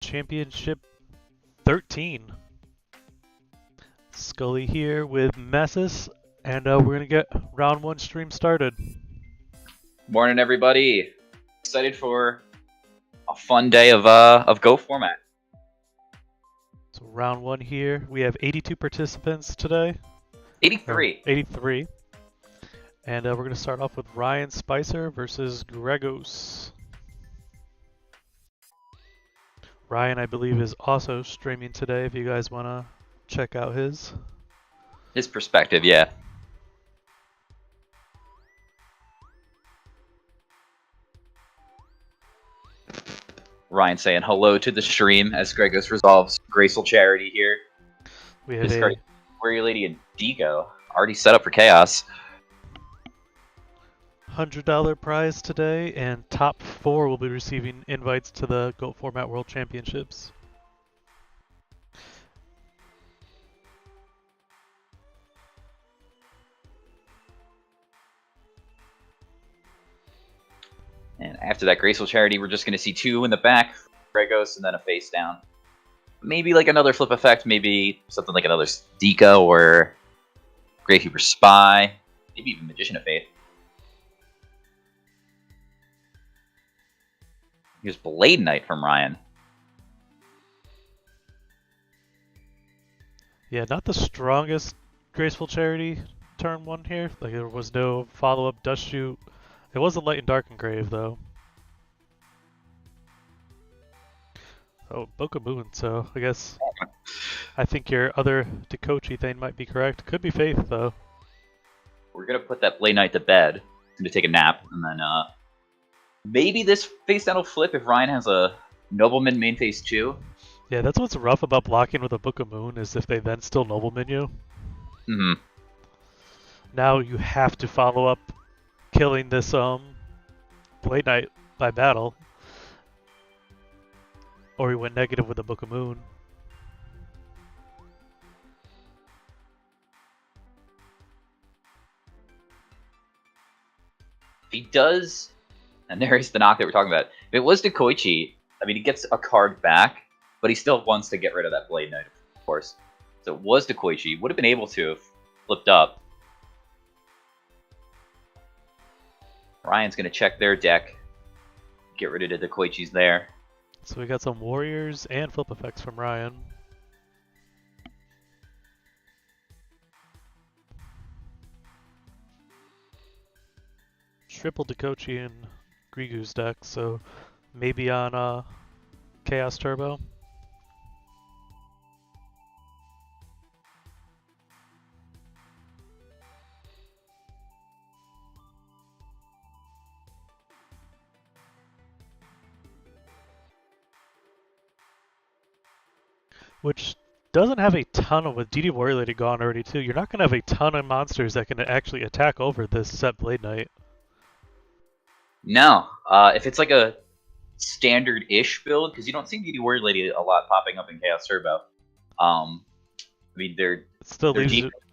Championship 13. Scully here with Messis, and we're gonna get round one stream started. Morning, everybody. Excited for a fun day of Go format. So round one here, we have 82 participants today. 83. 83. And we're gonna start off with Ryan Spicer versus Gregos. Ryan, I believe, is also streaming today. If you guys wanna check out his perspective, yeah. Ryan saying hello to the stream as Gregos resolves Graceful Charity here. We have a Warrior Lady and Deco already set up for chaos. $100 prize today, and top 4 will be receiving invites to the GOAT Format World Championships. And after that Graceful Charity, we're just going to see 2 in the back, Gregos, and then a face down. Maybe like another flip effect, maybe something like another Deco or Gravekeeper Spy, maybe even Magician of Faith. Here's Blade Knight from Ryan. Yeah, not the strongest Graceful Charity turn 1 here. Like, there was no follow-up Dust Shoot. It was a Light and Dark Engrave, though. Oh, Book of Moon, so I guess I think your other Dekochi thing might be correct. Could be Faith, though. We're going to put that Blade Knight to bed. I'm going to take a nap, and then maybe this face down will flip if Ryan has a Nobleman main phase 2. Yeah, that's what's rough about blocking with a Book of Moon, is if they then still Nobleman you. Mm-hmm. Now you have to follow up killing this Blade Knight by battle. Or he went negative with the Book of Moon. If he does, and there's the knock that we're talking about. If it was Dekoichi, I mean, he gets a card back, but he still wants to get rid of that Blade Knight, of course. So it was Dekoichi, would have been able to have flipped up. Ryan's going to check their deck, get rid of the Dekoichis there. So we got some Warriors and flip effects from Ryan. Triple Dekochi and Grigu's deck, so maybe on Chaos Turbo. Which doesn't have a ton of, with DD Warrior Lady gone already too, you're not going to have a ton of monsters that can actually attack over this set Blade Knight. No, if it's like a standard-ish build, because you don't see DD Warrior Lady a lot popping up in Chaos Turbo. I mean, they're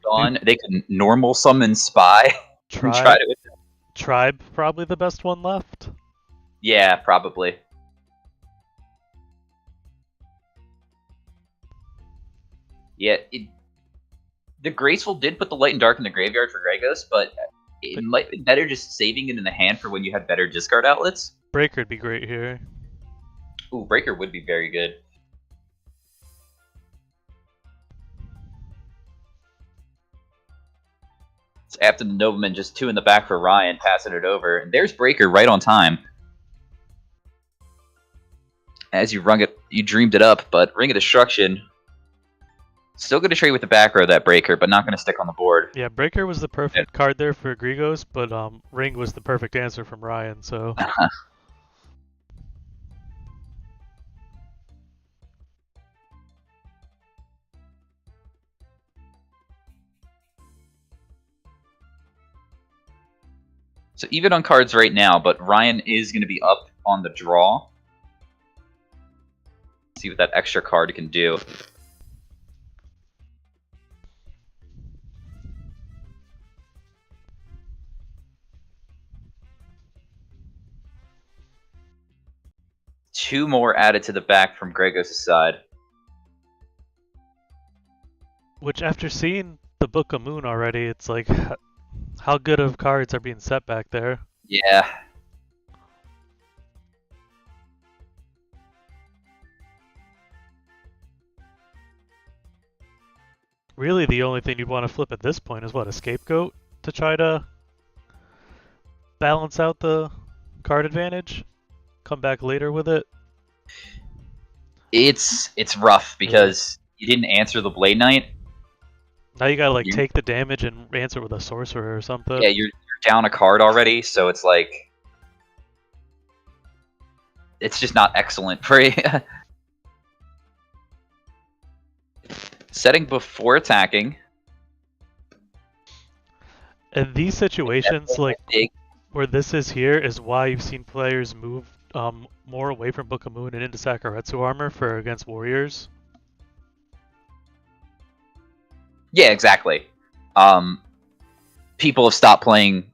gone. They can normal summon Spy. Tribe, probably the best one left. Yeah, probably. Yeah, the Graceful did put the Light and Dark in the graveyard for Gregos, but it might be better just saving it in the hand for when you have better discard outlets. Breaker would be great here. Ooh, Breaker would be very good. So after the Nobleman, just 2 in the back for Ryan, passing it over. And there's Breaker right on time. As you dreamed it up, but Ring of Destruction. Still going to trade with the back row of that Breaker, but not going to stick on the board. Yeah, Breaker was the perfect card there for Grigos, but Ring was the perfect answer from Ryan, so... So even on cards right now, but Ryan is going to be up on the draw. See what that extra card can do. 2 more added to the back from Gregos' side. Which, after seeing the Book of Moon already, it's like, how good of cards are being set back there? Yeah. Really, the only thing you'd want to flip at this point is what, a Scapegoat to try to balance out the card advantage? Come back later with it? It's rough because you didn't answer the Blade Knight. Now you gotta like take the damage and answer with a Sorcerer or something. Yeah, you're down a card already, so it's like it's just not excellent for you. Setting before attacking. And these situations, like where this is here, is why you've seen players move more away from Book of Moon and into Sakuretsu armor for against warriors. Yeah, exactly. People have stopped playing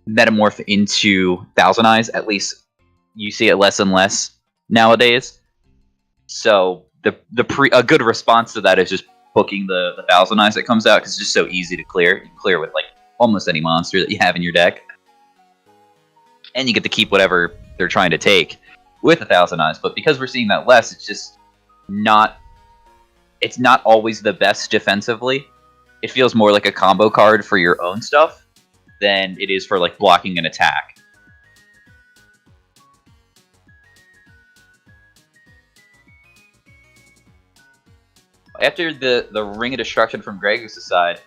Metamorph into Thousand Eyes. At least you see it less and less nowadays. So a good response to that is just booking the Thousand Eyes that comes out because it's just so easy to clear. You can clear with like almost any monster that you have in your deck, and you get to keep whatever they're trying to take with a Thousand Eyes. But because we're seeing that less, it's just not. It's not always the best defensively. It feels more like a combo card for your own stuff than it is for like blocking an attack. After the Ring of Destruction from Gregos' side,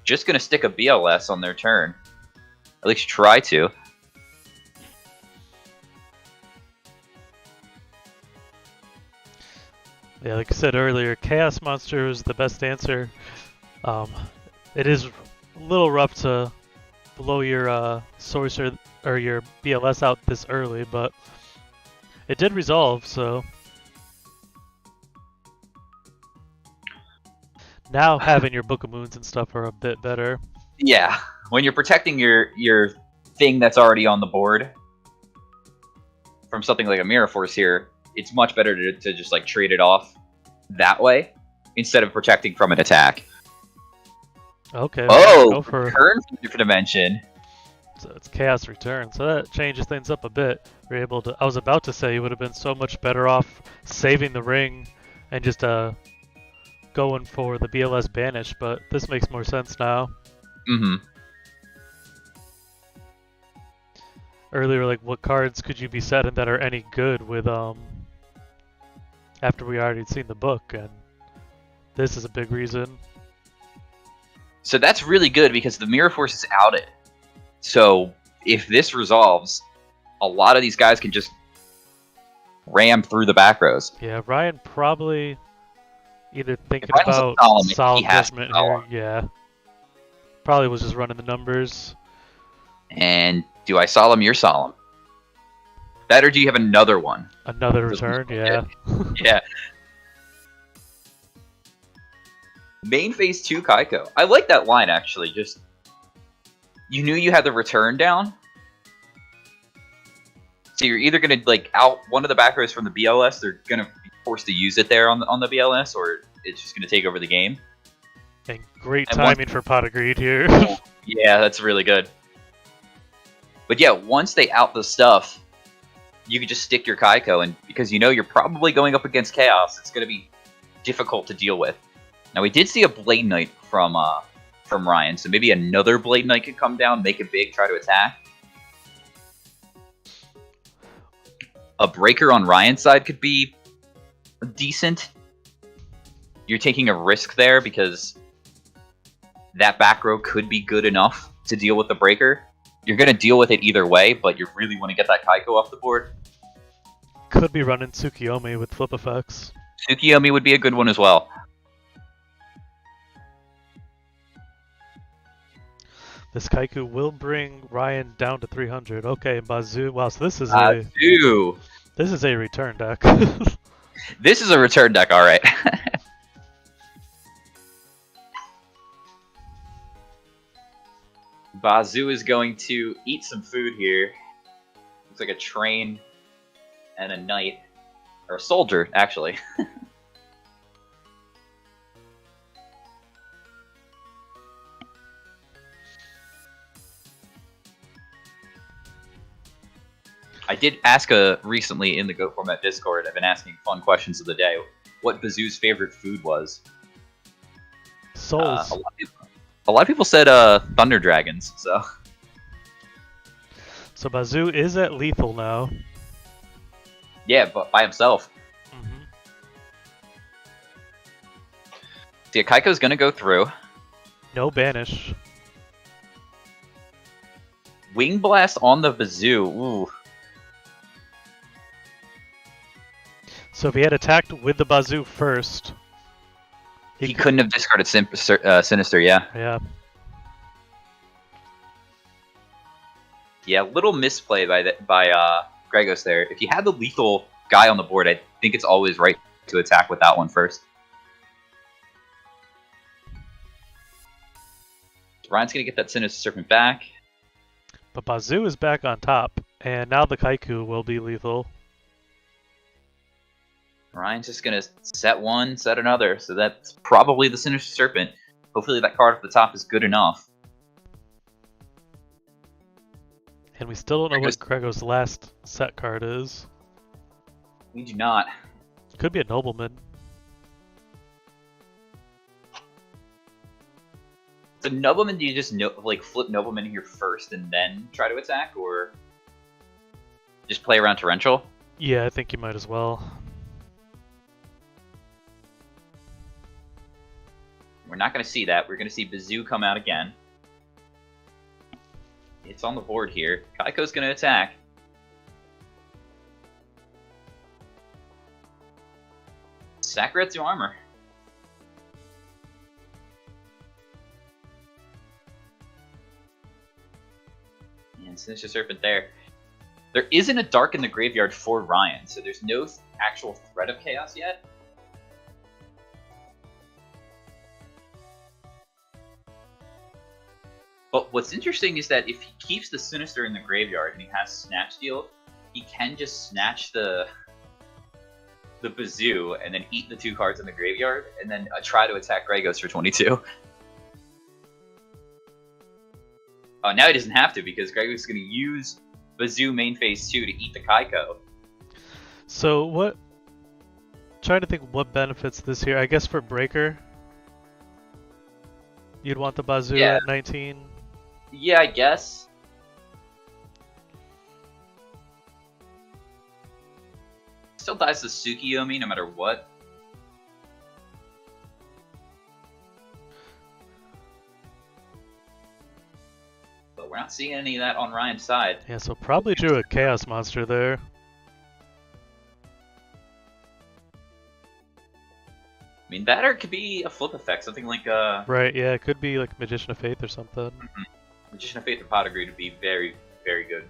just going to stick a BLS on their turn. At least try to. Yeah, like I said earlier, Chaos Monster is the best answer. It is a little rough to blow your Sorcerer or your BLS out this early, but it did resolve, so now having your Book of Moons and stuff are a bit better. Yeah, when you're protecting your thing that's already on the board from something like a Mirror Force here, it's much better to just like trade it off that way instead of protecting from an attack. Okay. Oh, go for Return from Different Dimension. So it's Chaos Return, so that changes things up a bit. You're able to. I was about to say you would have been so much better off saving the ring and just going for the BLS Banish, but this makes more sense now. Mm-hmm. Earlier, like, what cards could you be setting that are any good with after we already seen the book, and this is a big reason. So that's really good because the Mirror Force is outed. So if this resolves, a lot of these guys can just ram through the back rows. Yeah, Ryan probably either thinking If Ryan about was a solid he has judgment to here. Yeah, probably was just running the numbers. And do I solemn your solemn? That or do you have another one? Another return, yeah. Yeah. Main phase 2 Kaiko. I like that line actually. Just you knew you had the return down. So you're either gonna like out one of the back rows from the BLS, they're gonna be forced to use it there on the BLS, or it's just gonna take over the game. And great timing for Pot of Greed here. Yeah, that's really good. But yeah, once they out the stuff, you can just stick your Kaiko, and because you know you're probably going up against Chaos, it's going to be difficult to deal with. Now we did see a Blade Knight from Ryan, so maybe another Blade Knight could come down, make it big, try to attack. A Breaker on Ryan's side could be decent. You're taking a risk there because that back row could be good enough to deal with the Breaker. You're going to deal with it either way, but you really want to get that Kaiko off the board. Could be running Tsukiyomi with flip effects. Tsukiyomi would be a good one as well. This Kaiku will bring Ryan down to 300. Okay, and Bazoo. Wow, so this is a return deck. This is a return deck, all right. Bazoo is going to eat some food here. Looks like a train and a knight, or a soldier, actually. I did ask recently in the Go Format Discord, I've been asking fun questions of the day, what Bazoo's favorite food was. Souls. A lot of people said Thunder Dragons, so... So Bazoo is at lethal now. Yeah, but by himself. Mm-hmm. See, Kaiko's gonna go through. No banish. Wing Blast on the Bazoo, ooh. So if he had attacked with the Bazoo first... He couldn't have discarded Sinister, yeah. Yeah. Yeah, little misplay by Gregos there. If you had the lethal guy on the board, I think it's always right to attack with that one first. Ryan's gonna get that Sinister Serpent back. But Bazoo is back on top, and now the Kaiku will be lethal. Ryan's just gonna set one, set another, so that's probably the Sinister Serpent. Hopefully that card at the top is good enough. And we still don't know what Gregos' last set card is. We do not. Could be a Nobleman. So Nobleman, do you just flip Nobleman here first and then try to attack, or just play around Torrential? Yeah, I think you might as well. We're not going to see that. We're going to see Bazoo come out again. It's on the board here. Kaiko's going to attack. Sakuretsu Armor. And Sinister Serpent there. There isn't a Dark in the graveyard for Ryan, so there's no actual threat of chaos yet. But what's interesting is that if he keeps the Sinister in the graveyard and he has Snatch Steal, he can just snatch the Bazoo and then eat the 2 cards in the graveyard and then try to attack Gregos for 22. Oh, now he doesn't have to because Gregos is going to use Bazoo main phase 2 to eat the Kaiko. So what... Trying to think what benefits this here. I guess for Breaker, you'd want the Bazoo at 19. Yeah, I guess. Still dies to Tsukiyomi no matter what. But we're not seeing any of that on Ryan's side. Yeah, so probably drew a Chaos Monster there. I mean, that or it could be a flip effect, something like Right, yeah, it could be like Magician of Faith or something. Magician of Faith or Pot of Greed would be very, very good.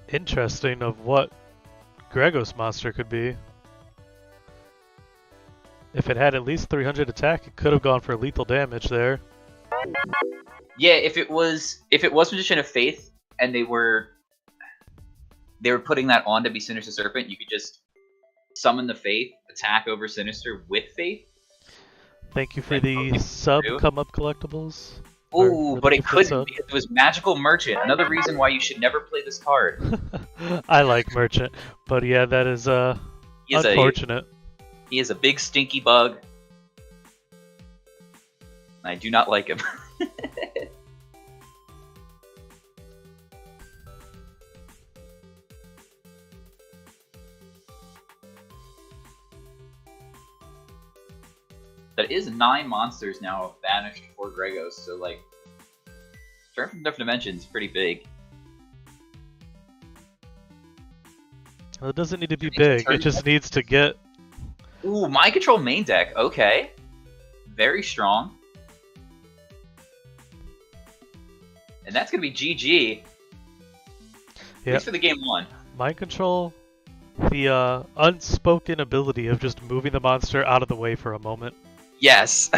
Interesting of what Gregos monster could be. If it had at least 300 attack, it could have gone for lethal damage there. Yeah, if it was Magician of Faith and they were putting that on to be Sinister Serpent, you could just summon the Faith, attack over Sinister with Faith. Thank you for the sub come up collectibles. Ooh, but it couldn't because it was Magical Merchant. Another reason why you should never play this card. I like Merchant, but yeah, that is unfortunate. He is a big stinky bug. I do not like him. That is 9 monsters now banished for Gregos, so like, Turn from Different Dimensions is pretty big. Well, it doesn't need to be big, it just needs to get... Ooh, Mind Control main deck, okay. Very strong. And And that's gonna be GG. At Yeah. least for the game 1. Mind control, the unspoken ability of just moving the monster out of the way for a moment. Yes.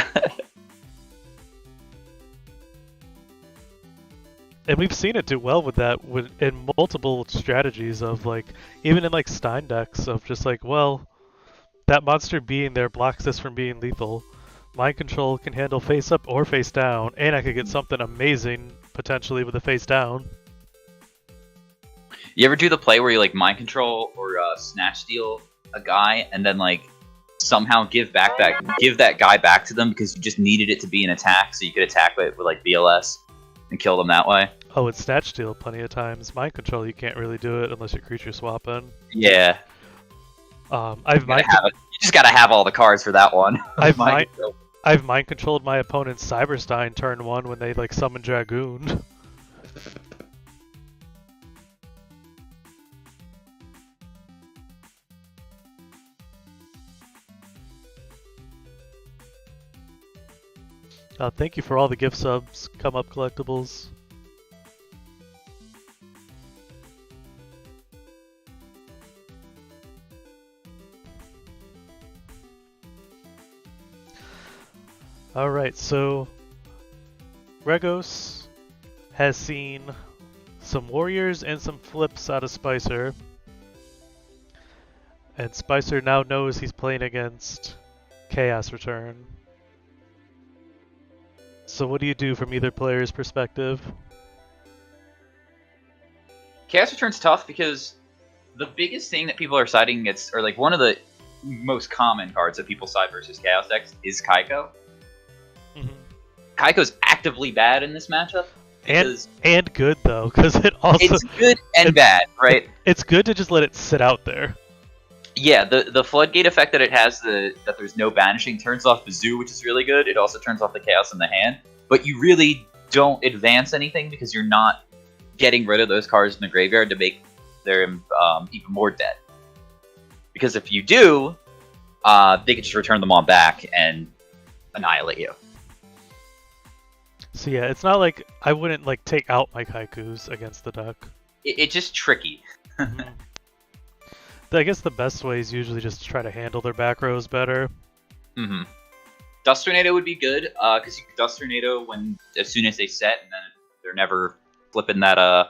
And we've seen it do well with that in multiple strategies of like, even in like Stein decks of just like, well, that monster being there blocks this from being lethal. Mind control can handle face up or face down, and I could get something amazing potentially with a face down. You ever do the play where you like mind control or snatch steal a guy and then like somehow give that guy back to them because you just needed it to be an attack, so you could attack it with like BLS and kill them that way? Oh, it's Snatch Steal plenty of times. Mind control, you can't really do it unless you're creature swapping. Yeah. You just gotta have all the cards for that one. I've mind controlled my opponent's Cyberstein turn 1 when they like summon Dragoon. Thank you for all the gift subs, Come Up Collectibles. Alright, so Regos has seen some warriors and some flips out of Spicer. And Spicer now knows he's playing against Chaos Return. So what do you do from either player's perspective? Chaos Return's tough because the biggest thing that people are siding against, or like one of the most common cards that people side versus Chaos decks, is Kaiko. Mm-hmm. Kaiko's actively bad in this matchup. And good though, because it's good and bad, right? It's good to just let it sit out there. Yeah, the floodgate effect that it has, that there's no banishing, turns off the zoo, which is really good. It also turns off the chaos in the hand, but you really don't advance anything because you're not getting rid of those cards in the graveyard to make them even more dead. Because if you do, they can just return them on back and annihilate you. So yeah, it's not like I wouldn't like take out my Kaikus against the deck. It's just tricky. Mm-hmm. I guess the best way is usually just to try to handle their back rows better. Mm-hmm. Dust Tornado would be good, because you can Dust Tornado as soon as they set, and then they're never flipping that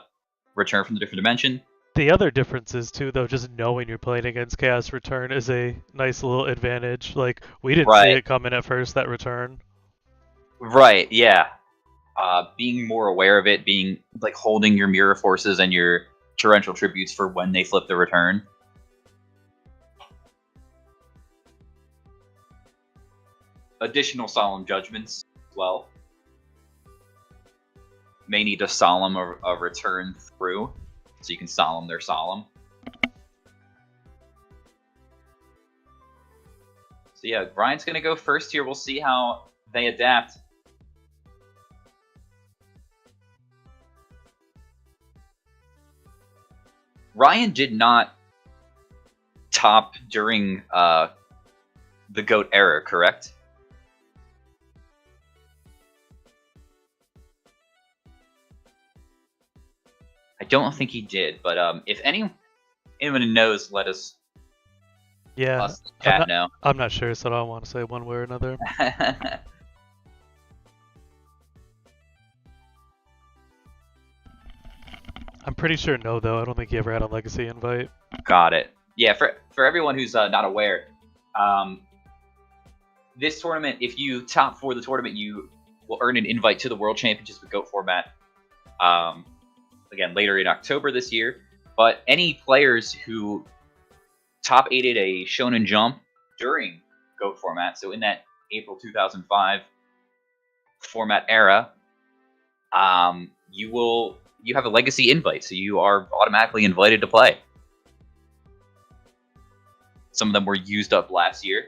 return from the different dimension. The other difference is too, though, just knowing you're playing against Chaos Return is a nice little advantage. Like we didn't see it coming at first, that return. Right. Yeah. Being more aware of it, being like holding your Mirror Forces and your Torrential Tributes for when they flip the return. Additional Solemn Judgments as well. May need to Solemn a return through, so you can Solemn their Solemn. So yeah, Brian's going to go first here. We'll see how they adapt. Ryan did not top during the GOAT era, correct? I don't think he did, but if anyone knows, let us. Yeah, chat know. I'm not sure, so I don't want to say one way or another. I'm pretty sure no, though. I don't think he ever had a Legacy invite. Got it. Yeah, for everyone who's not aware, this tournament, if you top 4 the tournament, you will earn an invite to the World Championships with GOAT format. Again, later in October this year. But any players who top 8'd a Shonen Jump during GOAT format, so in that April 2005 format era, you have a Legacy invite, so you are automatically invited to play. Some of them were used up last year.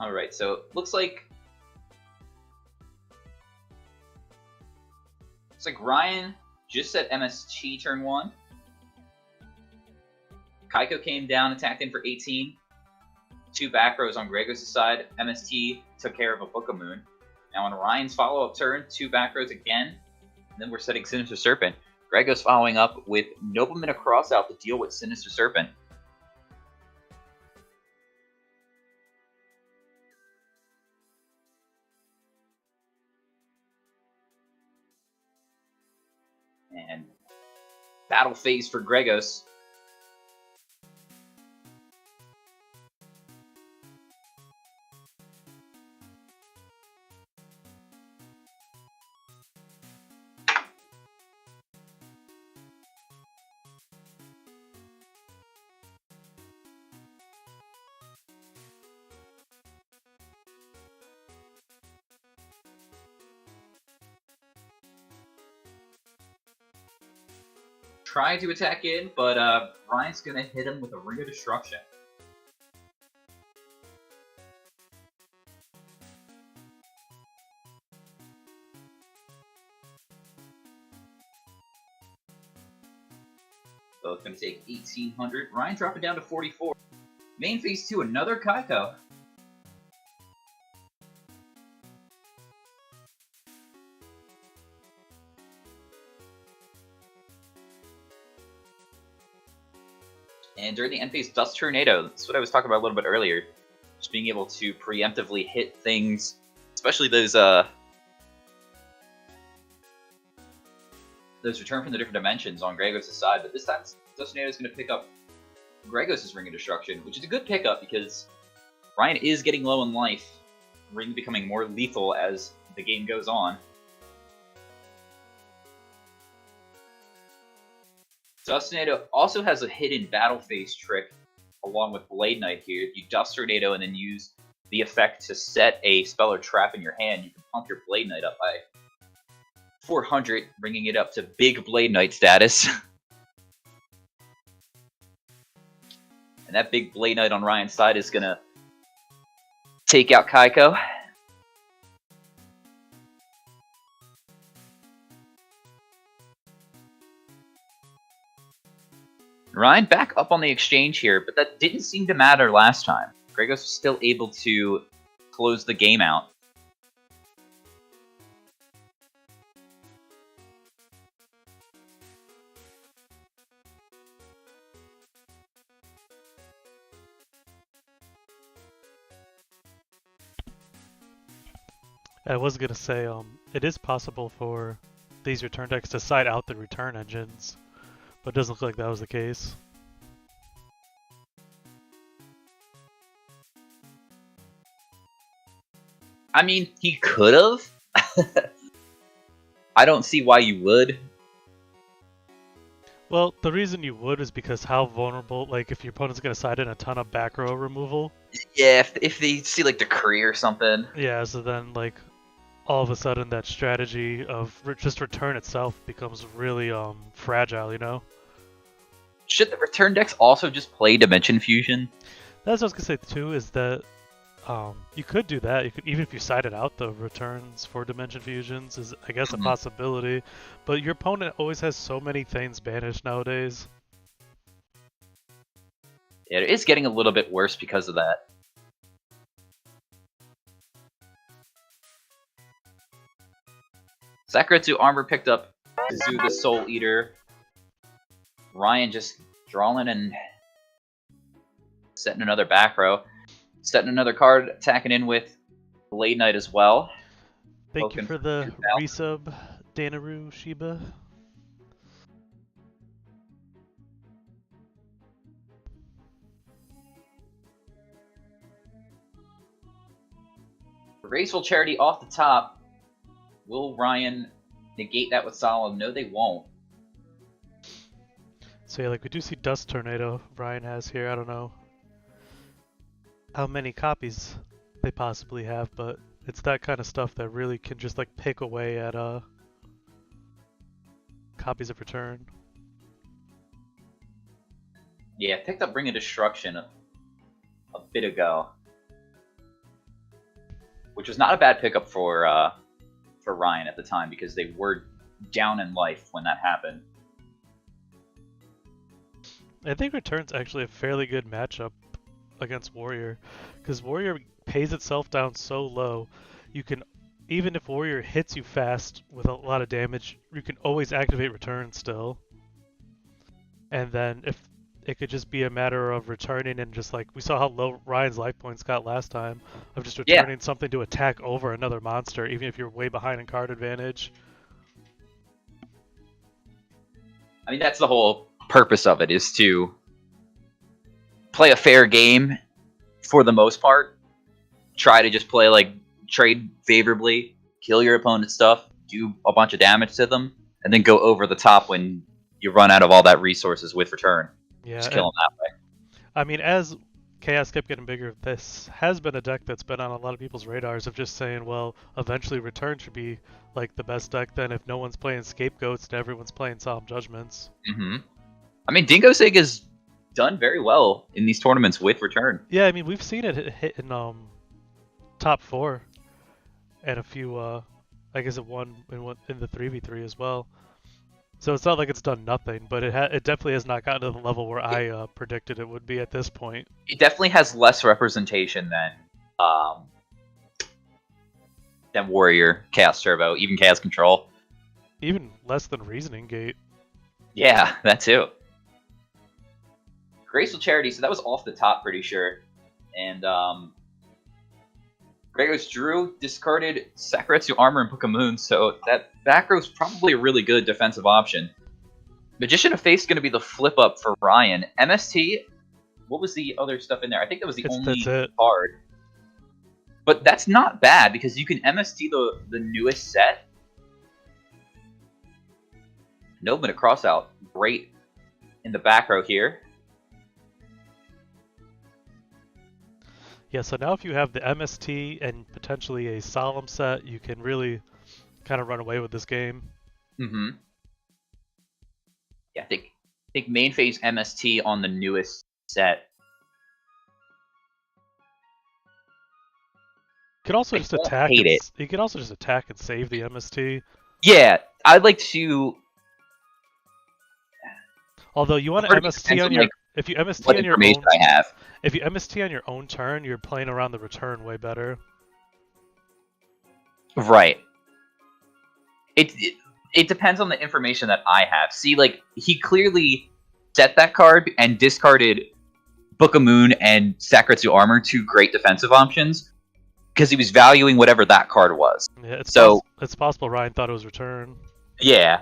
Alright, so looks like Ryan just set MST turn 1. Kaiko came down, attacked in for 18. 2 back rows on Gregos' side. MST took care of a Book of Moon. Now on Ryan's follow-up turn, 2 back rows again. And then we're setting Sinister Serpent. Gregos following up with Nobleman across out to deal with Sinister Serpent. And battle phase for Gregos. Trying to attack in, but Ryan's gonna hit him with a Ring of Destruction. So it's gonna take 1800. Ryan dropping down to 44. Main phase 2, another Kaiko. And during the end phase, Dust Tornado. That's what I was talking about a little bit earlier. Just being able to preemptively hit things, especially those return from the different dimensions on Gregos' side. But this time, Dust Tornado is going to pick up Gregos' Ring of Destruction, which is a good pickup because Ryan is getting low in life. Ring becoming more lethal as the game goes on. Dust Tornado also has a hidden battle phase trick along with Blade Knight here. If you Dust Tornado and then use the effect to set a spell or trap in your hand, you can pump your Blade Knight up by 400, bringing it up to big Blade Knight status. And that big Blade Knight on Ryan's side is going to take out Kaiko. Ryan back up on the exchange here, but that didn't seem to matter last time. Gregos was still able to close the game out. I was gonna say, it is possible for these return decks to side out the return engines, but it doesn't look like that was the case. I mean, he could have. I don't see why you would. Well, the reason you would is because how vulnerable, like if your opponent's gonna side in a ton of back row removal. Yeah, if they see like Decree or something. Yeah, so then like all of a sudden that strategy of just return itself becomes really fragile, you know? Should the return decks also just play Dimension Fusion? That's what I was gonna say too, is that you could do that. You could, even if you sided out the returns for Dimension Fusions, is I guess a possibility. But your opponent always has so many things banished nowadays. Yeah, it is getting a little bit worse because of that. Sakuretsu Armor picked up Kazu the Soul Eater. Ryan just drawing and setting another back row. Setting another card, attacking in with Blade Knight as well. Thank you for the resub, Danaru Shiba. Graceful Charity off the top. Will Ryan negate that with Solemn? No, they won't. So yeah, like we do see Dust Tornado Ryan has here. I don't know how many copies they possibly have, but it's that kind of stuff that really can just like pick away at copies of return. Yeah, picked up Ring of Destruction a bit ago. which was not a bad pickup for Ryan at the time because they were down in life when that happened. I think Return's actually a fairly good matchup against Warrior, because Warrior pays itself down so low, you can, even if Warrior hits you fast with a lot of damage, you can always activate Return still. And then if it could just be a matter of returning and just like we saw how low Ryan's life points got last time, of just returning something to attack over another monster, even if you're way behind in card advantage. I mean, that's the whole purpose of it, is to play a fair game for the most part. Try to just play like trade favorably, kill your opponent's stuff, do a bunch of damage to them, and then go over the top when you run out of all that resources with return. Yeah, just kill them that way. I mean, as Chaos kept getting bigger, this has been a deck that's been on a lot of people's radars of just saying, well, eventually Return should be like the best deck then if no one's playing Scapegoats and everyone's playing Solemn Judgments. Mm-hmm. I mean, Dingo Sig has done very well in these tournaments with Return. Yeah, I mean, we've seen it hit in top 4 and a few, I guess it won in the 3v3 as well. So it's not like it's done nothing, but it definitely has not gotten to the level where I predicted it would be at this point. It definitely has less representation than Warrior, Chaos Turbo, even Chaos Control. Even less than Reasoning Gate. Yeah, that too. Graceful Charity, so that was off the top, pretty sure. And Gregos drew, discarded Sakuretsu Armor and Book of Moon, so that back row is probably a really good defensive option. Magician of Faith is going to be the flip up for Ryan. MST, what was the other stuff in there? I think that was the only card. But that's not bad, because you can MST the newest set. Nobleman Crossout, great in the back row here. Yeah, so now if you have the MST and potentially a Solemn set, you can really kind of run away with this game. Mm-hmm. Yeah, I think main phase MST on the newest set. You can also just attack. You can also just attack and save the MST. Yeah, I'd like to. Although you want to MST on your, if you MST on your own, if you MST on your own turn, you're playing around the return way better. Right. It depends on the information that I have. See, like, he clearly set that card and discarded Book of Moon and Sakuretsu Armor, 2 great defensive options, because he was valuing whatever that card was. Yeah, so it's possible Ryan thought it was return. Yeah.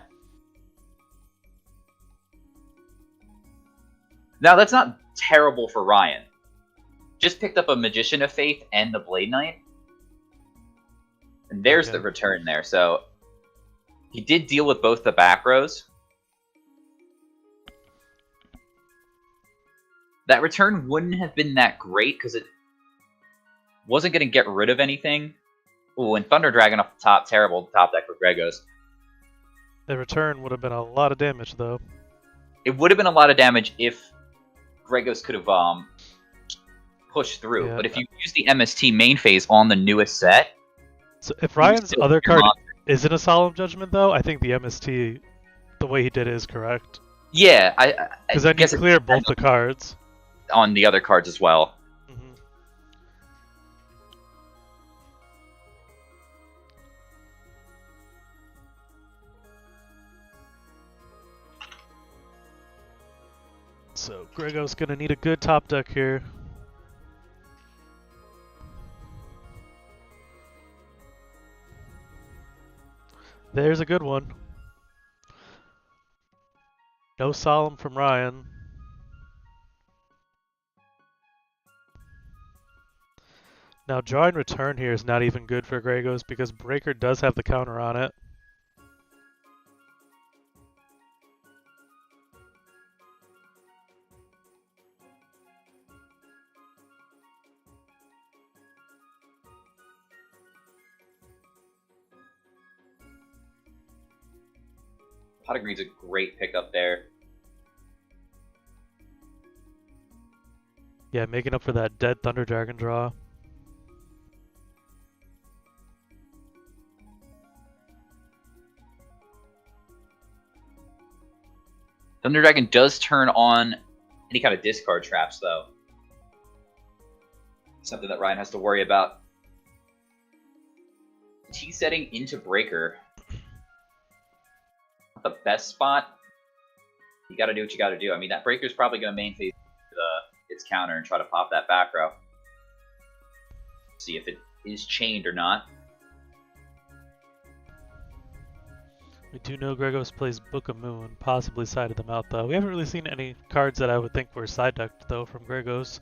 Now, that's not terrible for Ryan. Just picked up a Magician of Faith and the Blade Knight. And there's the return there, so he did deal with both the back rows. That return wouldn't have been that great, because it wasn't going to get rid of anything. Ooh, and Thunder Dragon off the top, terrible top deck for Gregos. The return would have been a lot of damage, though. It would have been a lot of damage if Gregos could have pushed through. Yeah. But if you use the MST main phase on the newest set... So if Ryan's other card isn't a Solemn Judgment, though, I think the MST, the way he did it, is correct. Yeah, because then you clear both the cards. On the other cards as well. Mm-hmm. So Gregos gonna need a good top deck here. There's a good one. No Solemn from Ryan. Now drawing return here is not even good for Gregos because Breaker does have the counter on it. Pot of Green's a great pickup there. Yeah, making up for that dead Thunder Dragon draw. Thunder Dragon does turn on any kind of discard traps, though. Something that Ryan has to worry about. T setting into Breaker. Not the best spot. You gotta do what you gotta do. I mean, that Breaker's probably gonna main phase its counter and try to pop that back row. See if it is chained or not. We do know Gregos plays Book of Moon, possibly sided them out though. We haven't really seen any cards that I would think were side decked though from Gregos.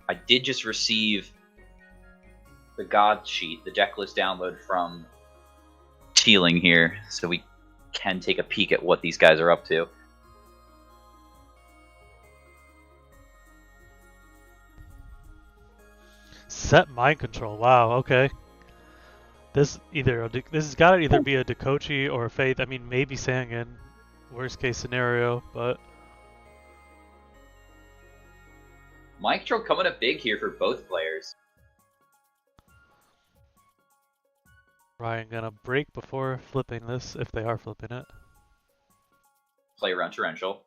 I did just receive the God sheet, the deck list download from Teeling here, so we can take a peek at what these guys are up to. Set Mind Control, wow, okay. This has got to either be a Dekochi or a Faith. I mean, maybe Sangan, worst case scenario, but Mind Control coming up big here for both players. Ryan gonna break before flipping this, if they are flipping it. Play around Torrential.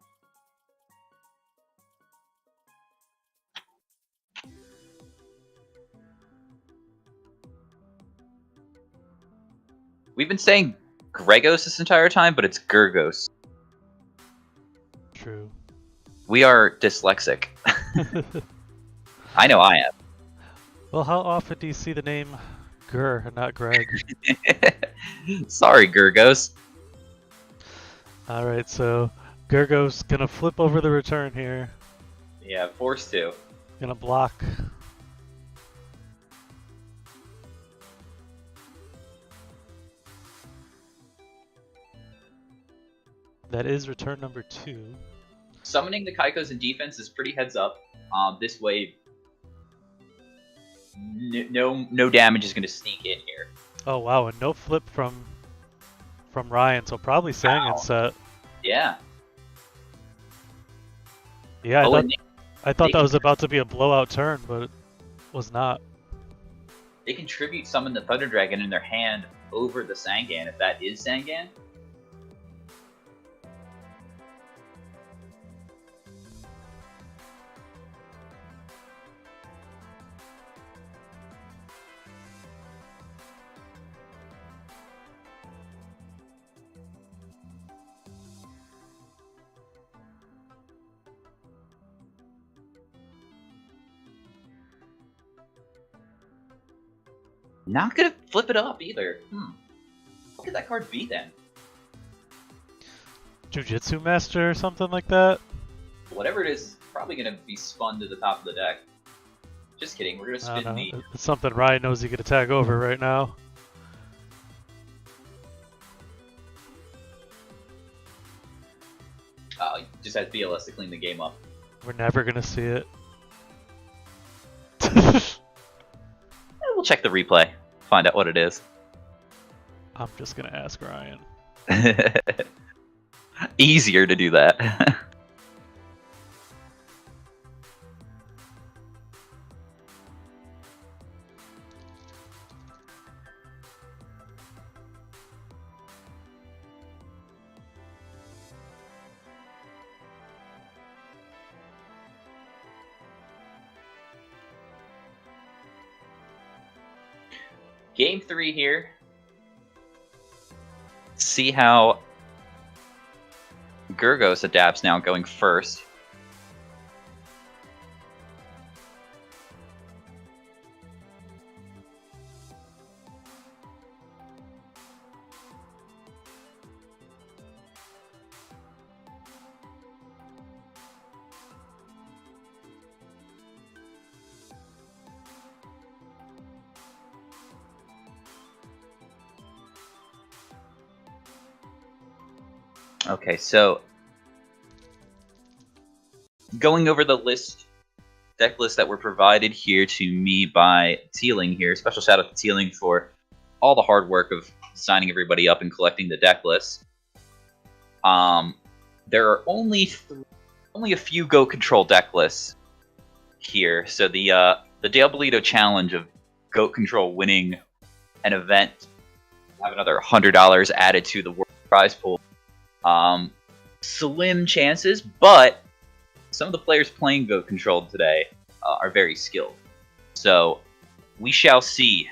We've been saying Gregos this entire time, but it's Gurgos. True. We are dyslexic. I know I am. Well, how often do you see the name Gur and not Greg? Sorry, Gurgos. Alright, so Gurgos gonna flip over the return here. Yeah, forced to. Gonna block. That is return number 2. Summoning the Kaikos in defense is pretty heads up. This way, no damage is going to sneak in here. Oh wow, and no flip from Ryan, so probably Sangan set. Yeah. Yeah, I thought that was about to be a blowout turn, but it was not. They contribute summon the Thunder Dragon in their hand over the Sangan, if that is Sangan. Not gonna flip it up either. What could that card be then? Jujitsu Master or something like that? Whatever it is, probably gonna be spun to the top of the deck. Just kidding, we're gonna spin the... It's something Ryan knows he could attack over right now. He just has BLS to clean the game up. We're never gonna see it. We'll check the replay, find out what it is. I'm just gonna ask Ryan. Easier to do that. Game 3 here. See how Gurgos adapts now, going first. Okay, so going over the deck list that were provided here to me by Teeling here. Special shout out to Teeling for all the hard work of signing everybody up and collecting the deck list. There are only a few Go Control deck lists here. So the Dale Bolito challenge of Goat Control winning an event, have another $100 added to the World Prize pool. slim chances, but some of the players playing Goat Controlled today are very skilled. So we shall see.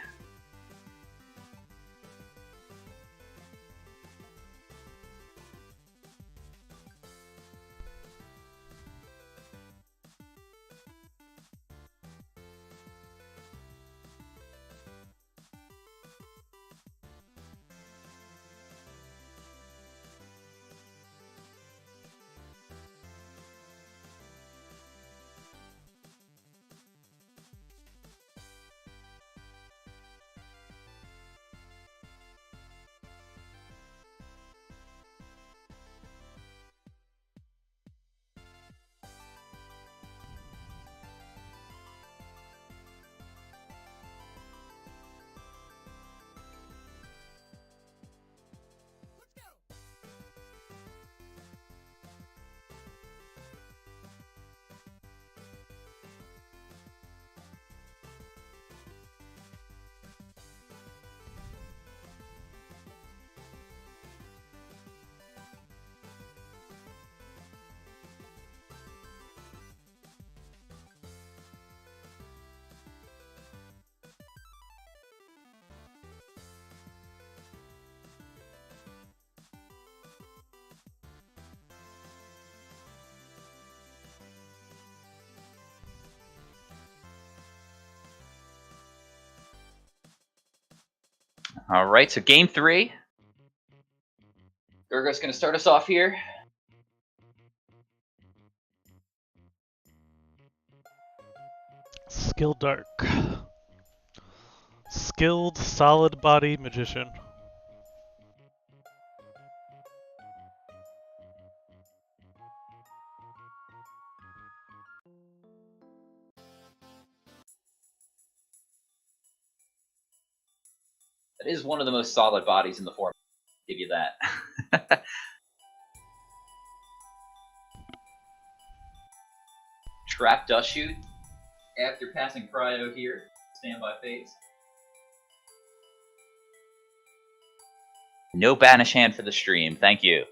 All right, so game 3. Gurgo's going to start us off here. Skilled Dark. Skilled Solid Body Magician. That is one of the most solid bodies in the format. I'll give you that. Trap Dust Shoot. After passing Cryo here. Standby phase. No Banish Hand for the stream. Thank you.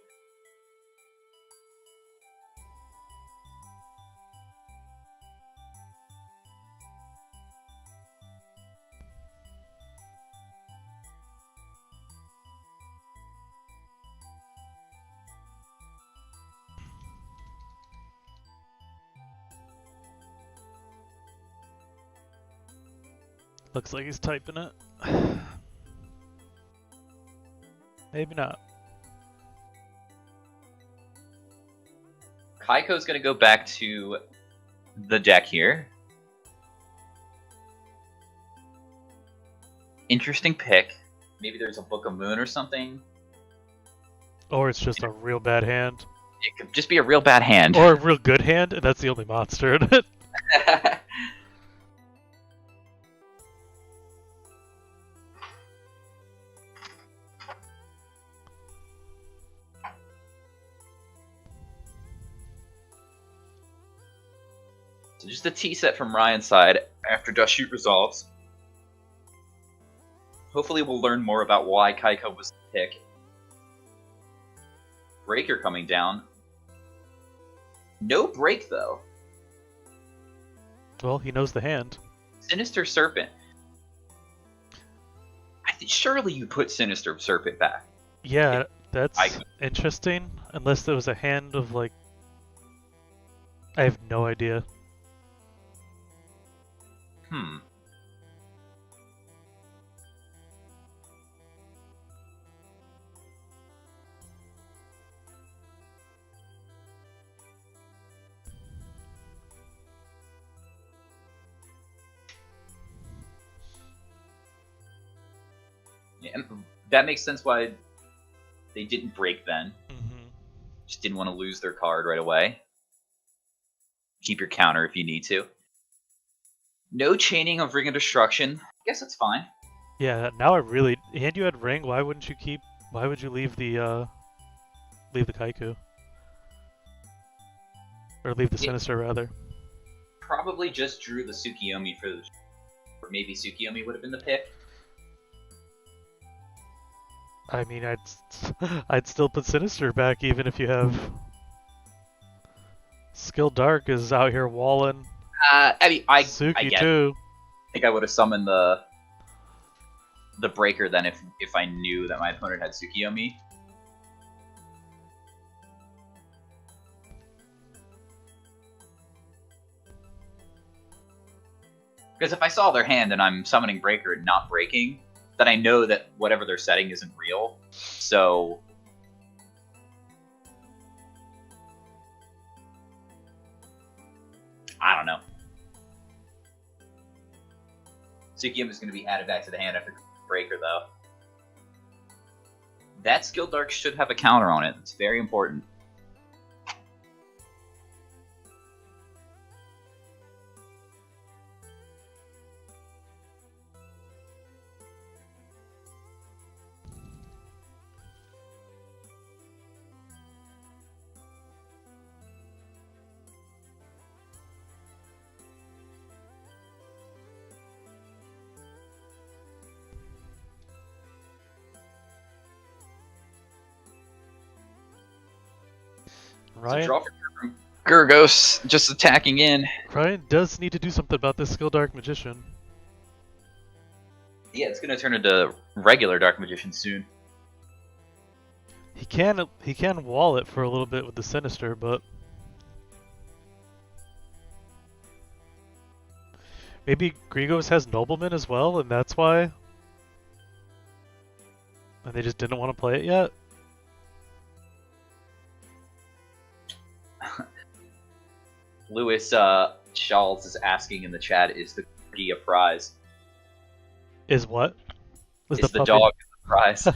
Looks like he's typing it. Maybe not. Kaiko's going to go back to the deck here. Interesting pick. Maybe there's a Book of Moon or something. Or it's just a real bad hand. It could just be a real bad hand. Or a real good hand, and that's the only monster in it. So just a T set from Ryan's side after Dust Shoot resolves. Hopefully we'll learn more about why Kaiko was the pick. Breaker coming down. No break though. Well, he knows the hand. Sinister Serpent. I think surely you put Sinister Serpent back. Yeah, that's interesting. Unless there was a hand of like... I have no idea. Yeah, and that makes sense why they didn't break then. Mm-hmm. Just didn't want to lose their card right away. Keep your counter if you need to. No chaining of Ring of Destruction. I guess that's fine. Yeah, now I really... And you had Ring, why wouldn't you keep... Why would you leave the Kaiku? Or leave the Sinister, rather. Probably just drew the Tsukiyomi for the... Or maybe Tsukiyomi would have been the pick. I mean, I'd still put Sinister back even if you have Skill Dark is out here walling I mean, I Suki get. too. I think I would have summoned the breaker then if I knew that my opponent had Tsukiyomi. Because if I saw their hand and I'm summoning breaker and not breaking, then I know that whatever they're setting isn't real. So I don't know. Tsukiyomi is going to be added back to the hand after breaker, though. That Skill Dark should have a counter on it. It's very important. Ryan, So draw for Gurgos, just attacking in. Ryan does need to do something about this Skill Dark Magician. Yeah, it's gonna turn into regular Dark Magician soon. He can wall it for a little bit with the Sinister, but maybe Grigos has Nobleman as well, and that's why. And they just didn't want to play it yet. Lewis Schultz is asking in the chat, is the corgi a prize? Is what? Is the puppy- dog a prize?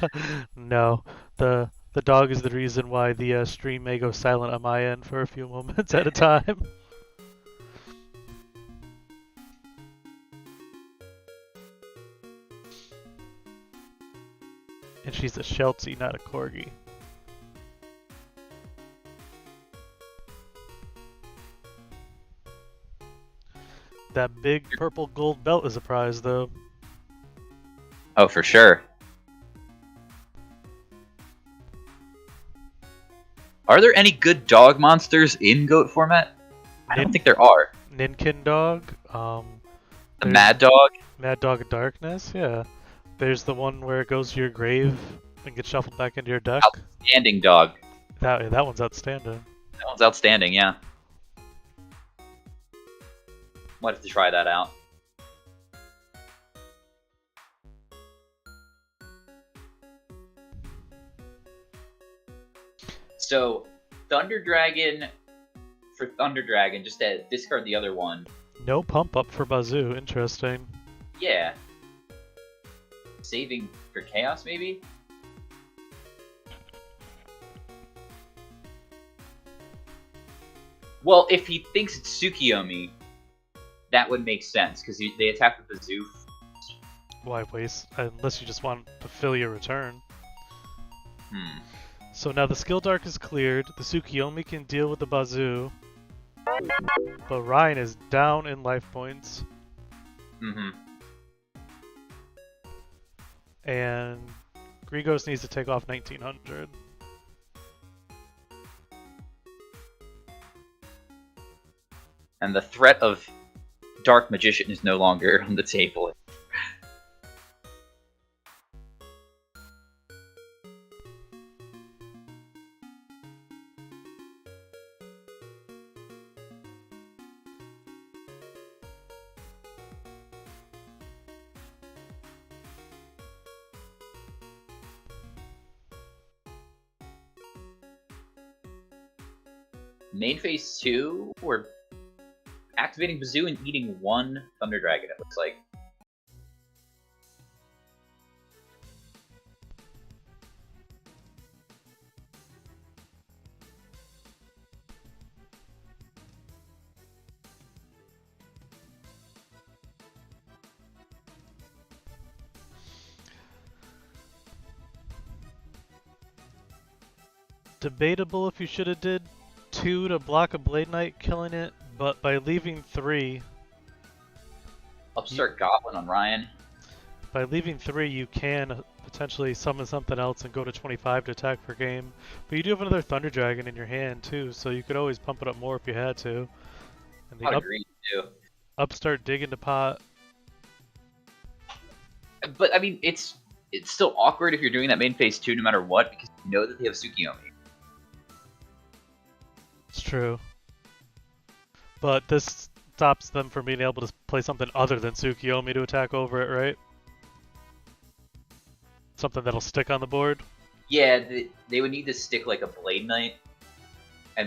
No, the dog is the reason why the stream may go silent on my end for a few moments at a time. And she's a Sheltie, not a Corgi. That big purple gold belt is a prize, though. Oh, for sure. Are there any good dog monsters in GOAT format? I don't think there are. Ninkin Dog. The there's Mad Dog? Mad Dog of Darkness, yeah. There's the one where it goes to your grave and gets shuffled back into your deck. Outstanding Dog. That one's outstanding. That one's outstanding, yeah. Might have to try that out. So, Thunder Dragon, for Thunder Dragon, just to discard the other one. No pump up for Bazoo, interesting. Yeah. Saving for Chaos, maybe? Well, if he thinks it's Tsukiyomi, that would make sense, because they attack with Bazoo. Why waste? Unless you just want to fill your return. Hmm. So now the Skill Dark is cleared, the Tsukiyomi can deal with the Bazoo, but Ryan is down in life points, Mm-hmm. and Grigos needs to take off 1900. And the threat of Dark Magician is no longer on the table. Main phase 2, we're activating Bazoo and eating one Thunder Dragon, it looks like. Debatable if you should have did 2 to block a Blade Knight killing it, but by leaving 3, Upstart Goblin on Ryan. By leaving 3, you can potentially summon something else and go to 25 to attack per game. But you do have another Thunder Dragon in your hand too, so you could always pump it up more if you had to. And I the agree too. upstart dig into pot. But I mean, it's still awkward if you're doing that main phase 2 no matter what, because you know that they have Tsukiyomi. It's true. But this stops them from being able to play something other than Tsukiyomi to attack over it, right? Something that'll stick on the board. Yeah, they would need to stick like a Blade Knight,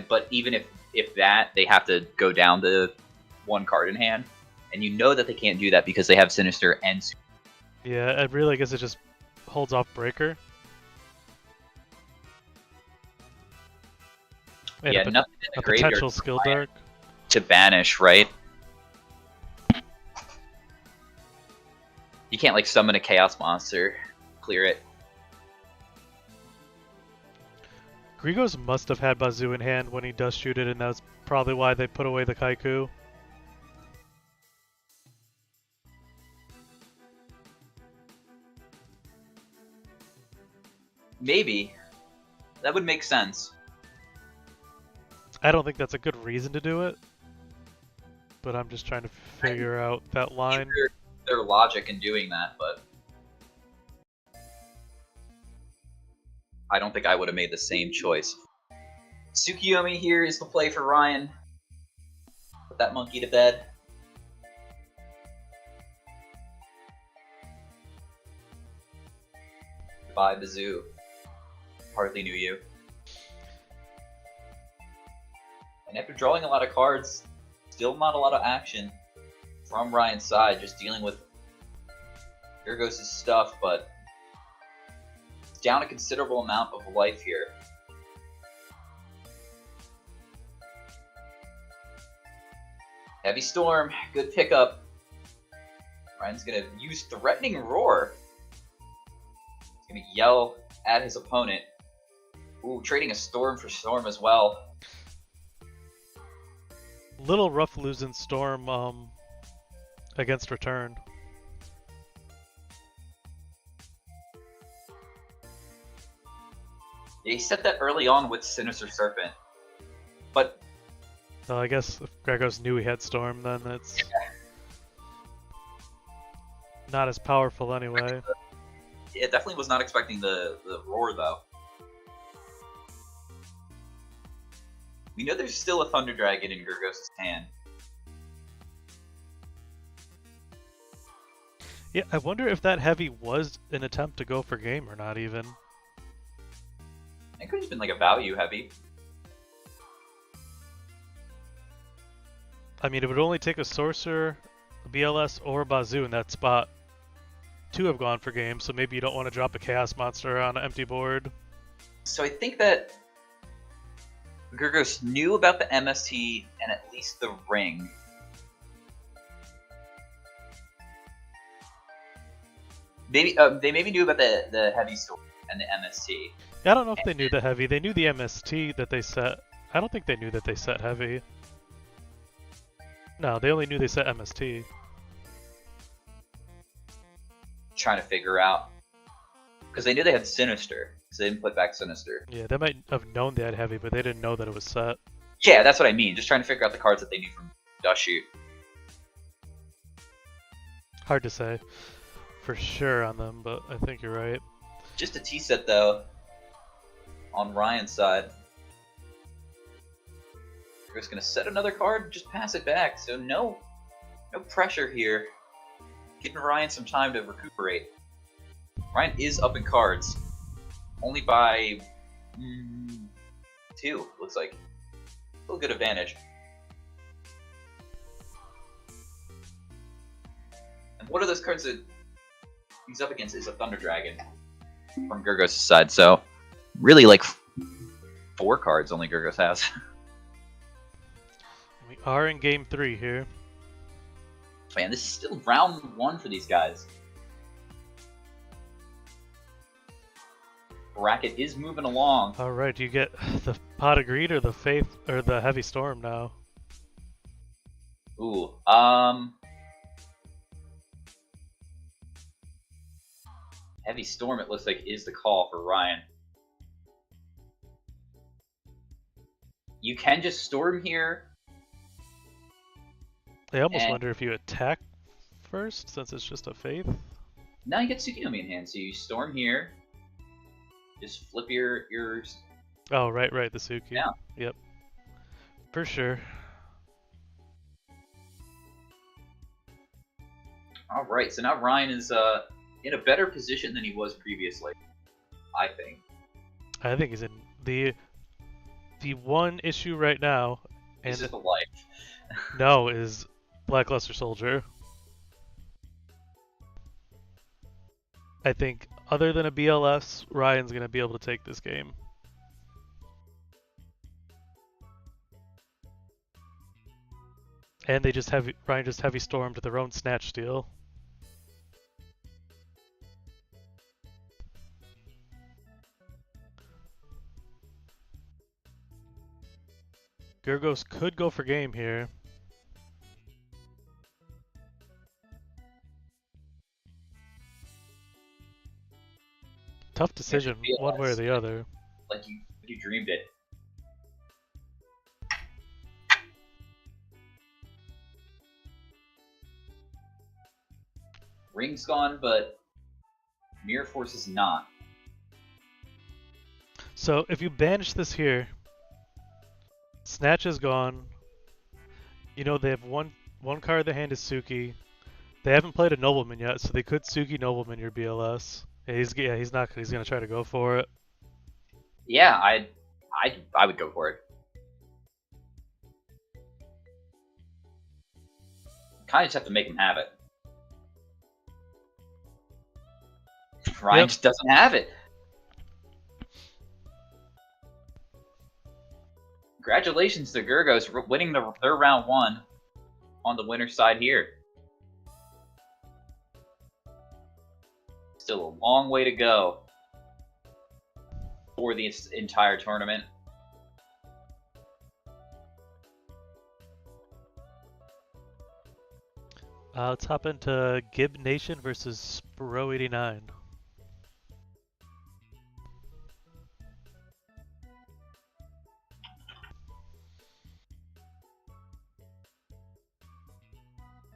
but even if that, they have to go down to 1 card in hand, and you know that they can't do that because they have Sinister and Super. Yeah, I really guess it just holds off Breaker. And Yeah, nothing in the a graveyard potential skill dark. to banish, right? You can't like summon a Chaos Monster, clear it. Grigos must have had Bazoo in hand when he does shoot it, and that's probably why they put away the Kaiku. Maybe. That would make sense. I don't think that's a good reason to do it, but I'm just trying to figure out that line. Their logic in doing that, but I don't think I would have made the same choice. Tsukiyomi here is the play for Ryan. Put that monkey to bed. Goodbye, Bazoo. Hardly knew you. And after drawing a lot of cards, still not a lot of action from Ryan's side, just dealing with Gurgos' stuff, but it's down a considerable amount of life here. Heavy Storm, good pickup. Ryan's gonna use Threatening Roar. He's gonna yell at his opponent. Ooh, trading a Storm for Storm as well. Little rough losing Storm against Return. Yeah, he set that early on with Sinister Serpent, but So I guess if Gregos knew he had Storm, then it's not as powerful anyway. yeah, definitely was not expecting the Roar though. We know there's still a Thunder Dragon in Gurgos' hand. Yeah, I wonder if that heavy was an attempt to go for game or not even. It could have been like a value heavy. I mean, it would only take a Sorcerer, a BLS, or a Bazoo in that spot to have gone for game, so maybe you don't want to drop a Chaos Monster on an empty board. So I think that Gurgos knew about the MST and at least the ring. Maybe they maybe knew about the heavy storm and the MST. Yeah, I don't know if they knew the heavy. They knew the MST that they set. I don't think they knew that they set heavy. No, they only knew they set MST. Trying to figure out because they knew they had Sinister, so they didn't put back Sinister. Yeah, they might have known they had heavy, but they didn't know that it was set. Yeah, that's what I mean. Just trying to figure out the cards that they knew from Dust Shoot. Hard to say for sure on them, but I think you're right. Just a T-set though on Ryan's side. We're just gonna set another card, just pass it back. So no pressure here. Giving Ryan some time to recuperate. Ryan is up in cards, only by 2. Looks like still a good advantage. And one of those cards that he's up against is a Thunder Dragon from Gurgos' side. So really, like 4 cards only Gurgos has. We are in game 3 here. Man, this is still round 1 for these guys. Bracket is moving along. All right, you get the Pot of Greed or the Faith or the Heavy Storm now. Ooh, Heavy Storm, it looks like, is the call for Ryan. You can just Storm here. I almost wonder if you attack first, since it's just a Faith. Now you get Tsukuyomi in hand, so you Storm here. Just flip your... Oh, right, the Suki. Yeah. Yep. For sure. Alright, so now Ryan is in a better position than he was previously, I think. I think he's in the one issue right now, and This is the life. no, is Blackluster Soldier. I think other than a BLS, Ryan's gonna be able to take this game. And they just Ryan just heavy stormed their own snatch steal. Gurgos could go for game here. Tough decision, one way or the other. Like you dreamed it. Ring's gone, but Mirror Force is not. So if you banish this here, Snatch is gone. You know they have one card in the hand is Suki. They haven't played a Nobleman yet, so they could Suki Nobleman your BLS. Yeah, he's gonna try to go for it. Yeah, I would go for it. Kind of just have to make him have it. Ryan just doesn't have it. Congratulations to Gurgos for winning their round 1 on the winner's side here. Still a long way to go for the entire tournament. Let's hop into Gib Nation versus Spro89.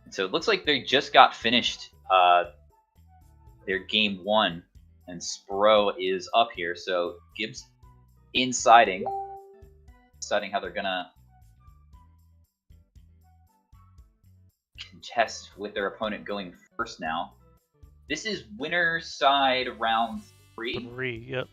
So it looks like they just got finished their game 1, and Spro is up here. So Gibbs deciding how they're gonna contest with their opponent going first now. This is winner's side round 3. 3, yep.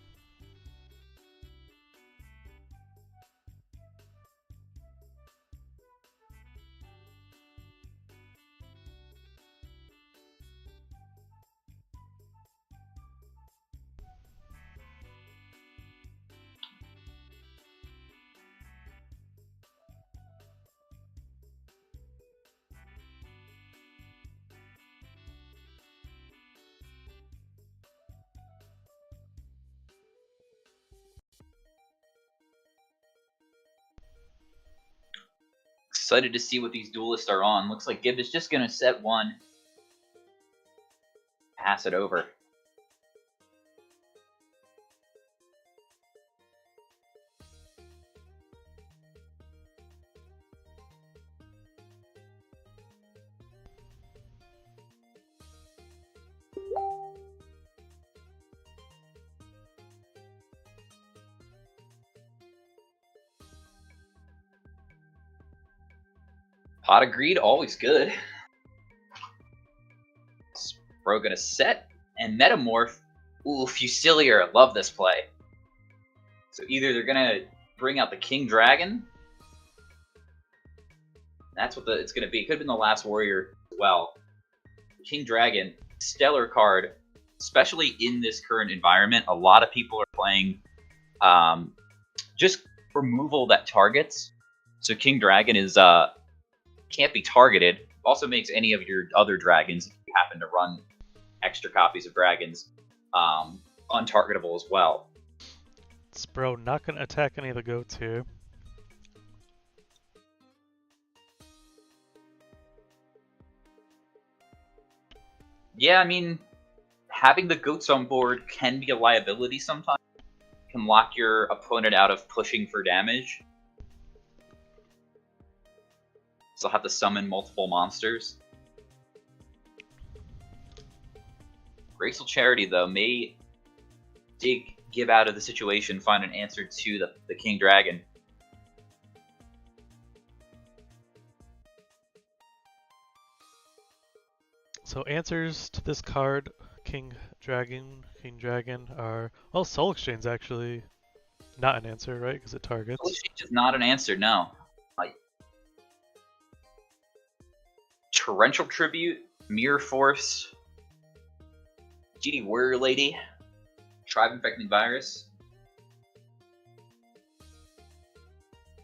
Excited to see what these duelists are on. Looks like Gibb is just going to set one. Pass it over. Pot of Greed, always good. Spro gonna set and Metamorph. Ooh, Fusilier, love this play. So either they're gonna bring out the King Dragon. That's what it's gonna be. It could have been the Last Warrior as well. King Dragon, stellar card, especially in this current environment. A lot of people are playing just removal that targets. So King Dragon is can't be targeted. Also makes any of your other dragons, if you happen to run extra copies of dragons, untargetable as well. Spro not going to attack any of the goats here. Yeah, I mean, having the goats on board can be a liability sometimes. It can lock your opponent out of pushing for damage. So have to summon multiple monsters. Graceful Charity, though, may give out of the situation, find an answer to the King Dragon. So answers to this card, King Dragon, are... Well, Soul Exchange actually not an answer, right? Because it targets. Soul Exchange is not an answer, no. Torrential Tribute, Mirror Force, GD Warrior Lady, Tribe Infecting Virus.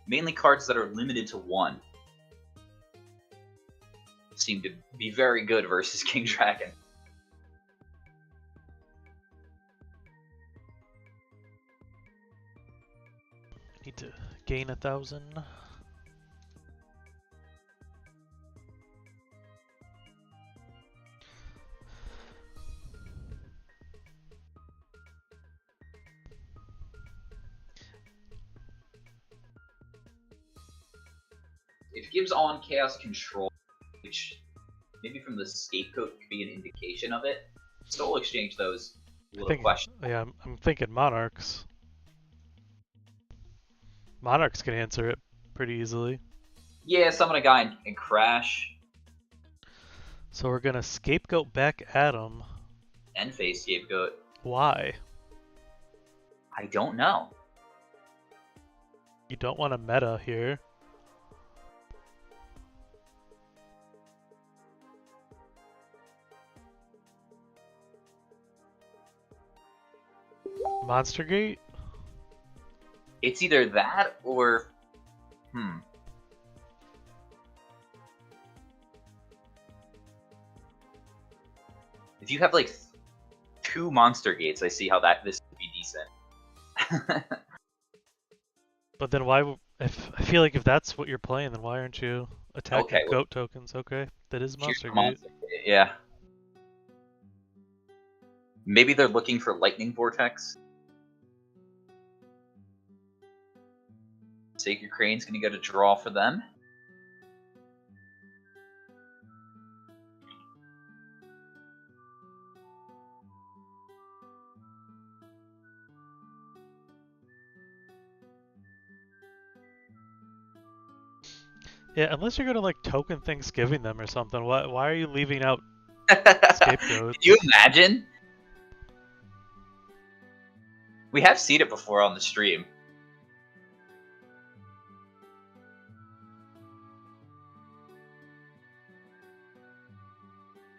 Mainly cards that are limited to 1. Seem to be very good versus King Dragon. Need to gain 1,000. It gives on Chaos Control, which maybe from the Scapegoat could be an indication of it. Soul Exchange, though, is a little question. Yeah, I'm thinking Monarchs. Monarchs can answer it pretty easily. Yeah, summon a guy and crash. So we're gonna Scapegoat back at him. End phase Scapegoat. Why? I don't know. You don't want a meta here. Monster Gate? It's either that or... If you have, like, 2 Monster Gates, I see how this would be decent. But then why... If I feel like if that's what you're playing, then why aren't you attacking goat tokens? Okay, that is Monster Gate. Yeah. Maybe they're looking for Lightning Vortex. Sacred Crane's gonna get a draw for them. Yeah, unless you're gonna like token Thanksgiving them or something. Why are you leaving out Scapegoats? Can you imagine? We have seen it before on the stream.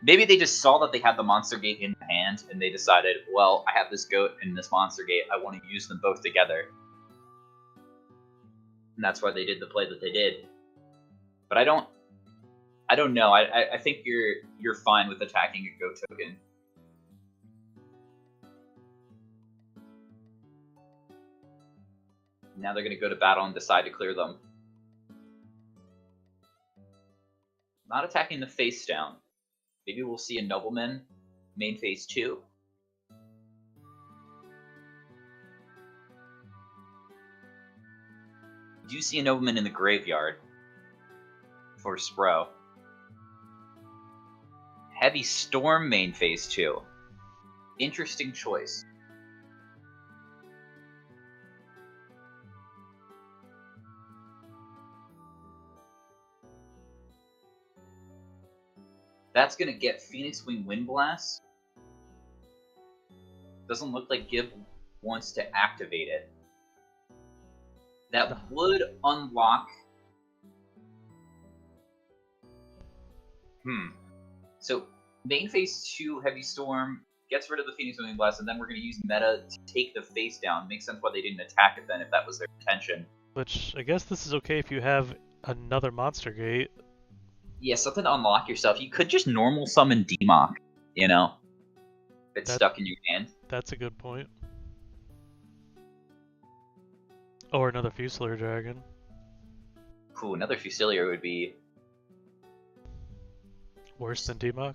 Maybe they just saw that they had the Monster Gate in hand, and they decided, well, I have this goat and this Monster Gate, I want to use them both together. And that's why they did the play that they did. But I don't know. I think you're fine with attacking a goat token. Now they're going to go to battle and decide to clear them. Not attacking the face down. Maybe we'll see a Nobleman main phase 2. We do see a Nobleman in the graveyard for Spro. Heavy Storm main phase 2. Interesting choice. That's going to get Phoenix Wing Windblast. Doesn't look like Gib wants to activate it. That would unlock... So, main phase 2 Heavy Storm gets rid of the Phoenix Wing Windblast, and then we're going to use meta to take the face down. Makes sense why they didn't attack it then, if that was their intention. Which, I guess this is okay if you have another Monster Gate. Yeah, something to unlock yourself. You could just normal summon Demok, you know? If it's stuck in your hand. That's a good point. Or another Fusilier Dragon. Ooh, another Fusilier would be... Worse than Demok?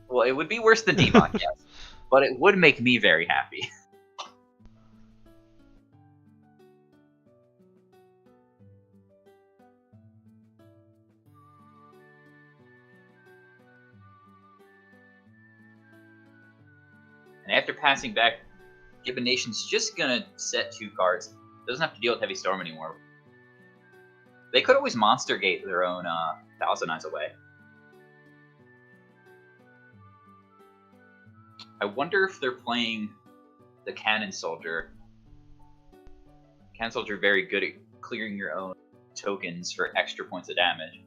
Well, it would be worse than Demok, yes. but it would make me very happy. And after passing back, Gibbon Nation's just gonna set 2 cards. Doesn't have to deal with Heavy Storm anymore. They could always Monster Gate their own Thousand Eyes away. I wonder if they're playing the Cannon Soldier. Cannon Soldier very good at clearing your own tokens for extra points of damage.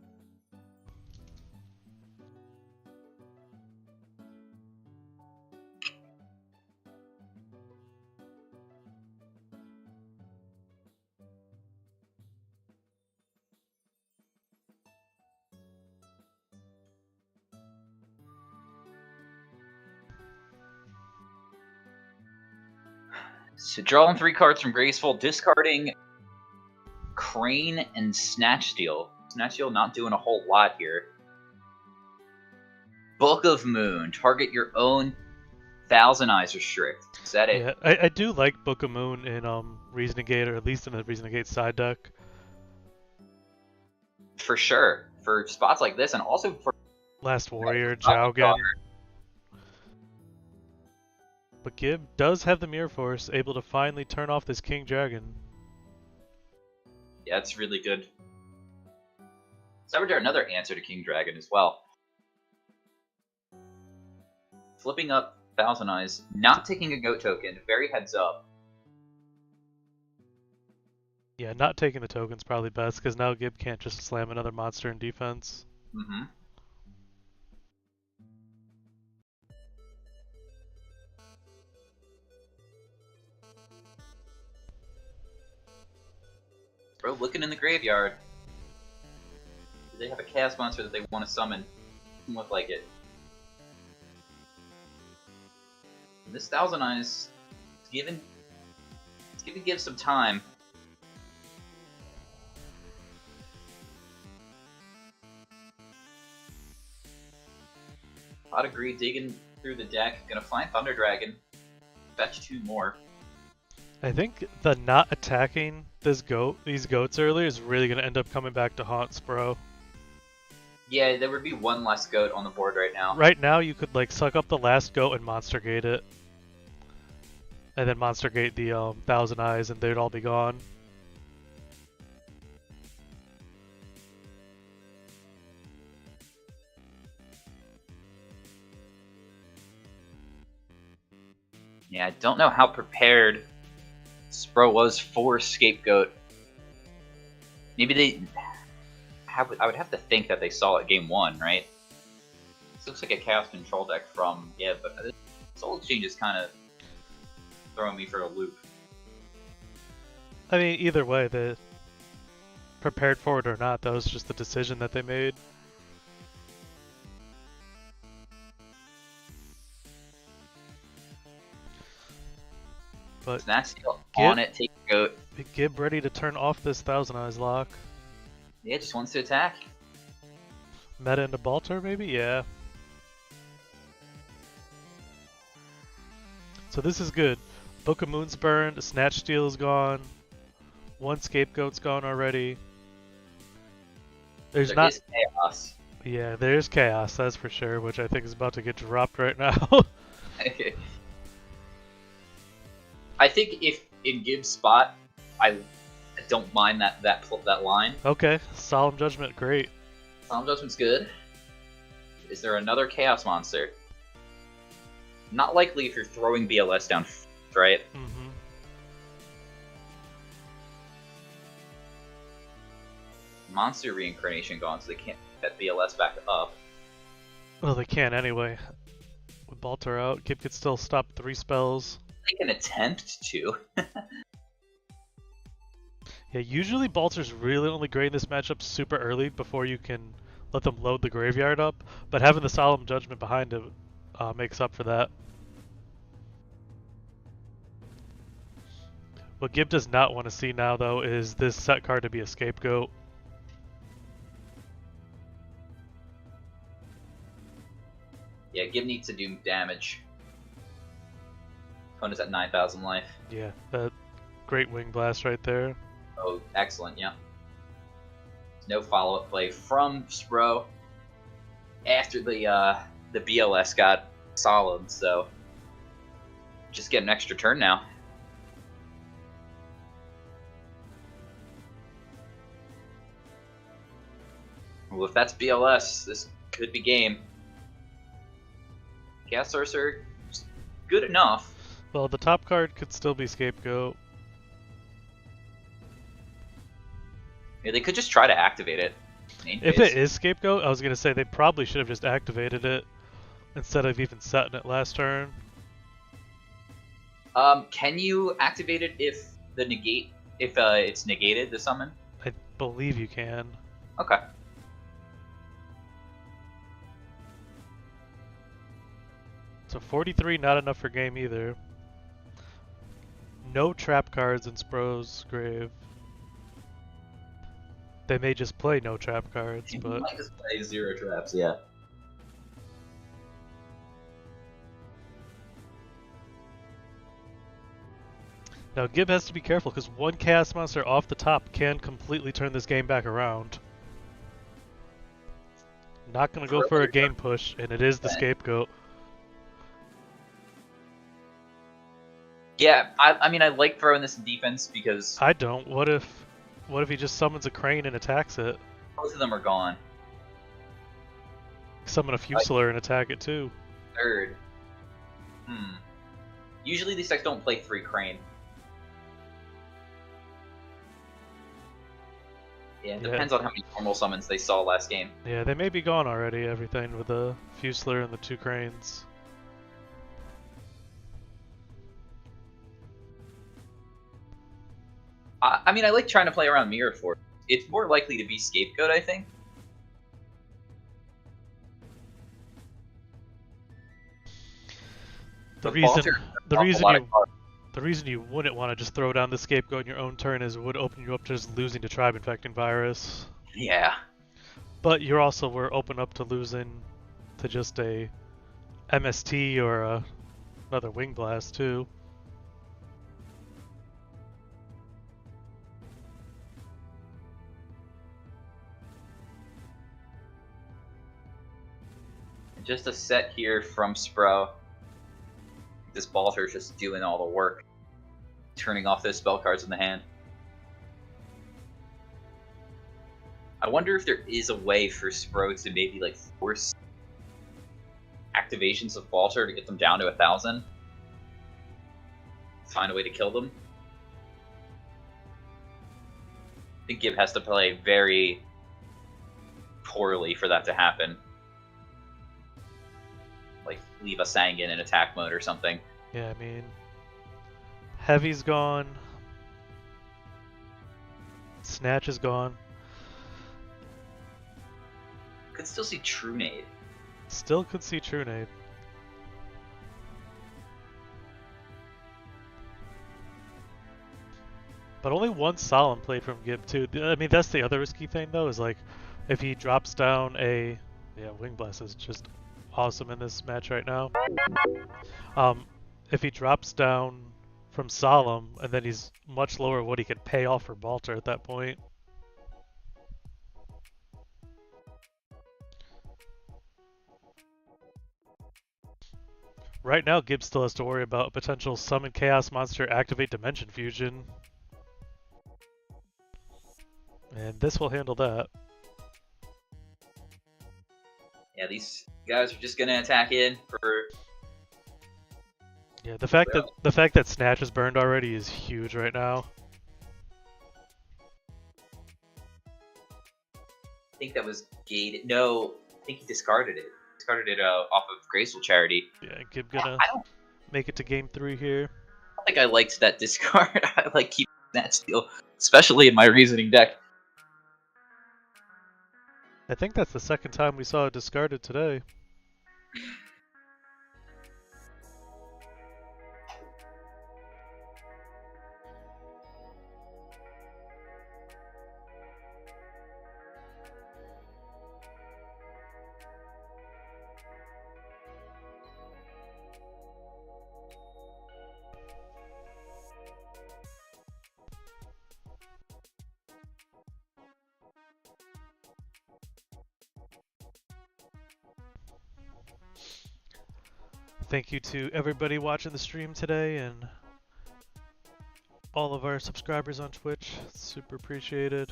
So drawing 3 cards from Graceful, discarding Crane and Snatch Steal. Snatch Steal not doing a whole lot here. Book of Moon, target your own Thousand Eyes Restrict. Is that it? Yeah, I do like Book of Moon in Reasoning Gate, or at least in the Reasoning Gate side deck. For sure. For spots like this, and also for Last Warrior, Jowgen. But Gib does have the Mirror Force, able to finally turn off this King Dragon. Yeah, it's really good. Saboteur, another answer to King Dragon as well. Flipping up Thousand Eyes, not taking a goat token, very heads up. Yeah, not taking the token's probably best, because now Gib can't just slam another monster in defense. Mm-hmm. Bro, looking in the graveyard. Do they have a Chaos Monster that they want to summon? Doesn't look like it. And this Thousand Eyes is giving Gibbs some time. Pot of Greed digging through the deck. Gonna find Thunder Dragon. Fetch 2 more. I think the not attacking these goats earlier is really going to end up coming back to haunt Spro. Yeah, there would be 1 less goat on the board right now. Right now you could like suck up the last goat and Monster Gate it. And then Monster Gate the Thousand Eyes and they'd all be gone. Yeah, I don't know how prepared Spro was for Scapegoat. Maybe they I would have to think that they saw it game 1, right? This looks like a Chaos Control deck from, yeah, but Soul Exchange is kind of throwing me for a loop. I mean, either way, they prepared for it or not, that was just the decision that they made. But Snatch Steal on it, take Goat. Gib ready to turn off this Thousand Eyes lock. Yeah, just wants to attack. Meta into Baltar, maybe? Yeah. So this is good. Book of Moon's burned, Snatch Steal is gone, 1 Scapegoat's gone already. There is chaos. Yeah, there's chaos, that's for sure, which I think is about to get dropped right now. I think if in Gibbs' spot, I don't mind that line. Okay, Solemn Judgment, great. Solemn Judgment's good. Is there another Chaos Monster? Not likely if you're throwing BLS down, right? Mm-hmm. Monster Reincarnation gone, so they can't get BLS back up. Well, they can anyway. With Baltar out, Gib could still stop 3 spells. They can attempt to. Yeah, usually Baltar's really only great in this matchup super early before you can let them load the graveyard up, but having the Solemn Judgment behind it makes up for that. What Gib does not want to see now, though, is this set card to be a Scapegoat. Yeah, Gib needs to do damage. Opponent's at 9,000 life. Yeah, that great wing blast right there. Oh, excellent, yeah. No follow-up play from Spro after the BLS got solemn, so just get an extra turn now. Well, if that's BLS, this could be game. Chaos Sorcerer, good enough. Well, the top card could still be Scapegoat. Yeah, they could just try to activate it. If it is Scapegoat, I was going to say they probably should have just activated it instead of even setting it last turn. Can you activate it if it's negated, the summon? I believe you can. Okay. So 43, not enough for game either. No trap cards in Spro's grave. They may just play no trap cards, You but might just play 0 traps, yeah. now Gib has to be careful because one Chaos Monster off the top can completely turn this game back around. Not gonna go for a game push, and it is the Scapegoat. Yeah, I mean, I like throwing this in defense because I don't. What if he just summons a Crane and attacks it? both of them are gone. Summon a Fusilier and attack it too. Third. Usually these decks don't play 3 Crane. Yeah, it depends on how many normal summons they saw last game. Yeah, they may be gone already, everything with the Fusilier and the 2 Cranes. I mean, I like trying to play around Mirror Force. It's more likely to be Scapegoat, I think. The reason you wouldn't want to just throw down the Scapegoat in your own turn is it would open you up to just losing to Tribe Infecting Virus. Yeah. But you also were open up to losing to just a MST or another Wing Blast too. Just a set here from Spro. This Balter's just doing all the work. Turning off those spell cards in the hand. I wonder if there is a way for Spro to maybe like force activations of Balter to get them down to 1,000. Find a way to kill them. I think Gib has to play very poorly for that to happen. Like, leave a Sangan in attack mode or something. Yeah, I mean, Heavy's gone. Snatch is gone. Could still see True Nade. Still could see True Nade. But only one Solemn played from Gib too. I mean, that's the other risky thing though, is like, if he drops down a... Yeah, Wing Blast is just awesome in this match right now. If he drops down from Solemn, and then he's much lower what he could pay off for Balter at that point. Right now, Gibbs still has to worry about a potential Summon Chaos Monster activate Dimension Fusion. And this will handle that. Yeah, these guys are just gonna attack in for... Yeah, the fact that Snatch is burned already is huge right now. I think that was gated. No, I think he discarded it. Discarded it off of Graceful Charity. Yeah, Gib gonna make it to game 3 here. I don't think I liked that discard. I like keeping that steal, especially in my Reasoning deck. I think that's the second time we saw it discarded today. Thank you to everybody watching the stream today and all of our subscribers on Twitch. Super appreciated.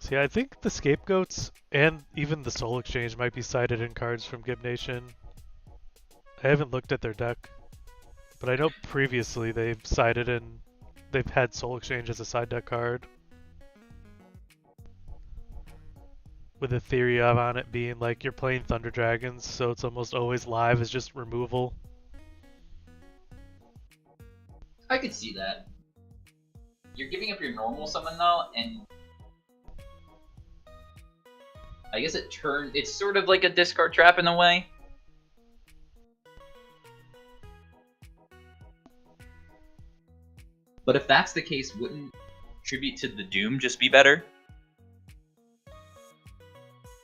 See, I think the Scapegoats and even the Soul Exchange might be cited in cards from Gib Nation. I haven't looked at their deck, but I know previously they've cited and they've had Soul Exchange as a side deck card. With a theory on it being like you're playing Thunder Dragons, so it's almost always live as just removal. I could see that. You're giving up your normal summon though, and I guess it's sort of like a discard trap in a way. But if that's the case, wouldn't Tribute to the Doom just be better?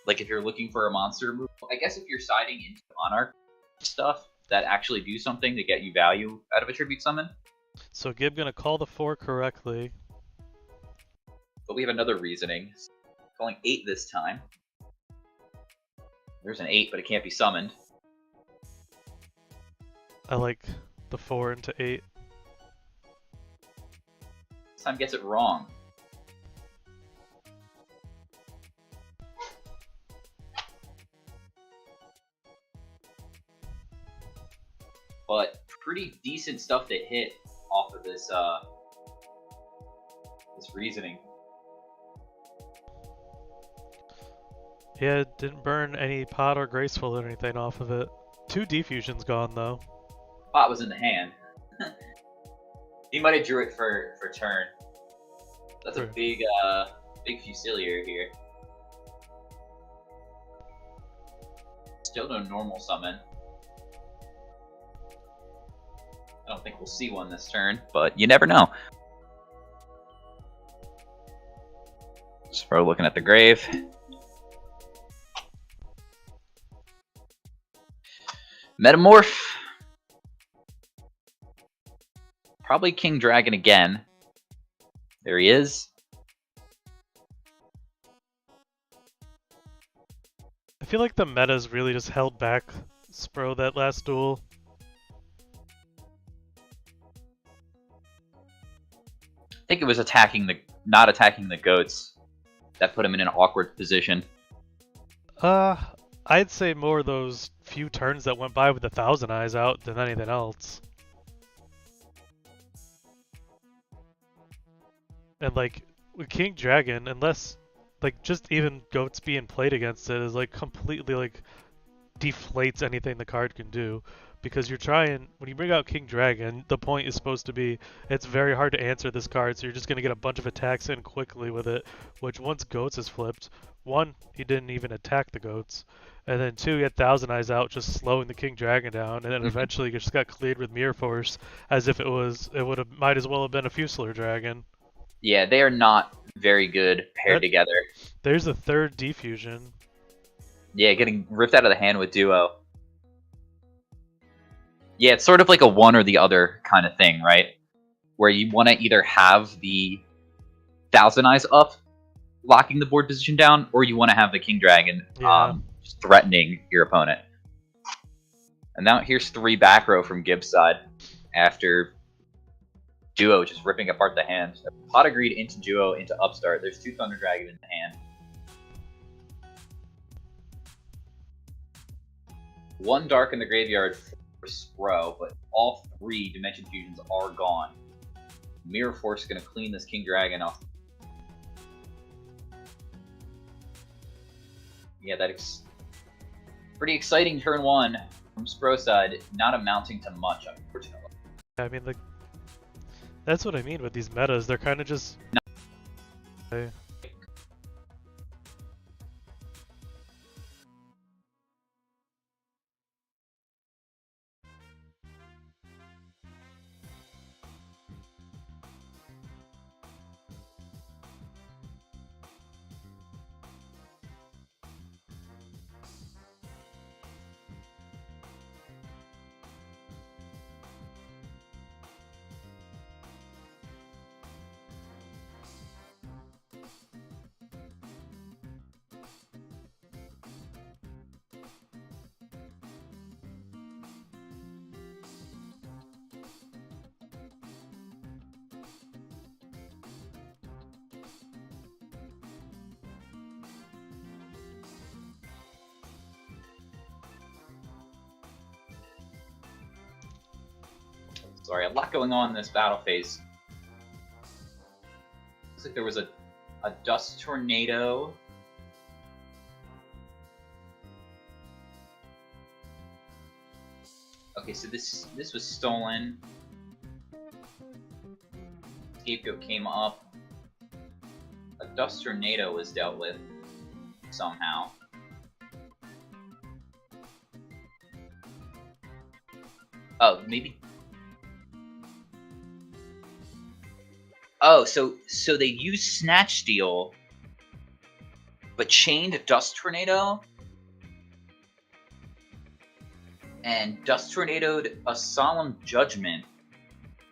Like if you're looking for a monster removal, I guess if you're siding into Monarch stuff that actually do something to get you value out of a Tribute summon. So Gib gonna call the 4 correctly. But we have another reasoning. Calling 8 this time. There's an 8, but it can't be summoned. I like the 4 into 8. This time gets it wrong. But pretty decent stuff to hit off of this this reasoning. Yeah, it didn't burn any pot or graceful or anything off of it. 2 defusions gone though. Pot was in the hand. He might have drew it for turn. That's a big Fusilier here. Still no normal summon. I don't think we'll see one this turn, but you never know. Spro looking at the grave. Metamorph. Probably King Dragon again. There he is. I feel like the meta's really just held back Spro that last duel. I think it was not attacking the goats that put him in an awkward position. I'd say more those few turns that went by with the Thousand Eyes out than anything else. And like with King Dragon, unless like just even goats being played against it is like completely like deflates anything the card can do. Because you're trying, when you bring out King Dragon, the point is supposed to be, it's very hard to answer this card, so you're just going to get a bunch of attacks in quickly with it, which once Goats is flipped, 1, he didn't even attack the Goats, and then 2, he had Thousand Eyes out, just slowing the King Dragon down, and then eventually it just got cleared with Mirror Force, as if might as well have been a Fusilier Dragon. Yeah, they are not very good paired together. There's a 3rd defusion. Yeah, getting ripped out of the hand with Duo. Yeah, it's sort of like a one or the other kind of thing, right? Where you want to either have the Thousand Eyes up, locking the board position down, or you want to have the King Dragon just threatening your opponent. And now here's 3 back row from Gib's side after Duo just ripping apart the hand. Pot agreed into Duo into Upstart. There's 2 Thunder Dragon in the hand. 1 Dark in the graveyard for Spro, but all 3 Dimension Fusions are gone. Mirror Force is going to clean this King Dragon off. Yeah, pretty exciting turn 1 from Spro side, not amounting to much, unfortunately. I mean, like, that's what I mean with these metas. They're kind of just... Sorry, a lot going on in this battle phase. Looks like there was a dust tornado. Okay, so this was stolen. Scapegoat came up. A dust tornado was dealt with somehow. Oh, maybe. Oh, so they used Snatch Steal, but chained Dust Tornado, and Dust Tornadoed a Solemn Judgment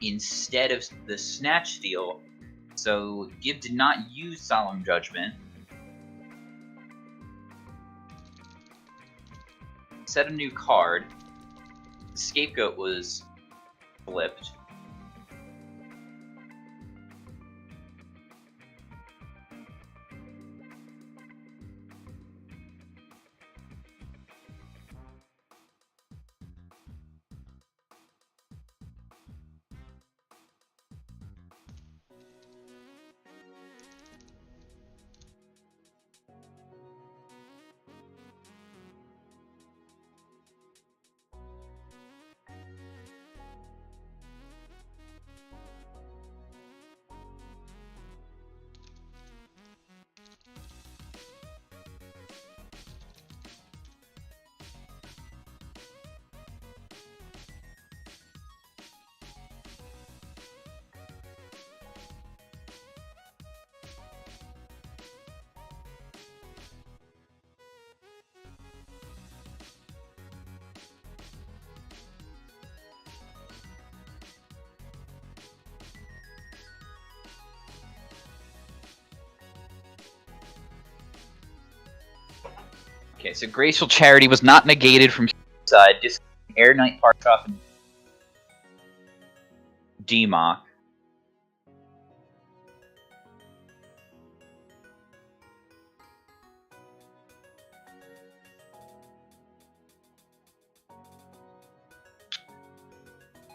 instead of the Snatch Steal. So Gib did not use Solemn Judgment. Set a new card. The Scapegoat was flipped. Okay, so Graceful Charity was not negated from side, just Air Knight, Parkoff, and Demock.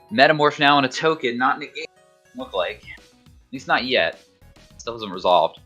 Metamorph now on a token, not negated, look like. At least not yet. Still hasn't resolved.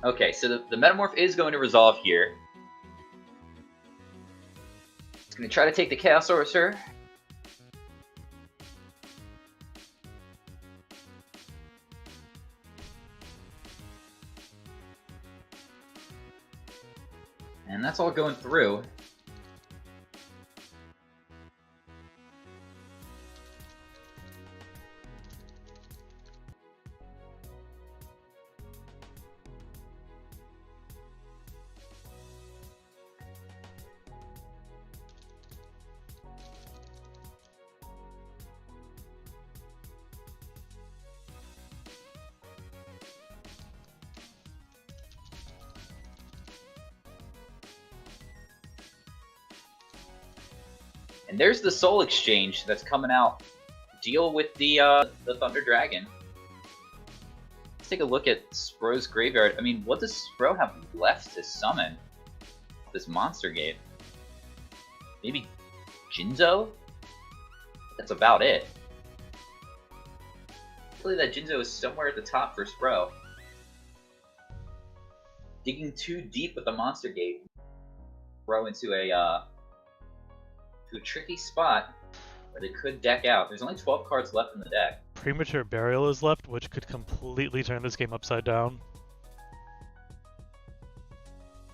Okay, so the Metamorph is going to resolve here. It's going to try to take the Chaos Sorcerer. And that's all going through. And there's the Soul Exchange that's coming out. Deal with the Thunder Dragon. Let's take a look at Spro's graveyard. I mean, what does Spro have left to summon? This Monster Gate. Maybe Jinzo? That's about it. Hopefully that Jinzo is somewhere at the top for Spro. Digging too deep with the Monster Gate. Throw into a tricky spot where they could deck out. There's only 12 cards left in the deck. Premature Burial is left, which could completely turn this game upside down.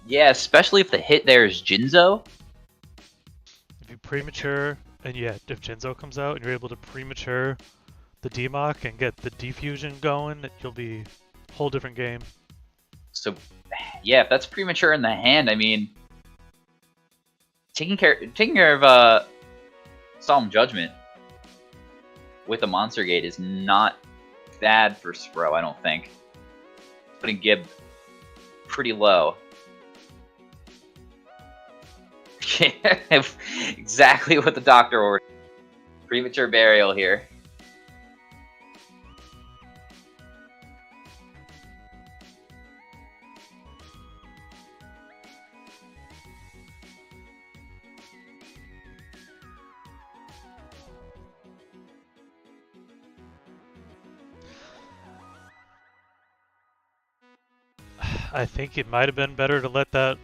Yeah, especially if the hit there is Jinzo. If you premature, and yeah, if Jinzo comes out and you're able to premature the DMOC and get the defusion going, you'll be a whole different game. So, yeah, if that's premature in the hand, I mean, taking care of Solemn Judgment with a Monster Gate is not bad for Spro, I don't think. Putting Gib pretty low. Exactly what the doctor ordered. Premature burial here. I think it might have been better to let that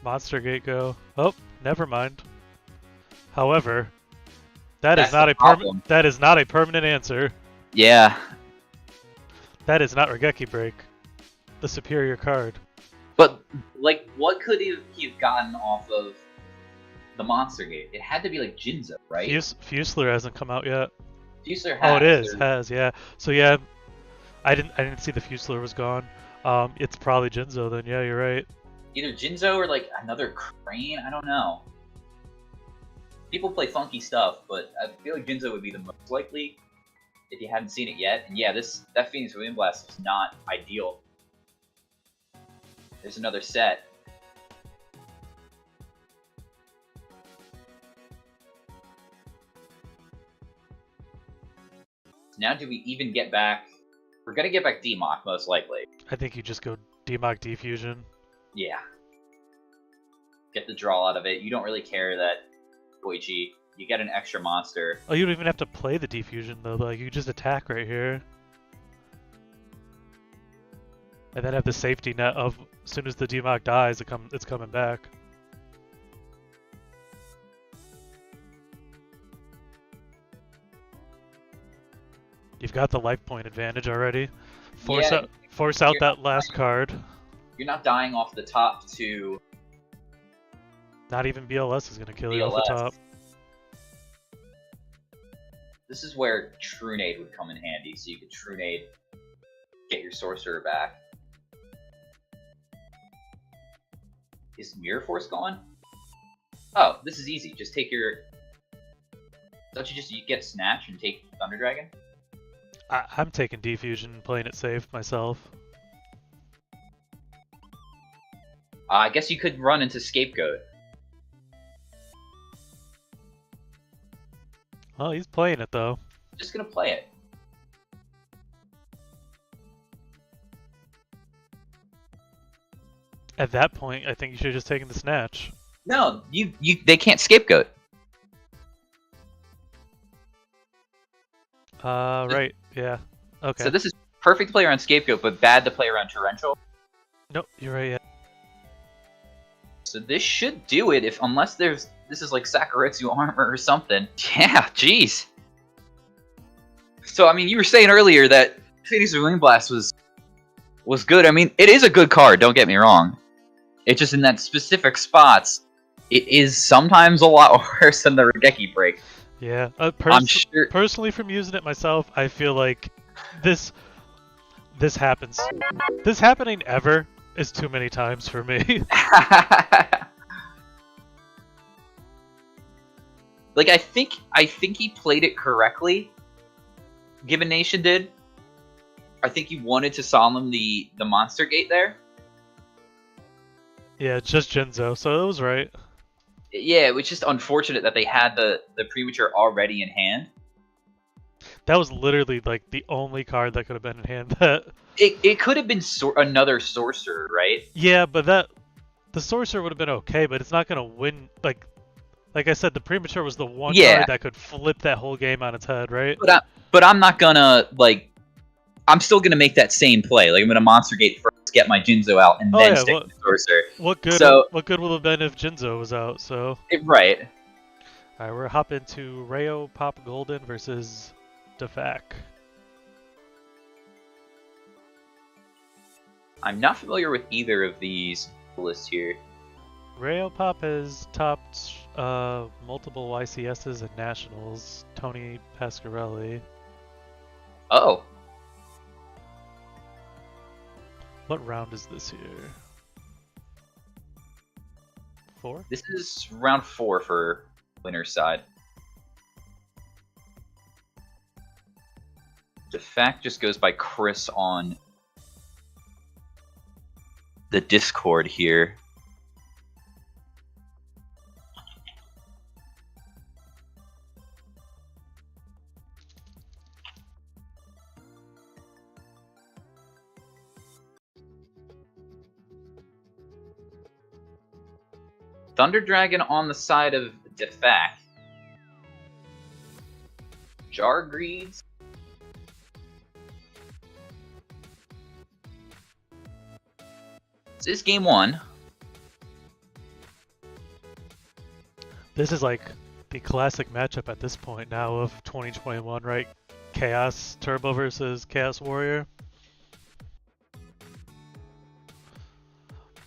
Monster Gate go. Oh, never mind. However, that is not a permanent answer. Yeah. That is not Regeki Break, the superior card. But like, what could he have gotten off of the Monster Gate? It had to be like Jinzo, right? Fusler hasn't come out yet. Fusler has. Oh, it is. Has, yeah. So yeah, I didn't see the Fusler was gone. It's probably Jinzo then. Yeah, you're right. Either Jinzo or like another Crane. I don't know. People play funky stuff, but I feel like Jinzo would be the most likely if you hadn't seen it yet. And yeah, that Phoenix Wind Blast is not ideal. There's another set. Now do we even get back? We're gonna get back DMOC most likely. I think you just go DMOC Defusion. Yeah. Get the draw out of it. You don't really care that Koichi. You get an extra monster. Oh, you don't even have to play the Defusion though. Like you just attack right here, and then have the safety net of as soon as the DMOC dies, it's coming back. You've got the life point advantage already. Force out that last card. You're not dying off the top to. Not even BLS is gonna kill you off the top. This is where Trunade would come in handy, so you could Trunade, get your Sorcerer back. Is Mirror Force gone? Oh, this is easy. Just take your. Don't you get Snatch and take Thunder Dragon? I'm taking Defusion and playing it safe myself. I guess you could run into Scapegoat. Oh, he's playing it though. Just gonna play it. At that point, I think you should have just taken the Snatch. No, they can't Scapegoat. Right, yeah. Okay. So this is perfect to play around Scapegoat, but bad to play around Torrential. Nope, you're right, yeah. So this should do it, unless this is like Sakuretsu armor or something. Yeah, jeez. So I mean, you were saying earlier that Phoenix Wind Blast was good. I mean, it is a good card. Don't get me wrong. It's just in that specific spots, it is sometimes a lot worse than the Regeki Break. Yeah, I'm sure. Personally, from using it myself, I feel like this happens. This happening ever is too many times for me. Like I think he played it correctly. Given Nation did. I think he wanted to solemn the Monster Gate there. Yeah, it's just Jinzo, so it was right. Yeah, it was just unfortunate that they had the premature already in hand. That was literally like the only card that could have been in hand. That it could have been another Sorcerer, right? Yeah, but the Sorcerer would have been okay, but it's not gonna win. Like I said, the premature was the one card that could flip that whole game on its head, right? But I'm not gonna like. I'm still gonna make that same play. Like I'm gonna Monster Gate first, get my Jinzo out, and then stick with the Sorcerer. What good would have been if Jinzo was out? So right. All right, we're hopping to Rayo Pop Golden versus Defac. I'm not familiar with either of these lists here. Rayo Pop has topped multiple YCSs and Nationals. Tony Pasquarelli. Oh, What round is this here? 4? this is round 4 for winner's side. Defact just goes by Chris on the Discord here. Thunder Dragon on the side of Defact. Jargreeds. This is game 1. This is like the classic matchup at this point now of 2021, right? Chaos Turbo versus Chaos Warrior.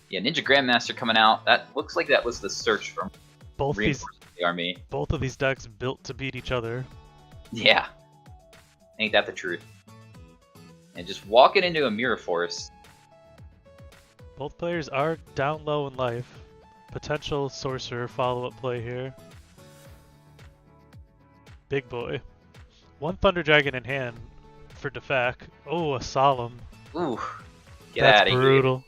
Yeah, Ninja Grandmaster coming out. That looks like that was the search from Both Reinforcement of the Army. of these decks built to beat each other. Yeah. Ain't that the truth? And just walking into a Mirror Force. Both players are down low in life. Potential sorcerer follow-up play here. Big boy. One Thunder Dragon in hand for Defact. Oh, a Solemn. Ooh. Get That's out of here. brutal.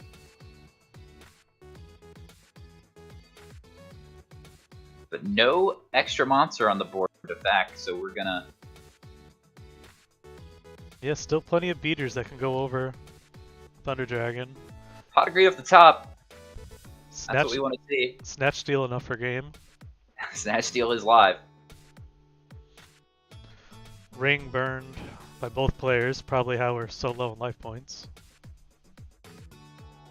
But no extra monster on the board for Defact, so we're gonna... Yeah, still plenty of beaters that can go over Thunder Dragon. Pot of Greed up the top. That's Snatch, what we want to see. Snatch Steal enough for game. Snatch Steal is live. Ring burned by both players, probably how we're so low in life points.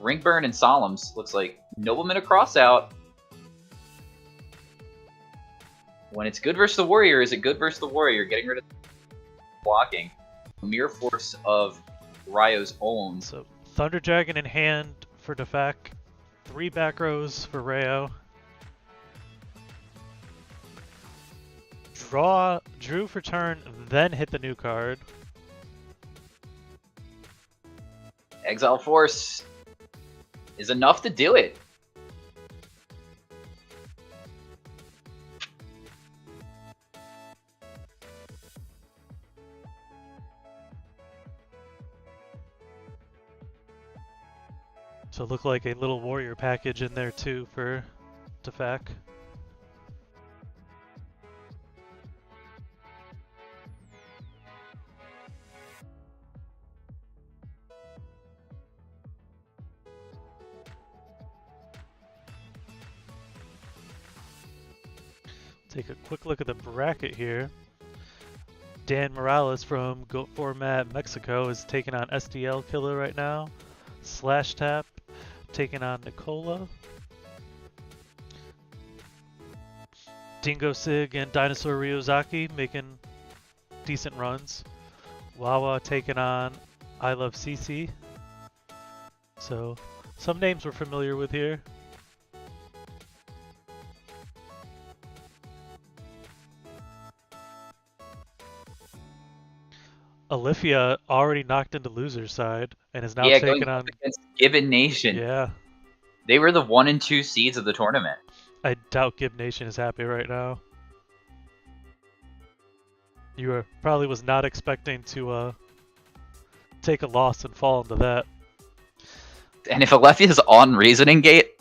Ringburn and Solemns. Looks like Nobleman a cross out. When it's good versus the Warrior, is it good versus the Warrior? Getting rid of blocking. Mirror Force of Ryo's own. So Thunder Dragon in hand for Defact. 3 back rows for Ryo. Drew for turn, then hit the new card. Exile Force is enough to do it. So look like a little warrior package in there too for Defact. Take a quick look at the bracket here. Dan Morales from Goat Format Mexico is taking on SDL Killer right now. Slash Tap taking on Nicola. Dingo Sig and Dinosaur Ryozaki making decent runs. Wawa taking on I Love CC. So some names we're familiar with here. Alifia already knocked into loser's side and is now Yeah, taking going on. up against Gibbon Nation. Yeah, They were the 1 and 2 seeds of the tournament. I doubt Gib Nation is happy right now. You were probably was not expecting to take a loss and fall into that. And if Alephia is on Reasoning Gate,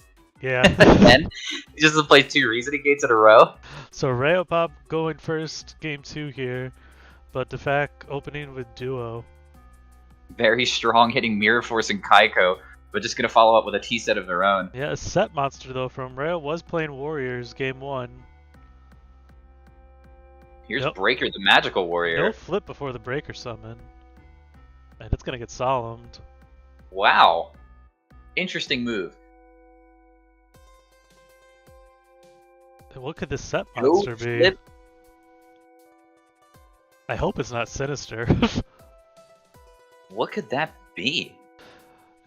Yeah. then he just play 2 Reasoning Gates in a row. So Rayopop going first, game 2 here, but Defact opening with Duo. Very strong hitting Mirror Force and Kaiko, but just going to follow up with a T-set of their own. Yeah, a set monster though from Rayo was playing Warriors game 1. Here's Nope. Breaker, the Magical Warrior. No flip before the Breaker summon. And it's gonna get solemned. Wow. Interesting move. And what could this set No monster be? flip. I hope it's not Sinister. What could that be?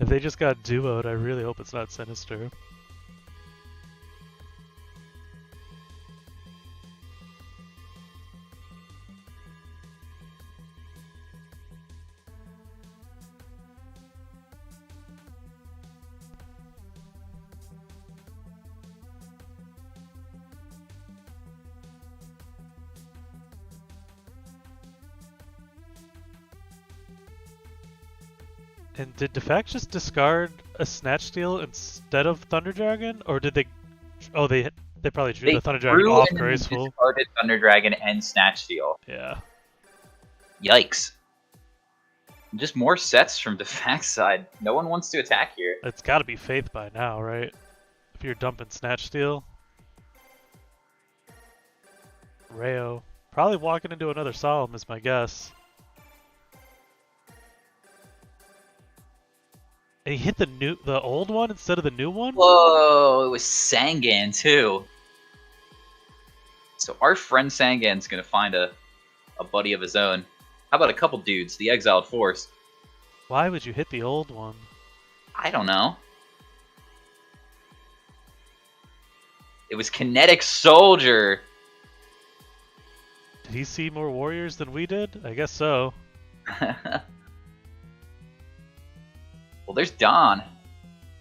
If they just got duoed, I really hope it's not Sinister. And did Defact just discard a Snatch Steal instead of Thunder Dragon, or did they? Oh, they probably drew They the Thunder Dragon drew off and then graceful. discarded Thunder Dragon and Snatch Steal. Yeah. Yikes. Just more sets from Defact's side. No one wants to attack here. It's got to be Faith by now, right? If you're dumping Snatch Steal. Rayo. Probably walking into another Solemn is my guess. And he hit the old one instead of the new one? Whoa, it was Sangan too. So our friend Sangan's gonna find a buddy of his own. How about a couple dudes, the Exiled Force? Why would you hit the old one? I don't know. It was Kinetic Soldier. Did he see more warriors than we did? I guess so. Well, there's Don.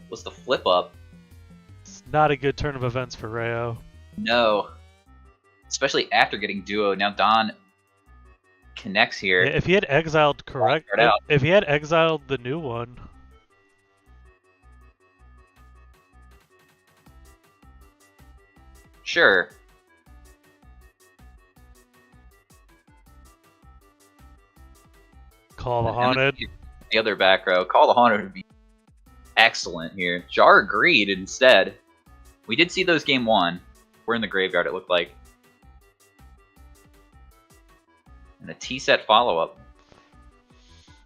What's the flip up? It's not a good turn of events for Rayo. No. Especially after getting Duo. Now Don connects here. Yeah, if he had exiled if he had exiled the new one. Sure. Call the Haunted. The other back row. Call the Haunted would be excellent here. Jar agreed instead. We did see those game 1. We're in the graveyard, it looked like. And a T-set follow-up.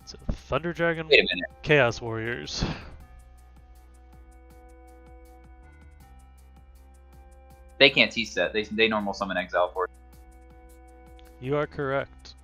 So Thunder Dragon, Wait a minute. Chaos Warriors. They can't T-set. They normal summon Exile for it. You are correct.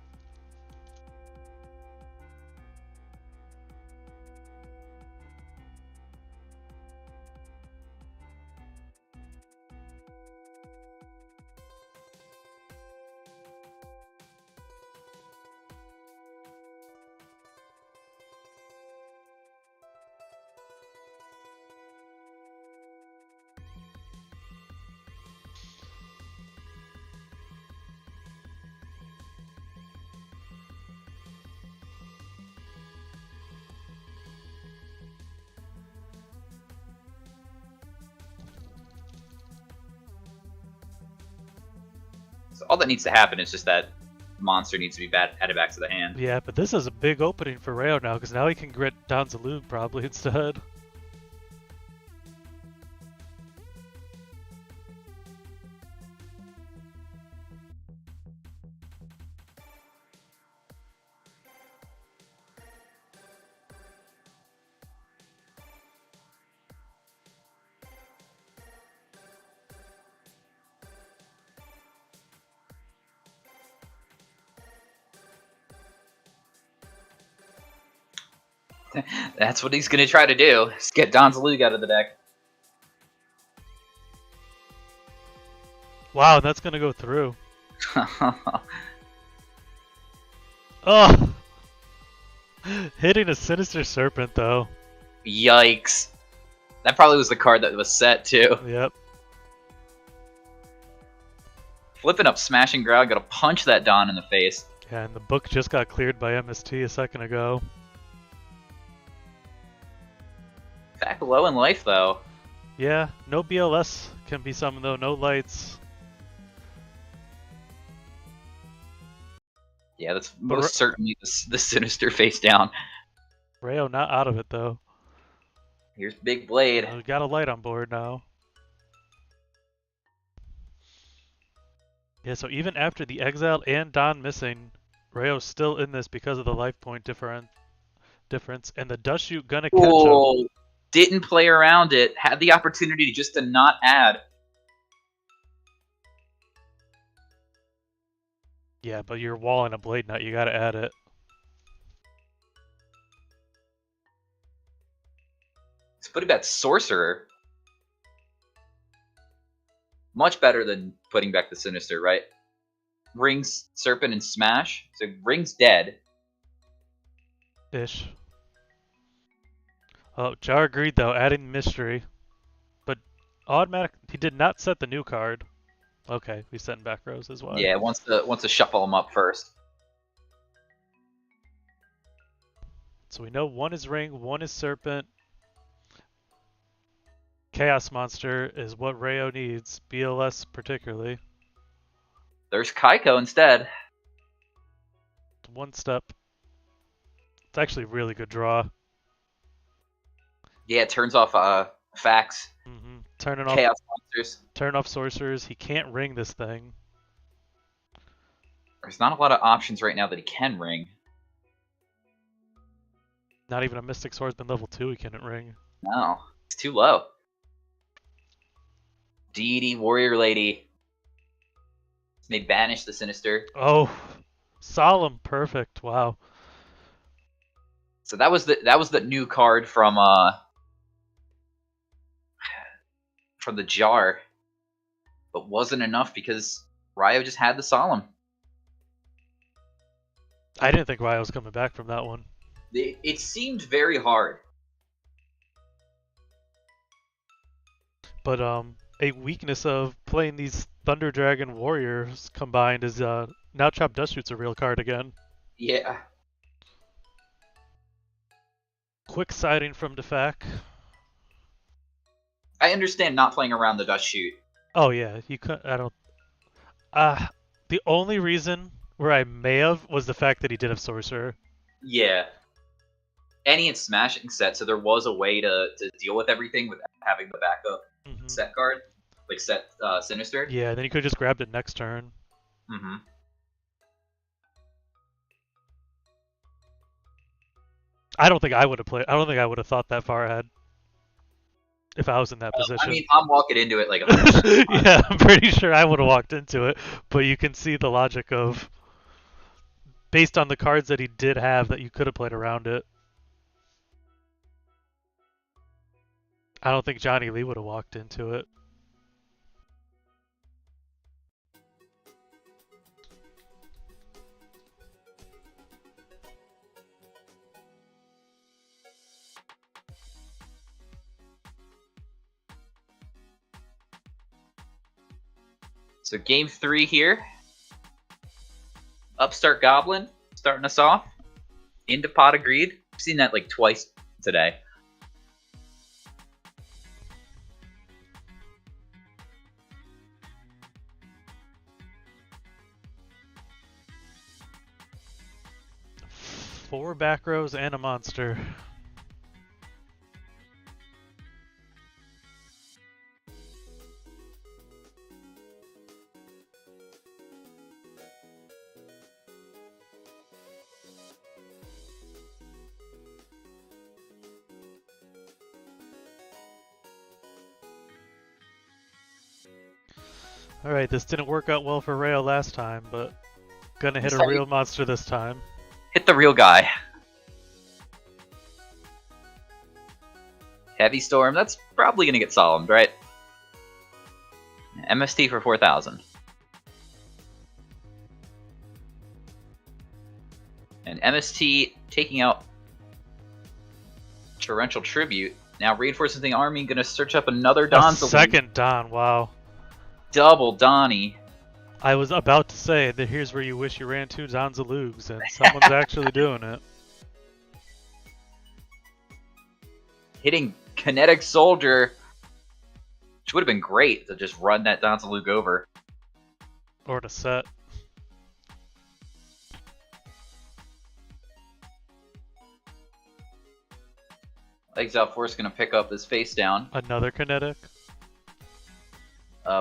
So all that needs to happen is just that monster needs to be added back to the hand. Yeah, but this is a big opening for Rayo now, because now he can grit down Zaloon probably instead. That's what he's going to try to do, is get Don Zalug out of the deck. Wow, that's gonna go through. Oh! Hitting a Sinister Serpent, though. Yikes. That probably was the card that was set, too. Yep. Flipping up Smashing Ground, gotta punch that Don in the face. Yeah, and the book just got cleared by MST a second ago. Back low in life, though. Yeah, no BLS can be summoned, though. No lights. Yeah, that's most certainly the Sinister face down. Rayo not out of it, though. Here's Big Blade. We got a light on board now. Yeah, so even after the Exiled and Don missing, Rayo's still in this because of the life point difference, and the Dust Shoot gonna catch him. Didn't play around it. Had the opportunity just to not add. Yeah, but you're walling a Blade Knight, you gotta add it. He's putting back Sorcerer. Much better than putting back the Sinister, right? Rings, Serpent, and Smash. So Ring's dead. Ish. Oh, Jar agreed though, adding Mystery. But automatic, he did not set the new card. Okay, he's setting back rows as well. Yeah, wants to shuffle them up first. So we know one is Ring, one is Serpent. Chaos Monster is what Rayo needs, BLS particularly. There's Kaiko instead. One step. It's actually a really good draw. Yeah, it turns off Fax. Turning off Chaos Monsters. Turn off Sorcerers. He can't ring this thing. There's not a lot of options right now that he can ring. Not even a Mystic Swordsman level 2 he couldn't ring. No, it's too low. Deity, Warrior Lady. May banish the Sinister. Oh, Solemn, perfect. Wow. So that was the new card from the jar, but wasn't enough because Ryo just had the Solemn. I didn't think Ryo was coming back from that one. It seemed very hard. But a weakness of playing these Thunder Dragon Warriors combined is now Chop Dust Shoot's a real card again. Yeah. Quick sighting from Defac. I understand not playing around the Dust Shoot. Oh yeah, you could. I don't. The only reason where I may have was the fact that he did have Sorcerer. Yeah. And he had Smashing set, so there was a way to deal with everything without having the backup set card, like set Sinister. Yeah, then you could have just grabbed it next turn. Mm-hmm. I don't think I would have played. I don't think I would have thought that far ahead if I was in that position. I mean, I'm walking into it like. Yeah, I'm pretty sure I would have walked into it, but you can see the logic of, based on the cards that he did have, that you could have played around it. I don't think Johnny Lee would have walked into it. So game 3 here. Upstart Goblin starting us off. Into Pot of Greed. I've seen that like twice today. Four back rows and a monster. Alright, this didn't work out well for Rayo last time, but gonna hit a real monster this time. Hit the real guy. Heavy Storm, that's probably gonna get Solemned, right? MST for 4,000. And MST taking out Torrential Tribute. Now reinforcing the army, gonna search up another Don. Second Don, wow. Double Donnie. I was about to say that here's where you wish you ran two Donzalugs, and someone's actually doing it. Hitting Kinetic Soldier, which would have been great to just run that Donzalug over. Or to set. Exile Force gonna pick up this face down. Another Kinetic.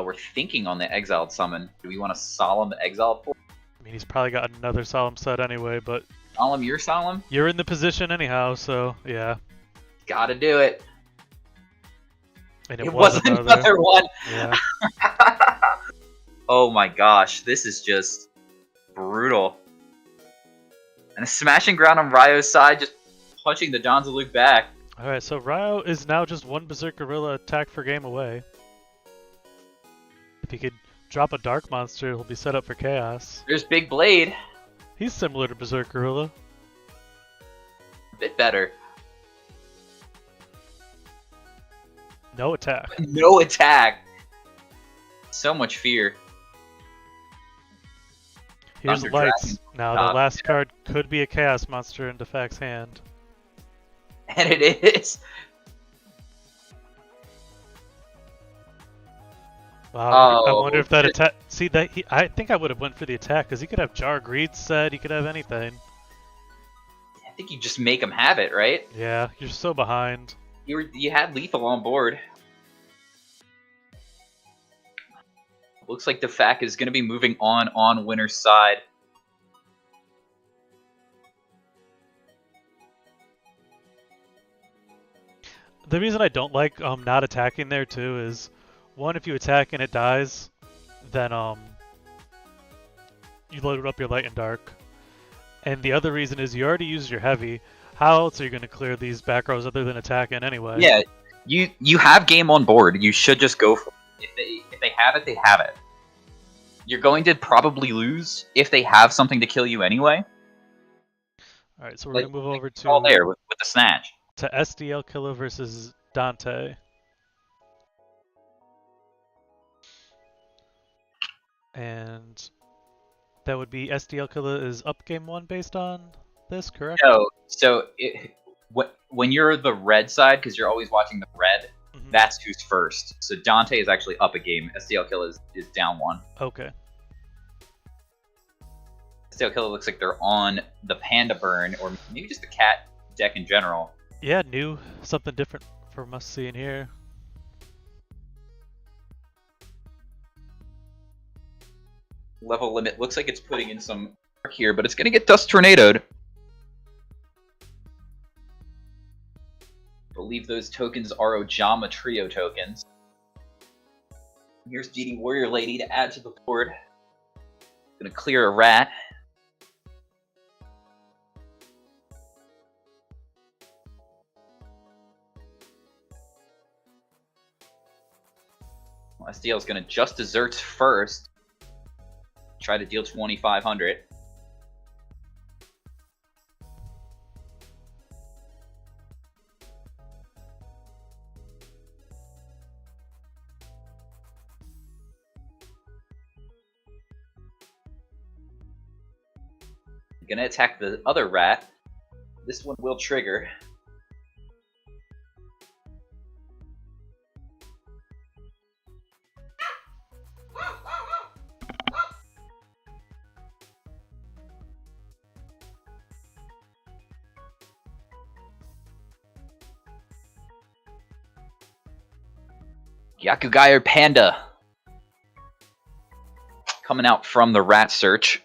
We're thinking on the Exiled summon. Do we want to Solemn the Exiled Force? I mean, he's probably got another Solemn set anyway, but... Solemn, you're Solemn? You're in the position anyhow, so yeah. Gotta do it. And it was another one. Yeah. Oh my gosh, this is just brutal. And a smashing ground on Ryo's side, just punching the Donzalug back. Alright, so Ryo is now just one Berserk Gorilla attack for game away. If he could drop a Dark Monster, he'll be set up for Chaos. There's Big Blade. He's similar to Berserk Gorilla. A bit better. No attack. No attack. So much fear. Here's Thunder Lights. Dragon. Now, the last card could be a Chaos Monster in Defac's hand. And it is. Wow, I wonder Oh, if that attack. See that I think I would have went for the attack because he could have Jar Greed set. He could have anything. I think you just make him have it, right? Yeah, you're so behind. You had lethal on board. Looks like the FAC is going to be moving on winner's side. The reason I don't like not attacking there too is, one, if you attack and it dies, then you load up your light and dark. And the other reason is you already used your heavy. How else are you going to clear these back rows other than attacking anyway? Yeah, you have game on board. You should just go for it. If they have it, they have it. You're going to probably lose if they have something to kill you anyway. All right, so we're going to move over to all there with the snatch. To SDL Killer versus Dante. And that would be SDL Killer is up game 1 based on this, correct? No, so when you're the red side, because you're always watching the red, that's who's first. So Dante is actually up a game. SDL Killer is down 1. Okay. SDL Killer looks like they're on the Panda Burn, or maybe just the Cat deck in general. Yeah, new. Something different from us seeing here. Level limit looks like it's putting in some here, but it's going to get Dust Tornadoed. I believe those tokens are Ojama Trio tokens. Here's GD Warrior Lady to add to the board. Gonna clear a rat. SDL is gonna just desserts first. Try to deal 2,500. Gonna attack the other rat. This one will trigger. Yakugayer Panda coming out from the rat search.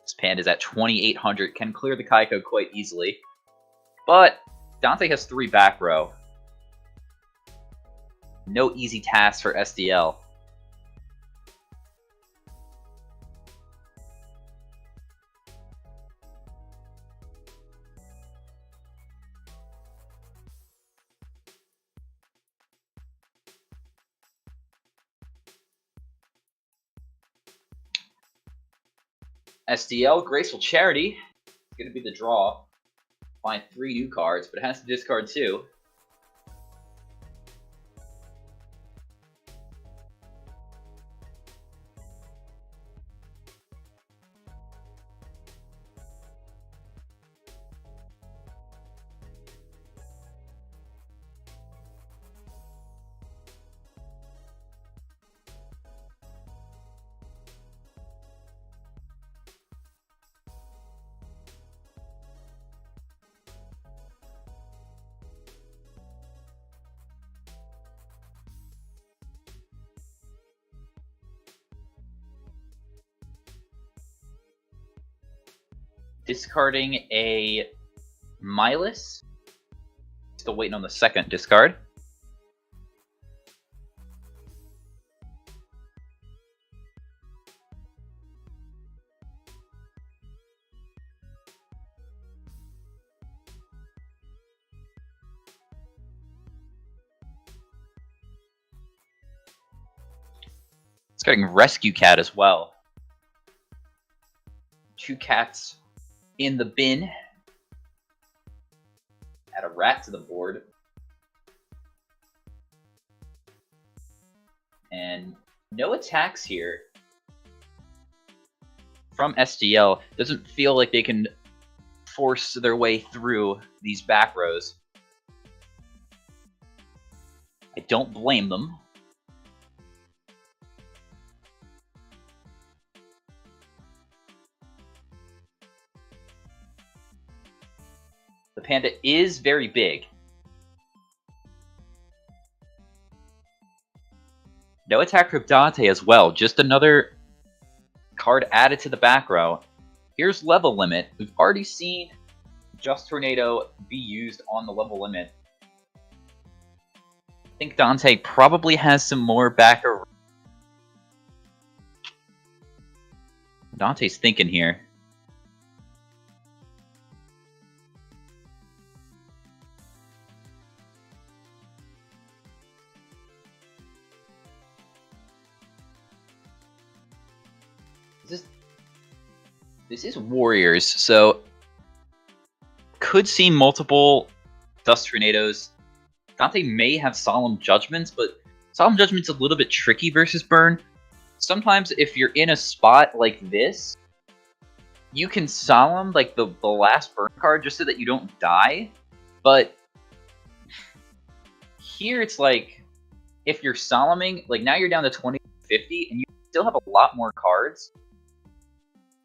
This Panda's at 2,800, can clear the Kaiko quite easily. But Dante has 3 back row. No easy task for SDL. SDL, Graceful Charity, is going to be the draw. Find 3 new cards, but it has to discard 2. Discarding a Milas. Still waiting on the second discard. Discarding Rescue Cat as well. 2 cats in the bin. Add a rat to the board. And No attacks here from SDL. Doesn't feel like they can force their way through these back rows. I don't blame them. The Panda is very big. No attack from Dante as well. Just another card added to the back row. Here's Level Limit. We've already seen Just Tornado be used on the level limit. I think Dante probably has some more backer. Dante's thinking here. This is Warriors, so could see multiple Dust Tornadoes. Dante may have Solemn Judgments, but Solemn Judgment's a little bit tricky versus Burn. Sometimes if you're in a spot like this, you can Solemn like the last Burn card just so that you don't die. But here it's like, if you're Solemning, like now you're down to 20-50 and you still have a lot more cards.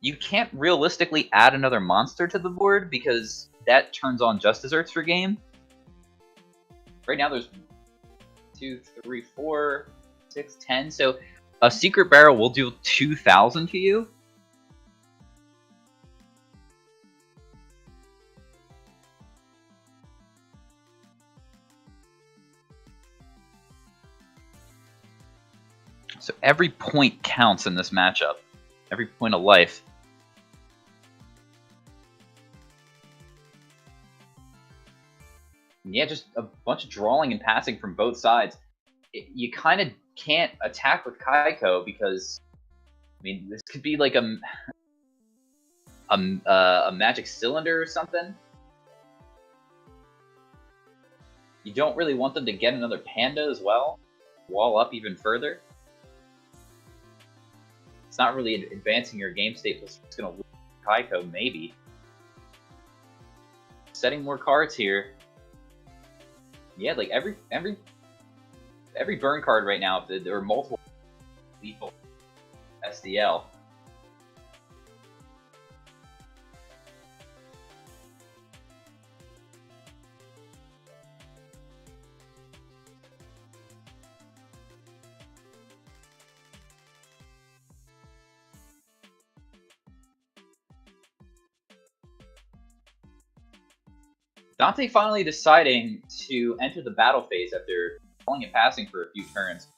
You can't realistically add another monster to the board because that turns on Just Desserts for game. Right now there's 2, 3, 4, 6, 10. So a Secret Barrel will do 2,000 to you. So every point counts in this matchup. Every point of life. Yeah, just a bunch of drawing and passing from both sides. You kind of can't attack with Kaiko because, I mean, this could be like a magic cylinder or something. You don't really want them to get another Panda as well. Wall up even further. It's not really advancing your game state, but it's going to lose Kaiko, maybe. Setting more cards here. Yeah, like every burn card right now, there are multiple lethal SDL. Dante finally deciding to enter the battle phase after calling and passing for a few turns.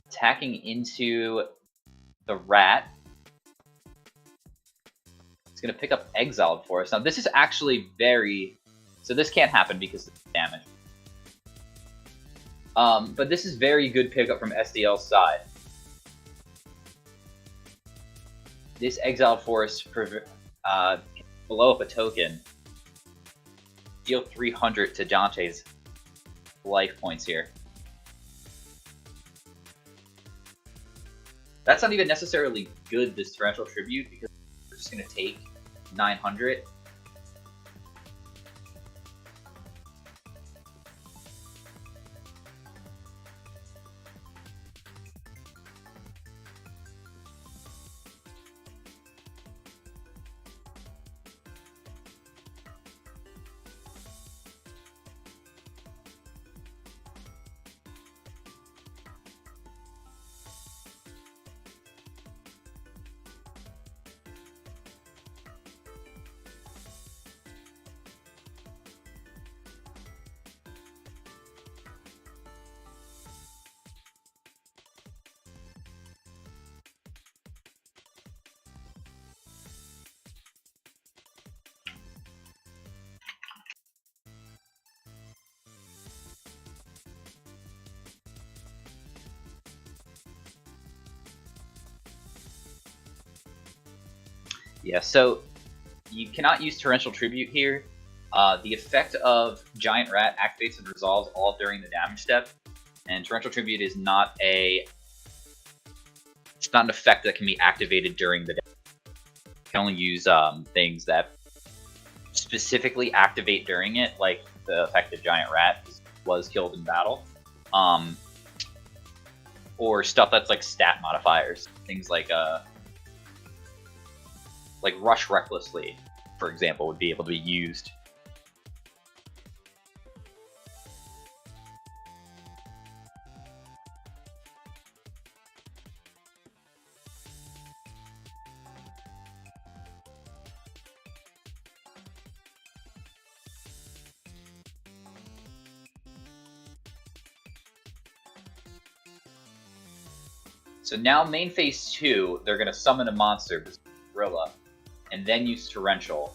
Attacking into the Rat. It's going to pick up Exiled for us. Now this is actually very... So this can't happen because of the damage. But this is very good pickup from SDL's side. This Exiled Force blow up a token, deal 300 to Dante's life points here. That's not even necessarily good, this Torrential Tribute, because we're just going to take 900. Yeah, so you cannot use Torrential Tribute here. The effect of Giant Rat activates and resolves all during the damage step. And Torrential Tribute is not an effect that can be activated during the day. You can only use things that specifically activate during it, like the effect of Giant Rat was killed in battle. Or stuff that's like stat modifiers. Things like Rush Recklessly, for example, would be able to be used. So now main phase 2, they're going to summon a monster, Gorilla, and then use Torrential.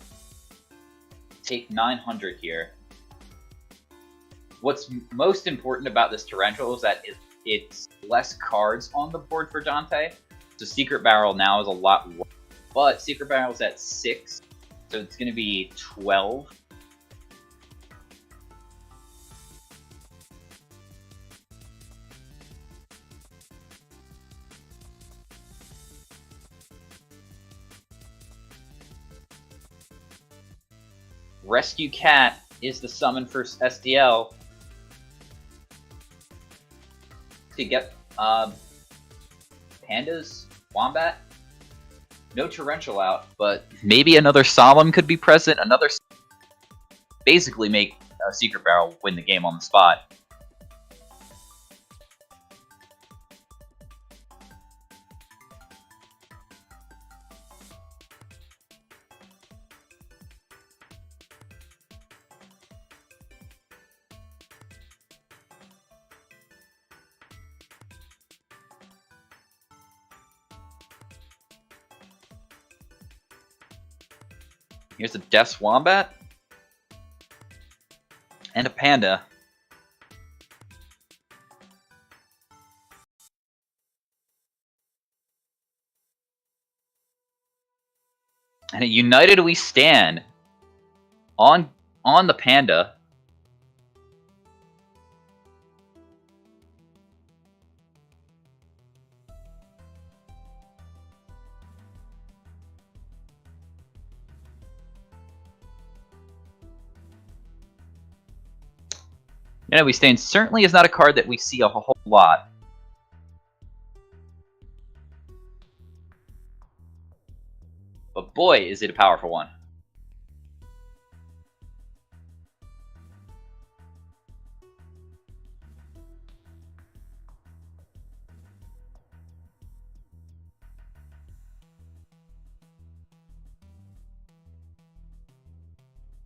Take 900 here. What's most important about this Torrential is that it's less cards on the board for Dante. So Secret Barrel now is a lot worse. But Secret Barrel's at 6, so it's going to be 12. Rescue Cat is the summon for SDL to get Panda's Wombat. No Torrential out, but maybe another Solemn could be present. Basically make Secret Barrel win the game on the spot. Here's a Death's Wombat. And a Panda. And a United We Stand on the Panda. United We Stand certainly is not a card that we see a whole lot. But boy, is it a powerful one.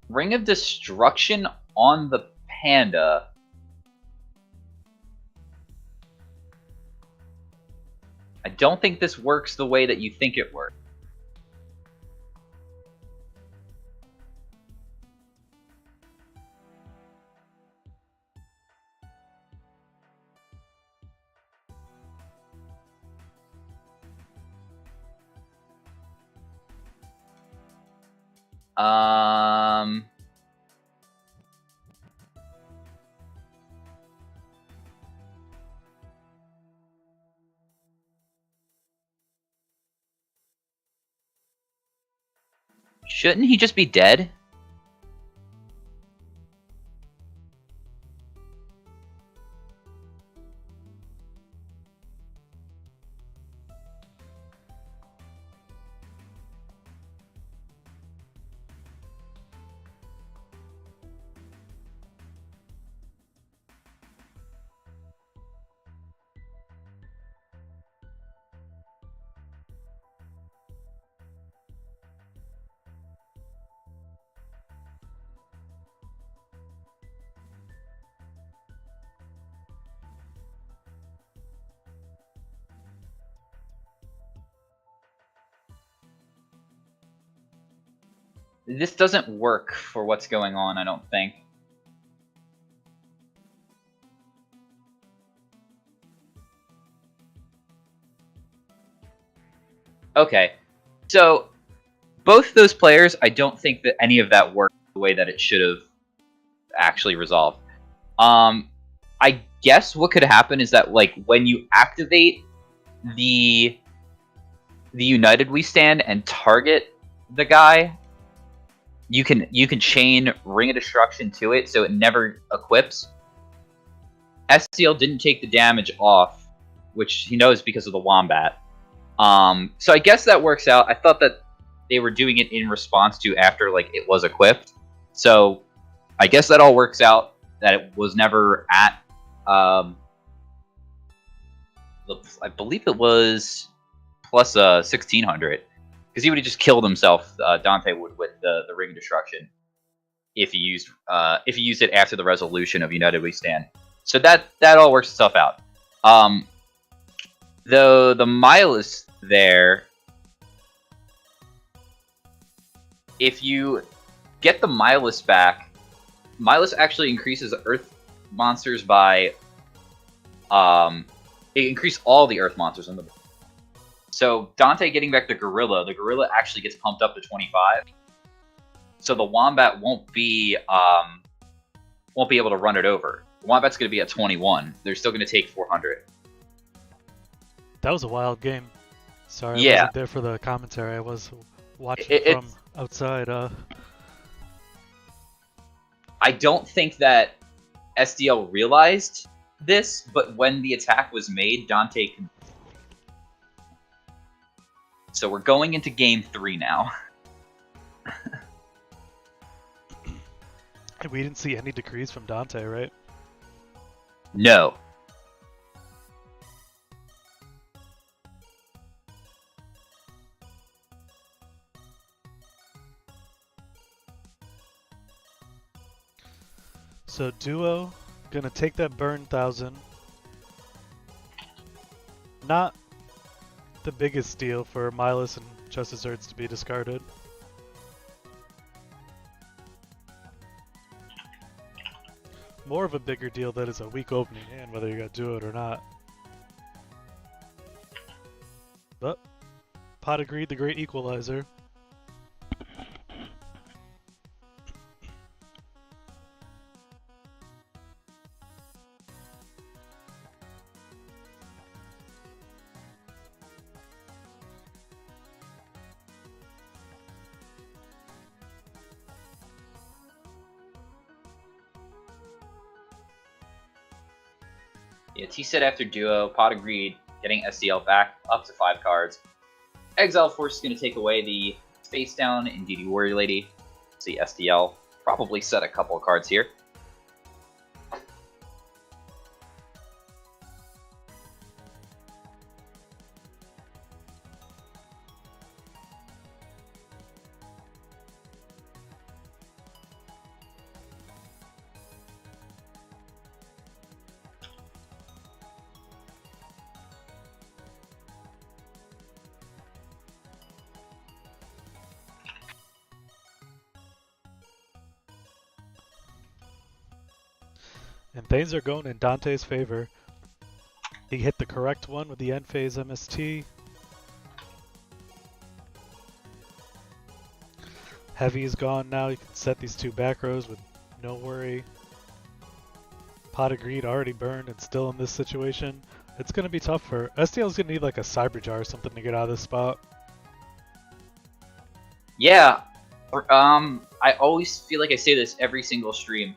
Ring of Destruction on the Panda. I don't think this works the way that you think it works. Shouldn't he just be dead? This doesn't work for what's going on, I don't think. Okay, so both those players, I don't think that any of that worked the way that it should have actually resolved. I guess what could happen is that like when you activate the United We Stand and target the guy, you can chain Ring of Destruction to it, so it never equips. STL didn't take the damage off, which he knows because of the Wombat. So I guess that works out. I thought that they were doing it in response to after like it was equipped. So I guess that all works out. That it was never at. I believe it was plus 1600, because he would have just killed himself. Dante would with the Ring of Destruction if he used it after the resolution of United We Stand. So that all works itself out. Though the Milus there, if you get the Milus back, Milus actually increases Earth monsters by it increased all the Earth monsters on the board. So Dante getting back the Gorilla actually gets pumped up to 25. So the Wombat won't be able to run it over. The Wombat's going to be at 21. They're still going to take 400. That was a wild game. Sorry, Yeah. I wasn't there for the commentary. I was watching from outside. I don't think that SDL realized this, but when the attack was made, Dante. So we're going into game 3 now. We didn't see any decrees from Dante, right? No. So Duo gonna take that burn 1000. Not the biggest deal for Milus and Justice Earths to be discarded. More of a bigger deal that is a weak opening hand, whether you got Duo or not. But Pot of Greed, the great equalizer. Yeah, T-set after Duo, Pot of Greed, getting SDL back up to 5 cards. Exile Force is going to take away the Face Down in DD Warrior Lady. See SDL probably set a couple of cards here. And things are going in Dante's favor. He hit the correct one with the end phase MST. Heavy is gone now. You can set these 2 back rows with no worry. Pot of Greed already burned and still in this situation. It's going to be tough for... STL's going to need like a Cyber Jar or something to get out of this spot. Yeah. I always feel like I say this every single stream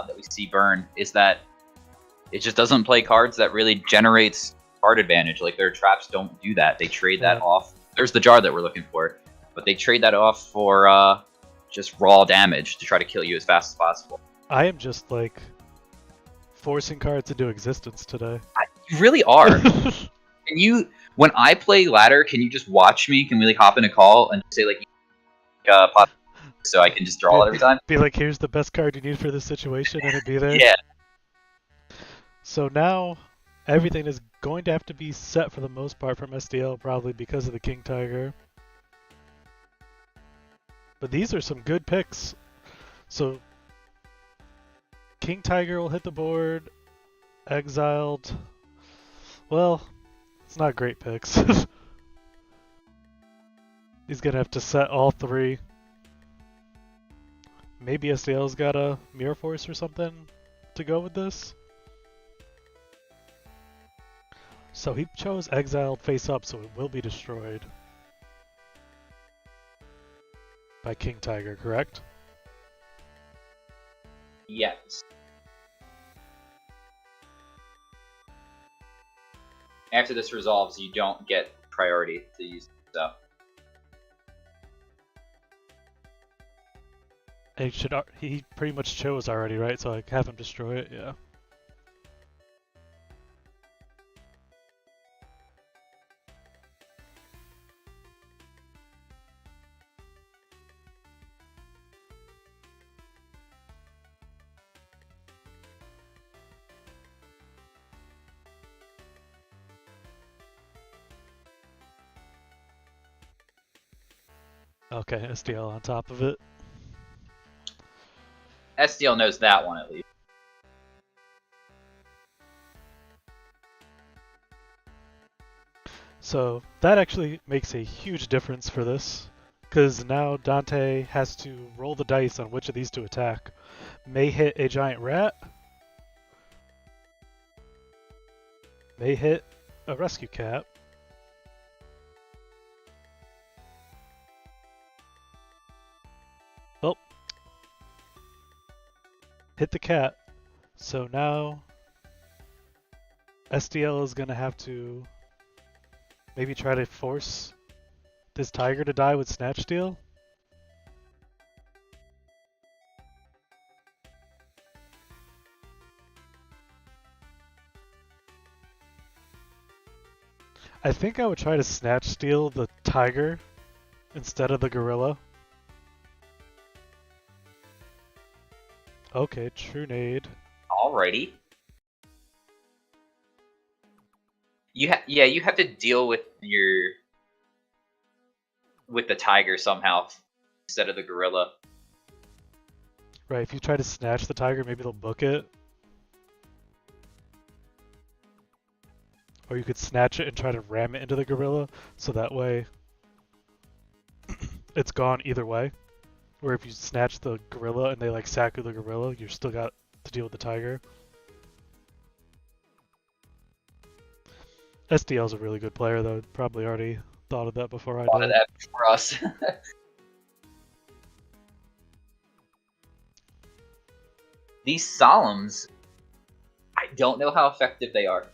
that we see burn, is that it just doesn't play cards that really generates card advantage. Like, their traps don't do that. They trade that off. There's the jar that we're looking for. But they trade that off for just raw damage to try to kill you as fast as possible. I am just like forcing cards into existence today. You really are. Can you, when I play ladder, can you just watch me? Can we like hop in a call and say like, pop, so I can just draw it every time? Be like, here's the best card you need for this situation, and it'd be there. Yeah. So now everything is going to have to be set for the most part from SDL, probably because of the King Tiger. But these are some good picks. So King Tiger will hit the board. Exiled. Well, it's not great picks. He's gonna have to set all 3. Maybe SDL's got a Mirror Force or something to go with this. So he chose exiled face up, so it will be destroyed by King Tiger, correct? Yes. After this resolves, you don't get priority to use stuff. He pretty much chose already, right? So I have him destroy it, yeah. Okay, SDL on top of it. SDL knows that one at least. So that actually makes a huge difference for this, because now Dante has to roll the dice on which of these to attack. May hit a giant rat, may hit a rescue cat, oh, hit the cat. So now SDL is going to have to maybe try to force this tiger to die with Snatch Steal. I think I would try to Snatch Steal the tiger instead of the gorilla. Okay, True Nade. Alrighty. You have to deal with the tiger somehow instead of the gorilla. Right, if you try to snatch the tiger, maybe they'll book it. Or you could snatch it and try to ram it into the gorilla, so that way it's gone either way. Where if you snatch the gorilla and they like Saku the gorilla, you still got to deal with the tiger. SDL's a really good player though, probably already thought of that before I Thought did. of that for us. These Solemns, I don't know how effective they are.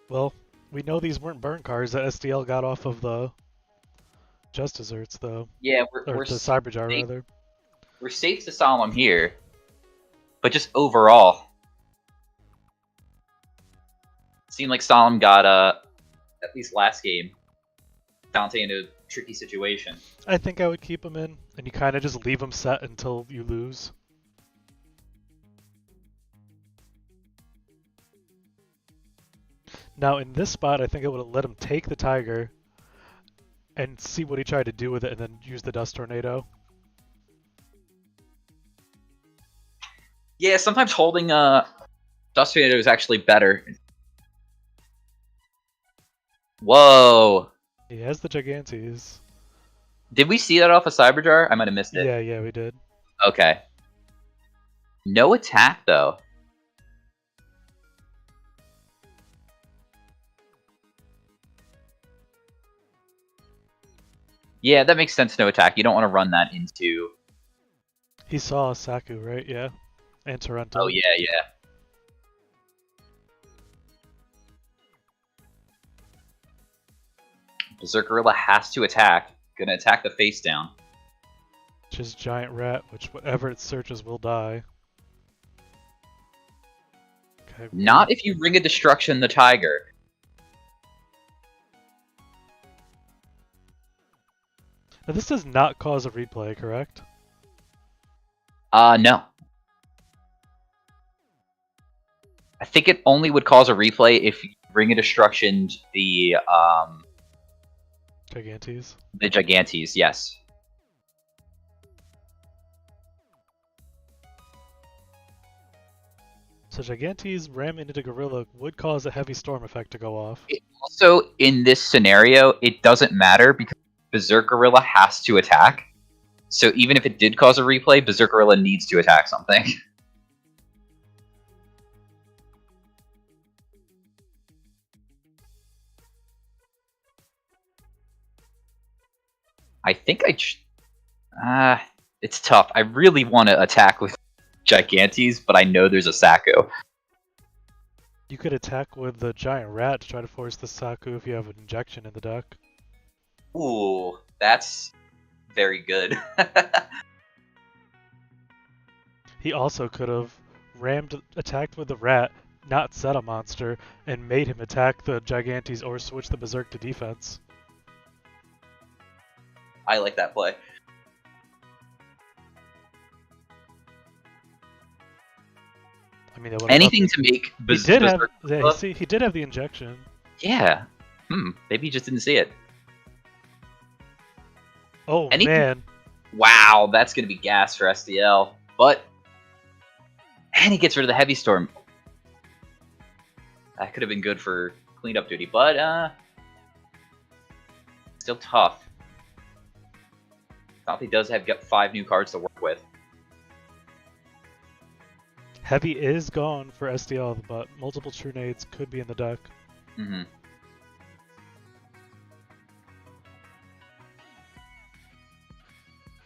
Well, we know these weren't burnt cards that SDL got off of the Just Desserts though. Yeah, Or we're the Cyberjar safe, rather. we're safe to Solemn here, but just overall, it seemed like Solemn got at least last game Dante into a tricky situation. I think I would keep him in, and you kind of just leave him set until you lose. Now in this spot, I think I would have let him take the tiger and see what he tried to do with it, and then use the Dust Tornado. Yeah, sometimes holding Dust Tornado is actually better. Whoa! He has the Gigantes. Did we see that off of Cyberjar? I might have missed it. Yeah, we did. Okay. No attack, though. Yeah, that makes sense, no attack. You don't want to run that into... He saw Saku, right? Yeah. And Torrential. Oh, yeah. Berserk Gorilla has to attack. Gonna attack the face down. Which is Giant Rat, which whatever it searches will die. Okay. Not if you Ring of Destruction the tiger. Now this does not cause a replay, correct? No. I think it only would cause a replay if you Ring of Destruction the Gigantes. The Gigantes, yes. So Gigantes ram into the gorilla would cause a heavy storm effect to go off. Also, in this scenario, it doesn't matter because Berserk Gorilla has to attack. So even if it did cause a replay, Berserk Gorilla needs to attack something. I think it's tough. I really want to attack with Gigantes, but I know there's a Saku. You could attack with the giant rat to try to force the Saku if you have an injection in the deck. Ooh, that's very good. He also could have attacked with the rat, not set a monster, and made him attack the Gigantes or switch the Berserk to defense. I like that play. I mean, anything to make Berserk. He did have the injection. Yeah. Maybe he just didn't see it. Oh, man. Wow, that's going to be gas for SDL. But, and he gets rid of the Heavy Storm. That could have been good for cleanup duty, but, still tough. He does have got 5 new cards to work with. Heavy is gone for SDL, but multiple True Nades could be in the deck. Mm-hmm.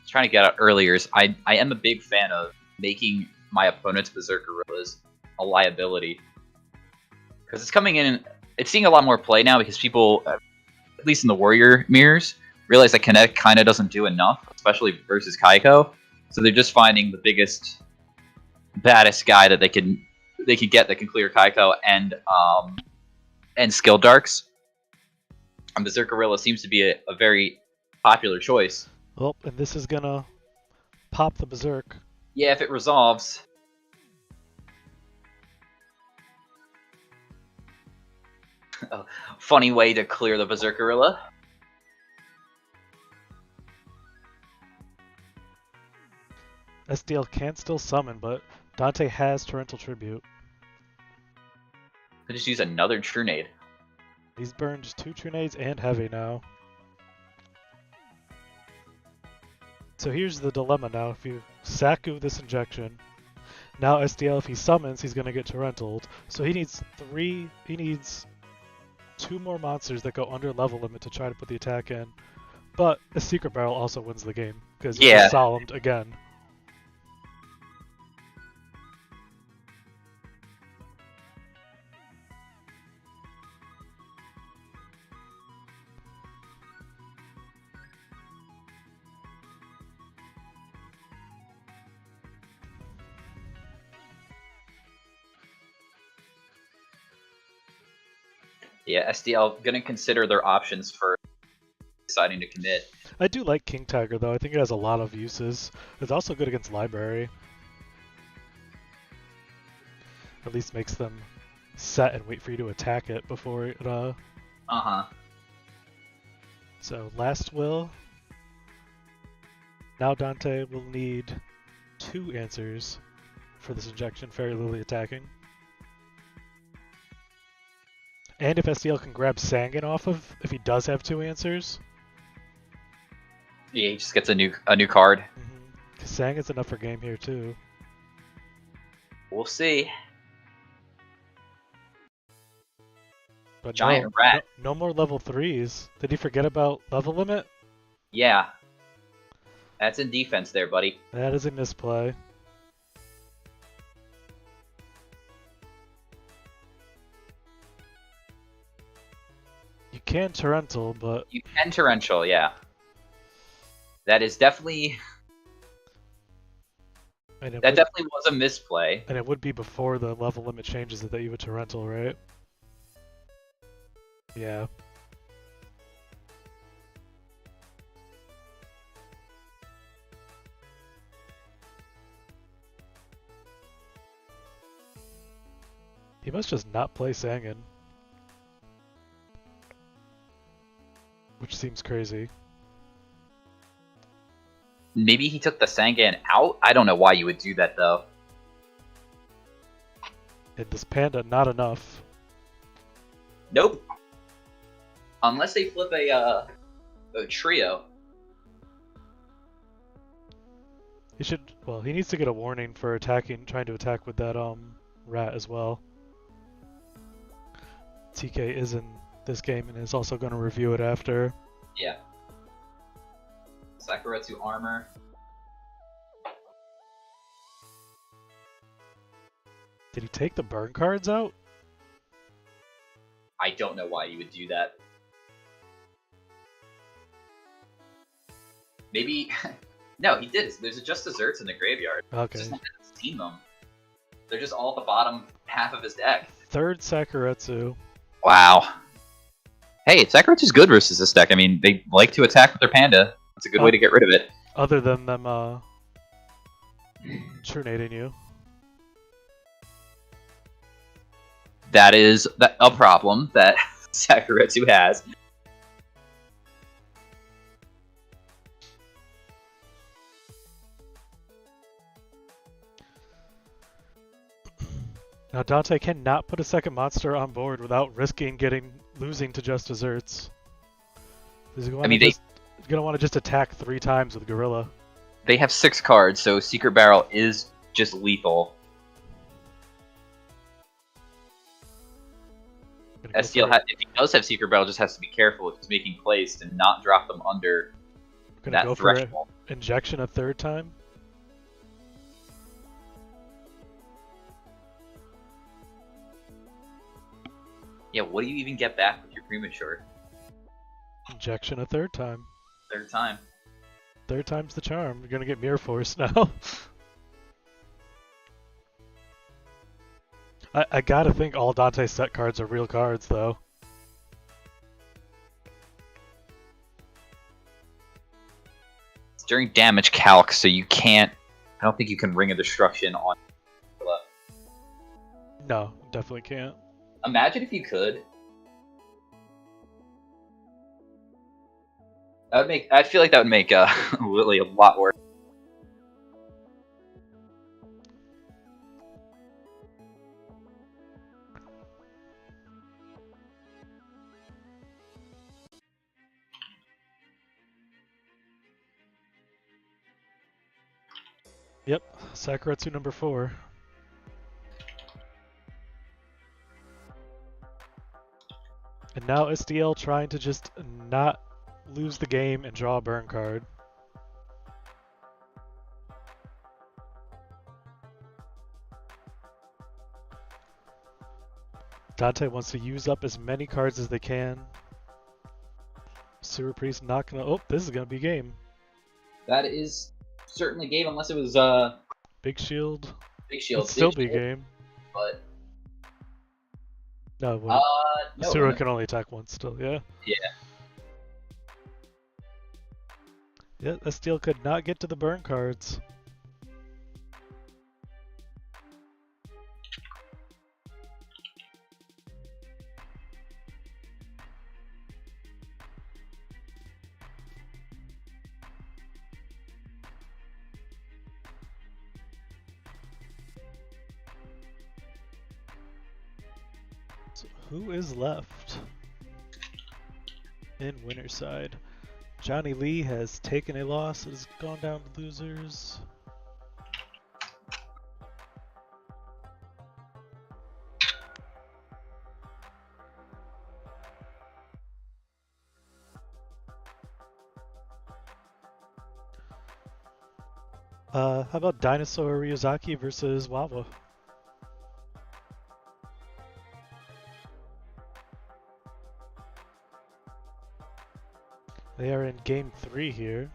Trying to get out earlier is I am a big fan of making my opponent's Berserk Gorillas a liability. Because it's coming in, it's seeing a lot more play now because people, at least in the Warrior mirrors, realize that Kinetic kind of doesn't do enough, especially versus Kaiko. So they're just finding the biggest, baddest guy that they can get that can clear Kaiko and skill darks. And Berserk Gorilla seems to be a very popular choice. Well, and this is gonna pop the Berserk. Yeah, if it resolves. A funny way to clear the Berserk Gorilla. SDL can still summon, but Dante has Torrential Tribute. Could just use another True Nade. He's burned 2 True Nades and Heavy now. So here's the dilemma now. If you Saku this injection, now SDL, if he summons, he's going to get Torrentaled. So he needs 2 more monsters that go under level limit to try to put the attack in. But a Secret Barrel also wins the game, because he's Solemned again. Yeah, SDL gonna consider their options for deciding to commit. I do like King Tiger though. I think it has a lot of uses. It's also good against Library. At least makes them set and wait for you to attack it before it So last will. Now Dante will need 2 answers for this injection, Fairy Lily attacking. And if SDL can grab Sangan off of, if he does have 2 answers. Yeah, he just gets a new card. Because Sangan's enough for game here too. We'll see. But Giant rat. No more level 3s. Did he forget about level limit? Yeah. That's in defense there, buddy. That is a misplay. You can Torrential, but... You can Torrential, yeah. That is definitely... That definitely was a misplay. And it would be before the level limit changes that you would Torrential, right? Yeah. He must just not play Sangan. Which seems crazy. Maybe he took the Sangan out? I don't know why you would do that, though. And this Panda, not enough. Nope. Unless they flip a trio. He should... Well, he needs to get a warning for trying to attack with that, rat as well. TK is in this game and is also going to review it after. Yeah. Sakuretsu armor. Did he take the burn cards out? I don't know why you would do that. Maybe... No, he did. There's just desserts in the graveyard. Okay. Just haven't seen them. They're just all at the bottom half of his deck. Third Sakuretsu. Wow. Hey, Sakuretsu's good versus this deck. I mean, they like to attack with their panda. That's a good way to get rid of it. Other than them trinating you. That is a problem that Sakuretsu has. Now Dante cannot put a second monster on board without risking losing to just desserts. He's gonna want to just attack 3 times with Gorilla. They have 6 cards, so Secret Barrel is just lethal. STL, if he does have Secret Barrel, just has to be careful if he's making plays to not drop them under that go threshold. For injection a 3rd time. Yeah, what do you even get back with your premature? Injection a 3rd time. 3rd time. 3rd time's the charm. You're gonna get Mirror Force now. I gotta think all Dante's set cards are real cards, though. It's during damage calc, so you can't... I don't think you can Ring of Destruction on... No, definitely can't. Imagine if you could. That would make... I feel like that would make Lily a lot worse. Yep, Sakuretsu number 4. And now SDL trying to just not lose the game and draw a burn card. Dante wants to use up as many cards as they can. Sewer Priest not gonna... Oh, this is gonna be game. That is certainly game, unless it was Big Shield. Big Shield. It'd still be game. But no, no, Sewer can only attack once still, yeah. Yeah. Yeah, SDL could not get to the burn cards. So who is left in winner's side? Johnny Lee has taken a loss, has gone down to losers. How about Dinosaur Ryuzaki versus Wawa? They are in game 3 here.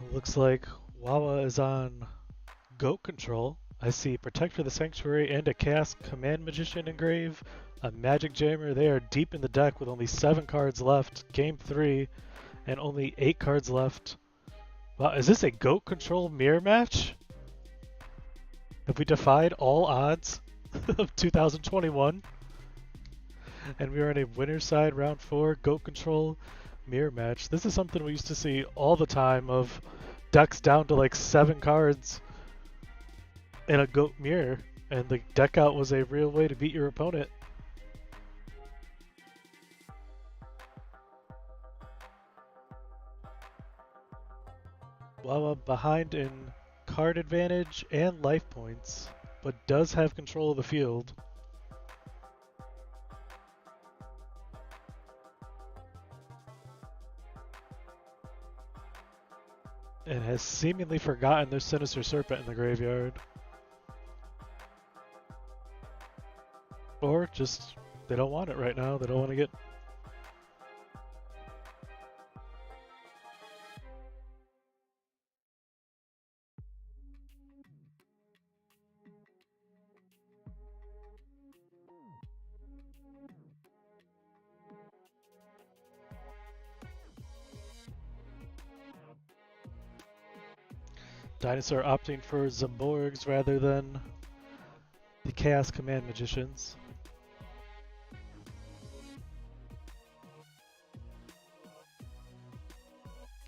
It looks like Wawa is on Goat Control. I see Protect for the Sanctuary and a Chaos Command Magician engrave, a Magic Jammer. They are deep in the deck with only 7 cards left. Game 3 and only 8 cards left. Wow, is this a Goat Control mirror match? Have we defied all odds of 2021? And we are in a winner's side round 4 Goat Control mirror match. This is something we used to see all the time, of decks down to like 7 cards in a Goat mirror, and the deck out was a real way to beat your opponent. Wawa behind in card advantage and life points. but does have control of the field. And has seemingly forgotten there's Sinister Serpent in the graveyard. Or just, they don't want it right now. They don't want to get... Dinosaur opting for Zomborgs rather than the Chaos Command Magicians.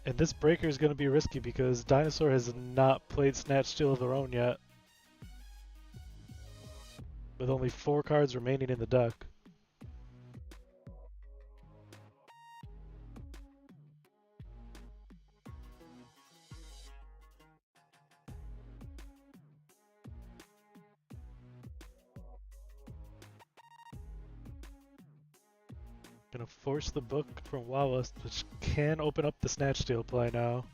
And this breaker is going to be risky because Dinosaur has not played Snatch Steal of their own yet. With only 4 cards remaining in the deck. Gonna force the book from Wawa, which can open up the Snatch Steal play now.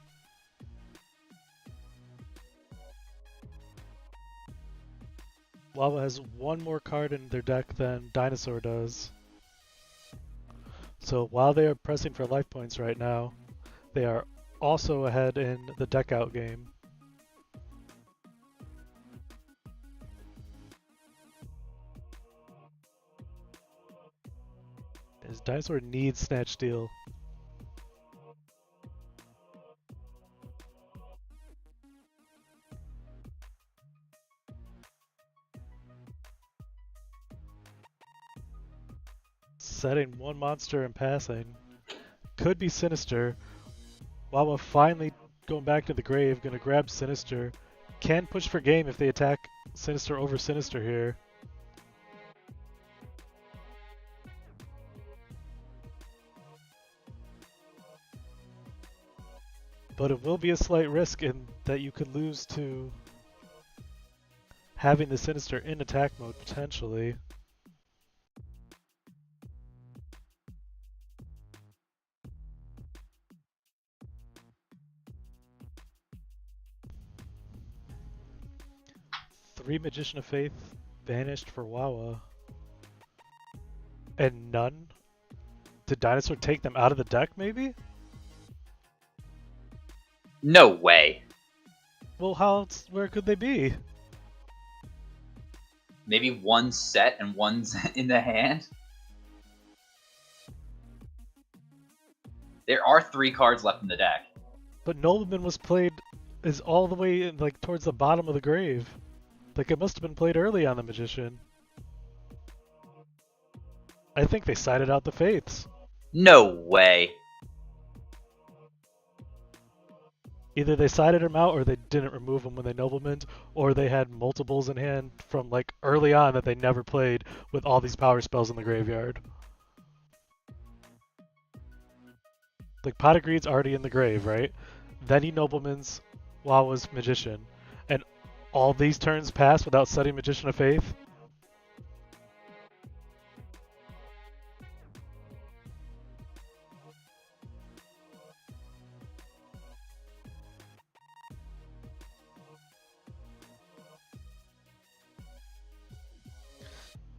Wawa has 1 more card in their deck than Dinosaur does. So while they are pressing for life points right now, they are also ahead in the deck out game. As Dinosaur needs Snatch Steal. Setting 1 monster and passing. Could be Sinister. Wawa finally going back to the grave, gonna grab Sinister. Can push for game if they attack Sinister over Sinister here. But it will be a slight risk in that you could lose to having the Sinister in attack mode potentially. Three Magician of Faith banished for Wawa. And none? Did Dinosaur take them out of the deck maybe? No way. Well, how else, where could they be? Maybe 1 set and 1's in the hand? There are 3 cards left in the deck. But Nobleman was played is all the way like towards the bottom of the grave. Like it must have been played early on the Magician. I think they sided out the Faiths. No way. Either they sided them out or they didn't remove them when they Noblemaned, or they had multiples in hand from like early on that they never played with all these power spells in the graveyard. Like Pot of Greed's already in the grave, right? Then he Noblemans Wawa's Magician. And all these turns pass without setting Magician of Faith?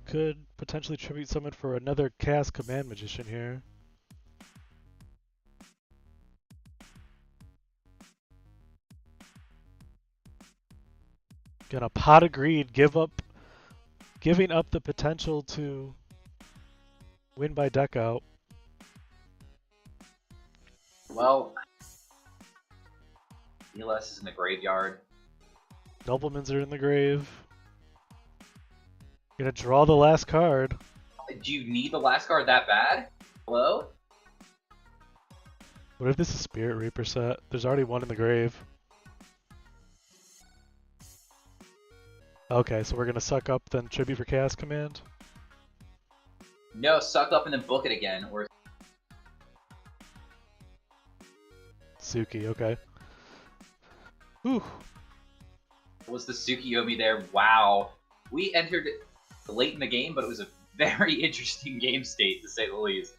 Could potentially tribute summon for another Chaos Command Magician here. Gonna Pot of Greed, giving up the potential to win by deck out. Well, ELS is in the graveyard. Noblemans are in the grave. Gonna draw the last card. Do you need the last card that bad? Hello? What if this is Spirit Reaper set? There's already one in the grave. Okay, so we're gonna suck up, then tribute for Chaos Command? No, suck up and then book it again. Or Suki, okay. Whew. Was the Tsukiyomi there? Wow. We entered late in the game, but it was a very interesting game state, to say the least.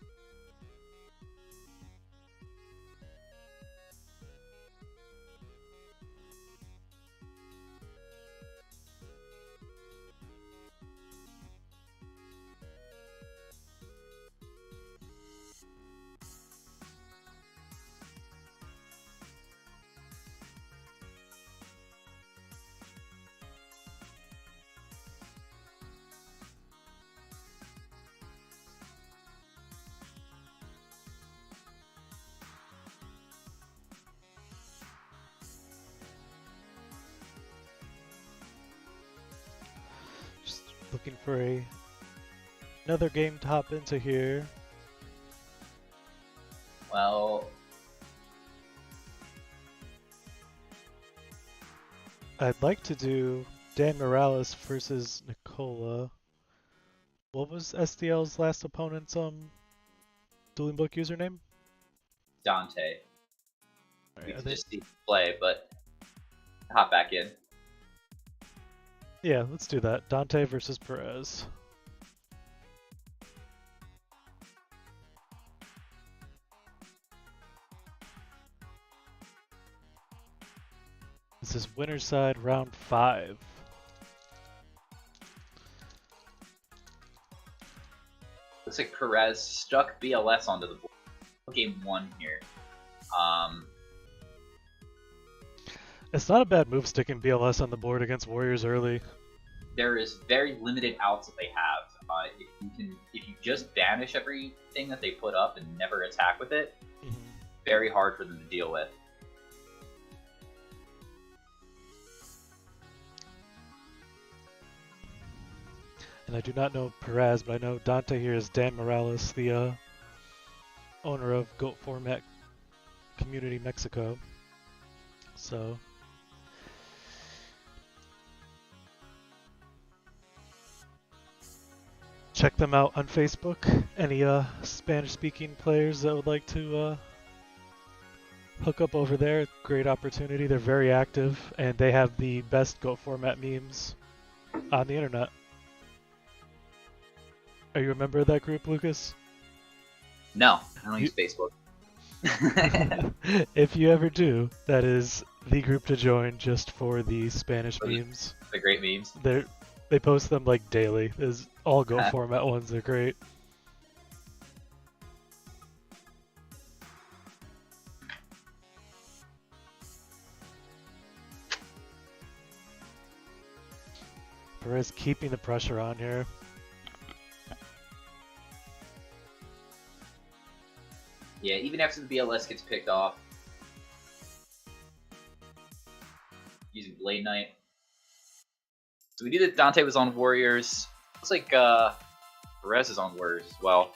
Just looking for another game to hop into here. Well, I'd like to do Dan Morales versus Nicola. What was SDL's last opponent's Dueling Book username? Dante. Right, We are can they- just see play, but hop back in. Yeah, let's do that. Dante versus Perez. This is winner's side, round 5. Looks like Perez stuck BLS onto the board. Game 1 here. It's not a bad move sticking BLS on the board against Warriors early. There is very limited outs that they have. If you just banish everything that they put up and never attack with it, very hard for them to deal with. And I do not know Perez, but I know Dante here is Dan Morales, the owner of Goat Format Community Mexico. So check them out on Facebook. Any Spanish-speaking players that would like to hook up over there, great opportunity. They're very active, and they have the best Goat Format memes on the internet. Are you a member of that group, Lucas? No, I don't use Facebook. If you ever do, that is the group to join just for the Spanish memes. The great memes. They post them like daily. There's all Go Format ones. They're great. Perez keeping the pressure on here. Yeah, even after the BLS gets picked off. Using Blade Knight. So we knew that Dante was on Warriors. Looks like Perez is on Warriors as well.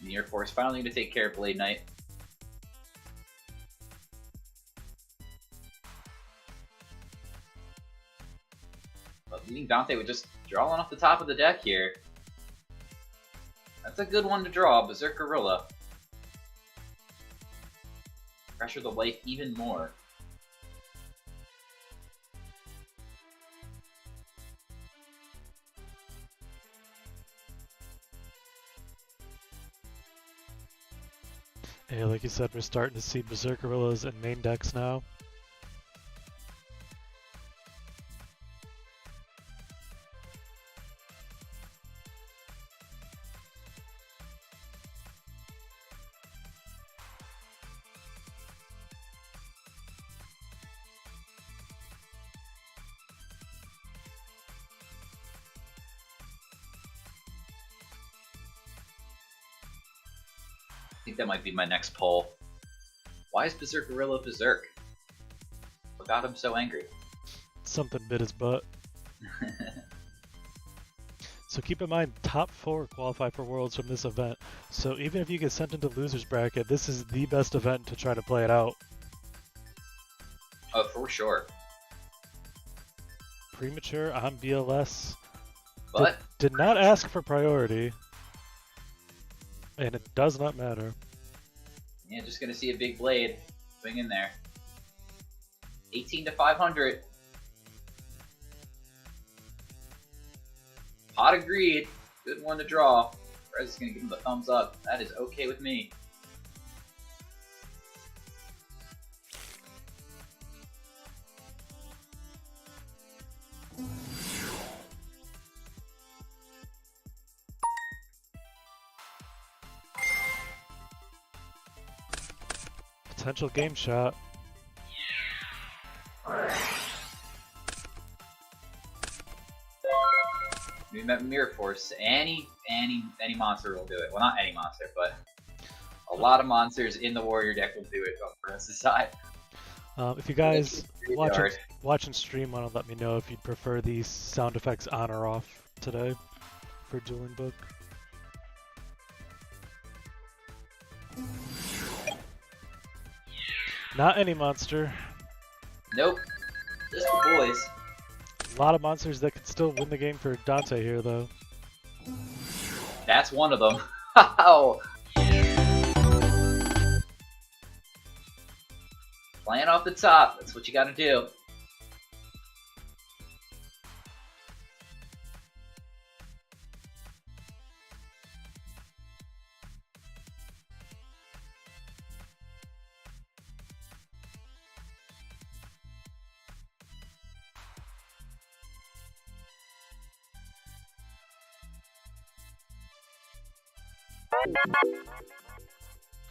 The Air Force finally going to take care of Blade Knight. But leading Dante with just drawing off the top of the deck here. That's a good one to draw, Berserk Gorilla. Pressure the life even more. Yeah, like you said, we're starting to see Berserk Gorillas in main decks now. think that might be my next poll. Why is Berserk Gorilla Berserk? What got him so angry? Something bit his butt. So keep in mind, top 4 qualify for Worlds from this event. So even if you get sent into loser's bracket, this is the best event to try to play it out. Oh, for sure. Premature on BLS. But Did not ask for priority. And it does not matter. yeah, just gonna see a big blade swing in there. 18 to 500. Pot agreed. Good one to draw. Perez is gonna give him the thumbs up. That is okay with me. Potential game shot. We met Mirror Force. Any monster will do it. Well, not any monster, but a lot of monsters in the warrior deck will do it on Perez's side. If you guys watch and stream, want to let me know if you'd prefer these sound effects on or off today for Dueling Book. Not any monster. Nope. Just the boys. A lot of monsters that could still win the game for Dante here, though. That's one of them. Wow. Playing off the top. That's what you gotta do.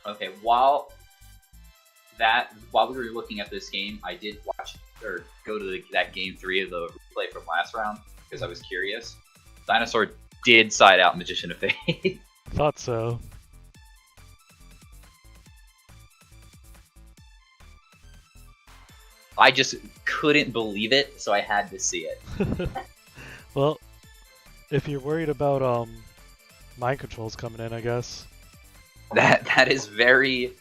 Okay, while we were looking at this game, I did watch or go to that game 3 of the replay from last round because I was curious. Dinosaur did side out Magician of Fate. Thought so. I just couldn't believe it, so I had to see it. Well, if you're worried about mind controls coming in, I guess. That is very.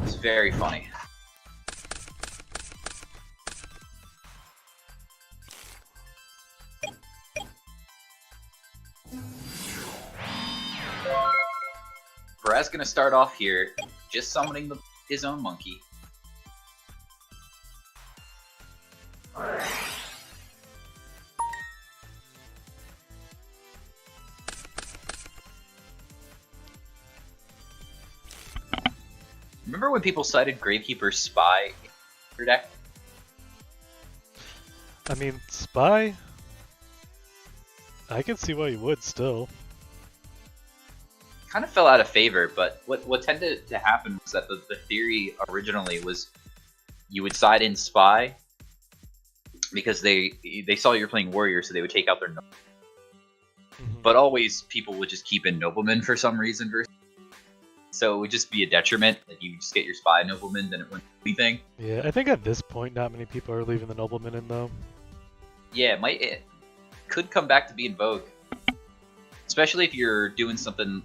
It's very funny. Perez gonna start off here, just summoning his own monkey. Remember when people cited Gravekeeper's Spy in your deck? I mean, Spy? I can see why you would still. Kind of fell out of favor, but what tended to happen was that the theory originally was you would side in Spy because they saw you're playing Warrior, so they would take out their Nobleman. But always people would just keep in Nobleman for some reason. So it would just be a detriment. Like you just get your Spy Nobleman, then it wouldn't do anything. Yeah, I think at this point not many people are leaving the Nobleman in though. Yeah, it could come back to be in vogue. Especially if you're doing something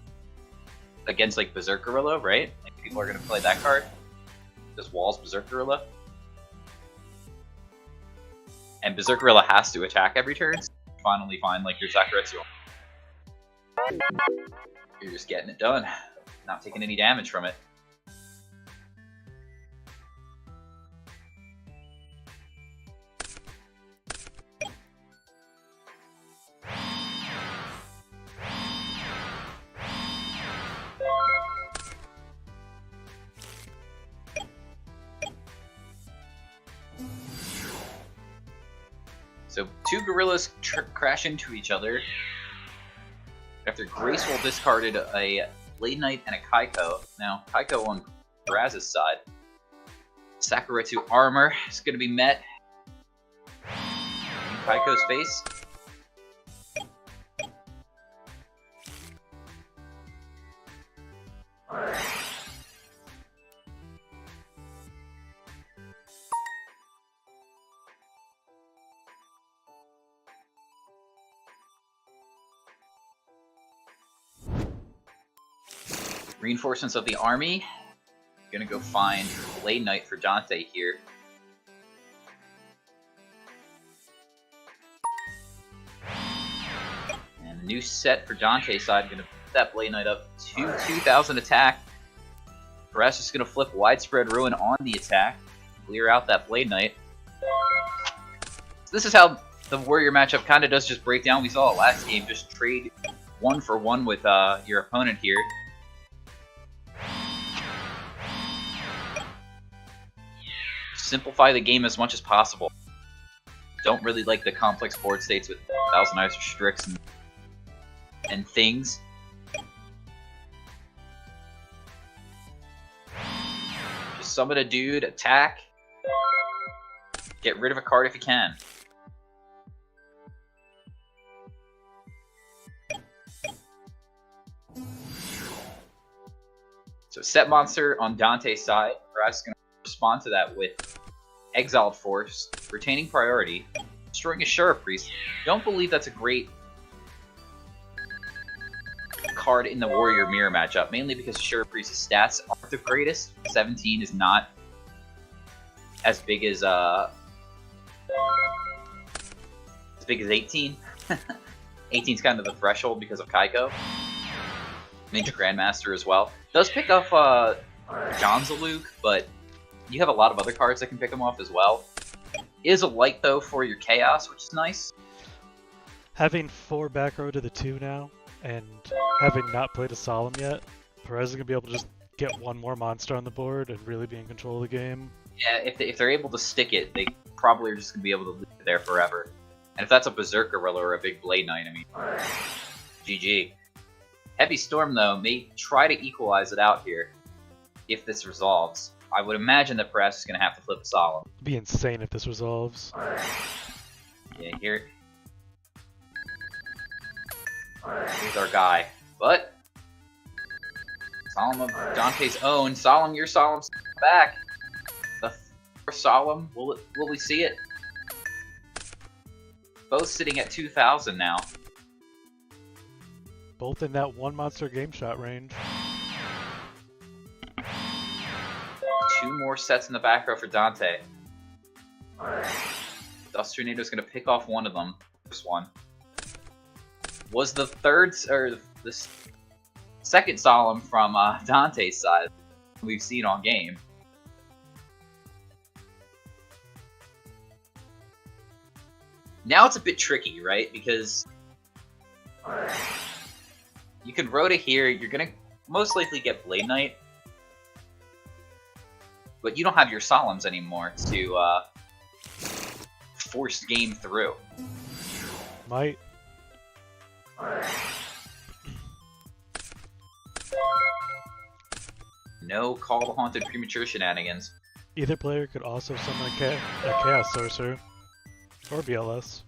against like Berserk Gorilla, right? Like people are gonna play that card. Just walls Berserk Gorilla. And Berserk Gorilla has to attack every turn, so you finally find like your Sakuretsu. You're just getting it done. Not taking any damage from it. So two gorillas crash into each other after Graceful discarded a Blade Knight and a Kaiko. Now, Kaiko on Raz's side. Sakuretsu armor is going to be met in Kaiko's face. Reinforcements of the army. Gonna go find Blade Knight for Dante here. And a new set for Dante's side. Gonna put that Blade Knight up to 2,000 attack. Perez just gonna flip Widespread Ruin on the attack. Clear out that Blade Knight. So this is how the Warrior matchup kind of does just break down. We saw it last game. Just trade 1 for 1 with your opponent here. Simplify the game as much as possible. Don't really like the complex board states with Thousand Eyes Restricts and things. Just summon a dude, attack, get rid of a card if you can. So set monster on Dante's side. Perez is going to respond to that with Exiled Force, retaining priority, destroying a Sheriff Priest. Don't believe that's a great card in the Warrior Mirror matchup, mainly because Sheriff Priest's stats aren't the greatest. 17 is not as big as 18. 18 is kind of the threshold because of Kaiko. Ninja Grandmaster as well. Does pick up Jonzaluk, but you have a lot of other cards that can pick him off as well. Is a light, though, for your Chaos, which is nice. Having 4 back row to the 2 now, and having not played a Solemn yet, Perez is going to be able to just get 1 more monster on the board and really be in control of the game. Yeah, if they're able to stick it, they probably are just going to be able to leave it there forever. And if that's a Berserker Gorilla or a big Blade Knight, I mean, GG. Heavy Storm, though, may try to equalize it out here if this resolves. I would imagine that Perez is going to have to flip a Solemn. It'd be insane if this resolves. Yeah, here's our guy. But Solemn of Dante's own. Solemn, your Solemn's back. The first Solemn, will we see it? Both sitting at 2,000 now. Both in that 1 monster game shot range. 2 more sets in the back row for Dante. Dust Tornado's going to pick off one of them. First one was the second Solemn from Dante's side we've seen on game. Now it's a bit tricky, right? Because you can Rhoda here. You're going to most likely get Blade Knight. But you don't have your Solemns anymore to force game through. Might. No Call to Haunted premature shenanigans. Either player could also summon a Chaos Sorcerer. Or BLS.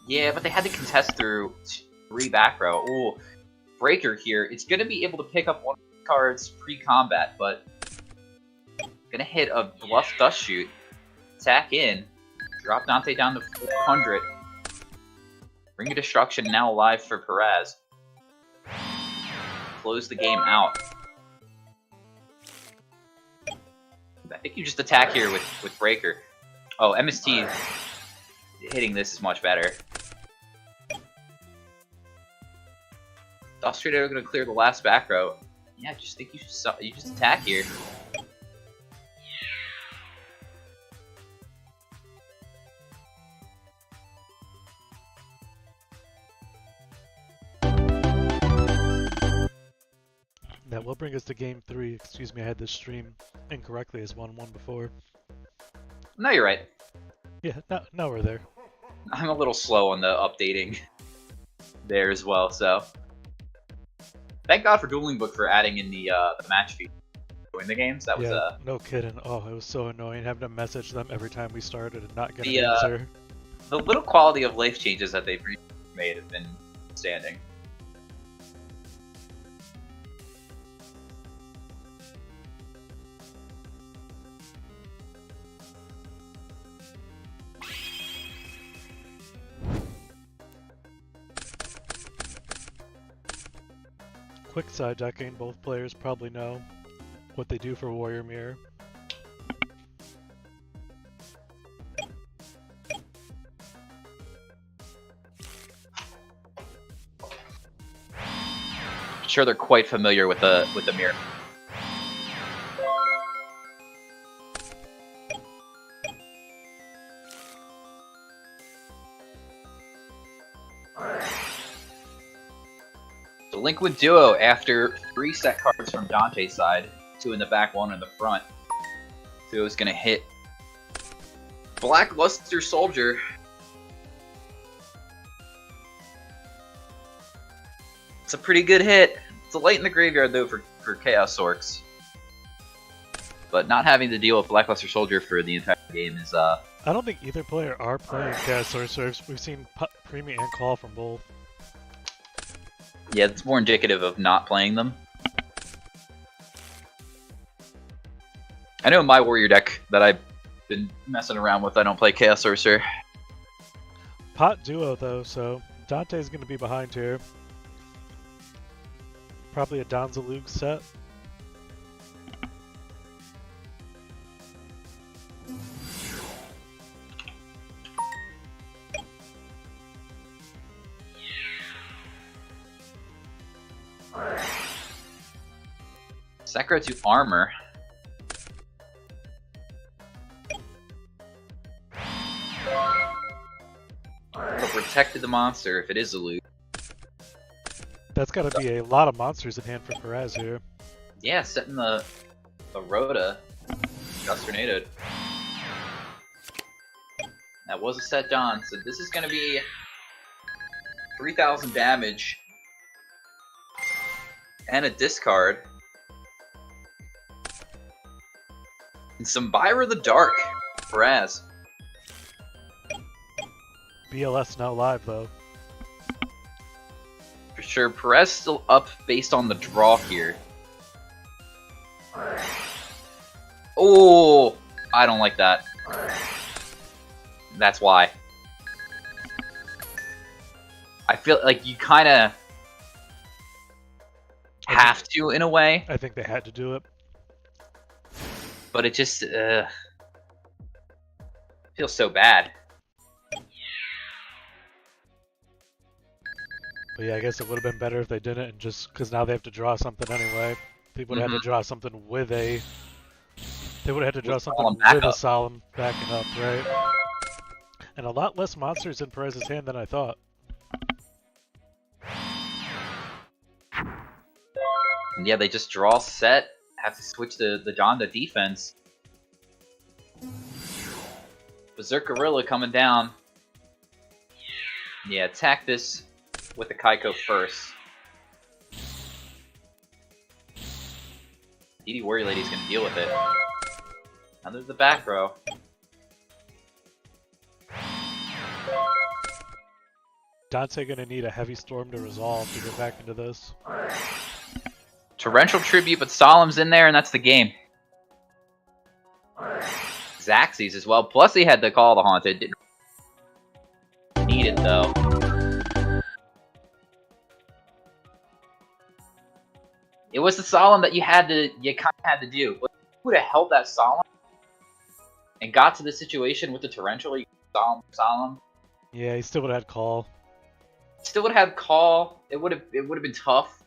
Yeah, but they had to contest through 3 back row. Ooh, Breaker here. It's going to be able to pick up 1 cards pre-combat, but gonna hit a Bluff Dust Shoot, attack in, drop Dante down to 400, Ring of Destruction now alive for Perez, close the game out. I think you just attack here with Breaker. Oh, MST hitting this is much better. Dust Trader gonna clear the last back row. Yeah, I just think you just attack here. That will bring us to game 3. Excuse me, I had this stream incorrectly as 1-1 before. No, you're right. Yeah, now we're there. I'm a little slow on the updating there as well, so. Thank God for Dueling Book for adding in the match feed. join the games. That was Yeah, no kidding. Oh, it was so annoying having to message them every time we started and not get The, an answer. the little quality of life changes that they've made have been outstanding. Quick side decking, both players probably know what they do for Warrior Mirror. I'm sure they're quite familiar with the mirror. The Liquid Duo, after 3 set cards from Dante's side, 2 in the back, 1 in the front. Duo's gonna hit Blackluster Soldier. It's a pretty good hit. It's a light in the graveyard though for Chaos Orcs. But not having to deal with Blackluster Soldier for the entire game is I don't think either player are playing Chaos Sorcerers. We've seen Premium and Call from both. yeah, it's more indicative of not playing them. I know in my Warrior deck that I've been messing around with, I don't play Chaos Sorcerer. Pot Duo though, so Dante's gonna be behind here. Probably a Donzalug set. Sakura to armor. Protected the monster if it is a loot. That's gotta be a lot of monsters in hand for Perez here. Yeah, setting the Rhoda. Just tornadoed. That was a set Dawn, so this is gonna be 3,000 damage. And a discard. And some Byra the Dark for Raz. BLS now live though. For sure, Perez still up based on the draw here. Oh, I don't like that. That's why. I feel like you kind of have to in a way, I think they had to do it. but it just feels so bad. But yeah, I guess it would have been better if they didn't, and just because now they have to draw something anyway. They would have had to draw something with a. They would have had to draw something with a Solemn backing up, right? And a lot less monsters in Perez's hand than I thought. And yeah, they just draw set, have to switch the Dawn to defense. Berserk Gorilla coming down. Yeah, attack this with the Kaiko first. DD Warrior Lady's gonna deal with it. Now there's the back row. Dante gonna need a heavy storm to resolve to get back into this. Torrential Tribute, but Solemn's in there, and that's the game. Xaxes as well. Plus he had to call the Haunted. Didn't need it though. It was the Solemn that you kind of had to do. But if you would have held that Solemn and got to the situation with the Torrential, you Solemn. Yeah, he still would have had call. Still would have had call. It would have been tough.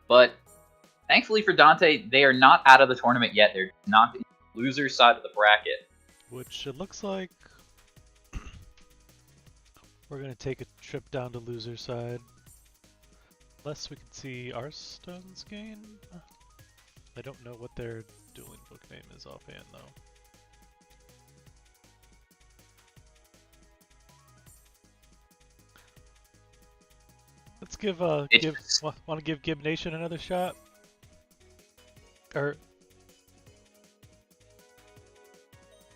But thankfully for Dante, they are not out of the tournament yet. They're not in the loser side of the bracket. Which it looks like we're going to take a trip down to loser side. Unless we can see Arstone's gain. I don't know what their dueling book name is offhand though. Let's give want to give Gib Nation another shot? Or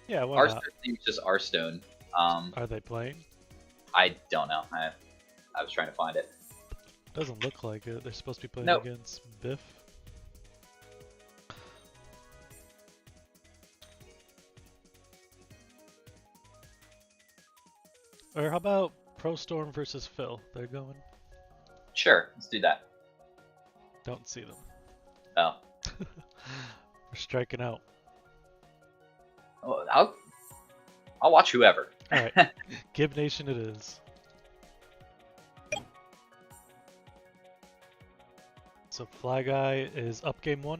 yeah, why not? Hearthstone seems just Hearthstone. Are they playing? I don't know. I was trying to find it. Doesn't look like it. They're supposed to be playing Nope. against Biff. Or how about Pro Storm versus Phil? They're going. Sure, let's do that. Don't see them. Oh. We're striking out. Well, I'll watch whoever. Alright. Gib Nation it is. So Fly Guy is up game 1?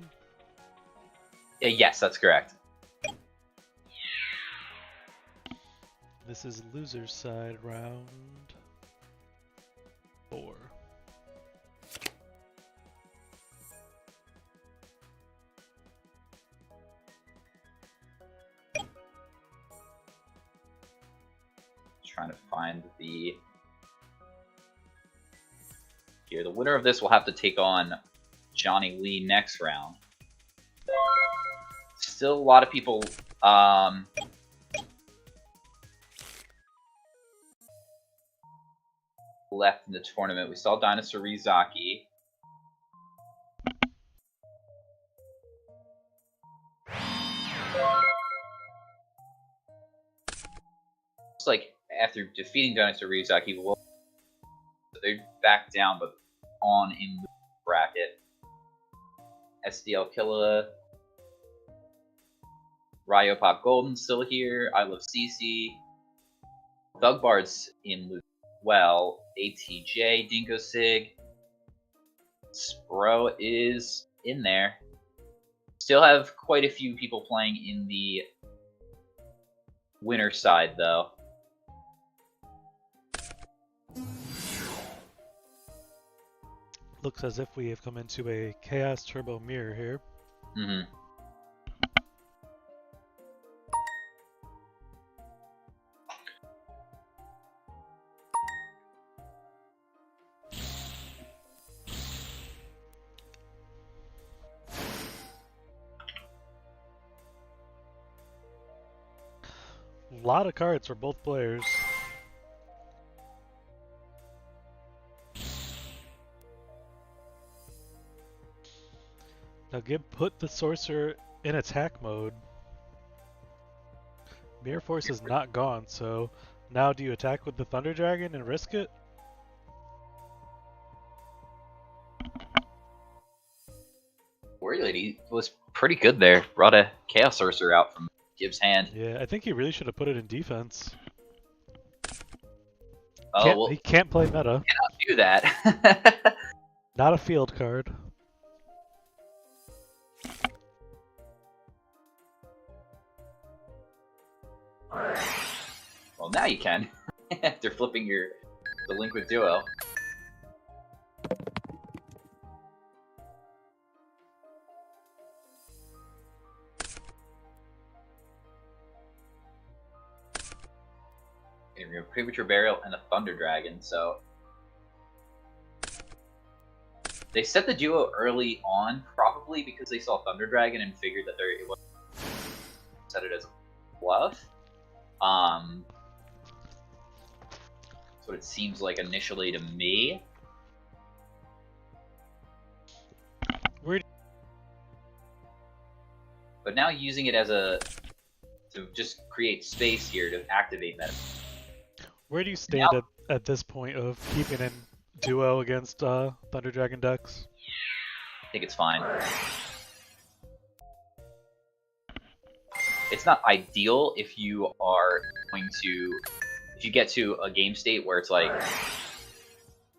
Yes, that's correct. This is loser's side round 4. Trying to find the here. The winner of this will have to take on Johnny Lee next round. Still a lot of people left in the tournament. We saw Dinosaur Rizaki. Looks like after defeating Dinosaur Rizaki, they're back down but on in the bracket. SDL Killa, Ryo Pop Golden still here. I Love CC. Thugbard's in loot well. ATJ, Dingo Sig. Spro is in there. Still have quite a few people playing in the winner side though. Looks as if we have come into a Chaos Turbo mirror here. Mm-hmm. A lot of cards for both players. Now Gib put the Sorcerer in attack mode. Mirror Force is not gone, so now do you attack with the Thunder Dragon and risk it? Warrior Lady was pretty good there. Brought a Chaos Sorcerer out from Gib's hand. Yeah, I think he really should have put it in defense. Oh, well, He can't play meta. cannot do that. Not a field card. Well, now you can. After flipping the Liquid Duo. And we have Premature Burial and a Thunder Dragon, so they set the duo early on, probably because they saw Thunder Dragon and figured that it was set it as a bluff. That's what it seems like initially to me. But now using it as to just create space here to activate that. Where do you stand at this point of keeping in duo against Thunder Dragon decks? I think it's fine. It's not ideal if you are if you get to a game state where it's like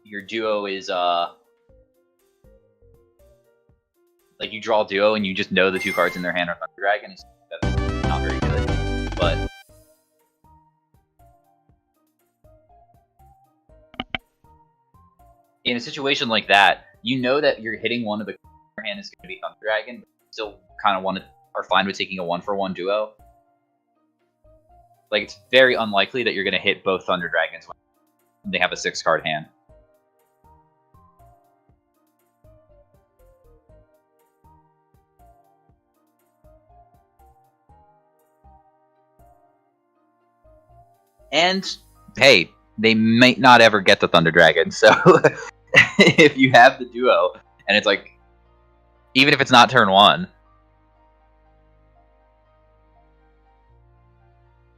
your duo is like you draw duo and you just know the two cards in their hand are Thunder Dragon. That's not very good. But in a situation like that, you know that you're hitting one of the cards in your hand is going to be Thunder Dragon, but you still kind of are fine with taking a 1-for-1 duo. Like, it's very unlikely that you're going to hit both Thunder Dragons when they have a 6-card hand. And hey, they might not ever get the Thunder Dragon, so if you have the duo, and it's like, even if it's not turn 1,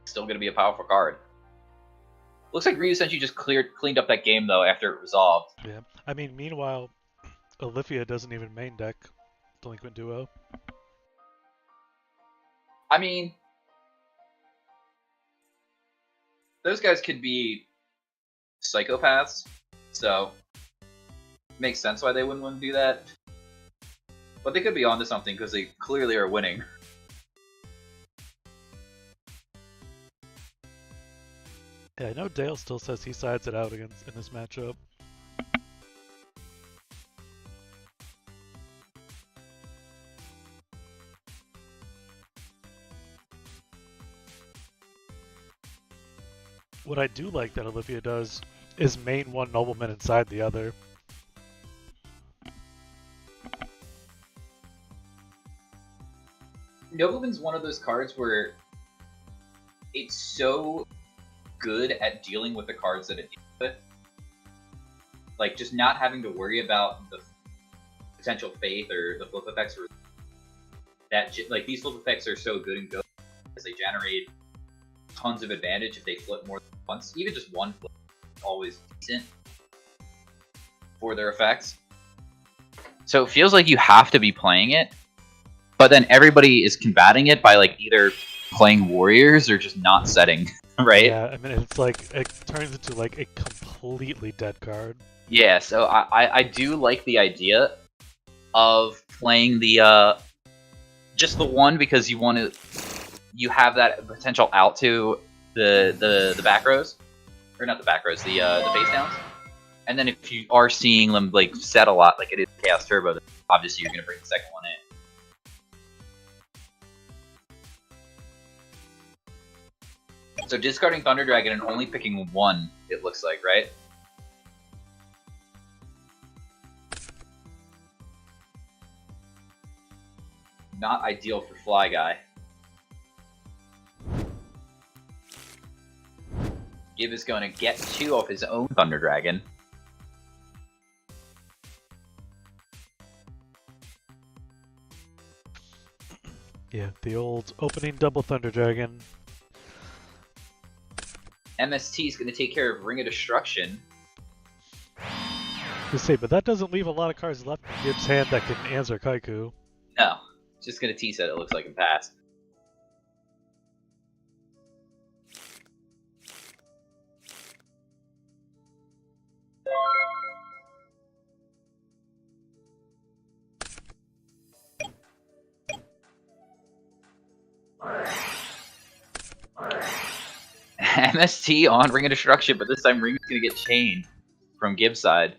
it's still going to be a powerful card. Looks like Ryu Senshi just cleaned up that game, though, after it resolved. Yeah. I mean, meanwhile, Olivia doesn't even main deck Delinquent Duo. I mean, those guys could be psychopaths, so makes sense why they wouldn't want to do that. But they could be onto something because they clearly are winning. Yeah, I know Dale still says he sides it out against in this matchup. What I do like that Olivia does is main one Nobleman inside the other. Nobleman's one of those cards where it's so good at dealing with the cards that it deals with. Like, just not having to worry about the potential faith or the flip effects. Like, these flip effects are so good and good because they generate tons of advantage if they flip more than once. Even just one flip is always decent for their effects. So it feels like you have to be playing it, but then everybody is combating it by like either playing warriors or just not setting, right? Yeah, I mean it's like it turns into like a completely dead card. Yeah, so I do like the idea of playing the just the one because you have that potential out to the back rows, or not the back rows, the face downs. And then if you are seeing them like set a lot, like it is Chaos Turbo, then obviously you're gonna bring the second one in. So discarding Thunder Dragon and only picking one, it looks like, right? Not ideal for Fly Guy. Gib is going to get 2 of his own Thunder Dragon. Yeah, the old opening double Thunder Dragon. MST is going to take care of Ring of Destruction. You say, but that doesn't leave a lot of cards left in Gib's hand that can answer Kaiku. No, just going to T-set it looks like and pass. MST on Ring of Destruction, but this time Ring is going to get chained from Gib's side.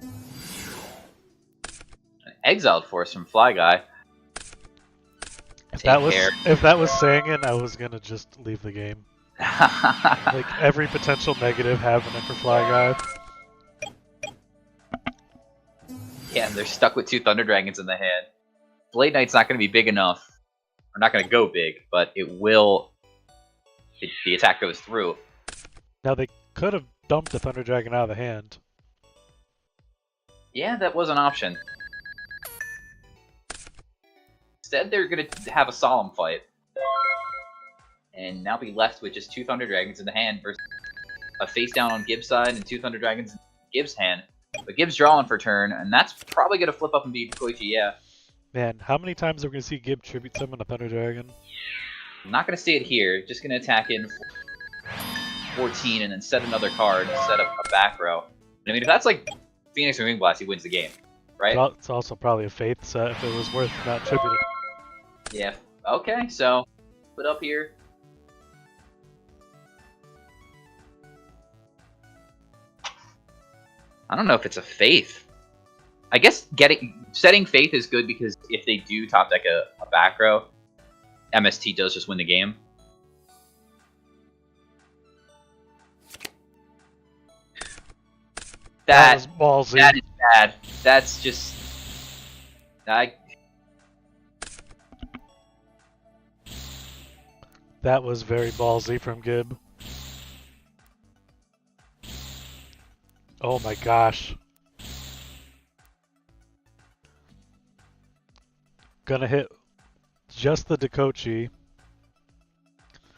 An Exiled Force from Fly Guy. If that was Sangin, I was gonna just leave the game. Like every potential negative having it for Fly Guy. Yeah, and they're stuck with 2 Thunder Dragons in the hand. Blade Knight's not going to be big enough, or not going to go big, but it will. The attack goes through. Now they could have dumped the Thunder Dragon out of the hand. Yeah, that was an option. Instead, they're going to have a solemn fight. And now be left with just 2 Thunder Dragons in the hand versus a face down on Gib's side and 2 Thunder Dragons in Gib's hand. But Gib's drawing for turn, and that's probably going to flip up and be Koichi, yeah. Man, how many times are we going to see Gib tribute summon a Thunder Dragon? I'm not going to see it here. Just going to attack in 14 and then set another card, set up a back row. I mean, if that's like Phoenix or Wing Blast, he wins the game, right? It's also probably a Faith set if it was worth not tributing. Yeah. Okay, so put up here. I don't know if it's a Faith. I guess setting Faith is good because if they do top deck a back row, MST does just win the game. That is ballsy. That is bad. That's just... That was very ballsy from Gib. Oh my gosh. Gonna hit just the Dekochi.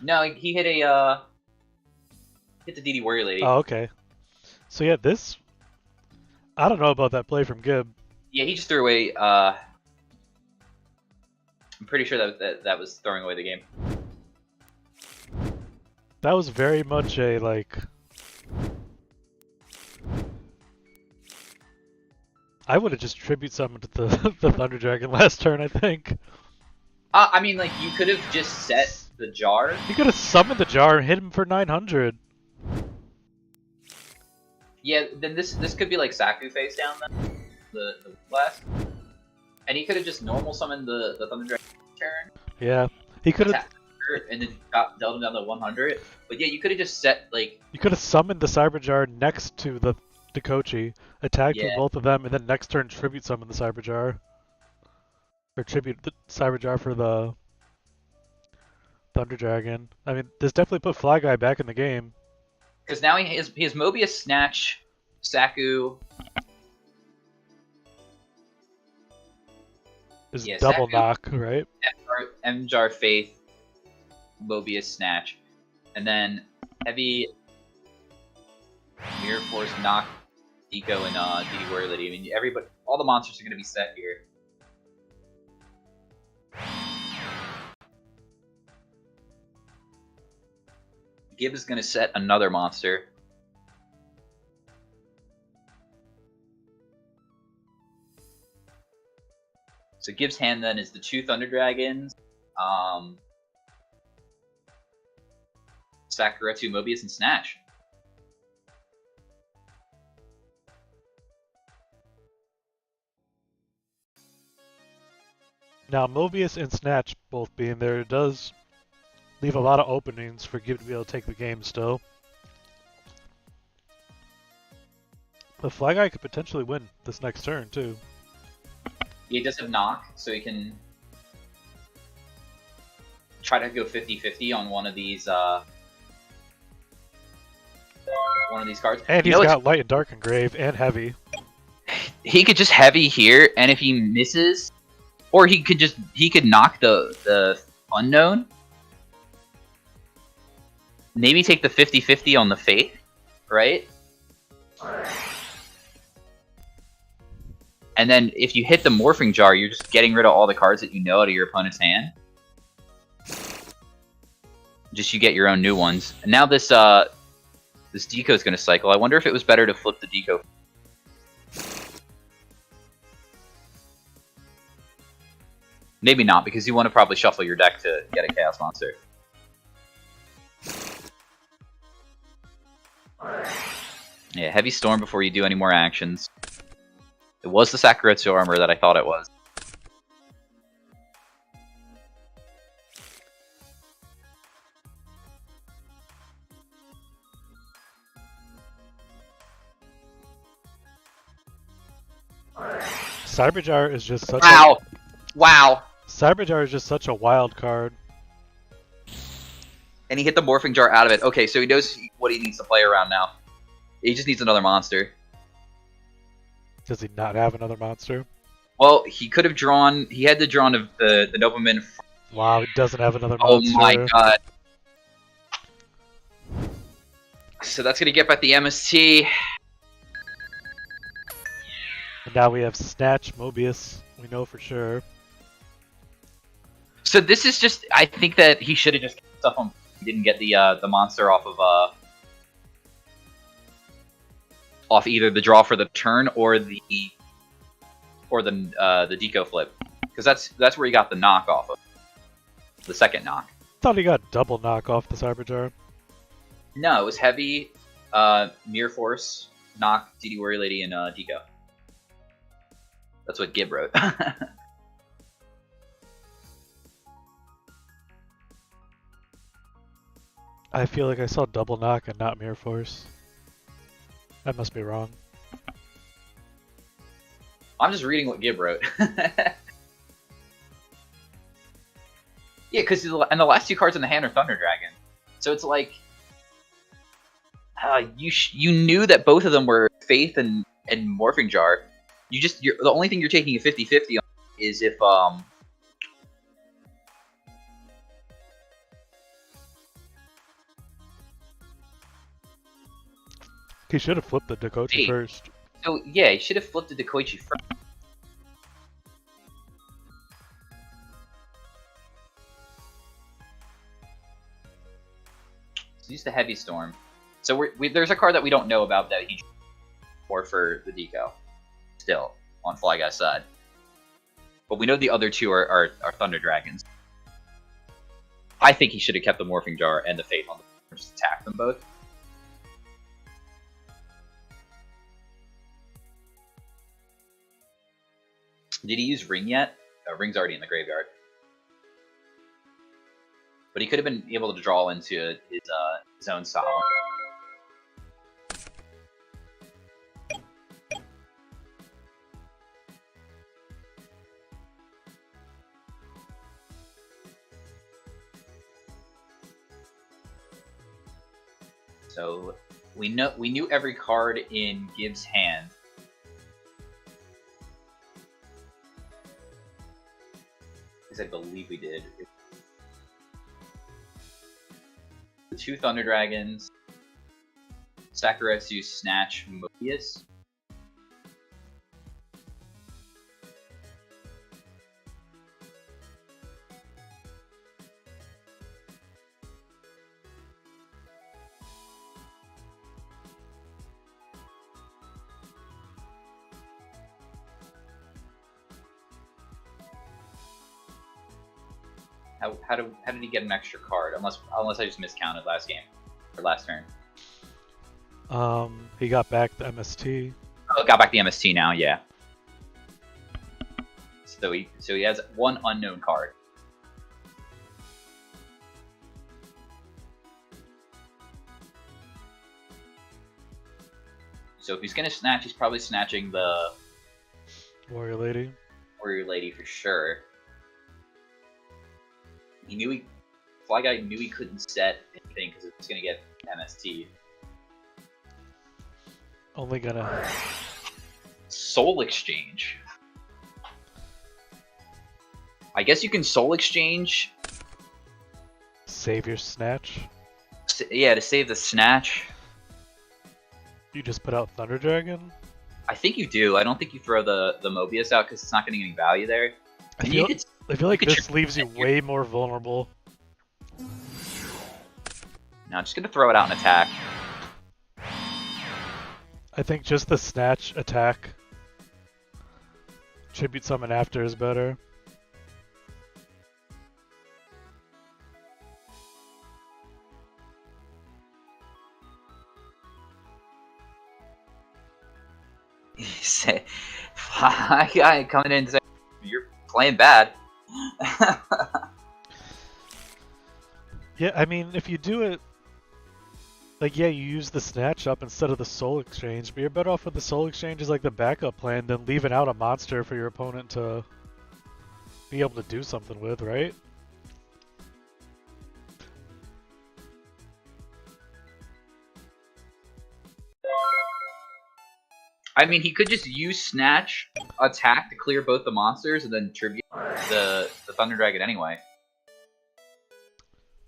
No, he hit the DD Warrior Lady. Oh, okay. So yeah, this... I don't know about that play from Gib. Yeah, he just threw away. I'm pretty sure that was throwing away the game. That was very much a, like... I would have just tribute summoned the, the Thunder Dragon last turn, I think. I mean, like, you could have just set the jar. You could have summoned the jar and hit him for 900. Yeah, then this could be like Saku face down then, the blast. And he could have just normal summoned the Thunder Dragon turn. Yeah, he could have... And then dealt him down to 100. But yeah, you could have just set, like... You could have summoned the Cyber Jar next to the Dekochi, attacked with both of them, and then next turn tribute summon the Cyber Jar. Or tribute the Cyber Jar for the Thunder Dragon. I mean, this definitely put Fly Guy back in the game. Because now he has Mobius, Snatch, Saku... Is double Saku, knock, right? M-Jar, Faith, Mobius, Snatch. And then Heavy, Mirror Force, Knock, Deco, and DD Warrior Lady. I mean, everybody, all the monsters are going to be set here. Gib is going to set another monster. So Gib's hand then is the 2 Thunder Dragons, Sakuretsu, Mobius, and Snatch. Now, Mobius and Snatch both being there does leave a lot of openings for Gib to be able to take the game still. But Fly Guy could potentially win this next turn, too. He does have Knock, so he can try to go 50-50 on one of these cards. And he's got Light and Dark Engrave and Heavy. He could just Heavy here, and if he misses, or he could knock the Unknown. Maybe take the 50-50 on the Faith, right? And then if you hit the Morphing Jar, you're just getting rid of all the cards that you know out of your opponent's hand. Just you get your own new ones. And now this Deco is going to cycle. I wonder if it was better to flip the Deco. Maybe not, because you want to probably shuffle your deck to get a Chaos Monster. Yeah, Heavy Storm before you do any more actions. It was the Sakuretsu armor that I thought it was. Cyberjar is just such Wow! Cyberjar is just such a wild card. And he hit the Morphing Jar out of it. Okay, so he knows what he needs to play around now. He just needs another monster. Does he not have another monster? Well, he could have drawn... He had the drawn of the Nobleman. Wow, he doesn't have another Oh monster. my god. So that's going to get back the MST. And now we have Snatch, Mobius. We know for sure. So this is just... I think that he should have just kept stuff on... He didn't get the monster off of... off either the draw for the turn or the Deco flip, because that's where he got the knock off of. The second knock. Thought he got double knock off the Cyberjar. No, it was Heavy, Mirror Force, knock, DD Warrior Lady, and Deco. That's what Gib wrote. I feel like I saw double knock and not Mirror Force. That must be wrong. I'm just reading what Gib wrote. Yeah, because and the last two cards in the hand are Thunder Dragon, so it's like you knew that both of them were Faith and Morphing Jar. The only thing you're taking a 50-50 on is if He should have flipped the Dekoichi first. So yeah, he should have flipped the Dekoichi first. So use the Heavy Storm. So there's a card that we don't know about that he or for the Deco still on Fly Guy's side. But we know the other two are Thunder Dragons. I think he should have kept the Morphing Jar and the Faith on the just attack them both. Did he use Ring yet? Ring's already in the graveyard. But he could have been able to draw into his own style. So we knew every card in Gibbs' hand. I believe we did. The two Thunder Dragons, Sakuretsu, Snatch, Mobius. How did he get an extra card? Unless I just miscounted last game or last turn. He got back the MST. Oh, got back the MST now. Yeah. So he has one unknown card. So if he's gonna snatch, he's probably snatching the Warrior Lady. Warrior Lady for sure. Fly Guy knew he couldn't set anything because it was gonna get MST. Only gonna Soul Exchange. I guess you can Soul Exchange. Save your Snatch. Yeah, to save the Snatch. You just put out Thunder Dragon? I think you do. I don't think you throw the Mobius out because it's not getting any value there. I feel like this leaves you way more vulnerable. No, I'm just going to throw it out and attack. I think just the Snatch attack. Tribute Summon after is better. Fly Guy coming in and saying, you're playing bad. Yeah, I mean, if you do it, like, yeah, you use the Snatch up instead of the Soul Exchange, but you're better off with the Soul Exchange as like the backup plan than leaving out a monster for your opponent to be able to do something with, right? I mean, he could just use Snatch, attack to clear both the monsters, and then tribute the Thunder Dragon anyway.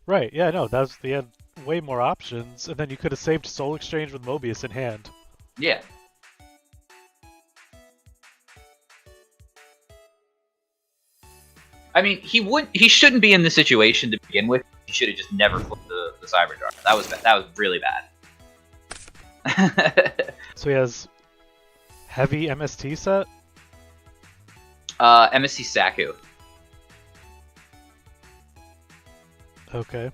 Right, yeah, no, they had way more options, and then you could have saved Soul Exchange with Mobius in hand. Yeah. I mean, he shouldn't be in this situation to begin with. He should have just never flipped the Cyber Jar. That was really bad. So he has heavy MST set? MST Saku. Okay.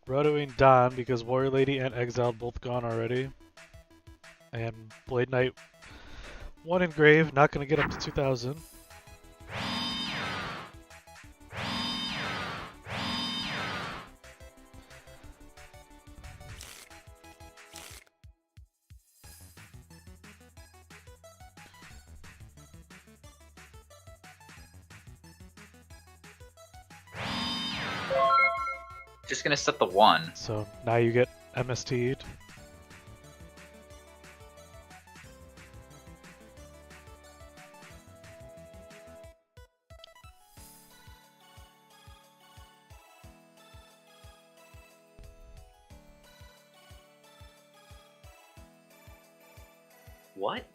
Rotoing Don because Warrior Lady and Exiled both gone already. And Blade Knight, one engrave, not gonna get up to 2000. Just gonna set the 1. So now you get MST'd. What?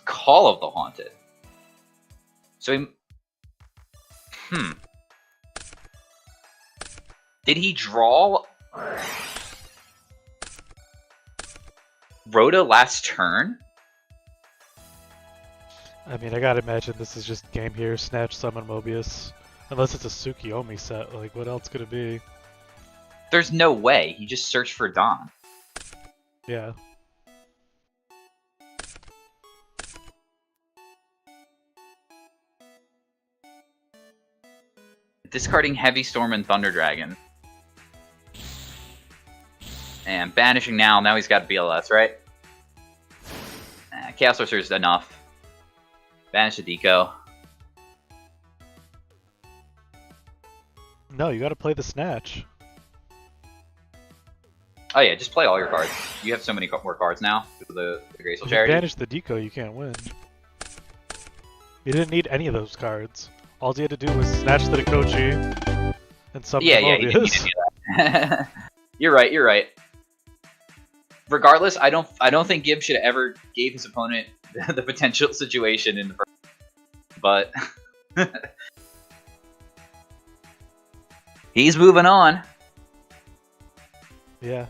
Call of the Haunted. So he... Did he draw Rhoda last turn? I mean, I gotta imagine this is just game here, Snatch, Summon, Mobius. Unless it's a Tsukiyomi set, like what else could it be? There's no way. He just searched for Dawn. Yeah. Discarding Heavy Storm and Thunder Dragon. And banishing now. Now he's got BLS, right? Chaos Sorcerer is enough. Banish the Deco. No, you gotta play the Snatch. Oh yeah, just play all your cards. You have so many more cards now because of the Graceful If you Charity. banish the Deco, you can't win. You didn't need any of those cards. All you had to do was snatch the Dekochi and summon Yeah, Mobius. he didn't do that. You're right. You're right. Regardless, I don't think Gibbs should have ever gave his opponent the potential situation in the first. But he's moving on. Yeah.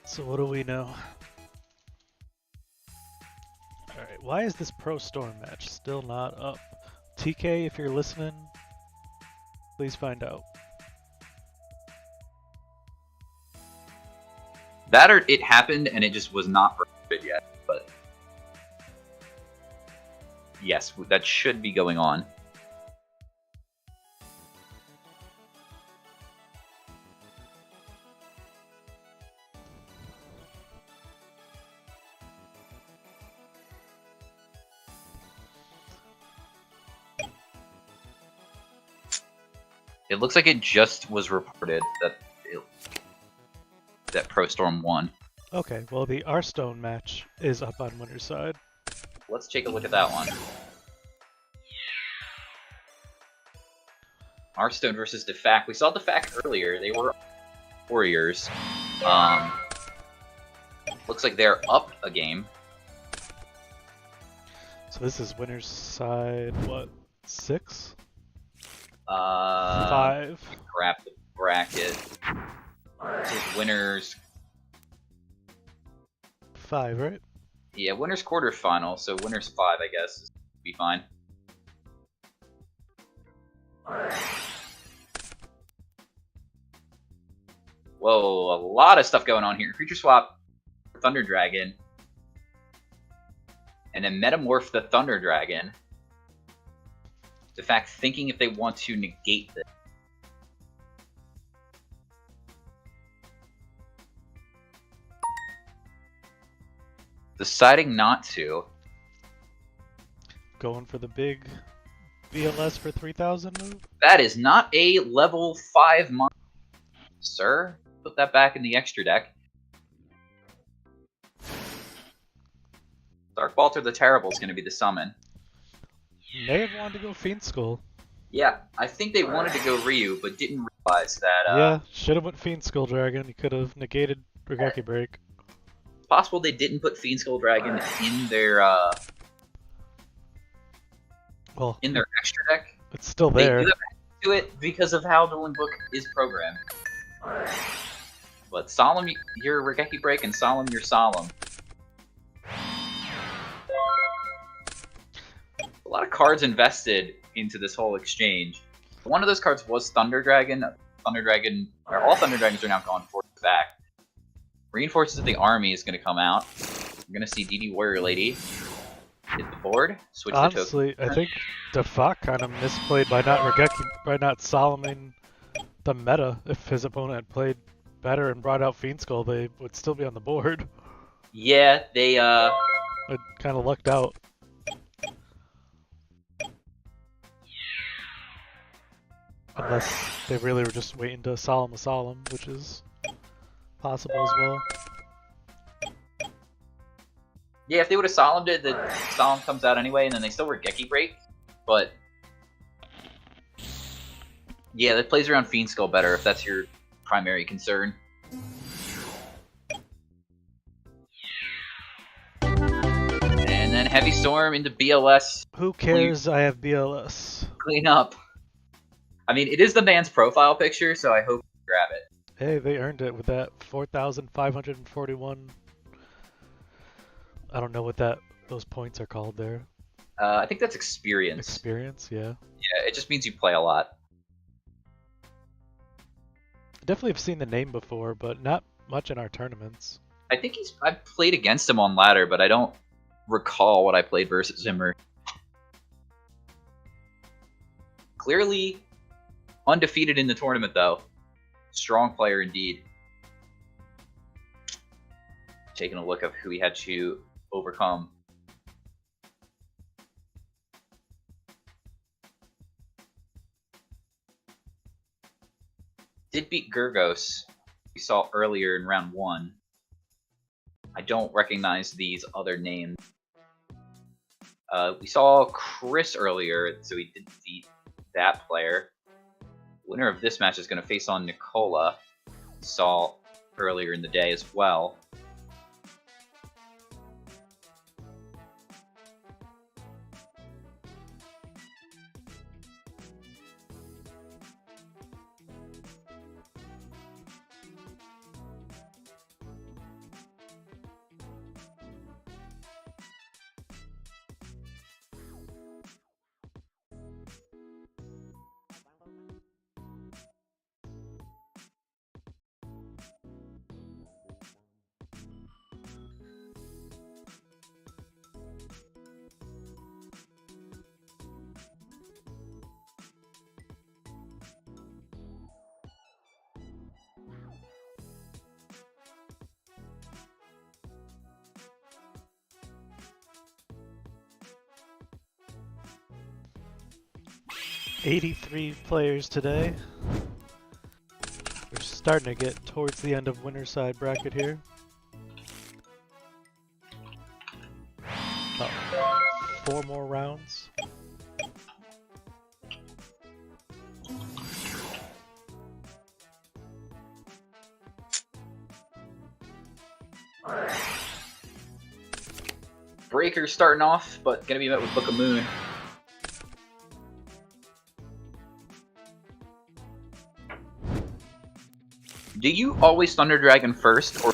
So what do we know? Alright, why is this Pro Storm match still not up? TK, if you're listening, please find out. That or it happened and it just was not recorded yet. But yes, that should be going on. It looks like it just was reported that Pro Storm won. Okay, well the Arstone match is up on winner's side. Let's take a look at that one. Hearthstone versus Defac. We saw Defac earlier. They were Warriors. Looks like they're up a game. So this is winner's side, what, 6? 5. 5. Grab the bracket. This is winners. 5, right? Yeah, winners quarterfinal. So winners 5, I guess, would be fine. Whoa, a lot of stuff going on here. Creature swap Thunder Dragon. And then metamorph the Thunder Dragon. In fact, thinking if they want to negate this. Deciding not to. Going for the big VLS for 3,000 move? That is not a level 5 monster, sir. Put that back in the extra deck. Dark Balter the Terrible is going to be the summon. May have wanted to go Fiend Skull. Yeah, I think they wanted to go Ryu, but didn't realize that. Yeah, should have went Fiend Skull Dragon. He could have negated Regeki Break. Possible they didn't put Fiend Skull Dragon in their Well, extra deck. it's still They there. do have to it because of how Dueling Book is programmed. But Solemn, your Regeki Break, and Solemn, your Solemn. A lot of cards invested into this whole exchange. One of those cards was Thunder Dragon. Thunder Dragon, or all Thunder Dragons are now gone for back. Reinforces of the Army is going to come out. We're going to see DD Warrior Lady hit the board. Switch Honestly, the token. I think Defac kind of misplayed by not Solomon the meta. If his opponent had played better and brought out Fiend Skull, they would still be on the board. Yeah, they It kind of lucked out. Unless they really were just waiting to Solemn a Solemn, which is possible as well. Yeah, if they would have Solemned it, the Solemn comes out anyway, and then they still were Geki Break. But yeah, that plays around Fiend Skull better if that's your primary concern. And then Heavy Storm into BLS. Who cares? I have BLS. Clean up. I mean, it is the man's profile picture, so I hope you grab it. Hey, they earned it with that 4,541. I don't know what those points are called there. I think that's experience. Experience, yeah. Yeah, it just means you play a lot. Definitely have seen the name before, but not much in our tournaments. I think I've played against him on ladder, but I don't recall what I played versus him. Or clearly undefeated in the tournament, though. Strong player indeed. Taking a look at who he had to overcome. Did beat Gurgos, we saw earlier in round 1. I don't recognize these other names. We saw Chris earlier, so he did beat that player. Winner of this match is going to face on Nicola. We saw earlier in the day as well. $83 players today. We're starting to get towards the end of winner's side bracket here. About 4 more rounds. Breaker starting off, but gonna be met with Book of Moon. Do you always Thunder Dragon first, or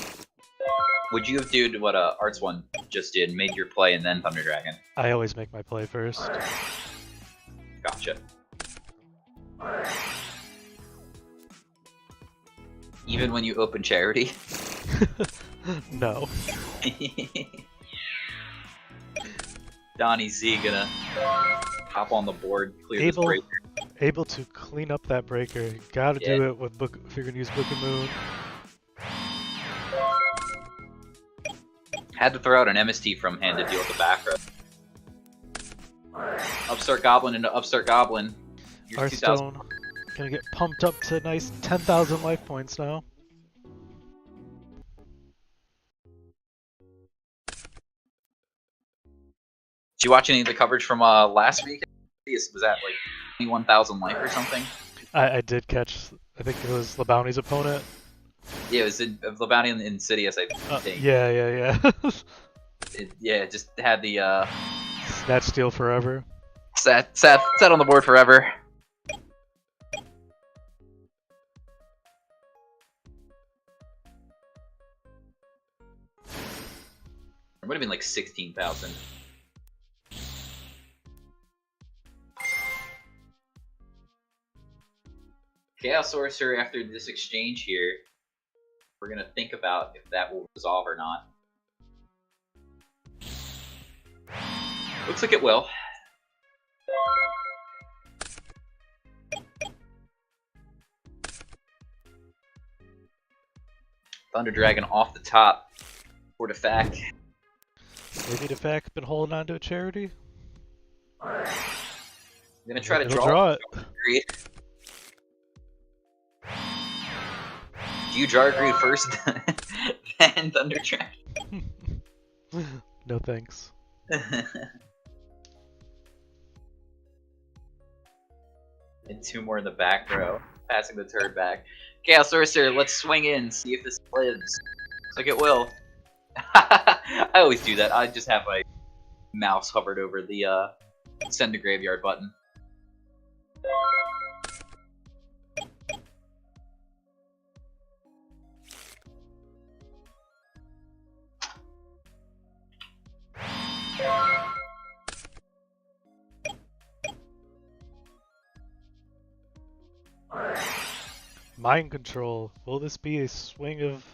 would you have done what Arts One just did, made your play and then Thunder Dragon? I always make my play first. Gotcha. Even when you open charity? No. Donnie Z gonna hop on the board, clear this breaker. Able to clean up that breaker. Gotta do it with if you're gonna use Book of Moon. Had to throw out an MST from hand to deal with the back row. Upstart Goblin into Upstart Goblin. Hearthstone gonna get pumped up to a nice 10,000 life points now. Did you watch any of the coverage from last week? Was that like 21,000 life or something? I did catch, I think it was LeBounty's opponent. Yeah, it was LeBounty and Insidious, I think. Yeah. It just had the Snatch Steal Forever. Sat on the board forever. It would have been like 16,000. Chaos Sorcerer, after this exchange here, we're going to think about if that will resolve or not. Looks like it will. Thunder Dragon off the top for Defac. Maybe Defac been holding on to a charity? I'm going to try to draw it. Do you Jargreed first, then Thunder Trash? No thanks. And 2 more in the back row, passing the turd back. Chaos Sorcerer, let's swing in, see if this lives. Looks like it will. I always do that. I just have my mouse hovered over the send to graveyard button. Mind control. Will this be a swing of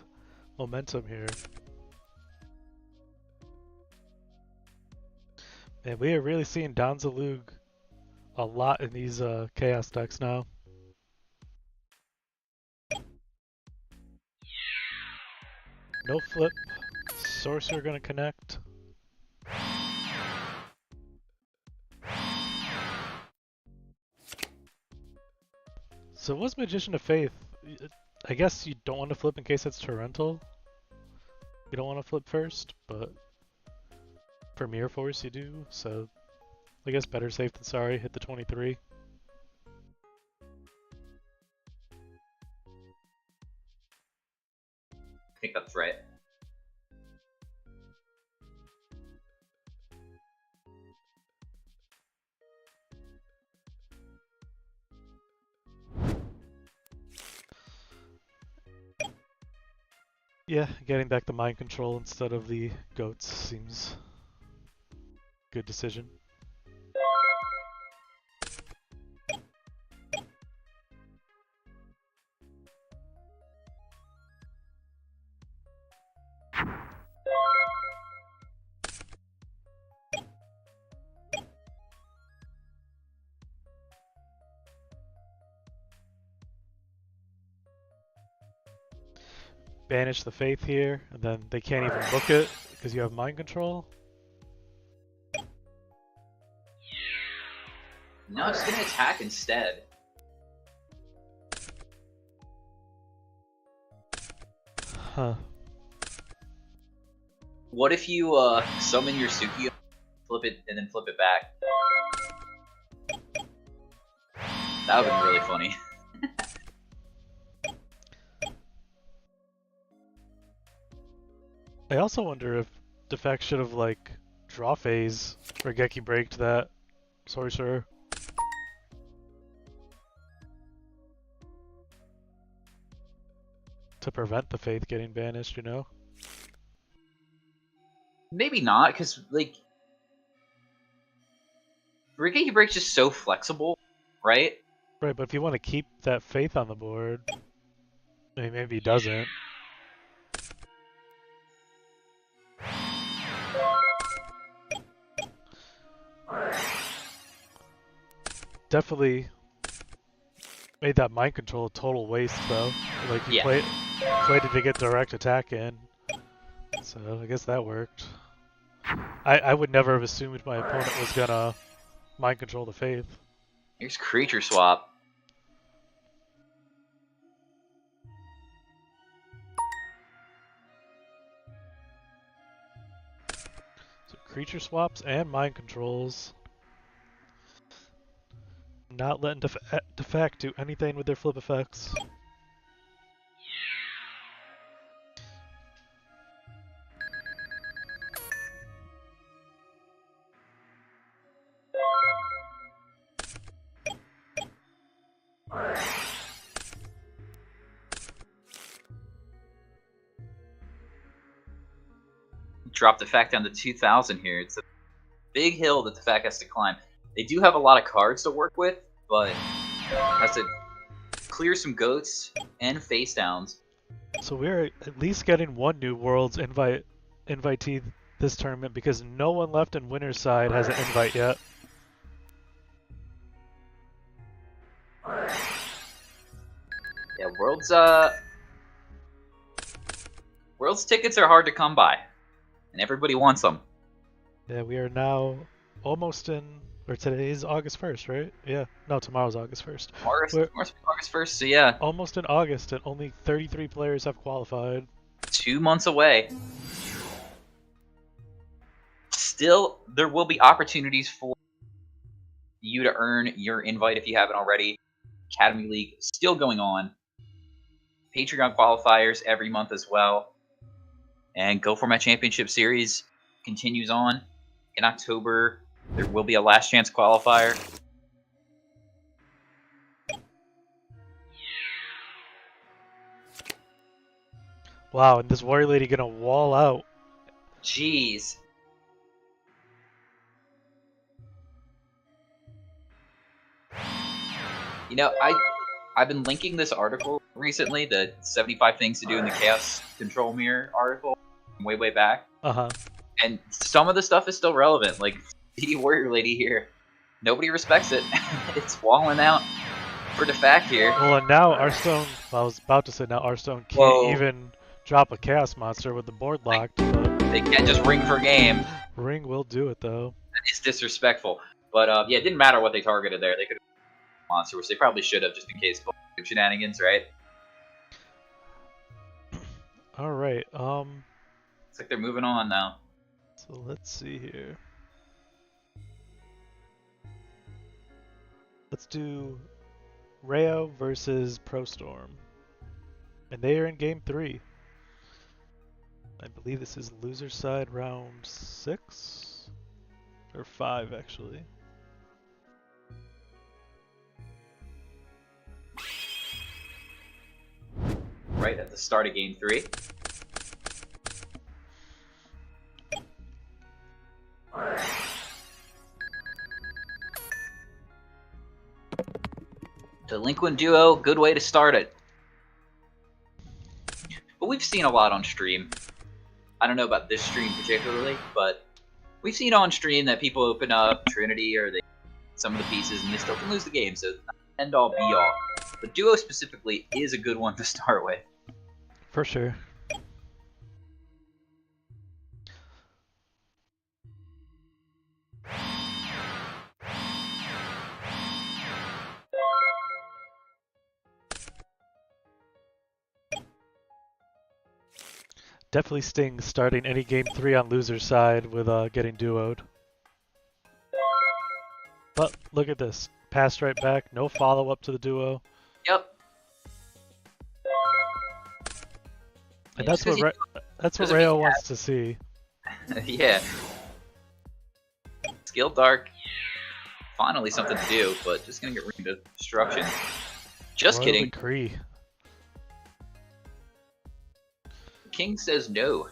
momentum here? Man, we are really seeing Donzalug a lot in these chaos decks now. No flip. Sorcerer gonna connect. So what's Magician of Faith? I guess you don't want to flip in case it's Torrential. You don't want to flip first, but for Mirror Force you do, so I guess better safe than sorry. Hit the 23. I think that's right. Yeah, getting back the mind control instead of the goats seems good decision. Banish the Faith here, and then they can't even book it because you have mind control. No, it's gonna attack instead. Huh. What if you summon your Suki, flip it, and then flip it back? That would've been really funny. I also wonder if Defect should have like draw phase or Geki braked that sorcerer. To prevent the Faith getting banished, you know? Maybe not, because, like, Regeki Break's just so flexible, right? Right, but if you want to keep that Faith on the board, maybe he doesn't. Definitely made that mind control a total waste, though. Like, you played it to get direct attack in. So, I guess that worked. I would never have assumed my opponent was gonna mind control the Faith. Here's Creature Swap. So, creature swaps and mind controls. Not letting Defect do anything with their flip effects. Drop Defect down to 2,000 here. It's a big hill that Defect has to climb. They do have a lot of cards to work with, but has to clear some goats and face downs. So we're at least getting one new Worlds invitee this tournament because no one left in winner's side has an invite yet. Yeah, Worlds tickets are hard to come by, and everybody wants them. Yeah, we are now almost in Or today's August 1st, right? Yeah. No, tomorrow's August 1st. We're August 1st, so yeah. almost in August, and only 33 players have qualified. 2 months away. Still, there will be opportunities for you to earn your invite if you haven't already. Academy League still going on. Patreon qualifiers every month as well. And Go For My Championship Series continues on. In October, there will be a last chance qualifier. Wow, and this warrior lady gonna wall out. Jeez. You know, I've been linking this article recently, the 75 things to do in the Chaos Control Mirror article, from way back. Uh-huh. And some of the stuff is still relevant, like the warrior lady here. Nobody respects it. It's walling out for the fact here. Well, and now Arstone, well, I was about to say now Arstone can't even drop a Chaos Monster with the board locked, but They can't just ring for game. Ring will do it, though. That is disrespectful. But yeah, it didn't matter what they targeted there. They could have monster, which they probably should have, just in case of shenanigans, right? All right. Looks like they're moving on now. So let's see here. Let's do Rayo versus ProStorm. And they are in game 3. I believe this is loser side round 6 or 5 actually. Right at the start of game 3. Delinquent Duo, good way to start it. But we've seen a lot on stream. I don't know about this stream particularly, but we've seen on stream that people open up Trinity or some of the pieces and they still can lose the game, so it's not end all be all. But Duo specifically is a good one to start with. For sure. Definitely stings starting any game 3 on loser's side with getting duoed. But look at this. Passed right back, no follow-up to the duo. Yep. And that's what Rayo wants to see. Yeah. Skill Dark. Finally something to do, but just gonna get ring of destruction. Just Royal kidding. Decree. King says no.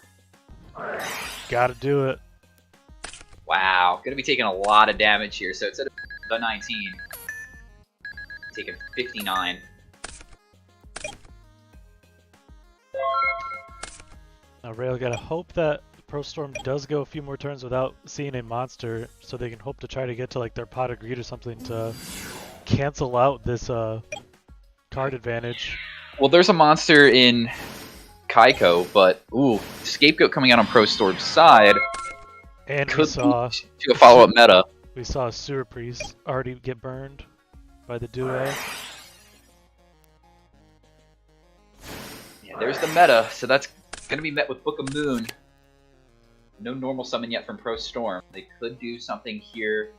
Gotta do it. Wow, gonna be taking a lot of damage here. So instead of the 19, taking 59. Now Rayo gotta hope that ProStorm does go a few more turns without seeing a monster, so they can hope to try to get to like their pot of greed or something to cancel out this card advantage. Well, there's a monster in Kaiko, but ooh, Scapegoat coming out on ProStorm's side. And we Could saw lead to a follow-up meta. we saw a Sewer Priest already get burned by the duo. Yeah, there's the meta, so that's gonna be met with Book of Moon. No normal summon yet from ProStorm. They could do something here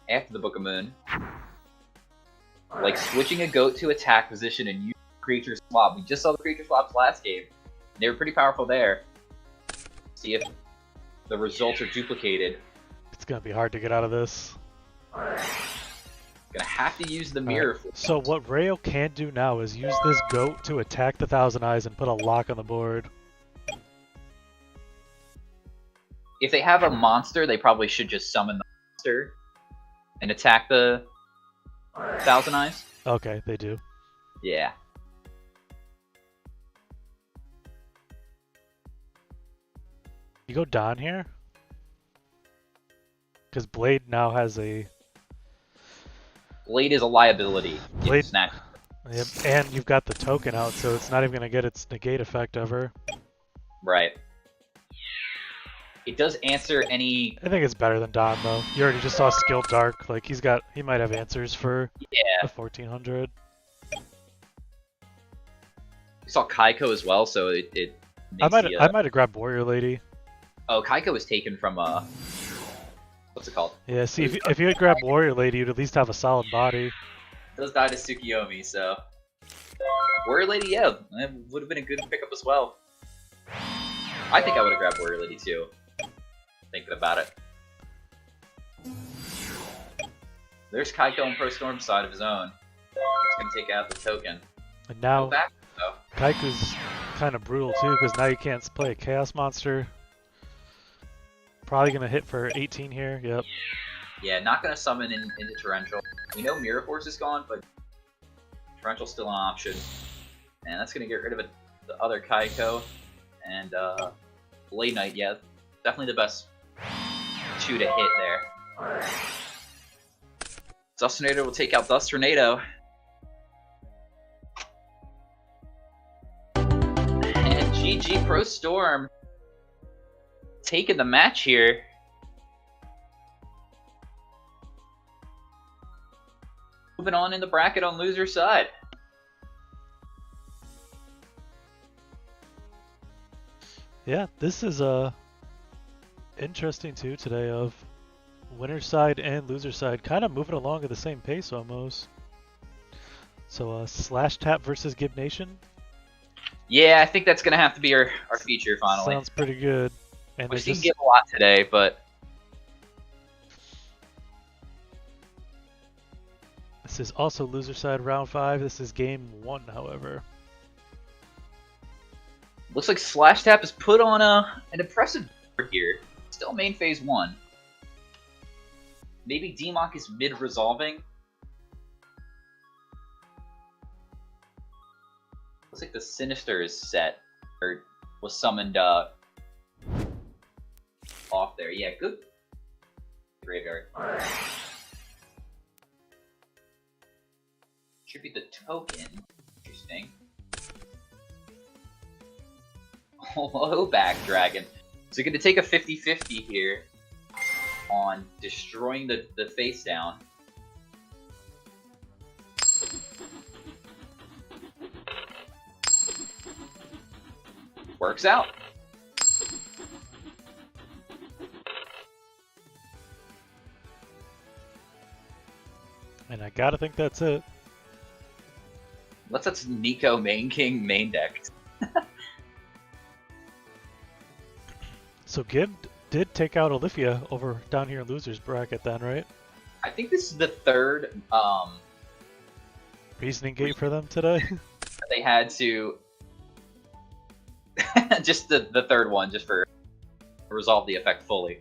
after the Book of Moon. Like switching a goat to attack position and use creature swap. We just saw the creature swaps last game. They were pretty powerful there. See if the results are duplicated. It's gonna be hard to get out of this. Gonna have to use the mirror. So what Rayo can do now is use this goat to attack the Thousand Eyes and put a lock on the board. If they have a monster, they probably should just summon the monster and attack the Thousand Eyes. Okay, they do. Yeah. You go Don here? Because Blade now has a... Blade is a liability. Blade... Snack. Yep, and you've got the token out, so it's not even going to get its negate effect ever. Right. It does answer any. I think it's better than Don though. You already just saw Skilled Dark. Like he might have answers for Yeah. a 1400. We saw Kaiko as well, so it I makes might have grabbed Warrior Lady. Oh, Kaiko was taken from what's it called? Yeah, see if you had grabbed Warrior Lady, you'd at least have a solid body. It does die to Tsukiyomi, so Warrior Lady, yeah, that would have been a good pickup as well. I think I would have grabbed Warrior Lady too. Thinking about it. There's Kaiko and Pro Storm side of his own. He's gonna take out the token. And now Go back though. Kaiku's kind of brutal too, because now you can't play a Chaos Monster. Probably gonna hit for 18 here. Yep. Yeah, not gonna summon into Torrential. We know Mirror Force is gone, but Torrential's still an option. And that's gonna get rid of the other Kaiko. And Blade Knight, yeah, definitely the best two to hit there. Dust Tornado will take out Dust Tornado. And GG Pro Storm taking the match here. Moving on in the bracket on loser side. Yeah, this is interesting too today of winner side and loser side kind of moving along at the same pace almost. So Slash Tap versus Gib Nation. Yeah, I think that's gonna have to be our feature finally. Sounds pretty good. And We've seen just... Gib a lot today, but this is also loser side round 5. This is game 1, however. looks like Slash Tap has put on an impressive board here. Still main phase 1. Maybe DMOC is mid-resolving. Looks like the Sinister is set, or was summoned off there. Yeah, good graveyard. Tribute the token. Interesting. Hello, back dragon. So you're going to take a 50-50 here on destroying the face down. Works out. And I gotta think that's it. Unless that's Nico main king main deck. So Gib did take out Olivia over down here in losers bracket then, right? I think this is the third Reasoning gate for them today. they had to just the third one just for resolve the effect fully.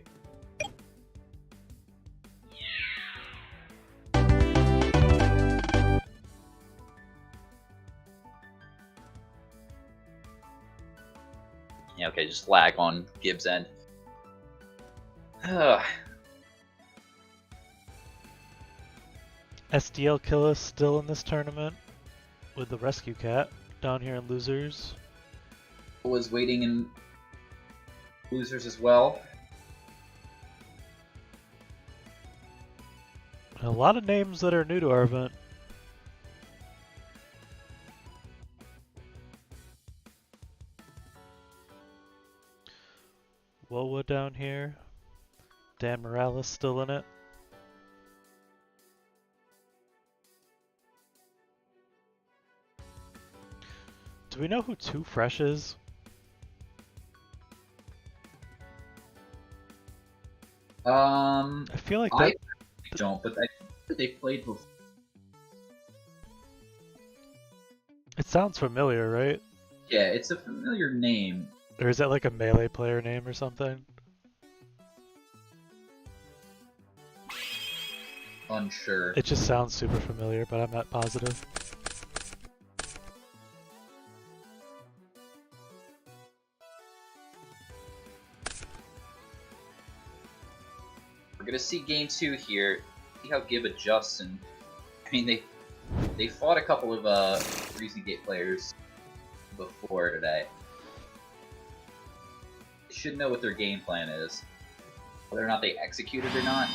Yeah, okay, just lag on Gib's end. SDL Killa still in this tournament with the Rescue Cat down here in losers. Was waiting in losers as well. A lot of names that are new to our event. Wowa down here. Dan Morales still in it. Do we know who Too Fresh is? I feel like that. I don't, but I think that they played before. It sounds familiar, right? Yeah, it's a familiar name. Or is that like a Melee player name or something? Unsure. It just sounds super familiar, but I'm not positive. We're gonna see game 2 here. See how Gib adjusts, and I mean they fought a couple of Reasoning Gate players before today. should know what their game plan is. Whether or not they execute it or not,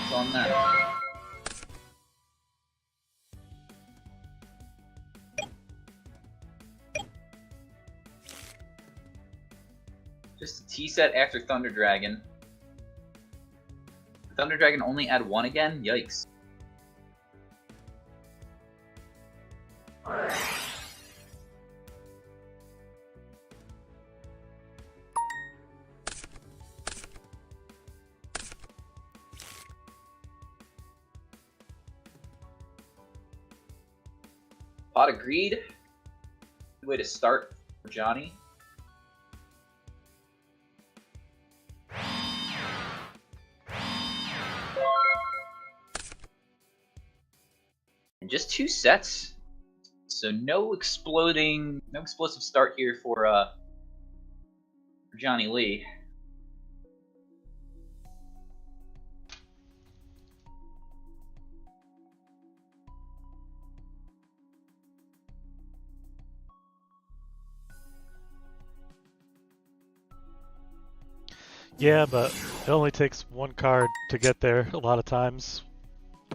it's on them. Just a T-set after Thunder Dragon. Thunder Dragon only add 1 again? Yikes. Pot of Greed. Good way to start for Johnny. And just 2 sets. So no explosive start here for Johnny Lee. Yeah, but it only takes 1 card to get there a lot of times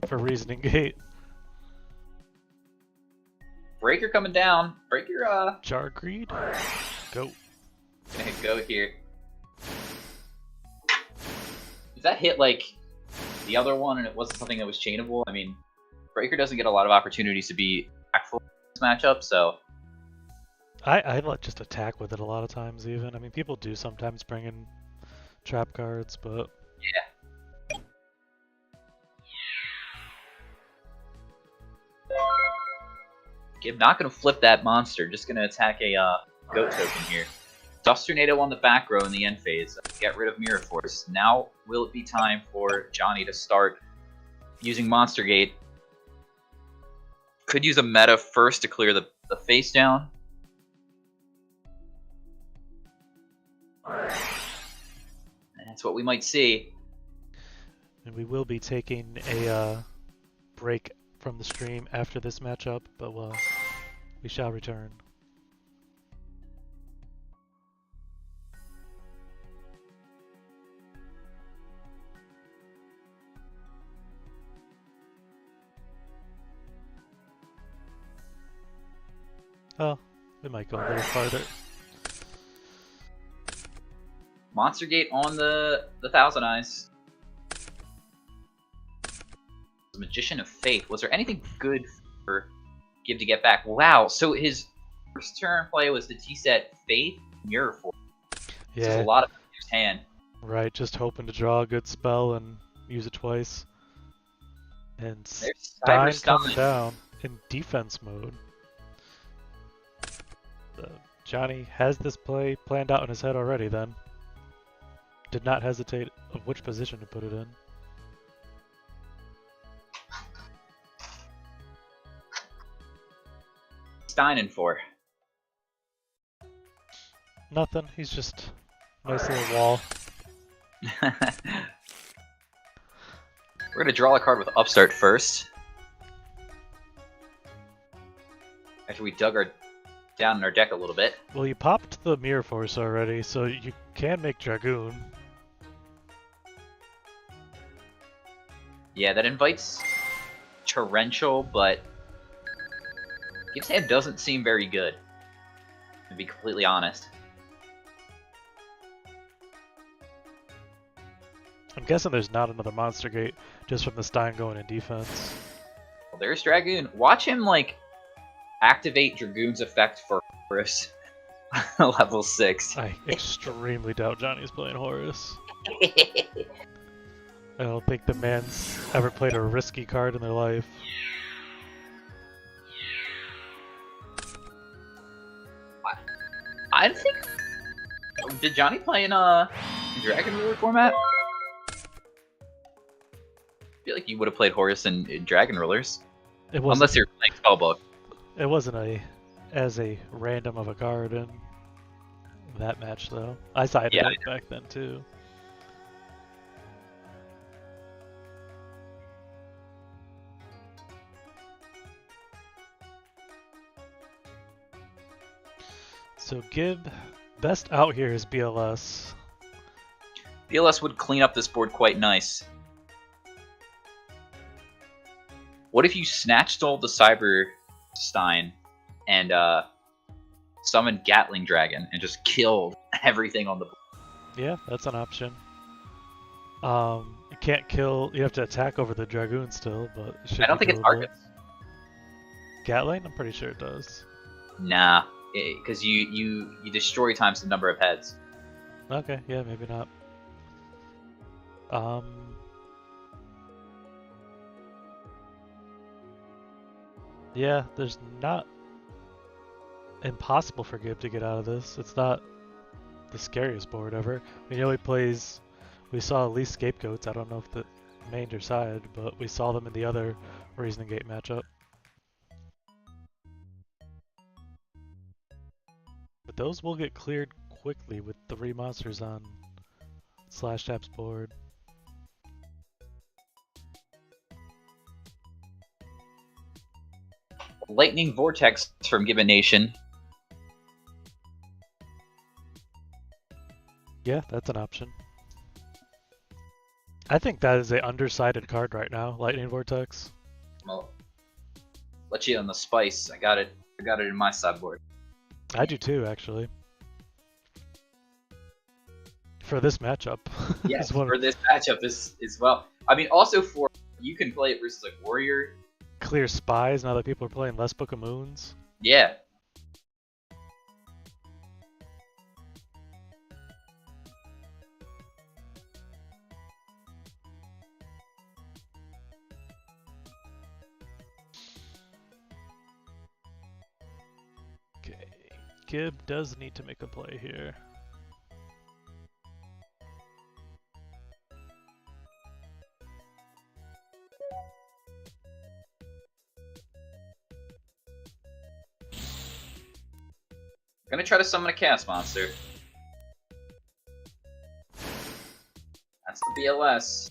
for Reasoning Gate. Breaker coming down. Breaker, Jar Greed? Go. Gonna go here. If that hit like the other one and it wasn't something that was chainable, I mean, Breaker doesn't get a lot of opportunities to be impactful in this matchup, so. I just attack with it a lot of times even. I mean, people do sometimes bring in trap cards, but... Yeah. Gib not going to flip that monster, just going to attack a goat token here. Dust Tornado on the back row in the end phase. Get rid of Mirror Force. Now will it be time for Johnny to start using Monster Gate? Could use a meta first to clear the face down. And that's what we might see. And we will be taking a break from the stream after this matchup, but we shall return. Oh, we might go a little farther. Monster Gate on the Thousand Eyes. The Magician of Faith. Was there anything good for Gib to get back? Wow, so his first turn play was the T-set Faith Mirror Force. Yeah. There's a lot of in his hand. Right, just hoping to draw a good spell and use it twice. And Stein coming down in defense mode. Johnny has this play planned out in his head already then. Did not hesitate of which position to put it in. Steinen for? Nothing, he's just a nice little wall. We're gonna draw a card with Upstart first. After we dug down in our deck a little bit. Well, you popped the Mirror Force already, so you can make Dragoon. Yeah, that invites Torrential, but Gib's hand doesn't seem very good, to be completely honest. I'm guessing there's not another Monster Gate, just from the Stein going in defense. Well, there's Dragoon. Watch him, like, activate Dragoon's effect for Horus. Level 6. I extremely doubt Johnny's playing Horus. I don't think the man's ever played a risky card in their life. I think... Did Johnny play in Dragon Ruler format? I feel like you would have played Horus in Dragon Rulers. Unless you're playing Spellbook. It wasn't as random of a card in that match, though. I sided it back then, too. So Gib Best out here is BLS. BLS would clean up this board quite nice. What if you snatch stole the Cyberstein and summoned Gatling Dragon and just killed everything on the board? Yeah, that's an option. You can't kill. You have to attack over the Dragoon still, but it should I don't be think it doable. targets. Gatling? I'm pretty sure it does. Nah, because you destroy times the number of heads. Okay, yeah, maybe not. Yeah, there's not impossible for Gib to get out of this. It's not the scariest board ever. We know he plays. We saw at least Scapegoats. I don't know if the mained or side, but we saw them in the other Reasoning Gate matchup. But those will get cleared quickly with 3 monsters on Slash Tap's board. Lightning Vortex from Gibbon Nation. Yeah, that's an option. I think that is a undersided card right now, Lightning Vortex. Well, let you in the spice. I got it. I got it in my sideboard. I do too, actually. For this matchup. Yes, for this matchup as well. I mean, also for you can play it versus like Warrior. Clear Spies now that people are playing less Book of Moons. Yeah. Okay, Gib does need to make a play here. I'm gonna try to summon a Chaos Monster. That's the BLS.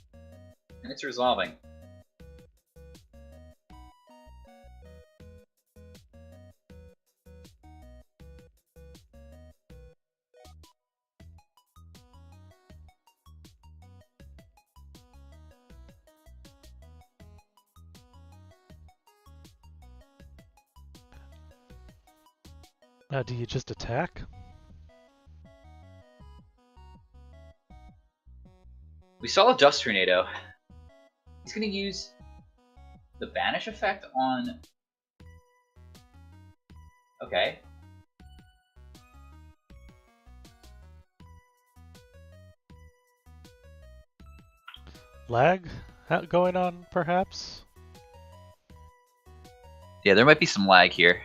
And it's resolving. Now, do you just attack? We saw a Dust Tornado. He's gonna use the Banish effect on... Okay. Lag going on, perhaps? Yeah, there might be some lag here.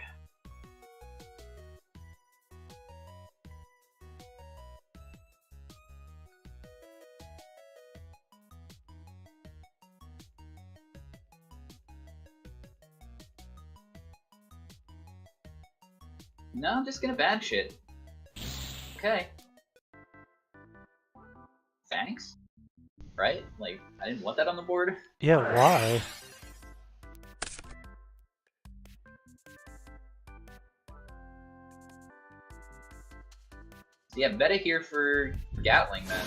No, I'm just gonna bad shit. Okay. Thanks. Right? Like, I didn't want that on the board. Yeah, why? Yeah, meta here for Gatling then.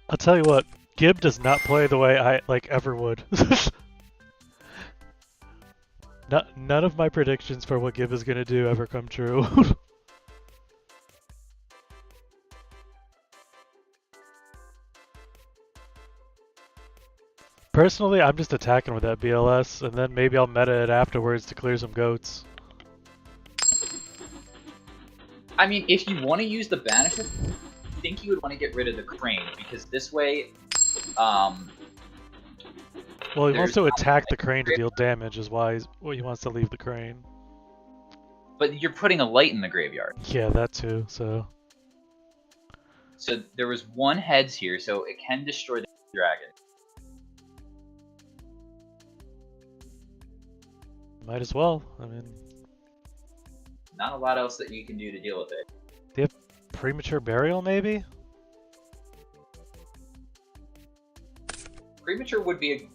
I'll tell you what, Gib does not play the way I ever would. None of my predictions for what Gib is gonna do ever come true. Personally, I'm just attacking with that BLS, and then maybe I'll meta it afterwards to clear some goats. I mean, if you want to use the Banish, I think you would want to get rid of the Crane, because this way, Well, he wants there's to attack the Crane to deal damage, is why he wants to leave the Crane. but you're putting a light in the graveyard. Yeah, that too, so... So there was 1 heads here, so it can destroy the dragon. Might as well, I mean... Not a lot else that you can do to deal with it. Do you have Premature Burial, maybe? Premature would be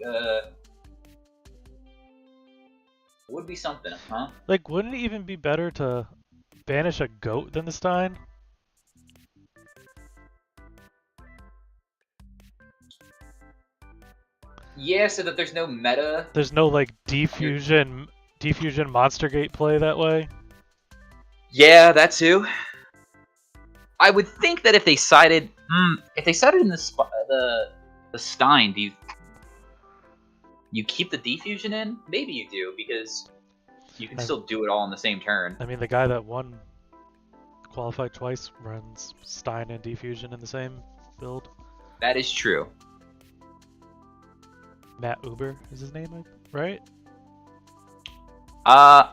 would be something, huh? Like, wouldn't it even be better to banish a goat than the Stein? Yeah, so that there's no meta. There's no like defusion monster gate play that way. Yeah, that too. I would think that if they sided in the Stein, do you keep the defusion in? Maybe you do, because you can still do it all in the same turn. I mean, the guy that won qualified twice runs Stein and defusion in the same build. That is true. Matt Uber is his name, right?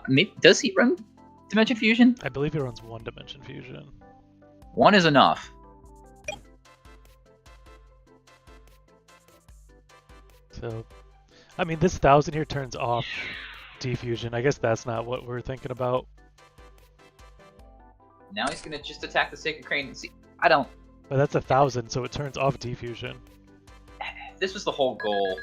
Maybe, does he run Dimension Fusion? I believe he runs one Dimension Fusion. One is enough. So, I mean, this 1000 here turns off defusion. I guess that's not what we're thinking about. Now he's gonna just attack the Sacred Crane. See, I don't. But that's 1000, so it turns off defusion. This was the whole goal.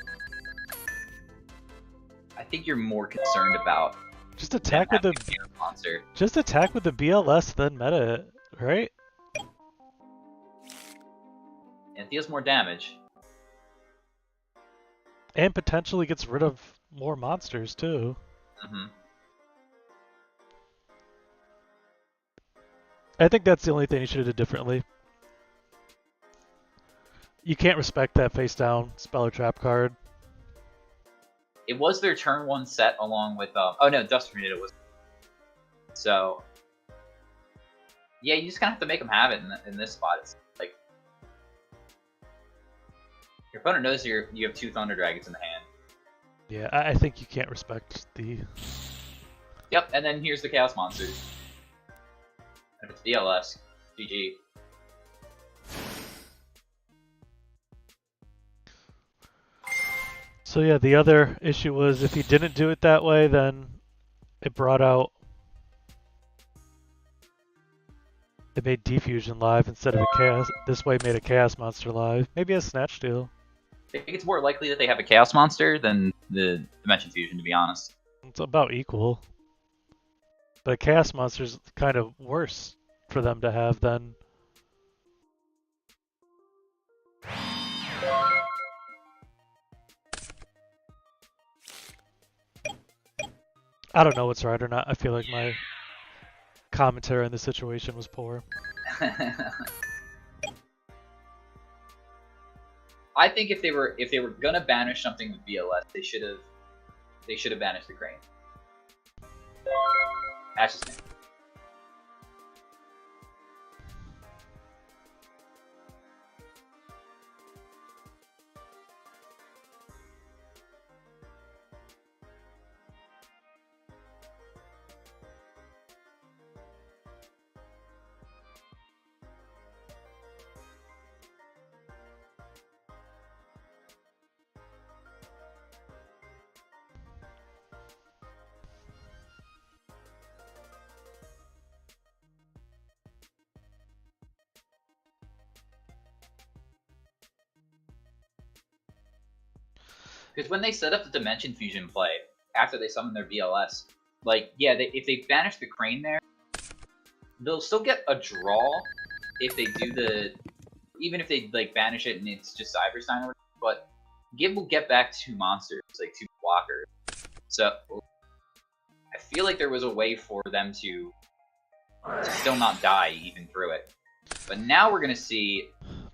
I think you're more concerned about just attack with the monster. Just attack with the BLS, then meta it, right? And it deals more damage. And potentially gets rid of more monsters too. Mm-hmm. I think that's the only thing you should have did differently. You can't respect that face down spell or trap card. It was their turn 1 set along with oh no, Dust Tornado was. So yeah, you just kind of have to make them have it in this spot. It's like your opponent knows you have 2 Thunder Dragons in the hand. Yeah, I think you can't respect the. Yep, and then here's the Chaos Monsters. And if it's BLS, GG. So yeah, the other issue was if he didn't do it that way, then it brought out. It made defusion live instead of a chaos. This way made a chaos monster live. Maybe a snatch steal. I think it's more likely that they have a Chaos Monster than the Dimension Fusion, to be honest. It's about equal. But a chaos monster's kind of worse for them to have than. I don't know what's right or not. I feel like my commentary on the situation was poor. I think if they were gonna banish something with BLS, they should have banished the Crane. That's just me. Because when they set up the Dimension Fusion play, after they summon their BLS, like, yeah, if they banish the Crane there, they'll still get a draw if they do even if they, like, banish it and it's just Cyberstein or whatever, but Gib will get back 2 monsters, like 2 blockers. So, I feel like there was a way for them to still not die even through it. But now we're going to see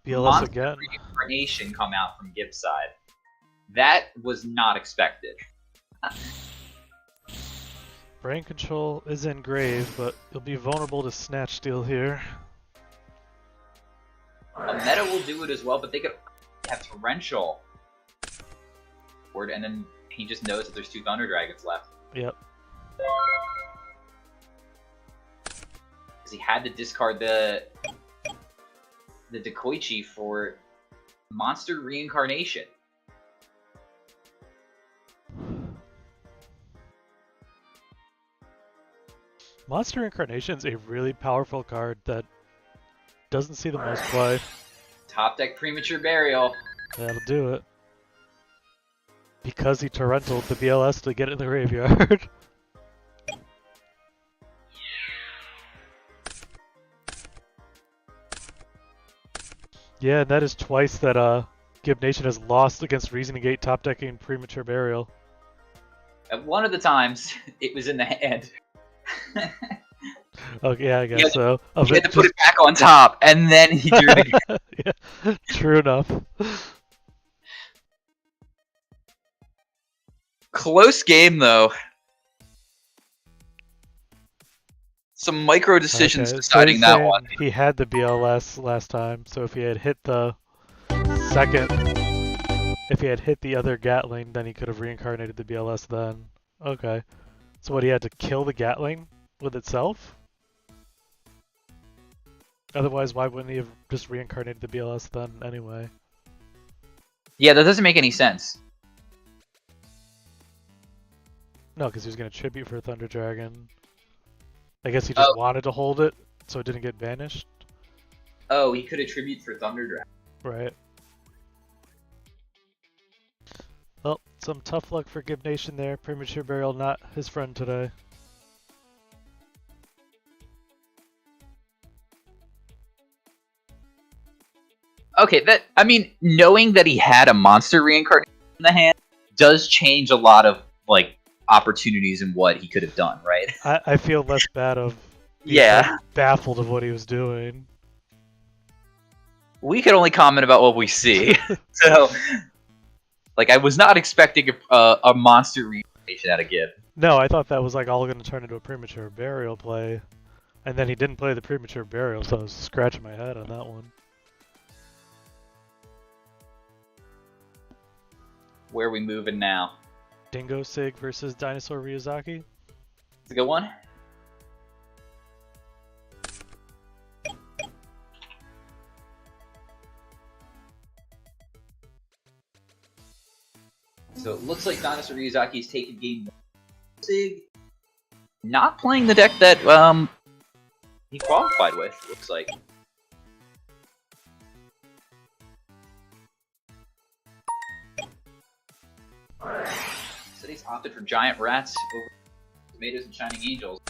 BLS Monster again. Reincarnation come out from Gib's side. That was not expected. Brain control is in grave, but you'll be vulnerable to snatch steal here. A meta will do it as well, but they could have Torrential. And then he just knows that there's 2 Thunder Dragons left. Yep. Because he had to discard the Dekoichi for Monster Reincarnation. Monster Incarnation's a really powerful card that doesn't see the most play. Top deck Premature Burial. That'll do it. Because he torrentaled the BLS to get it in the graveyard. Yeah, and that is twice that Gib Nation has lost against Reasoning Gate, Top Decking, Premature Burial. At one of the times, it was in the hand. Oh yeah, I guess so. He had to put it back on top, and then he drew it again. Yeah, true enough. Close game, though. Some micro decisions deciding that one. He had the BLS last time, so if he had hit the second, if he had hit the other Gatling, then he could have reincarnated the BLS then. Okay. So what, he had to kill the Gatling with itself? Otherwise, why wouldn't he have just reincarnated the BLS then anyway? Yeah, that doesn't make any sense. No, because he was going to tribute for Thunder Dragon. I guess he just wanted to hold it, so it didn't get banished. Oh, he could attribute for Thunder Dragon. Right. Well, some tough luck for Gib Nation there. Premature Burial not his friend today. Okay, I mean, knowing that he had a monster reincarnation in the hand does change a lot of, like, opportunities in what he could have done, right? I feel less bad of baffled of what he was doing. We can only comment about what we see. So, like, I was not expecting a monster reincarnation out of Gib. No, I thought that was, like, all going to turn into a Premature Burial play. And then he didn't play the Premature Burial, so I was scratching my head on that one. Where are we moving now? Dingo Sig versus Dinosaur Ryuzaki? It's a good one. So it looks like Dinosaur Ryuzaki's taking game 1. Sig not playing the deck that he qualified with, looks like. So he's opted for Giant Rats over Tomatoes and Shining Angels.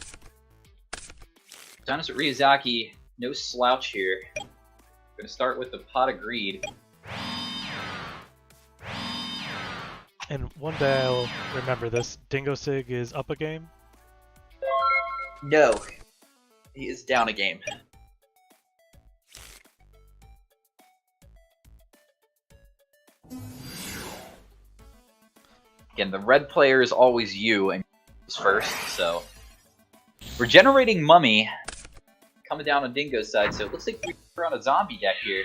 Dinosaur Ryuzaki, no slouch here. Gonna start with the Pot of Greed. And one day I'll remember this. Dingo Sig is up a game? No. He is down a game. Again, the red player is always you and first, so Regenerating Mummy coming down on Dingo's side, so it looks like we're on a zombie deck here.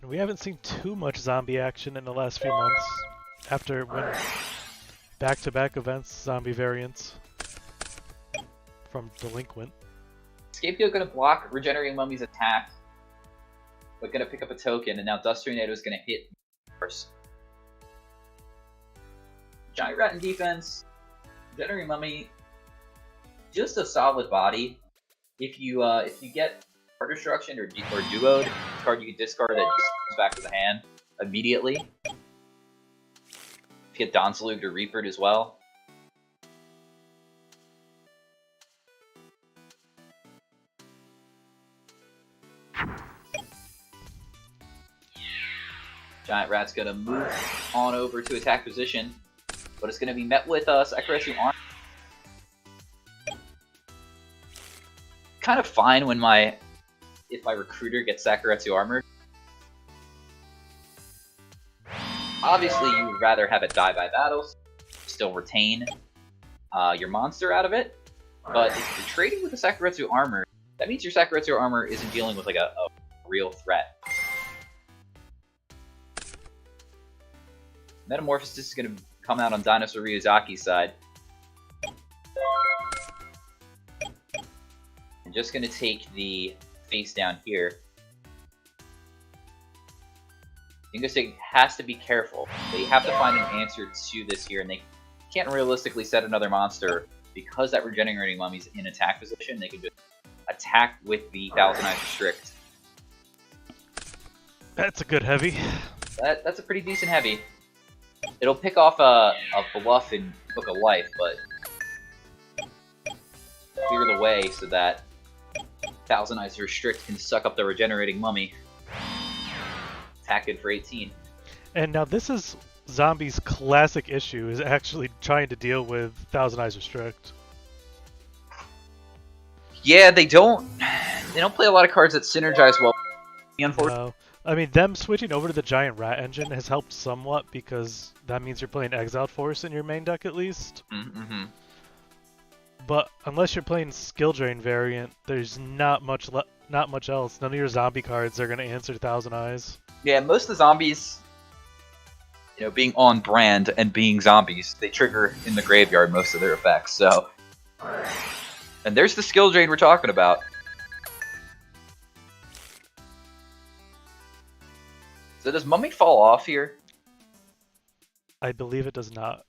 And we haven't seen too much zombie action in the last few months. After when back-to-back events, zombie variants from Delinquent. Scapegoat gonna block Regenerating Mummy's attack, but gonna pick up a token, and now Dust Tornado is gonna hit first. Giant Rat in defense, Regenerating Mummy, just a solid body. If you get card destruction or duoed, card you can discard that just comes back to the hand immediately. If you get Donsalug or Reapered as well. Giant Rat's gonna move on over to attack position, but it's gonna be met with Sakuretsu Armor. Kind of fine when if my recruiter gets Sakuretsu Armor. Obviously, you would rather have it die by battle, so still retain your monster out of it. But if you're trading with a Sakuretsu Armor, that means your Sakuretsu Armor isn't dealing with like a real threat. Metamorphosis is going to come out on Dinosaur Ryuzaki's side. I'm just going to take the face down here. Dingo Sig has to be careful. They have to find an answer to this here, and they can't realistically set another monster because that Regenerating Mummy's in attack position. They can just attack with the Thalassonized Restrict. That's a good heavy. That's a pretty decent heavy. It'll pick off a bluff in Book of Life, but clear the way so that Thousand Eyes Restrict can suck up the regenerating mummy. Attack good for 18. And now this is Zombie's classic issue, is actually trying to deal with Thousand Eyes Restrict. Yeah, they don't play a lot of cards that synergize well. Unfortunately. No. I mean, them switching over to the Giant Rat engine has helped somewhat because that means you're playing Exiled Force in your main deck at least. Mm-hmm. But unless you're playing Skill Drain variant, there's not much else. None of your zombie cards are going to answer Thousand Eyes. Yeah, most of the zombies, being on brand and being zombies, they trigger in the graveyard most of their effects. So, and there's the skill drain we're talking about. So does Mummy fall off here? I believe it does not.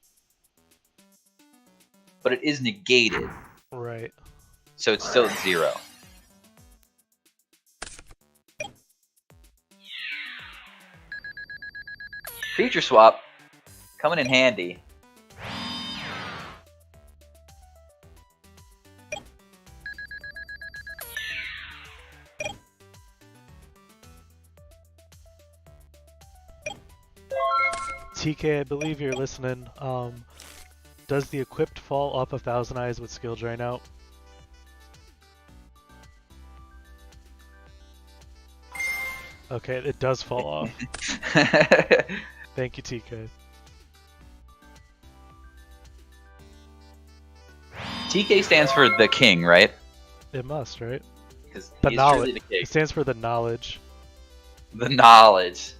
But it is negated. Right. So it's still at 0. Creature swap. Coming in handy. TK, I believe you're listening. Does the equipped fall off of Thousand Eyes with Skill Drain out? Okay, it does fall off. Thank you, TK. TK stands for the king, right? It must, right? Because The he's knowledge. truly the king. It stands for the knowledge. The knowledge.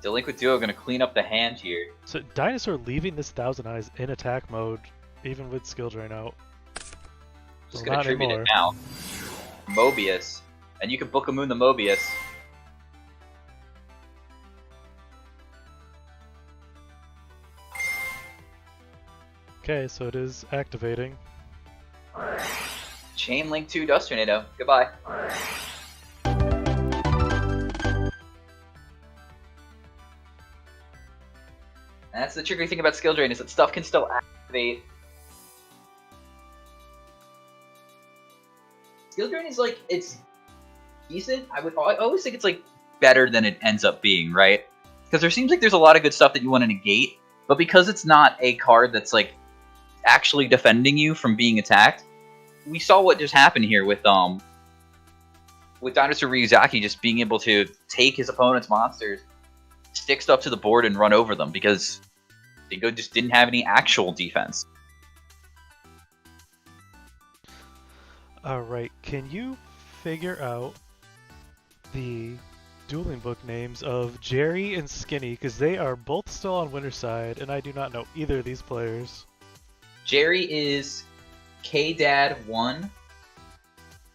Delinquent Duo gonna clean up the hand here. So Dinosaur leaving this Thousand Eyes in attack mode, even with Skill Drain out. Just Well, gonna not tribute anymore. it now. Mobius. And you can Book a Moon the Mobius. Okay, so it is activating. Chain Link 2 Dust Tornado. Goodbye. And that's the tricky thing about Skill Drain, is that stuff can still activate. Skill Drain is like, it's decent. I always think it's like better than it ends up being, right? Because there seems like there's a lot of good stuff that you want to negate, but because it's not a card that's like actually defending you from being attacked, we saw what just happened here with Dinosaur Ryuzaki just being able to take his opponent's monsters, stick stuff to the board, and run over them because Dingo just didn't have any actual defense. Alright, can you figure out the dueling book names of Jerry and Skinny? Because they are both still on Winterside, and I do not know either of these players. Jerry is KDAD1,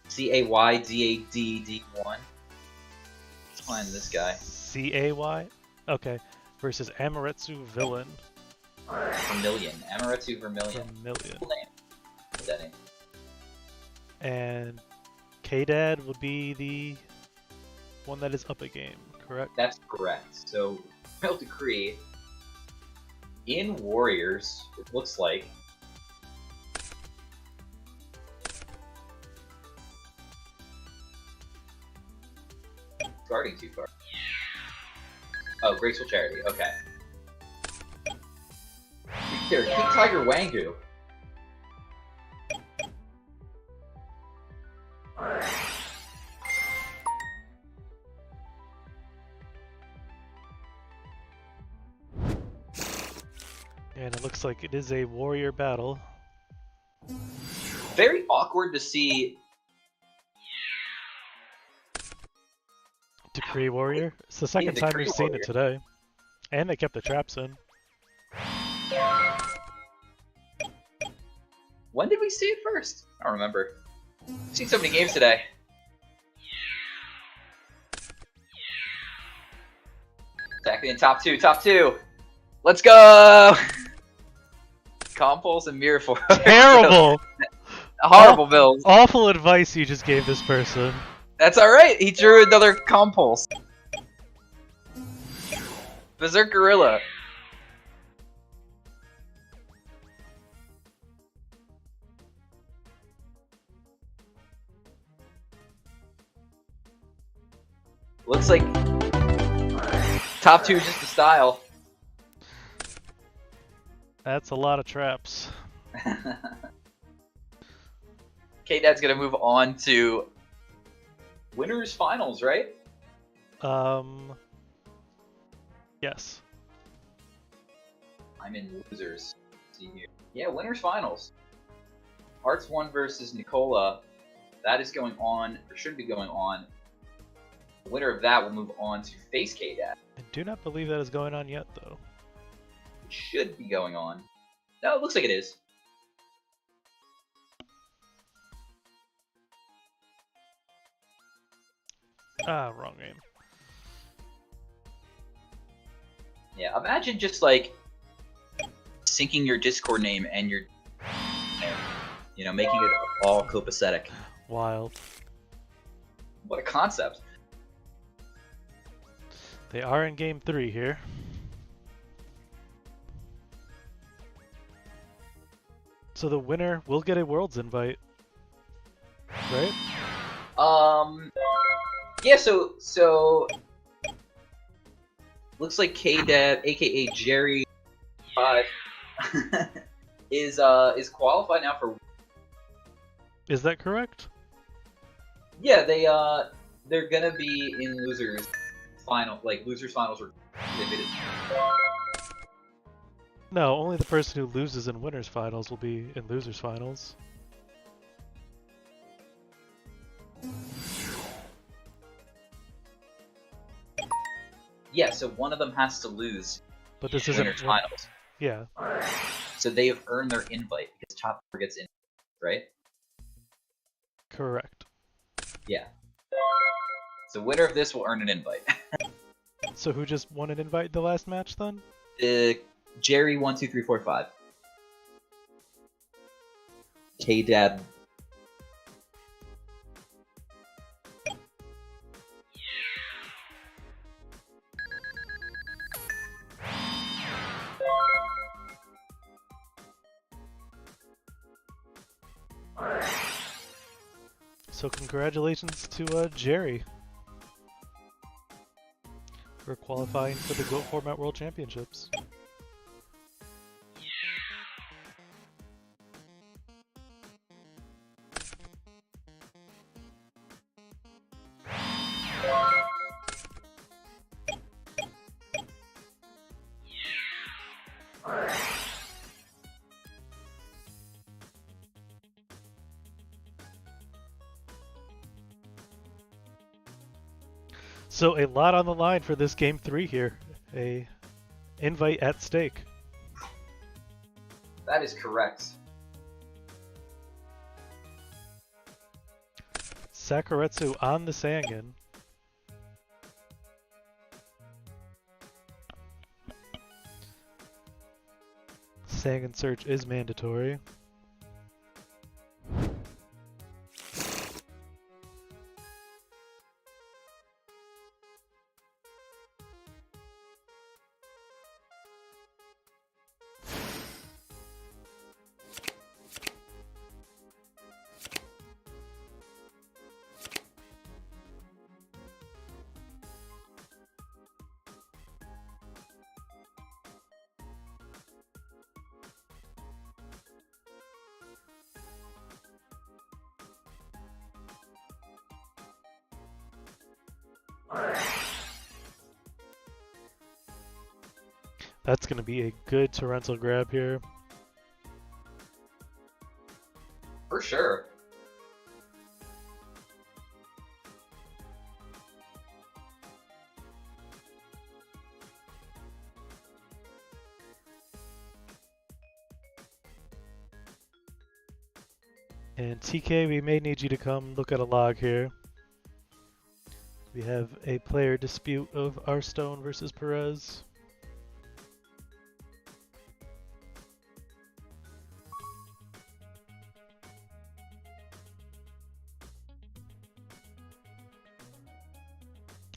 CAYDADD1. Let's find this guy. C-A-Y? Okay. Versus Amaretsu Villain. Vermilion. Amaretsu Vermilion. Vermilion. Cool name. What's that name? And K-Dad would be the one that is up a game, correct? That's correct. So, Royal Decree, in Warriors, it looks like, guarding too far. Oh, Graceful Charity, okay. Here, King Tiger Wangu. And it looks like it is a warrior battle. Very awkward to see. Decree Warrior. It's the second time Decree we've seen Warrior. it today. And they kept the traps in. When did we see it first? I don't remember. I've seen so many games today. Attacking in top two. Let's go! Compulse and Mirror Force. Terrible! Horrible build. Awful advice you just gave this person. That's alright, he drew another Compulse. Berserk Gorilla. Looks like top 2 is just the style. That's a lot of traps. K-Dad's gonna move on to winners finals, right? Yes. I'm in losers. Let's see here. Yeah, winners finals. Hearts 1 versus Nicola. That is going on, or should be going on. The winner of that will move on to face K-Dad. I do not believe that is going on yet, though. It should be going on. No, it looks like it is. Ah, wrong game. Yeah, imagine just like syncing your Discord name and your, you know, making it all copacetic. Wild. What a concept. They are in game 3 here. So the winner will get a Worlds invite, right? Yeah, so looks like K-Dad, aka Jerry 5, is qualified now for. Is that correct? Yeah, they're gonna be in losers finals were limited. No, only the person who loses in winners finals will be in losers finals. Yeah, so one of them has to lose. But this in isn't winners finals. Yeah. So they have earned their invite because top 4 gets in, right? Correct. Yeah. So winner of this will earn an invite. So who just won an invite the last match then? Jerry 1 2 3 4 5. K-Dad. So congratulations to Jerry for qualifying for the GOAT Format World Championships. So a lot on the line for this game 3 here. A invite at stake. That is correct. Sakuretsu on the Sangan. Sangan search is mandatory. That's going to be a good torrential grab here. For sure. And TK, we may need you to come look at a log here. We have a player dispute of Arstone versus Perez.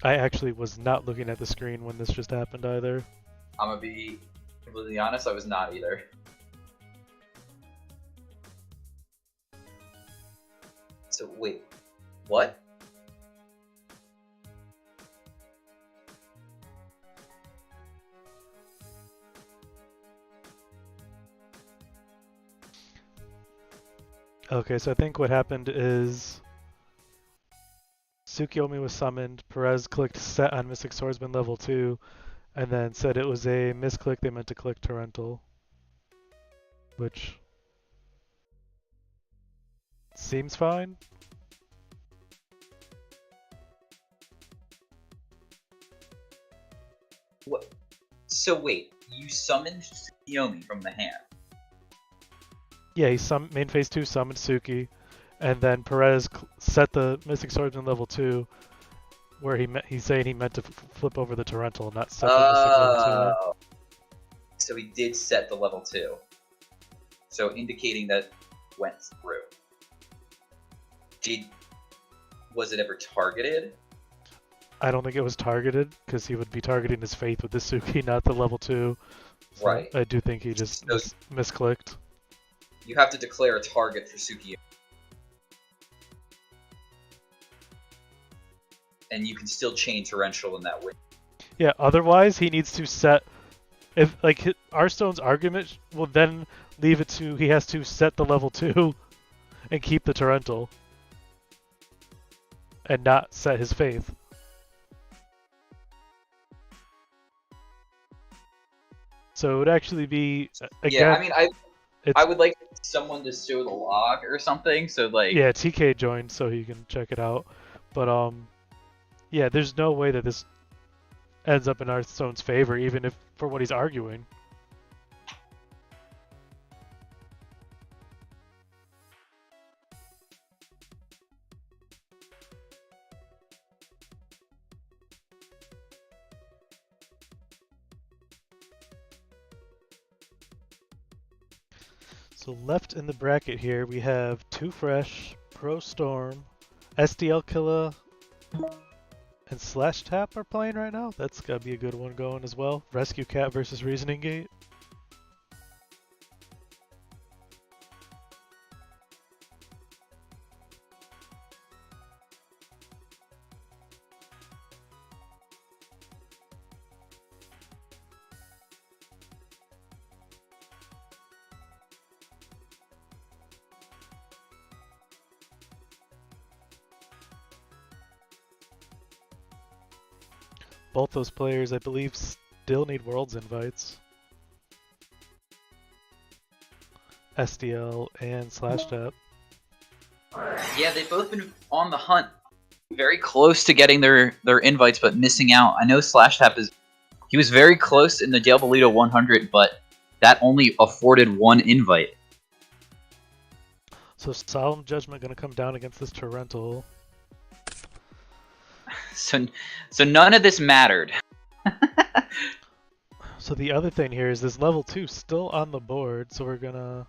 I actually was not looking at the screen when this just happened either. I'm gonna be completely honest, I was not either. So wait, what? Okay, so I think what happened is Tsukiyomi was summoned, Perez clicked set on Mystic Swordsman level 2, and then said it was a misclick, they meant to click Torrential. Which seems fine. What? So wait, you summoned Tsukiyomi from the hand? Yeah, he main phase 2 summoned Suki, and then Perez set the Mystic Swordsman level 2, where he's saying he meant to flip over the Torrential, not set the Mystic level 2. So he did set the level 2. So indicating that went through. Was it ever targeted? I don't think it was targeted, because he would be targeting his faith with the Suki, not the level 2. So right. I do think he just misclicked. You have to declare a target for Suki. And you can still chain Torrential in that way. Yeah, otherwise he needs to set... If like Arstone's argument will then leave it to he has to set the level 2 and keep the Torrential. And not set his faith. So it would actually be again. Yeah, I mean, I would like someone to show the log or something. So like. Yeah, TK joined so he can check it out. But yeah, there's no way that this ends up in Arstone's favor, even if for what he's arguing. So left in the bracket here, we have Too Fresh, Pro Storm, SDL Killa, and Slash Tap are playing right now. That's gotta be a good one going as well. Rescue Cat versus Reasoning Gate. Both those players, I believe, still need Worlds invites. SDL and Slash Tap. Yeah, they've both been on the hunt. Very close to getting their invites, but missing out. I know Slash Tap he was very close in the Diabolito 100, but that only afforded one invite. So Solemn Judgment gonna come down against this Torrential. So none of this mattered. So the other thing here is this level 2 still on the board, so we're gonna...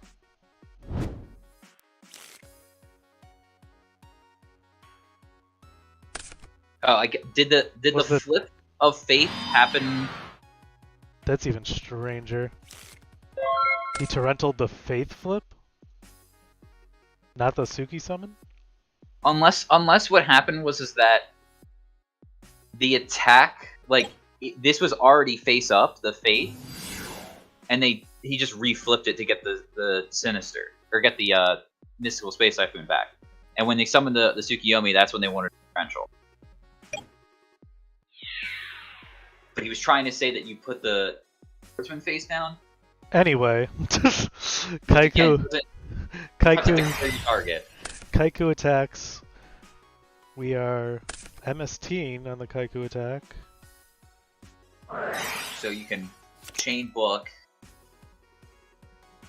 Oh, did the flip of faith happen? That's even stranger. He Torrentaled the faith flip? Not the Suki summon? Unless what happened was that the attack, like, this was already face up, the faith, and he just reflipped it to get the Sinister, or get the Mystical Space Typhoon back. And when they summoned the Tsukiyomi, that's when they wanted Torrential. But he was trying to say that you put the Swordsman face down. Anyway, Kaiku target. Kaiku attacks. We are MSTing on the Kaiku attack. So you can chain book.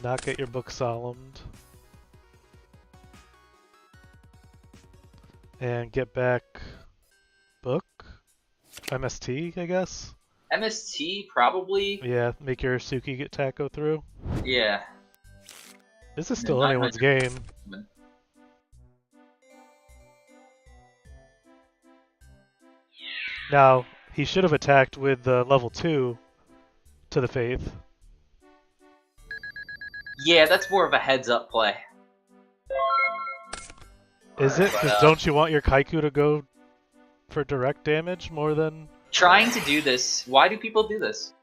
Not get your book solemned. And get back book? MST, I guess? MST, probably? Yeah, make your Suki attack go through. Yeah. This is still anyone's game. Now, he should have attacked with the level 2 to the Faith. Yeah, that's more of a heads-up play. Is it? Because don't you want your Kaiku to go for direct damage more than... Trying to do this, why do people do this?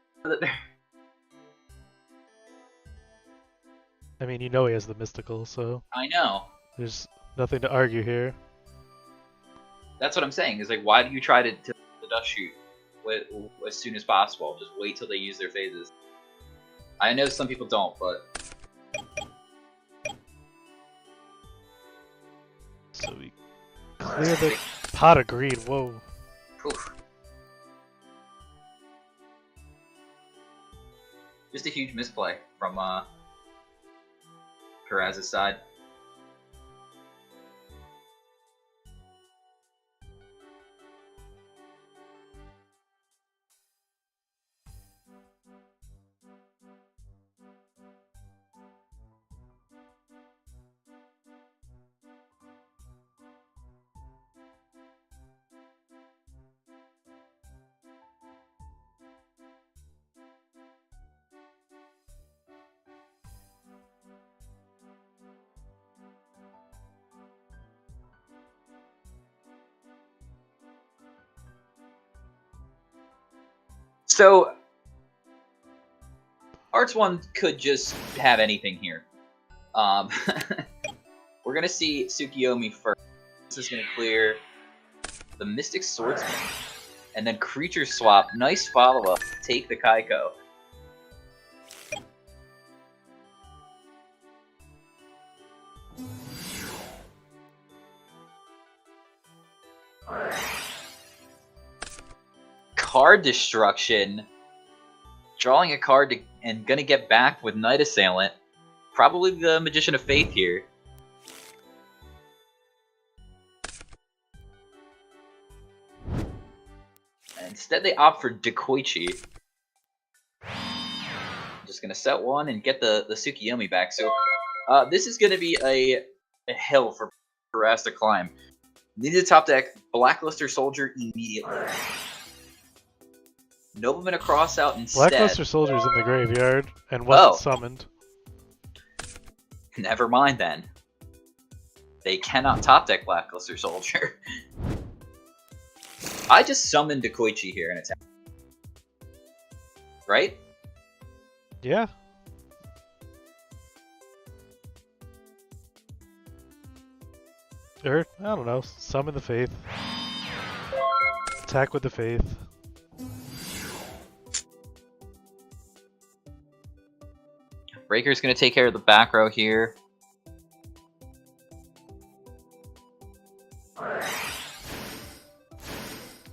I mean, you know he has the mystical, so I know. there's nothing to argue here. That's what I'm saying, is like, why do you try to the dust shoot as soon as possible? Just wait till they use their phases. I know some people don't, but... So we clear the pot of greed, whoa. Oof. Just a huge misplay from Perez's side. So, Arts 1 could just have anything here. We're going to see Tsukiyomi first. This is going to clear the Mystic Swordsman. And then Creature Swap. Nice follow-up. Take the Kaiko. Card destruction. Drawing a card and gonna get back with Night Assailant. Probably the Magician of Faith here. And instead they opt for Dekoichi. Just gonna set one and get the Tsukiyomi back. So this is gonna be a hill for Perez to climb. Need to top deck Blackluster Soldier immediately. Nobleman across out instead. Blackluster Soldier's in the graveyard and wasn't summoned. Never mind then. They cannot top deck Blackluster Soldier. I just summoned Dekoichi here and attack. Right? Yeah. Or, I don't know, summon the Faith. Attack with the Faith. Breaker's gonna take care of the back row here.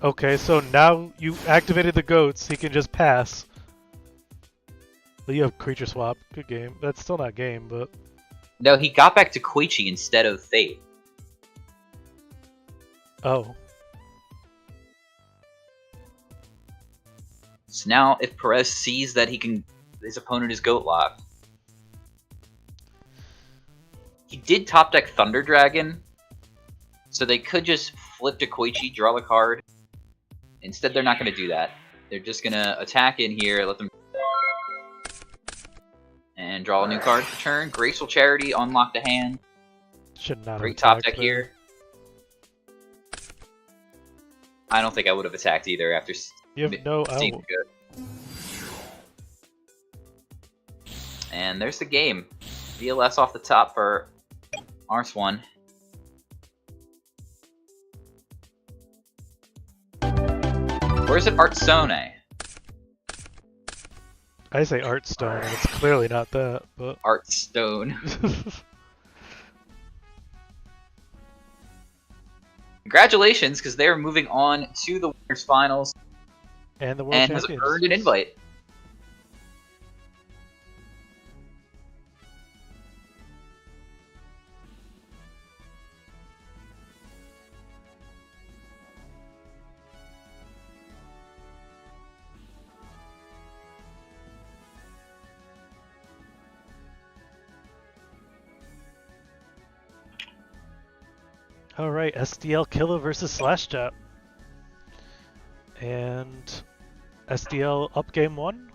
Okay, so now you activated the goats, he can just pass. But you have Creature Swap. Good game. That's still not game, but... No, he got back to Koichi instead of Fate. Oh. So now, if Perez sees that his opponent is goat locked. He did top deck Thunder Dragon, so they could just flip to Koichi, draw a card. Instead, they're not going to do that. They're just going to attack in here, let them... And draw a new card for turn. Graceful Charity, unlock the hand. Should not Great have top deck there. here. I don't think I would have attacked either after You have no... seeing Oh. the good. And there's the game. VLS off the top for Ars1. Where's it Artsone? I say Art Stone, and it's clearly not that, but... Artstone. Congratulations, because they're moving on to the winners finals and the World and has Champions. earned an invite. Alright, SDL Killer versus Slash Jap. And SDL up game 1.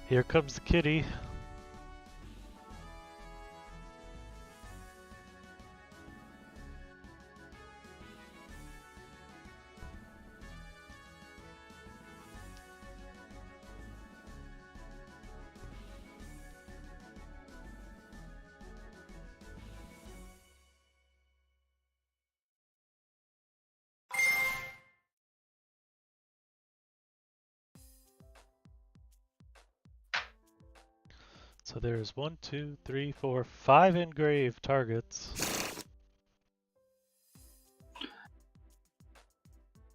Here comes the kitty. So there's 1, 2, 3, 4, 5 engraved targets.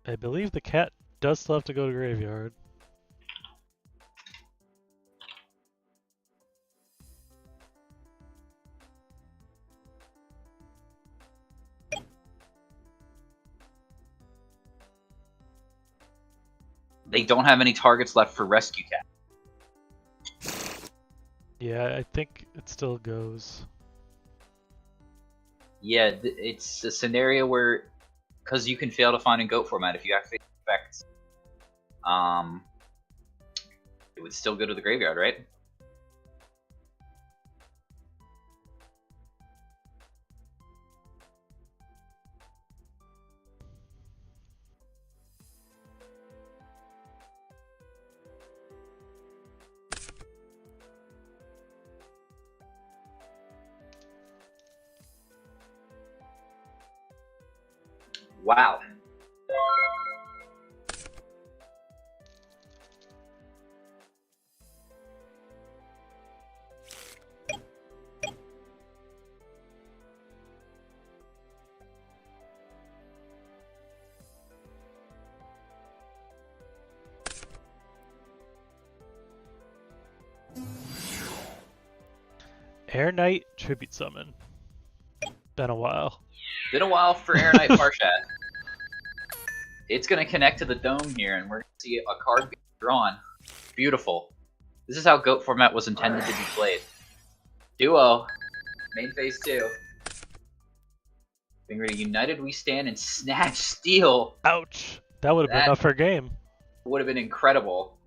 I believe the cat does still have to go to graveyard. They don't have any targets left for Rescue Cat. Yeah, I think it still goes. Yeah, it's a scenario where, because you can fail to find in GOAT format, if you activate effects, it would still go to the graveyard, right? Wow. Air Knight Tribute Summon. Been a while. Been a while for Air Knight Parshat. It's going to connect to the dome here, and we're going to see a card being drawn. Beautiful. This is how GOAT format was intended to be played. Duo. Main phase 2. Being ready, United We Stand, and Snatch Steal. Ouch! That would have been enough for a game. Would have been incredible.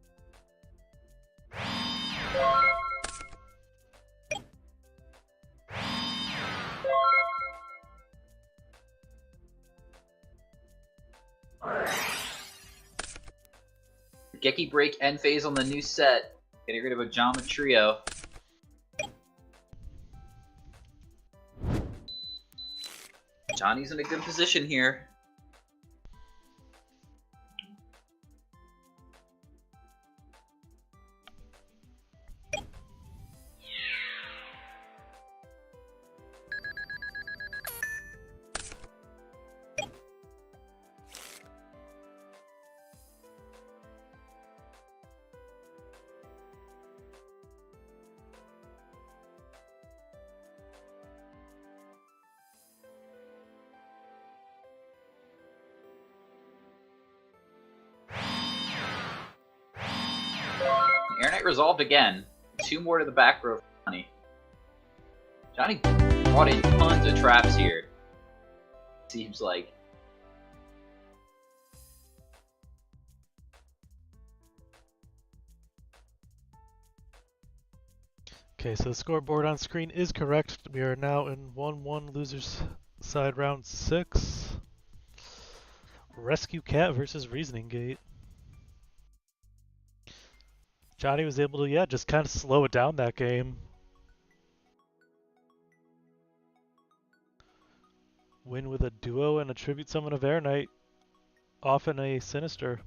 Geki Break end phase on the new set. Getting rid of a Jama Trio. Johnny's in a good position here. Air Knight resolved again. 2 more to the back row for Johnny. Johnny brought in tons of traps here. Seems like. Okay, so the scoreboard on screen is correct. We are now in 1-1 losers side round 6. Rescue Cat versus Reasoning Gate. Johnny was able to, yeah, just kind of slow it down that game. Win with a duo and a tribute summon of Air Knight, often a Sinister.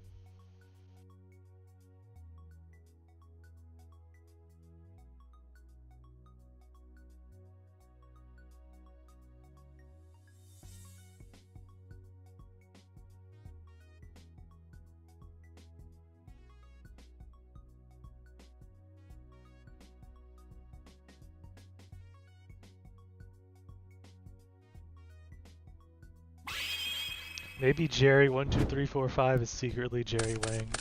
Maybe Jerry12345 is secretly Jerry Wang.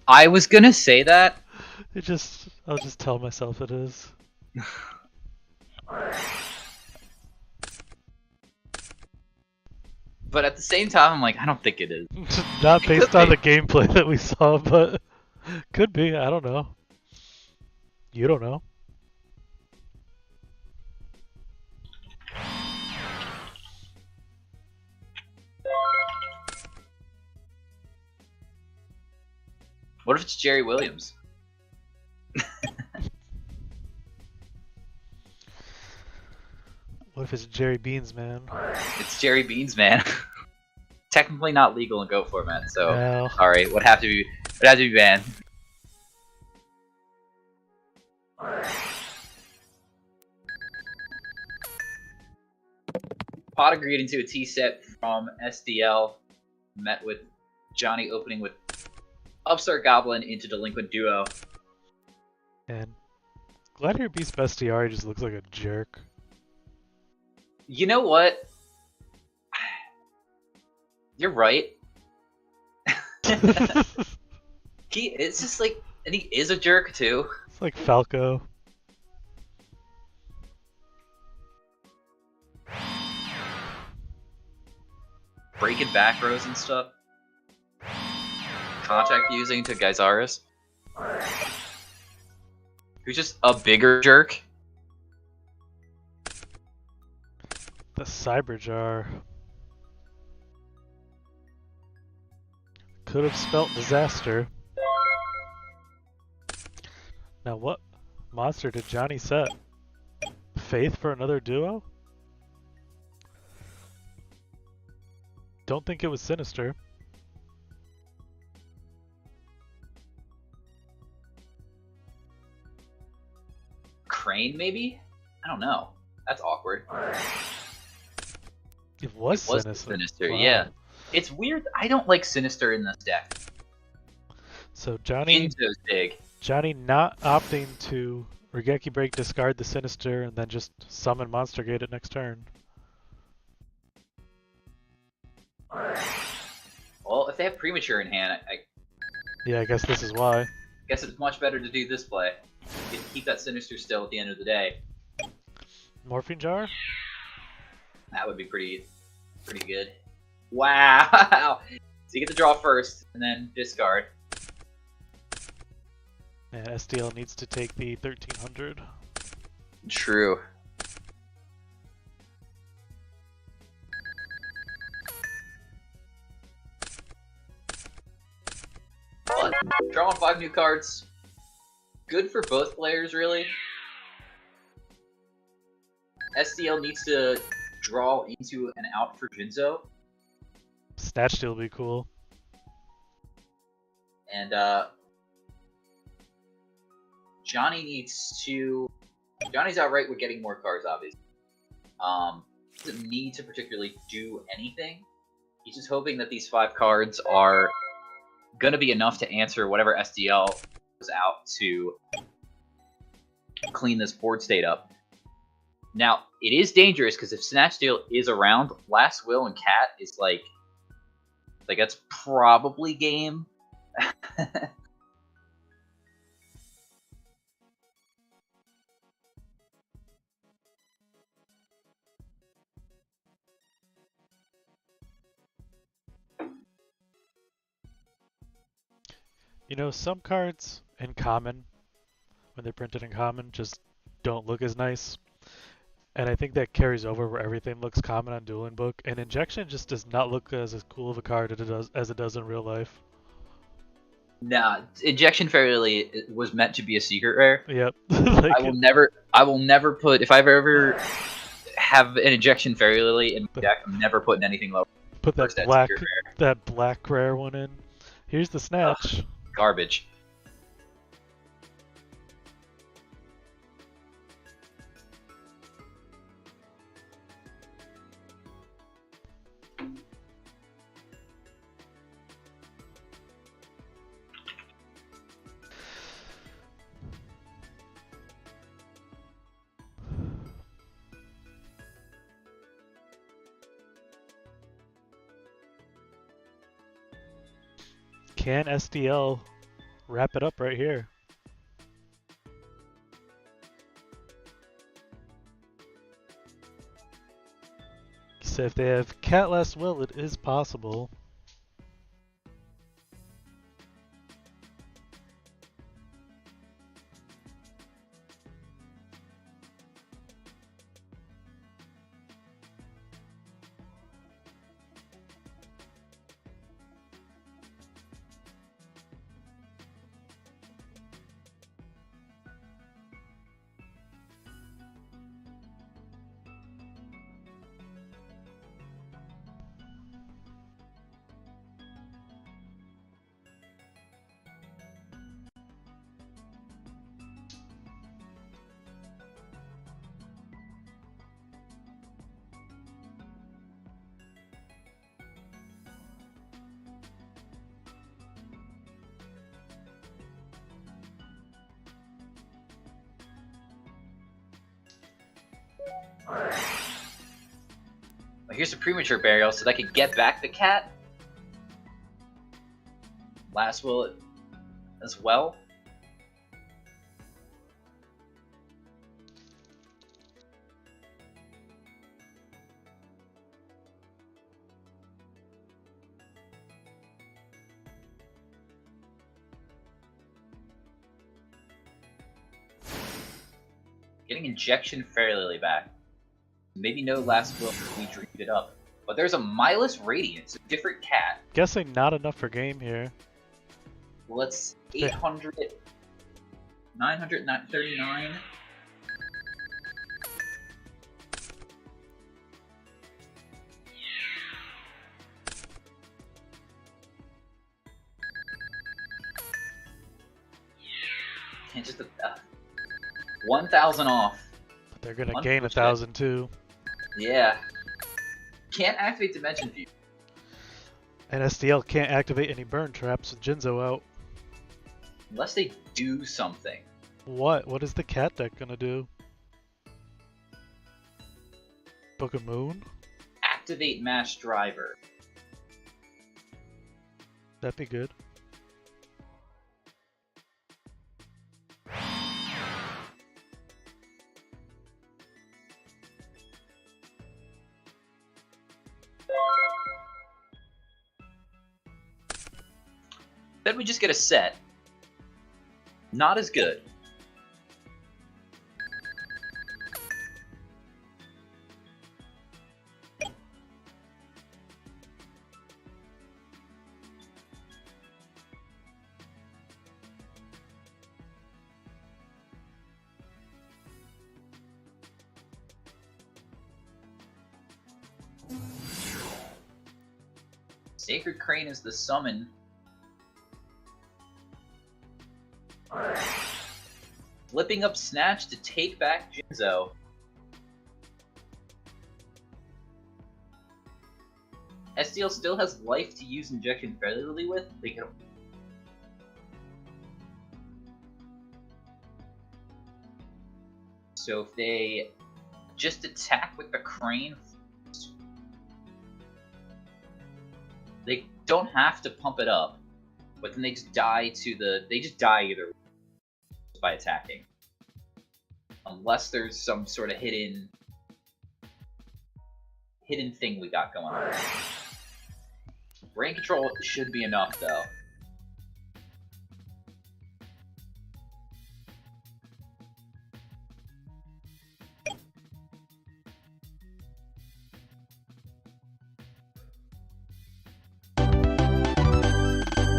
I was gonna say that. I'll just tell myself it is. But at the same time, I'm like, I don't think it is. Not based on the gameplay that we saw, but could be. I don't know. You don't know. What if it's Jerry Williams? What if it's Jerry Beans, man? It's Jerry Beans, man. Technically not legal in Go format, so Well, sorry. Would have to be banned. Pot agreed into a T set from SDL. Met with Johnny opening with Upstart Goblin into Delinquent Duo. and Gladiator Beast Bestiary just looks like a jerk. You know what? You're right. It's just like, and he is a jerk too. It's like Falco. Breaking back rows and stuff. Contact using to Gyzaris. Who's just a bigger jerk. The Cyberjar. Could have spelt disaster. Now what monster did Johnny set? Faith for another duo? Don't think it was Sinister. Crane, maybe? I don't know. That's awkward. It was It was Sinister. Sinister, Wow. yeah. It's weird. I don't like Sinister in this deck. So Johnny Jinzo's big. not opting to Regeki Break, discard the Sinister, and then just summon Monster Gate at next turn. Well, if they have Premature in hand, I Yeah, I guess this is why. guess it's much better to do this play. You can keep that Sinister still at the end of the day. Morphine Jar? That would be pretty good. Wow! So you get to draw first, and then discard. And SDL needs to take the 1300. True. But drawing 5 new cards. Good for both players, really. SDL needs to draw into an out for Jinzo. Snatch Steal would be cool. And Johnny needs to. Johnny's outright with getting more cards, obviously. Doesn't need to particularly do anything. He's just hoping that these 5 cards are gonna be enough to answer whatever SDL goes out to clean this board state up. Now, it is dangerous because if Snatch Steal is around, Last Will and Cat is like that's probably game. You know, some cards in common, when they're printed in common, just don't look as nice. And I think that carries over where everything looks common on Dueling Book. And Injection just does not look as cool of a card as it does in real life. Nah, Injection Fairy Lily was meant to be a secret rare. Yep. I will never put, if I've ever have an Injection Fairy Lily in my deck, I'm never putting anything lower. Put that First, black, secret rare. that black rare one in. Here's the snatch. Garbage. Can SDL wrap it up right here? So if they have Cat Last Will, it is possible. Here's a premature burial so that I could get back the cat. Last will as well. Getting Injection Fairy Lily back. Maybe no Last Will if we dreamed it up. But there's a Milus Radiance, a different cat. Guessing not enough for game here. Well, it's 800, 939. Can't just 1,000 off. But they're gonna gain 1,000 too. Yeah. Can't activate Dimension View. And SDL can't activate any burn traps with Jinzo out. Unless they do something. What? What is the cat deck gonna do? Book of Moon? Activate Mass Driver. That'd be good. Then we just get a set. Not as good. Sacred Crane is the summon. Flipping up Snatch to take back Jinzo. SDL still has life to use Injection Fairy Lily with. They can. So if they just attack with the Crane, they don't have to pump it up, but then they just die to the. They just die either way by attacking, unless there's some sort of hidden thing we got going on. Brain control should be enough, though.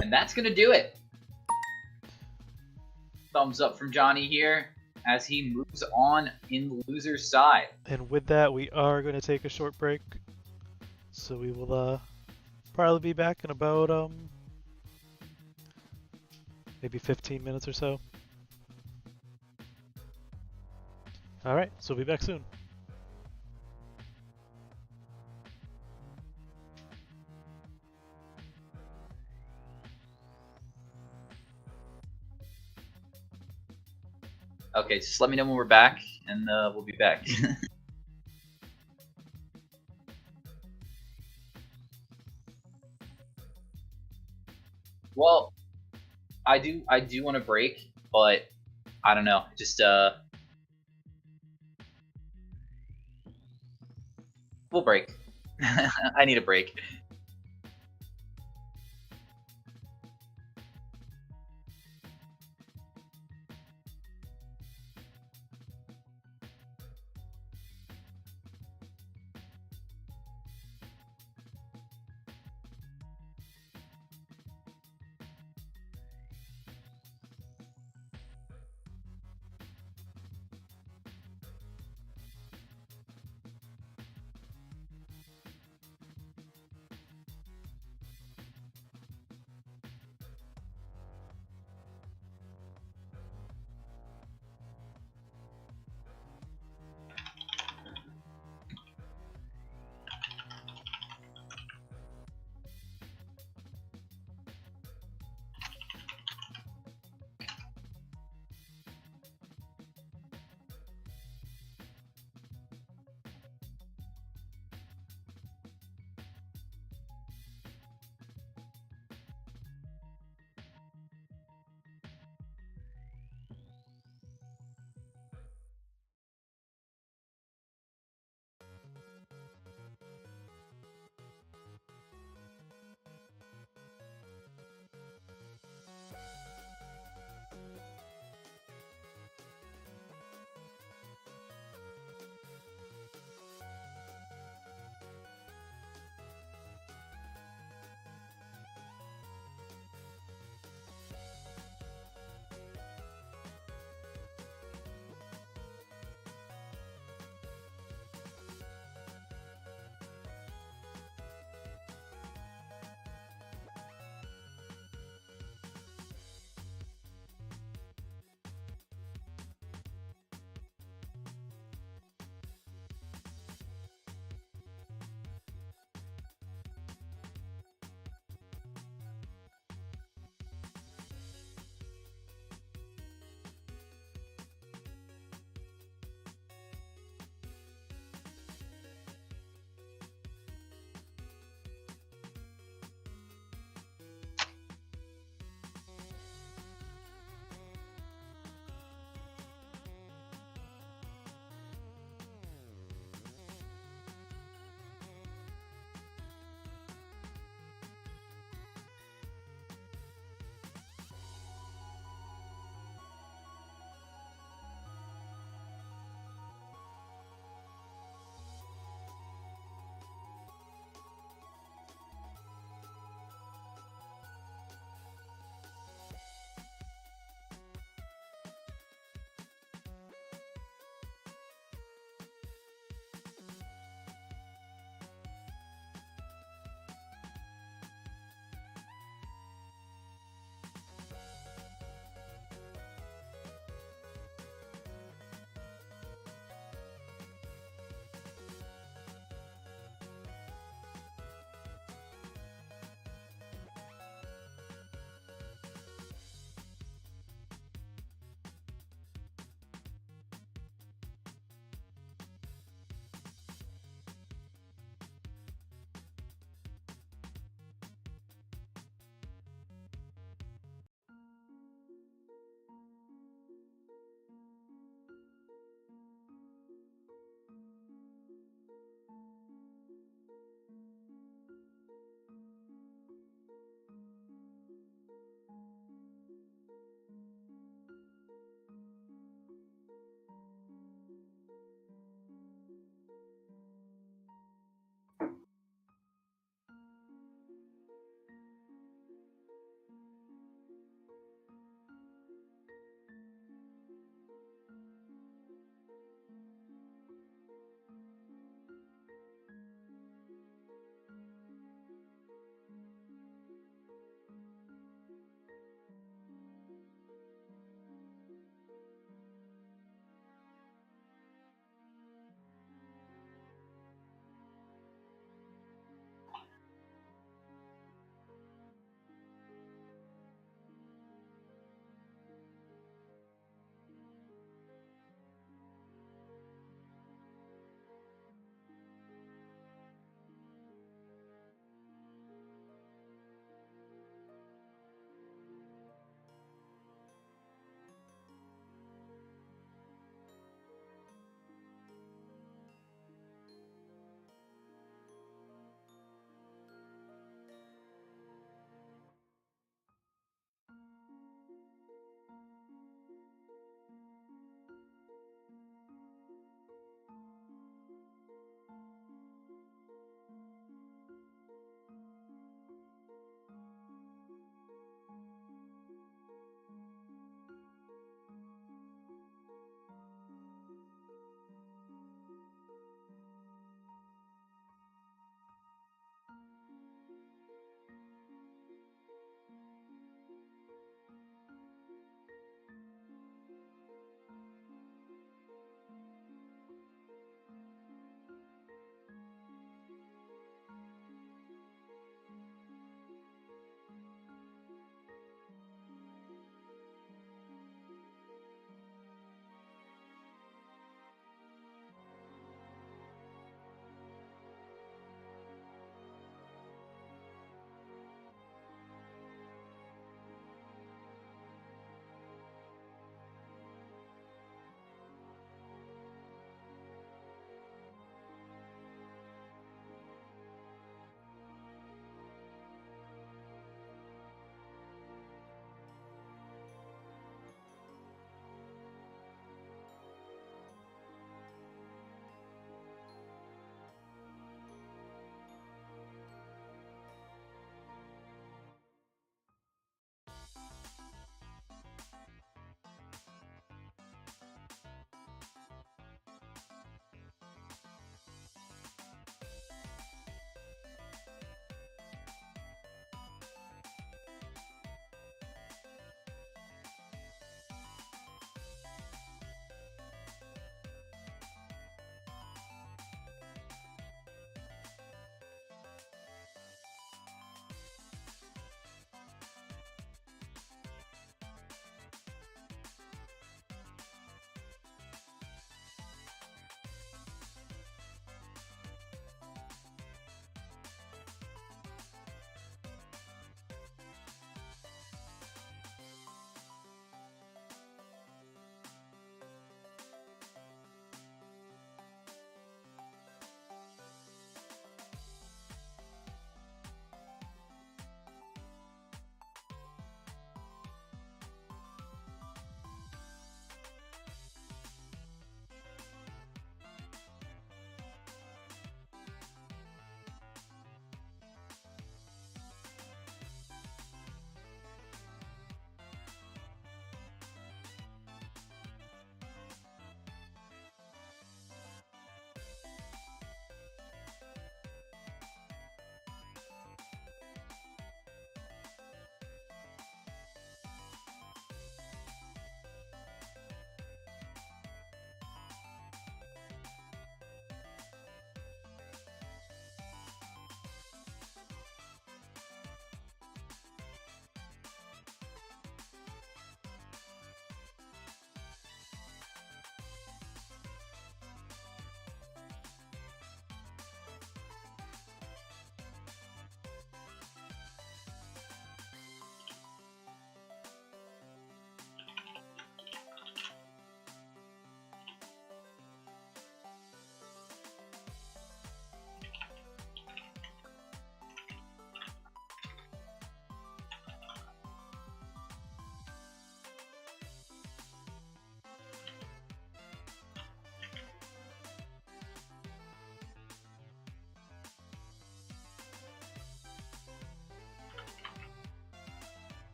And that's gonna do it. thumbs up from Johnny here as he moves on in the loser's side. And with that, we are going to take a short break. So we will probably be back in about maybe 15 minutes or so. Alright, so we'll be back soon. Okay, just let me know when we're back, and we'll be back. Well, I do want to break, but I don't know. Just we'll break. I need a break.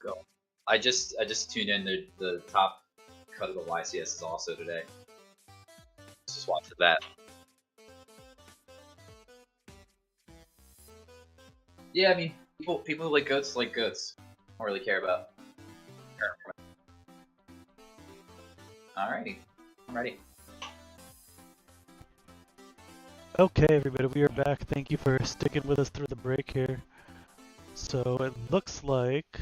Go. I just tuned in. The top cut of the YCS is also today. Just watch that. Yeah, I mean, people who like goats like goats. Don't really care about. Alrighty, I'm ready. Okay, everybody, we are back. Thank you for sticking with us through the break here. So it looks like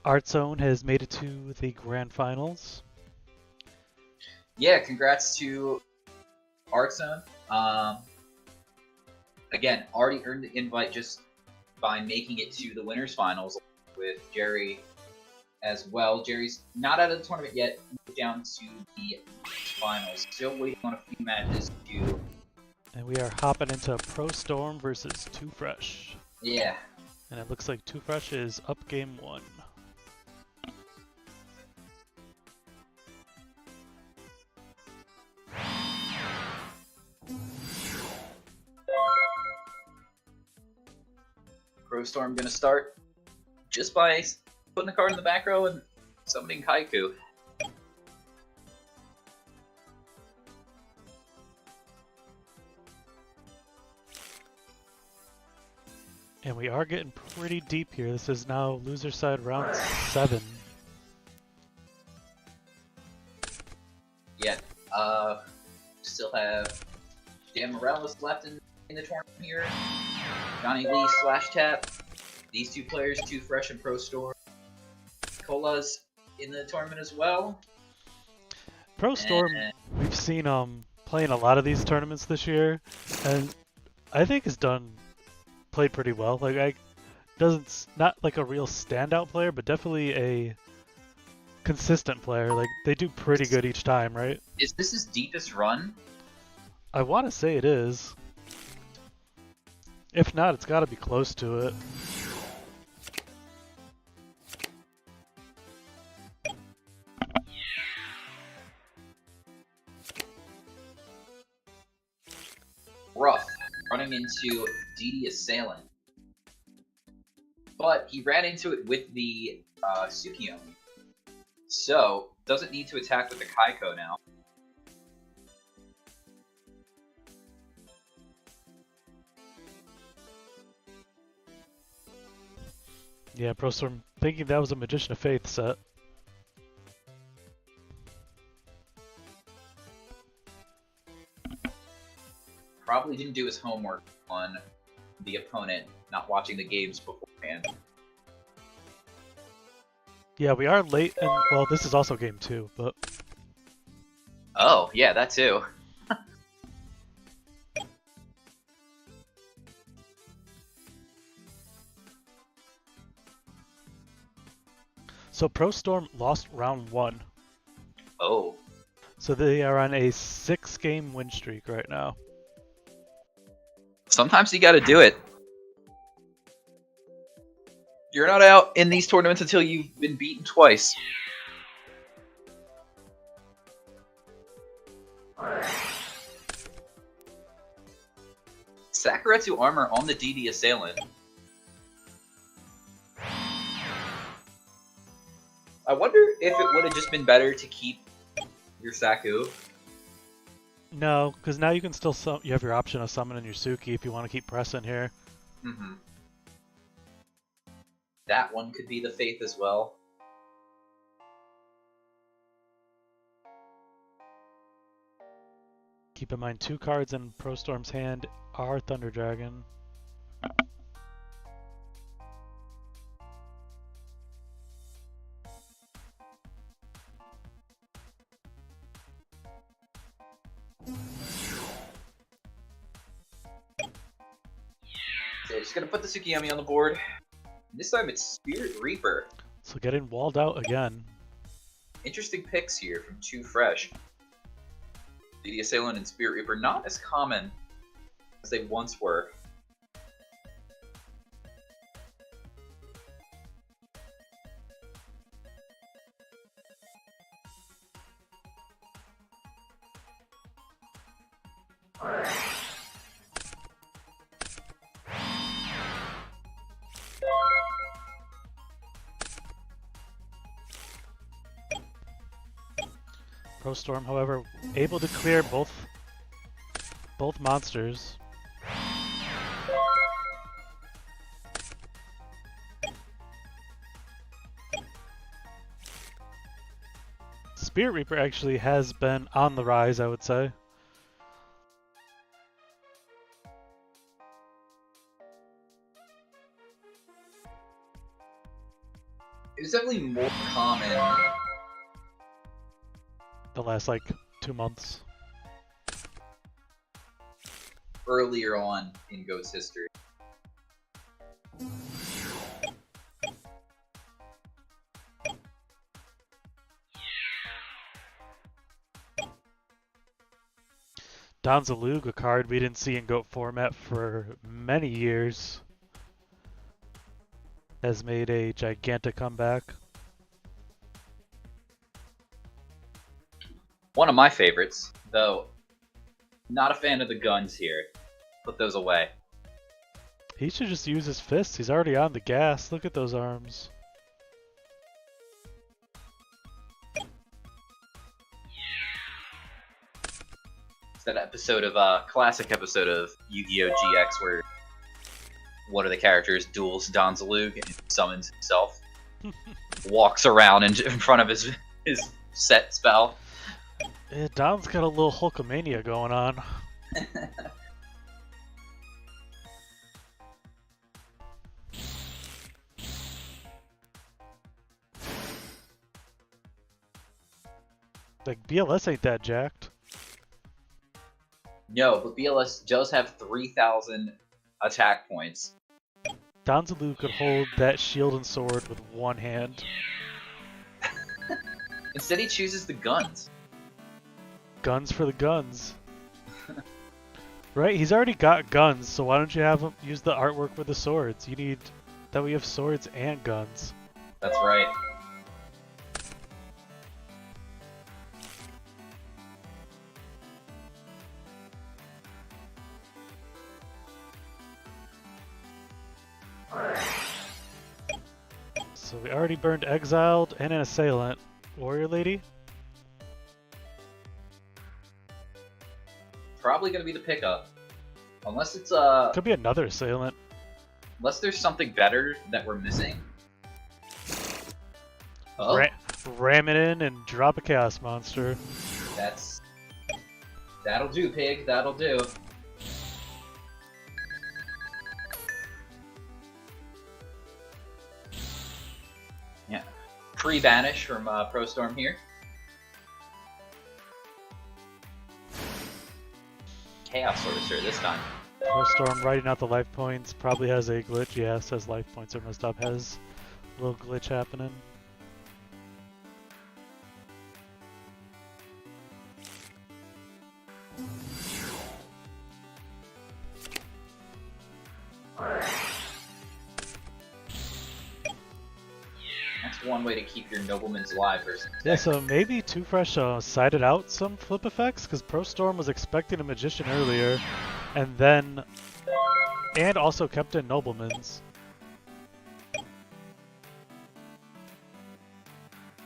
Art Zone has made it to the grand finals. Yeah, congrats to Art Zone. Again, already earned the invite just by making it to the winners finals with Jerry as well. Jerry's not out of the tournament yet, moved down to the finals. Still waiting on a few matches to. And we are hopping into Pro Storm versus Too Fresh. Yeah. And it looks like Too Fresh is up game 1. Pro Storm gonna start just by putting the card in the back row and summoning Kaiku. And we are getting pretty deep here. This is now loser side round 7. Yeah. Still have Dan Morales left in the tournament here. Johnny Lee /Tap. These two players, Too Fresh and Pro Storm. Cola's in the tournament as well. Pro Storm, we've seen playing a lot of these tournaments this year, and I think has played pretty well. Like not like a real standout player, but definitely a consistent player. Like they do pretty good each time, right? Is this his deepest run? I want to say it is. If not, it's got to be close to it. Rough, running into DD Assailant. But he ran into it with the Tsukiyomi. So, doesn't need to attack with the Kaiko now. Yeah, Pro Storm thinking that was a Magician of Faith set. Probably didn't do his homework on the opponent, not watching the games beforehand. Yeah, we are late, and well, this is also game 2, but... Oh, yeah, that too. So Pro Storm lost round 1. Oh. So they are on a 6-game win streak right now. Sometimes you gotta do it. You're not out in these tournaments until you've been beaten twice. Sakuretsu armor on the DD Assailant. I wonder if it would have just been better to keep your Saku. No, because now you can still you have your option of summoning your Suki if you want to keep pressing here. Mm-hmm. That one could be the Faith as well. Keep in mind 2 cards in Pro Storm's hand are Thunder Dragon. So just gonna put the Tsukiyomi on the board. This time it's Spirit Reaper. So getting walled out again. Interesting picks here from Too Fresh. DD Assailant and Spirit Reaper not as common as they once were. Pro Storm, however, able to clear both monsters. Spirit Reaper actually has been on the rise, I would say. It was definitely more common The last like 2 months. earlier on in GOAT's history. Donzalug, a card we didn't see in GOAT format for many years, has made a gigantic comeback. One of my favorites, though not a fan of the guns here. Put those away. He should just use his fists. He's already on the gas. Look at those arms. It's that episode of classic episode of Yu-Gi-Oh! GX where one of the characters duels Donzalug and summons himself. Walks around in front of his set spell. Yeah, Don's got a little Hulkamania going on. Like, BLS ain't that jacked. No, but BLS does have 3,000 attack points. Donzalug could hold that shield and sword with one hand. Instead, he chooses the guns. Guns for the guns. Right? He's already got guns, so why don't you have him use the artwork with the swords? You need that we have swords and guns. That's right. So we already burned Exiled and an Assailant. Warrior Lady? Probably gonna be the pickup. Unless it's Could be another Assailant. unless there's something better that we're missing. Oh, Ram it in and drop a Chaos Monster. that'll do, pig. That'll do. Yeah, pre-banish from Pro Storm here. Chaos Sorcerer this time. Pro Storm writing out the life points. Probably has a glitch. Yeah, it says life points are messed up. Has a little glitch happening. That's one way to keep your noblemans alive versus Yeah, so maybe Too Fresh sided out some flip effects, because Pro Storm was expecting a Magician earlier, and also kept in Noblemans.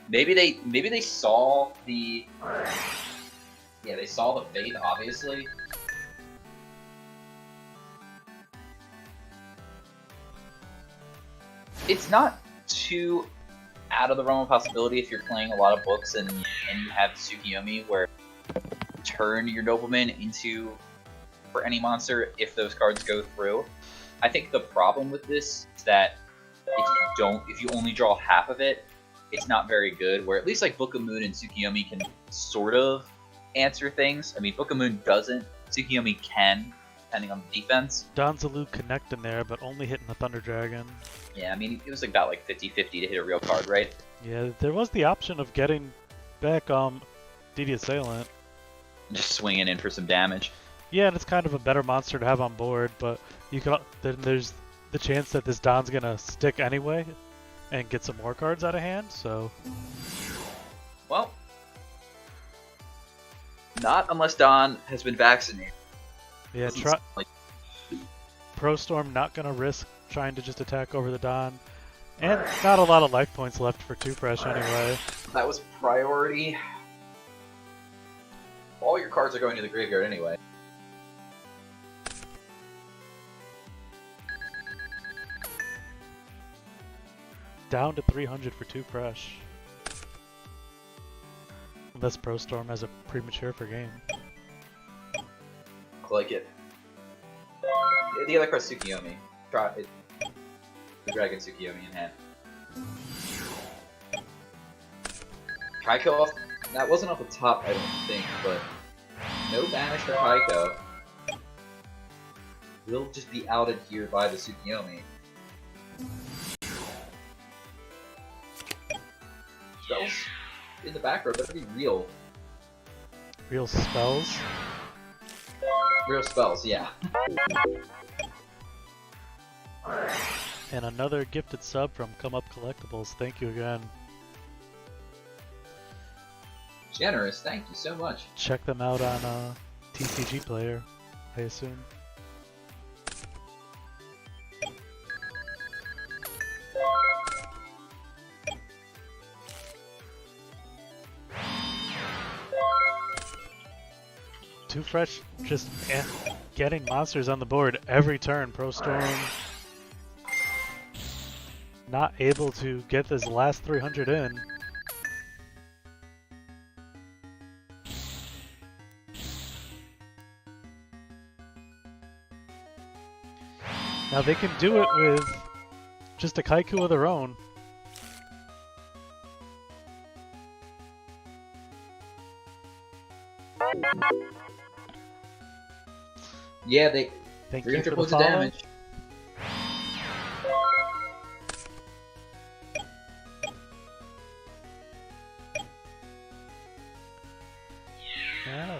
Maybe they saw the they saw the fate, obviously. It's not too out of the realm of possibility if you're playing a lot of books and you have Tsukiyomi where turn your nobleman into for any monster if those cards go through. I think the problem with this is that if you only draw half of it, it's not very good. Where at least like Book of Moon and Tsukiyomi can sort of answer things. I mean, Book of Moon doesn't. Tsukiyomi can, depending on the defense. Donzalug connecting there, but only hitting the Thunder Dragon. Yeah, I mean, it was about like 50-50 to hit a real card, right? Yeah, there was the option of getting back DD Assailant. Just swinging in for some damage. Yeah, and it's kind of a better monster to have on board, but then there's the chance that this Don's gonna stick anyway and get some more cards out of hand, so... Well, not unless Don has been vaccinated. Yeah, Pro Storm not gonna risk trying to just attack over the Don. And not a lot of life points left for Too Fresh anyway. That was priority. All your cards are going to the graveyard anyway. Down to 300 for 2 fresh. Unless Pro Storm has a premature for game. I like it. The other card's Tsukiyomi. Try it. The Dragon Tsukiyomi in hand. Kaiko off. That wasn't off the top, I don't think, but no banish for Kaiko. Will just be outed here by the Tsukiyomi. Spells in the back row better be real. Real spells? Real spells, yeah. And another gifted sub from Come Up Collectibles. Thank you again. Generous, thank you so much. Check them out on TCG Player, I assume. Too fresh, just getting monsters on the board every turn. Pro Storm not able to get this last 300 in. Now they can do it with just a Kaiku of their own. Yeah, they. Thank you 300 for the points of follow. damage. Yeah.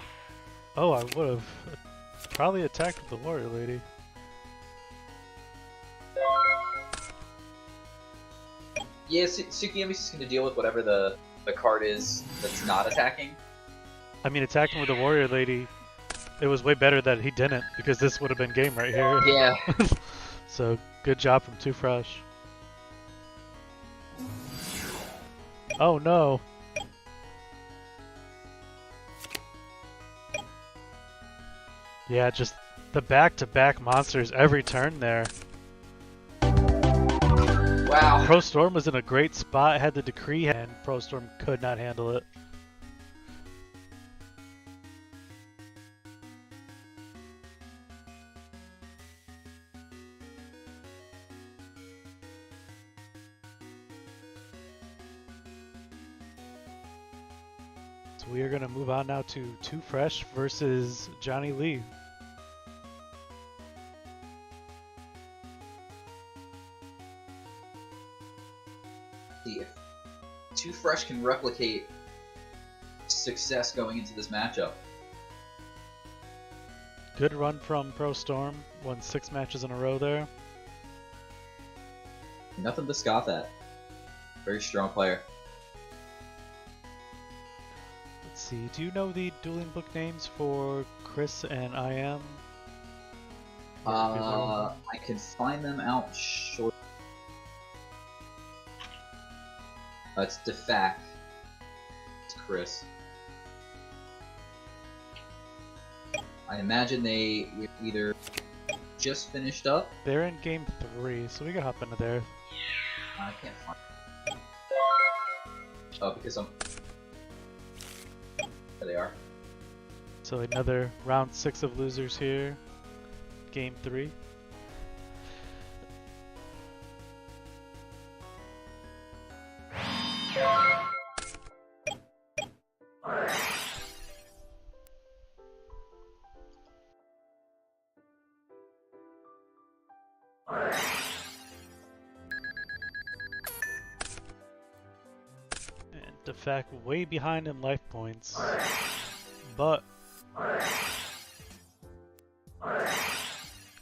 Oh, I would have probably attacked with the Warrior Lady. Yeah, Tsukiyomi's just gonna deal with whatever the card is that's not attacking. I mean, attacking with the Warrior Lady, it was way better that he didn't, because this would have been game right here. Yeah. So, good job from Too Fresh. Oh no! Yeah, just the back-to-back monsters every turn there. Wow. Pro Storm was in a great spot, had the Decree, and Pro Storm could not handle it. So we are going to move on now to Too Fresh versus Johnny Lee. See if Too Fresh can replicate success going into this matchup. Good run from Pro Storm, won 6 matches in a row there. Nothing to scoff at. Very strong player. Let's see, do you know the dueling book names for Chris and I Am? I can find them out short. It's Defac. It's Chris. I imagine they either just finished up. They're in game 3, so we can hop into there. I can't find. Oh, because I'm. There they are. So another round 6 of losers here. Game 3. And Defac way behind in life points. But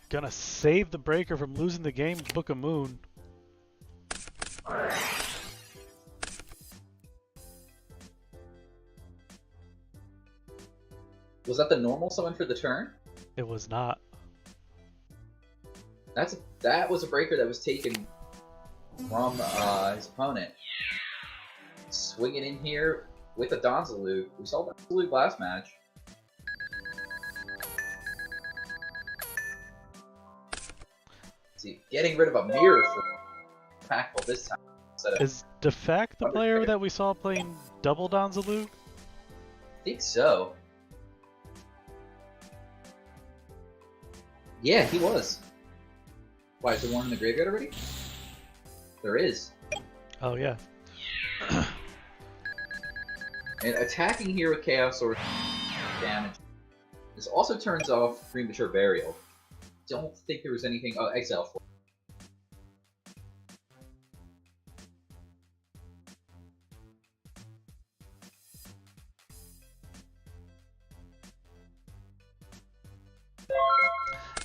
gonna save the breaker from losing the game, Book of Moon. Was that the normal summon for the turn? It was not. That was a breaker that was taken from his opponent. Swing it in here with a Donzaloo. We saw Donzaloo last match. See, getting rid of a mirror for impactful this time. Is Defect the player that we saw playing double Donzaloo? I think so. Yeah, he was. Why, is there one in the graveyard already? There is. Oh, yeah. And attacking here with Chaos Source damage. This also turns off Premature Burial. Don't think there was anything... Oh, Exile 4.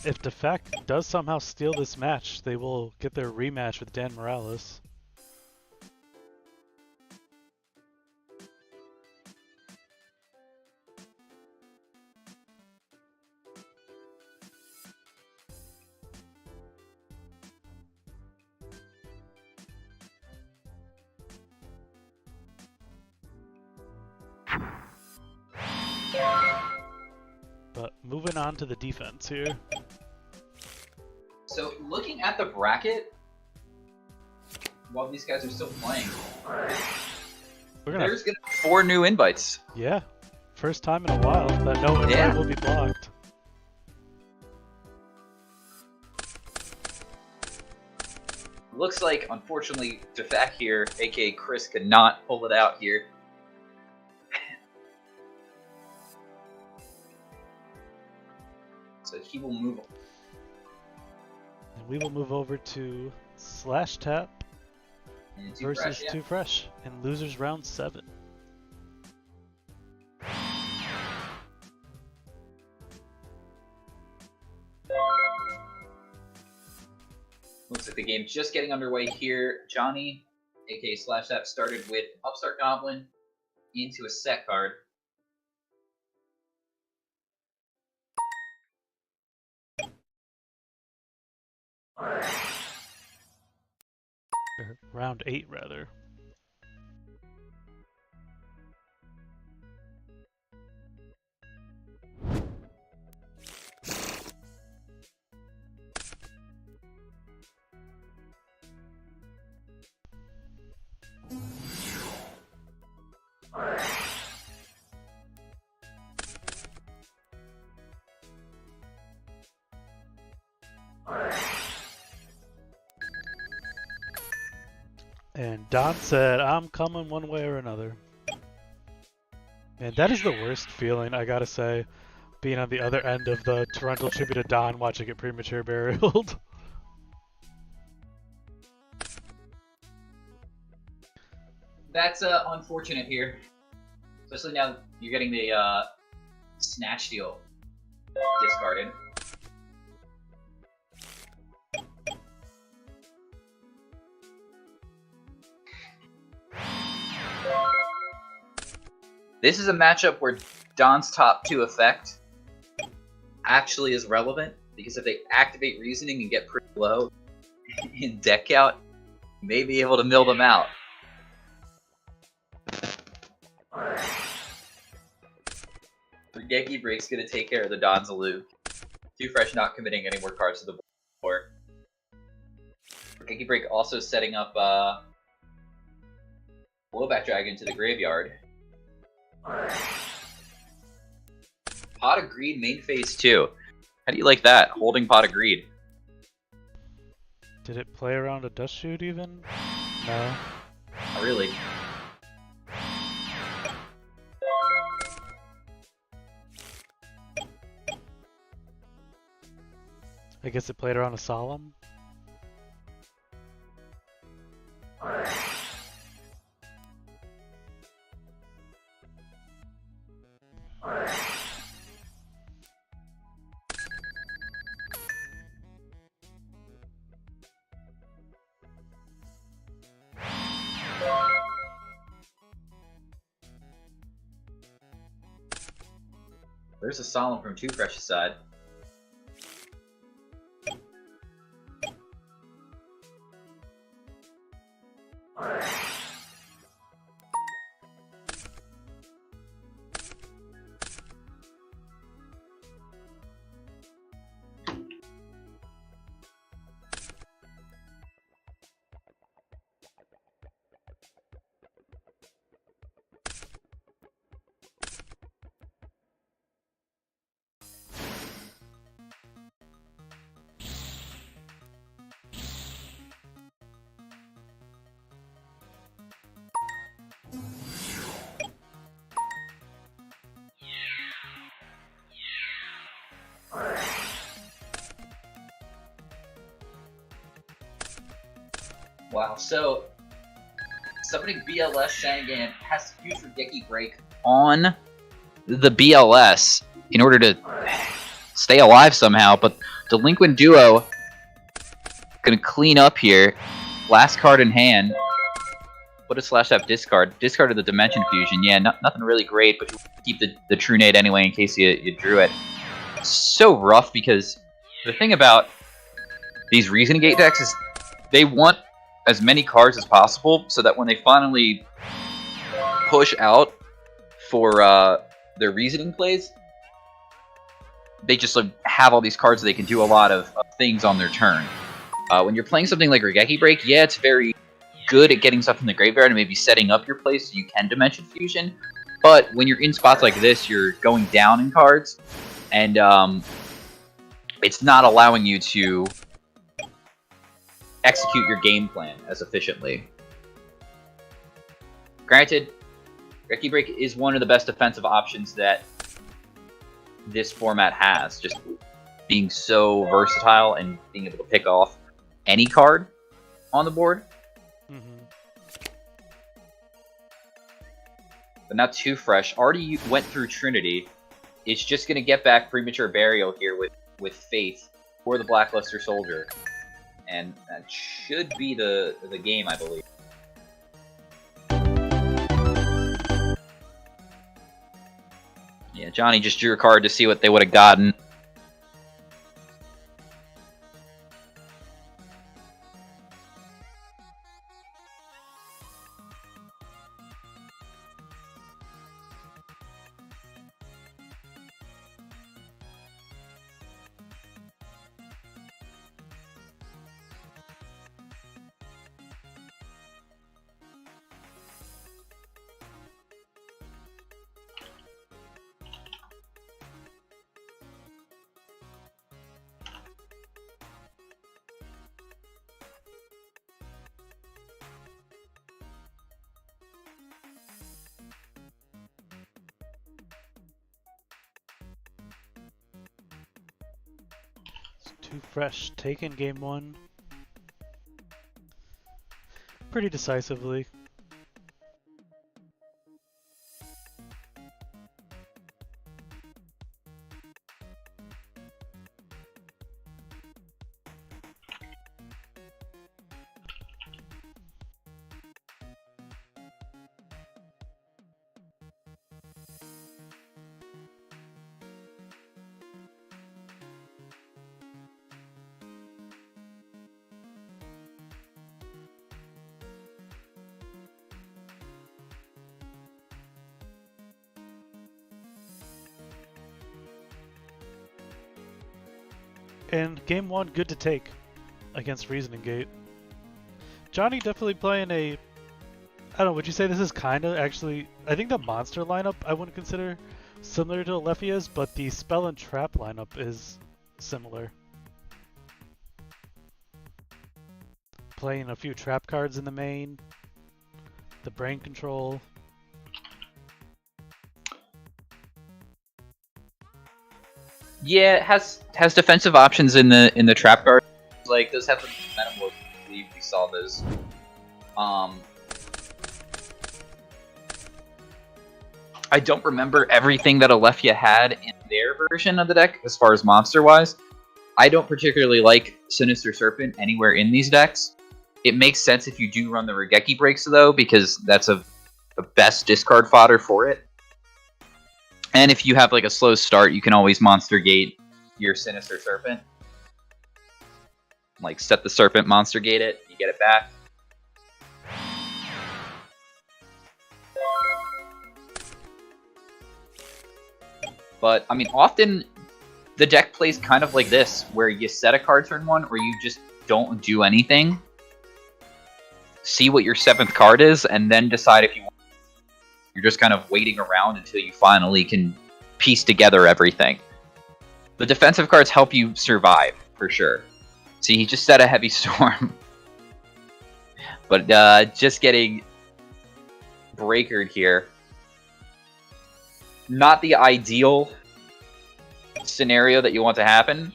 If Defect does somehow steal this match, they will get their rematch with Dan Morales. But moving on to the defense here. So, looking at the bracket, while these guys are still playing, there's going to be 4 new invites. Yeah. First time in a while that no invite will be blocked. Looks like, unfortunately, Defect here, aka Chris, could not pull it out here. So he will move on. And we will move over to Slash Tap versus Too Fresh in Losers Round 7. Looks like the game's just getting underway here. Johnny, aka Slash Tap, started with Upstart Goblin into a set card. Round 8, rather. And Don said, I'm coming one way or another. Man, that is the worst feeling, I gotta say, being on the other end of the torrential tribute to Don watching it premature burialed. That's unfortunate here. Especially now you're getting the Snatch Deal discarded. This is a matchup where Don's top 2 effect actually is relevant, because if they activate Reasoning and get pretty low in deck count, you may be able to mill them out. Genki Break's going to take care of the Donzaloo. Too Fresh not committing any more cards to the board. Genki Break also setting up Blowback Dragon to the graveyard. Pot of Greed main phase 2. How do you like that? Holding Pot of Greed. Did it play around a Dust Shoot even? No. Not really. I guess it played around a Solemn? There's a Solemn from Too Fresh's side. Wow, so summoning BLS Shangan has to use Regeki Break on the BLS in order to stay alive somehow, but Delinquent Duo gonna clean up here. Last card in hand. Put a /F discard. Discarded the Dimension Fusion. Yeah, nothing really great, but you keep the True Nade anyway in case you drew it. So rough because the thing about these Reasoning Gate decks is they want as many cards as possible so that when they finally push out for their Reasoning plays, they just like, have all these cards so they can do a lot of things on their turn. When you're playing something like Regeki Break, yeah, it's very good at getting stuff from the graveyard and maybe setting up your play so you can Dimension Fusion. But when you're in spots like this, you're going down in cards, and it's not allowing you to execute your game plan as efficiently. Granted, Regeki Break is one of the best defensive options that this format has, just being so versatile and being able to pick off any card on the board. But not too fresh. Already went through Trinity. It's just going to get back Premature Burial here with Faith for the Blackluster Soldier. And that should be the game, I believe. Yeah, Johnny just drew a card to see what they would have gotten. Too fresh. Taken game 1. Pretty decisively. And game 1, good to take against Reasoning Gate. Johnny definitely playing a... I don't know, would you say this is kind of actually... I think the monster lineup I wouldn't consider similar to Alefia's, but the spell and trap lineup is similar. Playing a few trap cards in the main. The brain control. Yeah, it has defensive options in the trap card. Like, does have the momentum. We saw those. I don't remember everything that Alefia had in their version of the deck as far as monster wise. I don't particularly like Sinister Serpent anywhere in these decks. It makes sense if you do run the Regeki Breaks though, because that's the best discard fodder for it. And if you have like a slow start, you can always Monster Gate your Sinister Serpent. Like set the Serpent, Monster Gate it, you get it back. But, I mean, often the deck plays kind of like this, where you set a card turn 1, or you just don't do anything. See what your 7th card is, and then decide if you want. You're just kind of waiting around until you finally can piece together everything. The defensive cards help you survive, for sure. See, he just set a Heavy Storm. But just getting breakered here. Not the ideal scenario that you want to happen.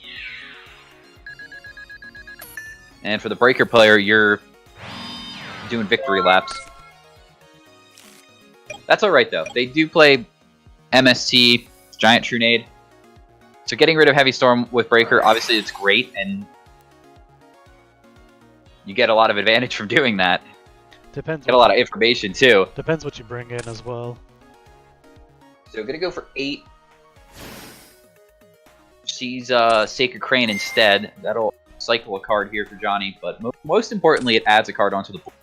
And for the breaker player, you're doing victory laps. That's alright though. They do play MST, Giant Trunade. So getting rid of Heavy Storm with Breaker, obviously it's great, and you get a lot of advantage from doing that. Depends. Get a lot of information too. Depends what you bring in as well. So I'm gonna go for 8. She's Sacred Crane instead. That'll cycle a card here for Johnny, but most importantly, it adds a card onto the board.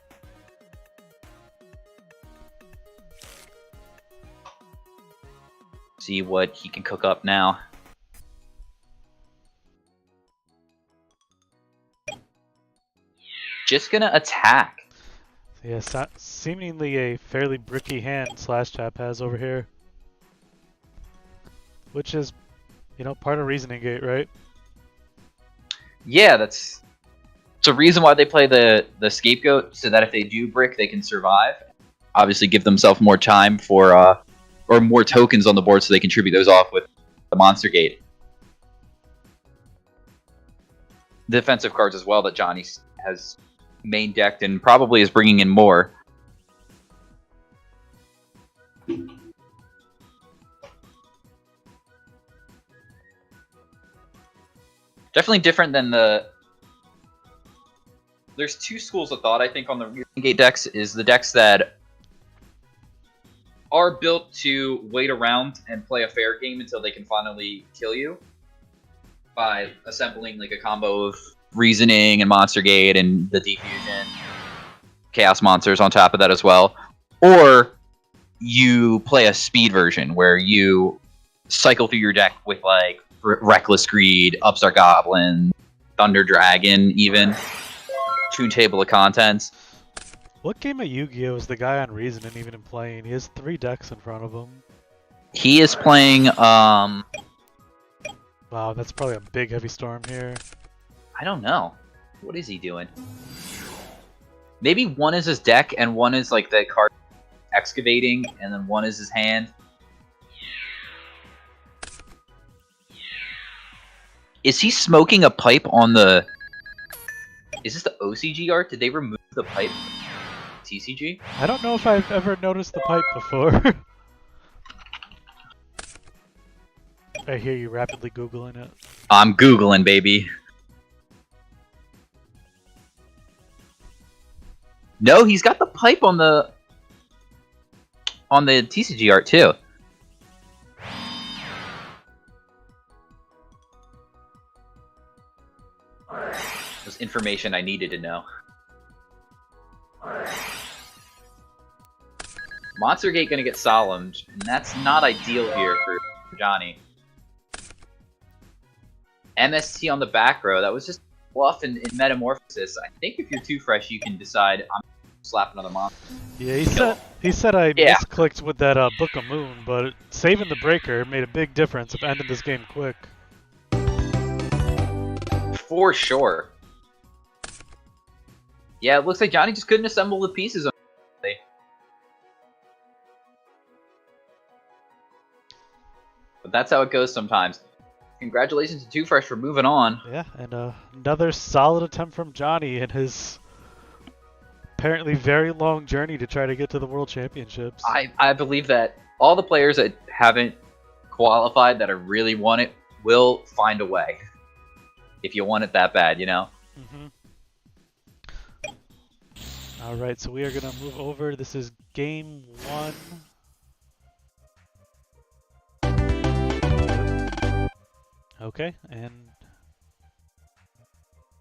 See what he can cook up now. Just gonna attack. Yeah, seemingly a fairly bricky hand Slash Tap has over here. Which is, you know, part of Reasoning Gate, right? Yeah, it's a reason why they play the Scapegoat, so that if they do brick, they can survive. Obviously give themselves more time for, or more tokens on the board so they can tribute those off with the Monster Gate. Defensive cards as well that Johnny has main decked and probably is bringing in more. Definitely different than the... There's two schools of thought, I think, on the Reasoning Gate decks. Is the decks that are built to wait around and play a fair game until they can finally kill you by assembling like a combo of Reasoning and Monster Gate and the Defusion, Chaos Monsters on top of that as well. Or you play a speed version where you cycle through your deck with like Reckless Greed, Upstart Goblin, Thunder Dragon, even Toon Table of Contents. What game of Yu-Gi-Oh! Is the guy on Reasoning even playing? He has 3 decks in front of him. He is playing, Wow, that's probably a big Heavy Storm here. I don't know. What is he doing? Maybe one is his deck and one is like the card excavating, and then one is his hand. Is he smoking a pipe on the... Is this the OCG art? Did they remove the pipe? TCG? I don't know if I've ever noticed the pipe before. I hear you rapidly Googling it. I'm Googling, baby. No, he's got the pipe on the TCG art too. There's information I needed to know. Monster Gate gonna get solemned, and that's not ideal here for Johnny. MST on the back row, that was just bluff in Metamorphosis. I think if you're too fresh, you can decide I'm slap another monster. Yeah, he said I misclicked with that Book of Moon, but saving the breaker made a big difference of ending this game quick. For sure. Yeah, it looks like Johnny just couldn't assemble the pieces. But that's how it goes sometimes. Congratulations to Too Fresh for moving on. Yeah, and another solid attempt from Johnny in his apparently very long journey to try to get to the World Championships. I believe that all the players that haven't qualified that really want it will find a way. If you want it that bad, you know? Mm-hmm. Alright, so we are going to move over. This is game 1. Okay, and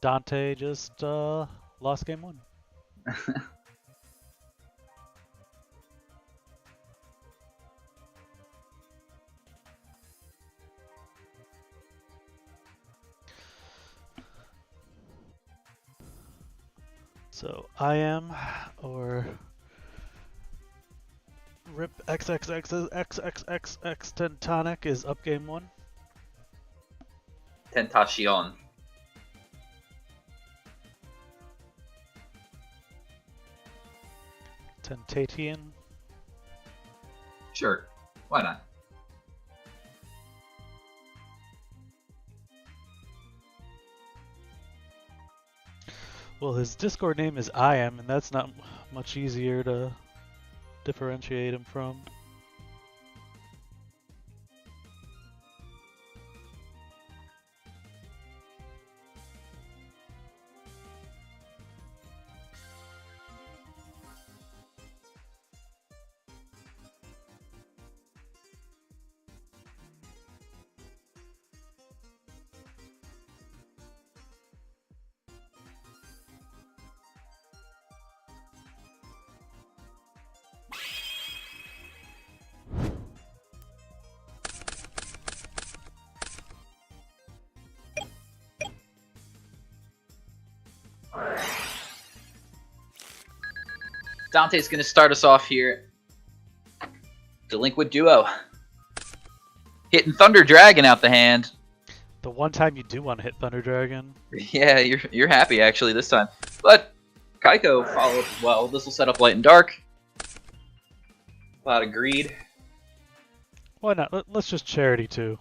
Dante just lost game 1. So I am, or Rip XXXXXX Tentonic is up game 1. Tentacion. Tentatian. Sure. Why not? Well, his Discord name is I am, and that's not much easier to differentiate him from. Dante's going to start us off here. Delinquent Duo. Hitting Thunder Dragon out the hand. The one time you do want to hit Thunder Dragon. Yeah, you're happy actually this time. But Kaiko followed up as well. This will set up Light and Dark. Cloud agreed. Why not? Let's just Charity too.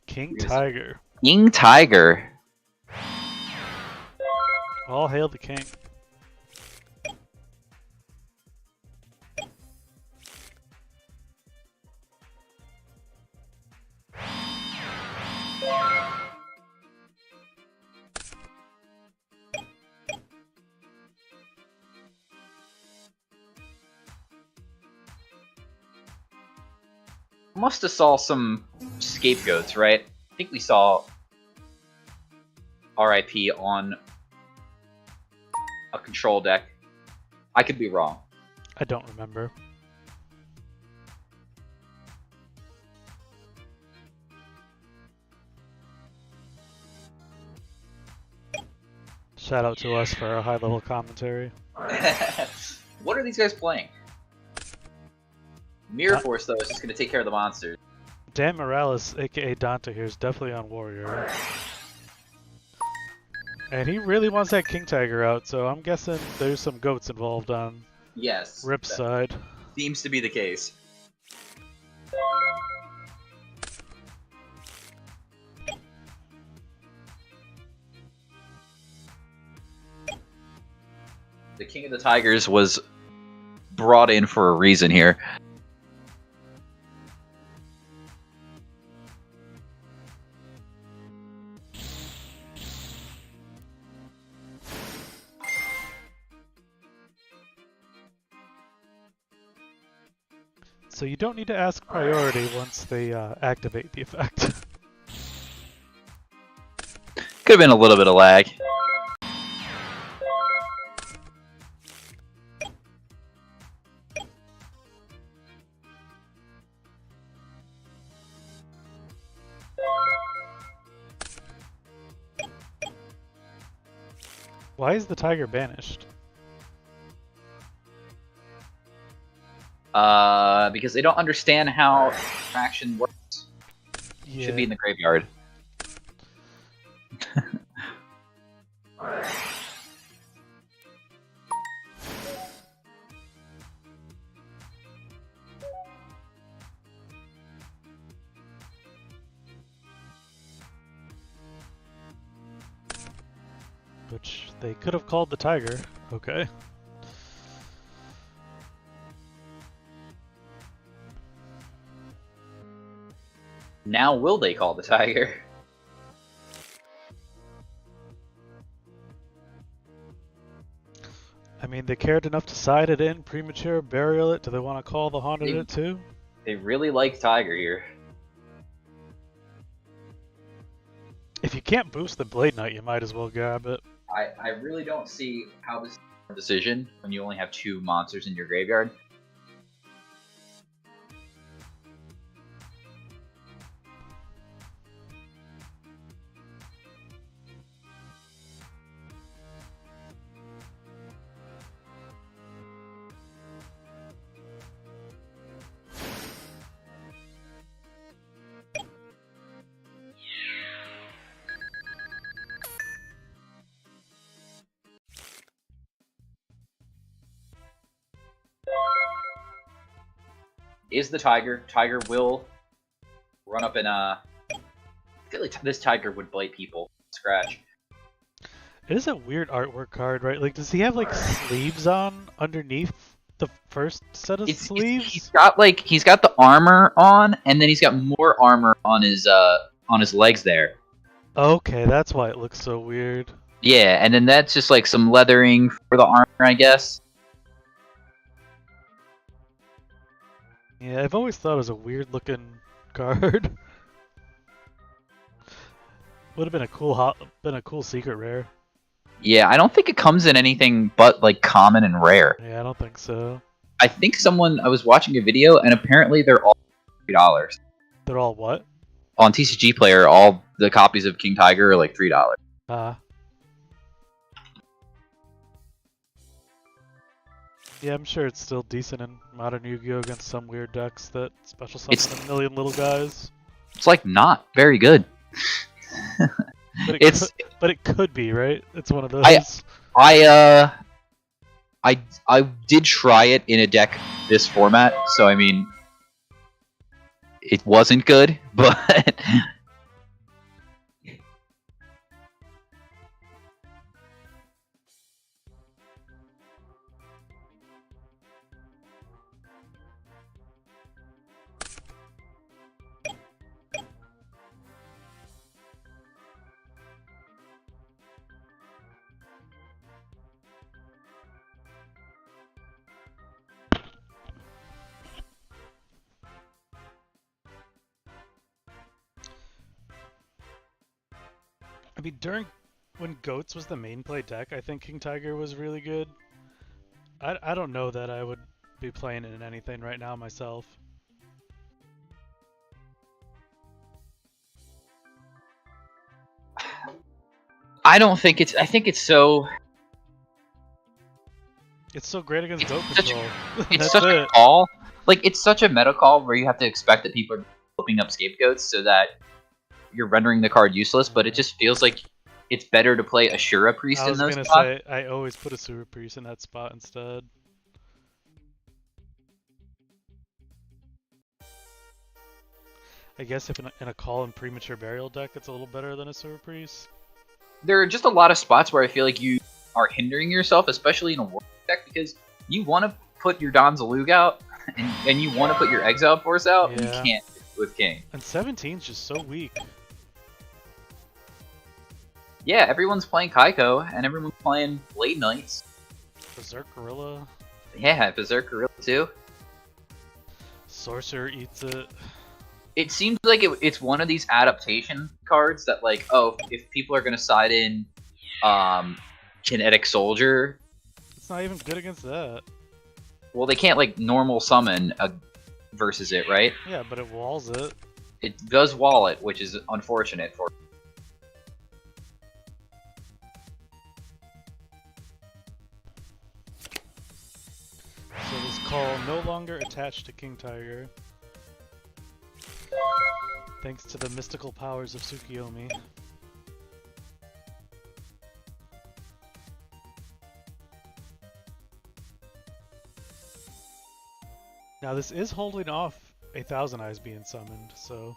King Tiger. King Tiger. All hail the king. Must have saw some scapegoats, right? I think we saw RIP on a control deck. I could be wrong. I don't remember. Shout out to us for our high level commentary. What are these guys playing? Mirror Force, though, is just going to take care of the monsters. Dan Morales, aka Dante, here is definitely on Warrior. And he really wants that King Tiger out, so I'm guessing there's some goats involved on Rip's side. Seems to be the case. The King of the Tigers was brought in for a reason here. So you don't need to ask priority once they activate the effect. Could have been a little bit of lag. Why is the tiger banished? Because they don't understand how traction works. Yeah. Should be in the graveyard. Which they could have called the tiger. Okay. Now will they call the tiger? I mean, they cared enough to side it in, premature burial it. Do they want to call the haunted it too? They really like Tiger here. If you can't boost the Blade Knight, you might as well grab it. I really don't see how this is a decision when you only have 2 monsters in your graveyard. Is the tiger. Tiger will run up and I feel like this tiger would bite people. Scratch. It is a weird artwork card, right? Like, does he have like sleeves on underneath the first set of He's sleeves? got the armor on, and then he's got more armor on his legs there. Okay, that's why it looks so weird. Yeah, and then that's just like some leathering for the armor, I guess. Yeah, I've always thought it was a weird looking card. Would have been a cool secret rare. Yeah, I don't think it comes in anything but like common and rare. Yeah, I don't think so. I think I was watching a video, and apparently they're all $3 They're all what? on TCG Player. All the copies of King Tiger are like $3. Yeah, I'm sure it's still decent in Modern Yu-Gi-Oh! Against some weird decks that special summon a million little guys. It's like not very good. But it could be, right? It's one of those. I did try it in a deck this format, so I mean, it wasn't good, but I mean, when Goats was the main play deck, I think King Tiger was really good. I don't know that I would be playing it in anything right now myself. I don't think it's. I think it's so. It's so great against Goat Control. It's such a call. Like, it's such a meta call where you have to expect that people are flipping up scapegoats so that you're rendering the card useless, but it just feels like it's better to play Ashura Priest in those spots. I was gonna say, I always put Ashura Priest in that spot instead. I guess if in a call and premature burial deck, it's a little better than Ashura Priest. There are just a lot of spots where I feel like you are hindering yourself, especially in a war deck, because you want to put your Donzalug out, and you want to put your Exile Force out, and you can't with King. And 17's just so weak. Yeah, everyone's playing Kaiko, and everyone's playing Blade Knights. Berserk Gorilla. Yeah, Berserk Gorilla too. Sorcerer eats it. It seems like it's one of these adaptation cards that, like, oh, if people are going to side in Kinetic Soldier... It's not even good against that. Well, they can't, like, normal summon versus it, right? Yeah, but it walls it. It does wall it, which is unfortunate for... So this call no longer attached to King Tiger. Thanks to the mystical powers of Tsukiyomi. Now this is holding off a Thousand Eyes being summoned, so...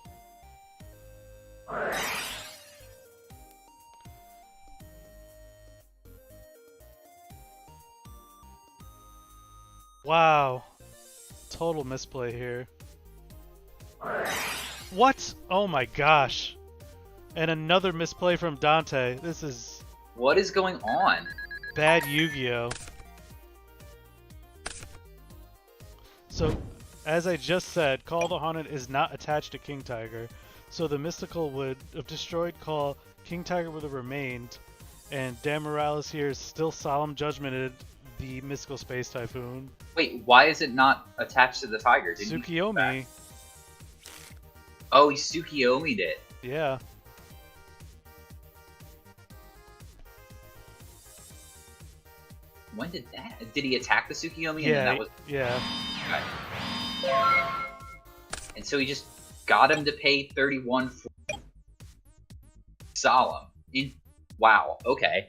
Wow. Total misplay here. What? Oh my gosh. And another misplay from Dante. This is... What is going on? Bad Yu-Gi-Oh! So, as I just said, Call of the Haunted is not attached to King Tiger. So the Mystical would have destroyed Call, King Tiger would have remained, and Dan Morales here is still Solemn Judgmented the Mystical Space Typhoon. Wait, why is it not attached to the Tiger? Tsukiyomi. Oh, he Tsukiyomi'd it. Yeah. When did that? Did he attack the Tsukiyomi? Yeah. And then that was... Yeah. Okay. And so he just got him to pay 31 for Solemn. Wow. Okay.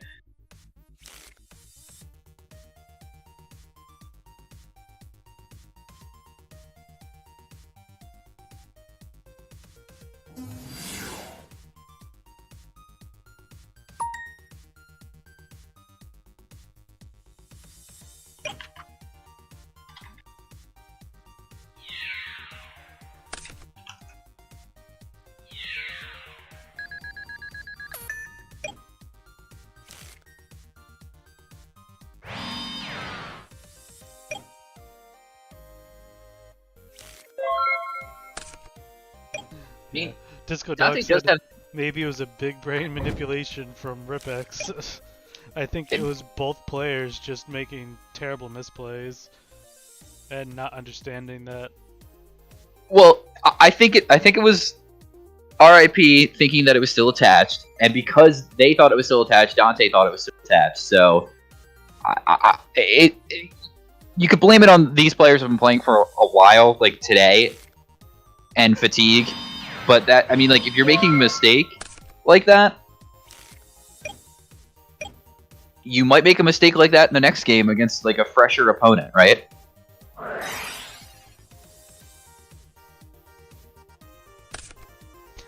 mean, Disco Dante Dog does said have. maybe it was a big brain manipulation from Ripex. I think it It- was both players just making terrible misplays and not understanding that. Well, I think it was RIP thinking that it was still attached, and because they thought it was still attached, Dante thought it was still attached. So, you could blame it on these players who have been playing for a while, like today, and fatigue. But that, I mean, like if you're making a mistake like that, you might make a mistake like that in the next game against like a fresher opponent, right?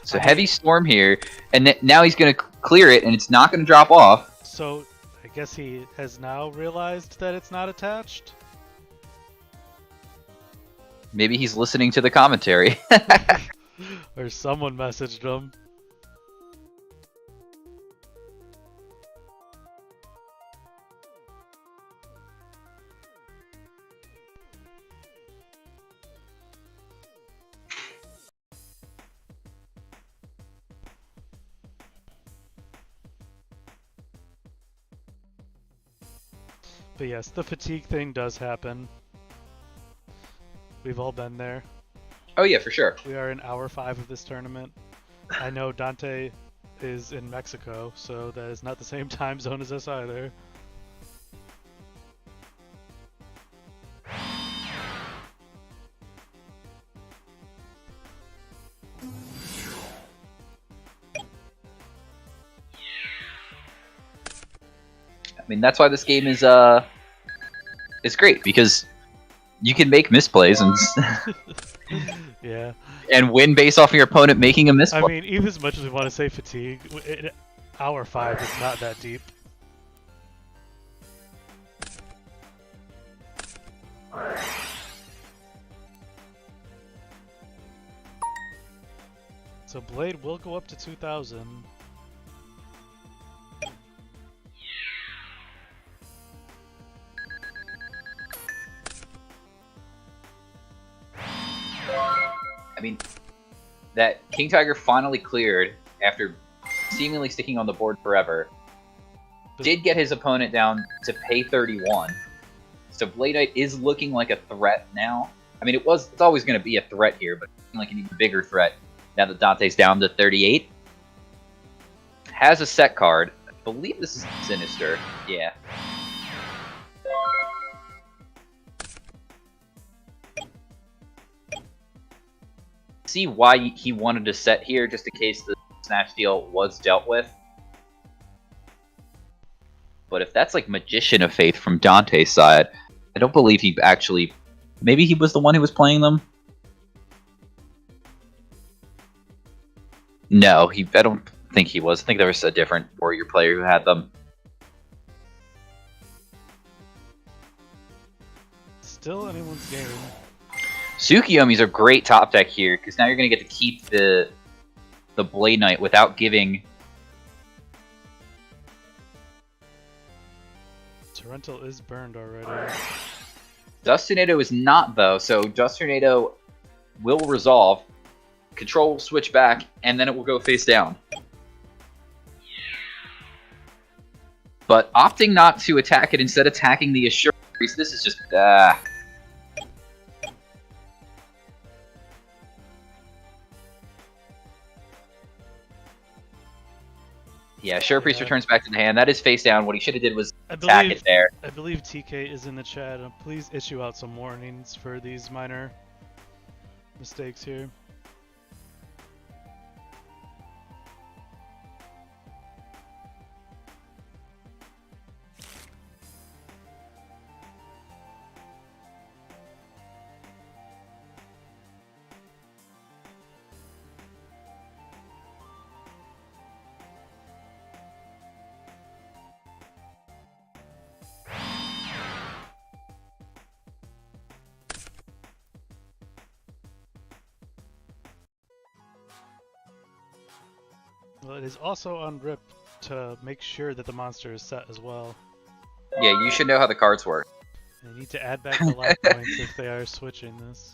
So heavy storm here, and now he's gonna clear it, and it's not gonna drop off. So I guess he has now realized that it's not attached. Maybe he's listening to the commentary. Or someone messaged him. But yes, the fatigue thing does happen. We've all been there. Oh yeah, for sure. We are in hour 5 of this tournament. I know Dante is in Mexico, so that is not the same time zone as us either. I mean, that's why this game is great, because you can make misplays and Yeah. and win based off of your opponent making a misplay. I mean, even as much as we want to say fatigue, hour 5 is not that deep. So Blade will go up to 2,000. I mean, that King Tiger finally cleared after seemingly sticking on the board forever. Did get his opponent down to pay 31. So Blade Knight is looking like a threat now. I mean, it's always going to be a threat here, but like an even bigger threat now that Dante's down to 38. Has a set card. I believe this is Sinister. Yeah. See why he wanted to set here, just in case the Snatch deal was dealt with. But if that's like Magician of Faith from Dante's side, I don't believe he actually... Maybe he was the one who was playing them? No, I don't think he was. I think there was a different Warrior player who had them. Still anyone's game. Tsukiyomi's a great top deck here, because now you're going to get to keep the Blade Knight without giving... Torrential is burned already. Dust Tornado is not, though, so Dust Tornado will resolve, Control will switch back, and then it will go face down. But opting not to attack it, instead attacking the Assure Priest, this is just... Yeah, Assure Priest returns back to the hand. That is face down. What he should have did was attack it there. I believe TK is in the chat. Please issue out some warnings for these minor mistakes here. Well, it is also on RIP to make sure that the monster is set as well. Yeah, you should know how the cards work. They need to add back the life points if they are switching this.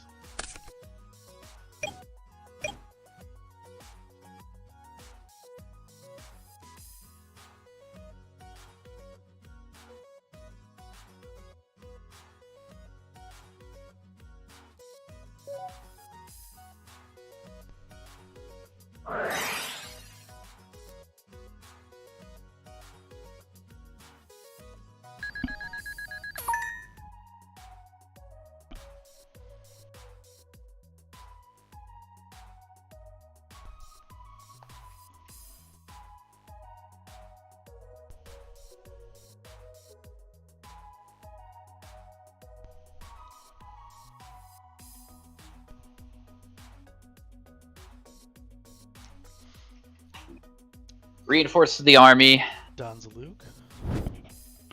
Reinforce the army. Don's Luke?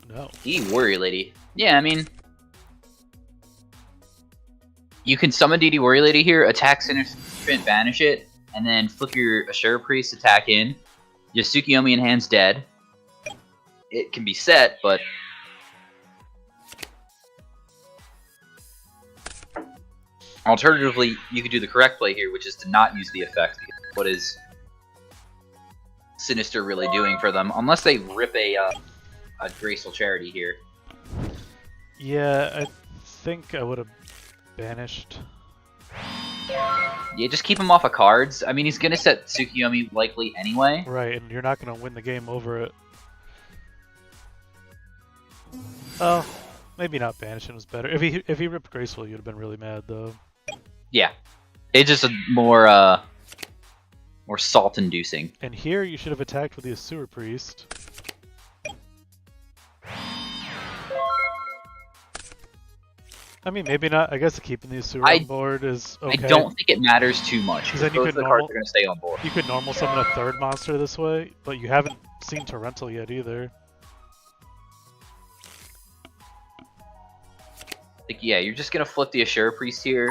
No. DD Warrior Lady. Yeah, I mean, you can summon DD Warrior Lady here, attack Sinister, banish it, and then flip your Ashura Priest, attack in. Your Tsukiyomi in hand's dead. It can be set, but alternatively, you could do the correct play here, which is to not use the effect. What is Sinister really doing for them? Unless they rip a Graceful Charity here. Yeah, I think I would have banished. Yeah, just keep him off of cards. I mean, he's gonna set Tsukiyomi likely anyway. Right, and you're not going to win the game over it. Oh, maybe not banishing was better. If he ripped Graceful, you'd have been really mad though. Yeah, it's just a more salt-inducing. And here you should have attacked with the Ashura Priest. I mean, maybe not. I guess keeping the Ashura on board is okay. I don't think it matters too much. Because then you both could of the cards are going to stay on board. You could normal summon a third monster this way, but you haven't seen Torrential yet either. Like, yeah, you're just going to flip the Ashura Priest here,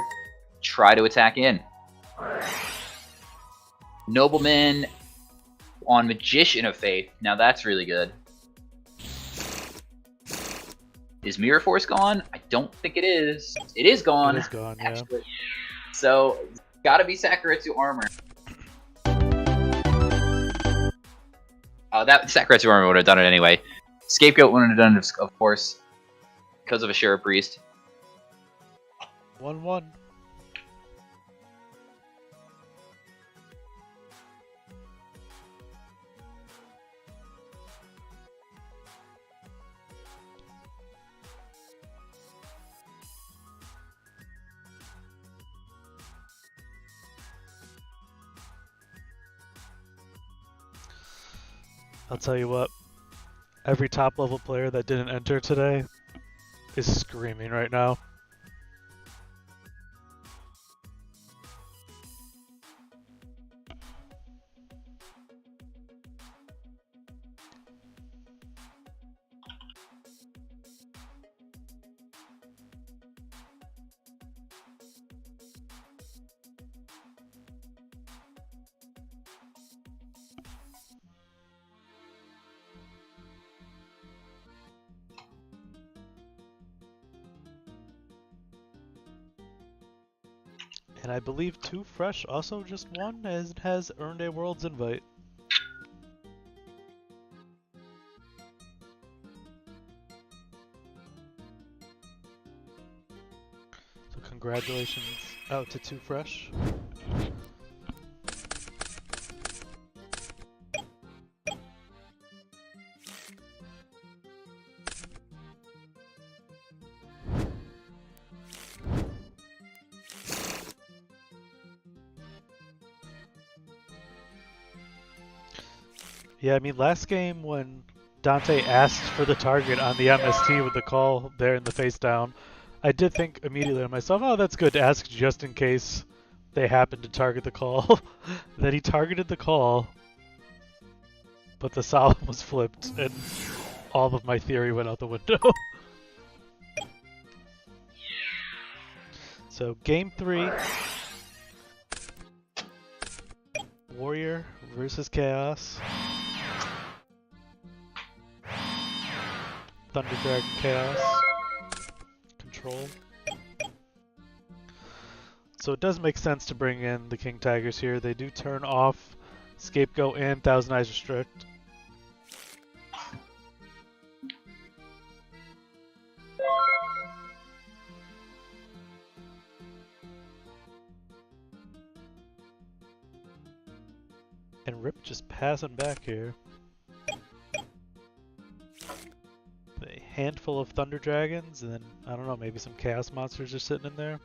try to attack in. Nobleman on Magician of Faith. Now that's really good. Is Mirror Force gone? I don't think it is. It is gone. It is gone, actually. Yeah. So, gotta be Sakuretsu Armor. That Sakuretsu Armor would have done it anyway. Scapegoat wouldn't have done it, of course, because of Ashura Priest. 1-1. I'll tell you what, every top level player that didn't enter today is screaming right now. And I believe Too Fresh also just won, as it has earned a Worlds invite. So congratulations out to Too Fresh. Yeah, I mean, last game when Dante asked for the target on the MST with the call there in the face down, I did think immediately to myself, oh, that's good to ask just in case they happen to target the call. That he targeted the call, but the solemn was flipped, and all of my theory went out the window. So, game 3. Warrior versus Chaos. Thunder Dragon Chaos. Control. So it does make sense to bring in the King Tigers here. They do turn off Scapegoat and Thousand Eyes Restrict. And Rip just passing back here. A handful of Thunder Dragons, and then, I don't know, maybe some Chaos Monsters are sitting in there.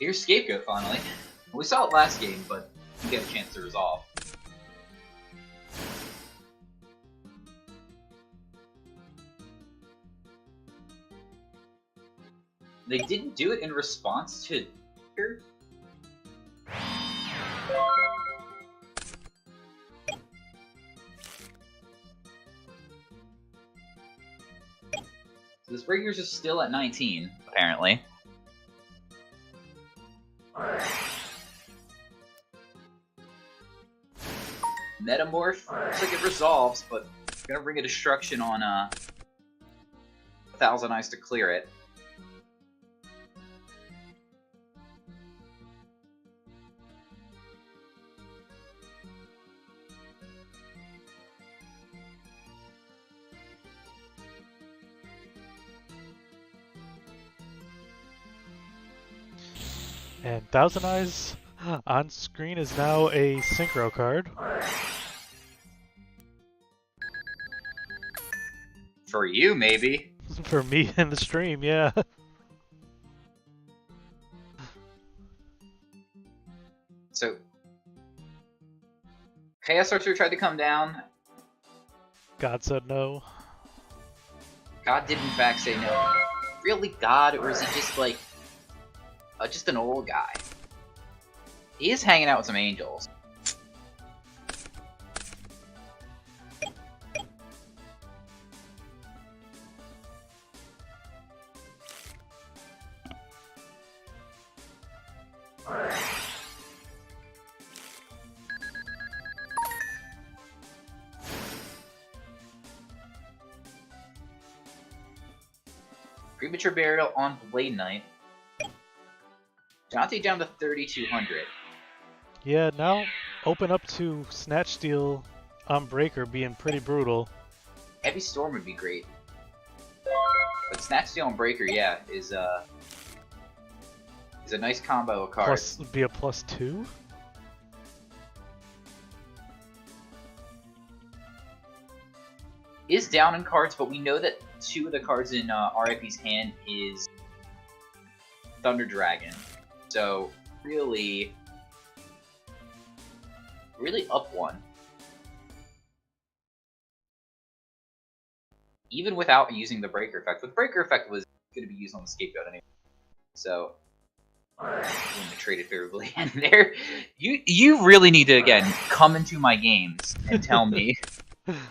Here's Scapegoat finally. We saw it last game, but we get a chance to resolve. They didn't do it in response to her. So this Breaker's is still at 19, apparently. Metamorph looks like it resolves, but it's gonna bring a destruction on 1,000 Eyes to clear it. And Thousand Eyes on screen is now a synchro card. For you, maybe. For me in the stream, yeah. So, Chaos Archer tried to come down. God said no. God did in fact say no. Really God, or is he just like, just an old guy? He is hanging out with some angels. Premature Burial on Blade Knight. Dante down to 3,200. Yeah, now open up to Snatch Steal on Breaker being pretty brutal. Heavy Storm would be great. But Snatch Steal on Breaker, yeah, is a nice combo of cards. Plus, be a +2? Is down in cards, but we know that 2 of the cards in RIP's hand is Thunder Dragon. So, really up 1. Even without using the Breaker Effect. But Breaker Effect was going to be used on the Scapegoat anyway. So, wouldn't have traded favorably in there. You really need to, again, come into my games and tell me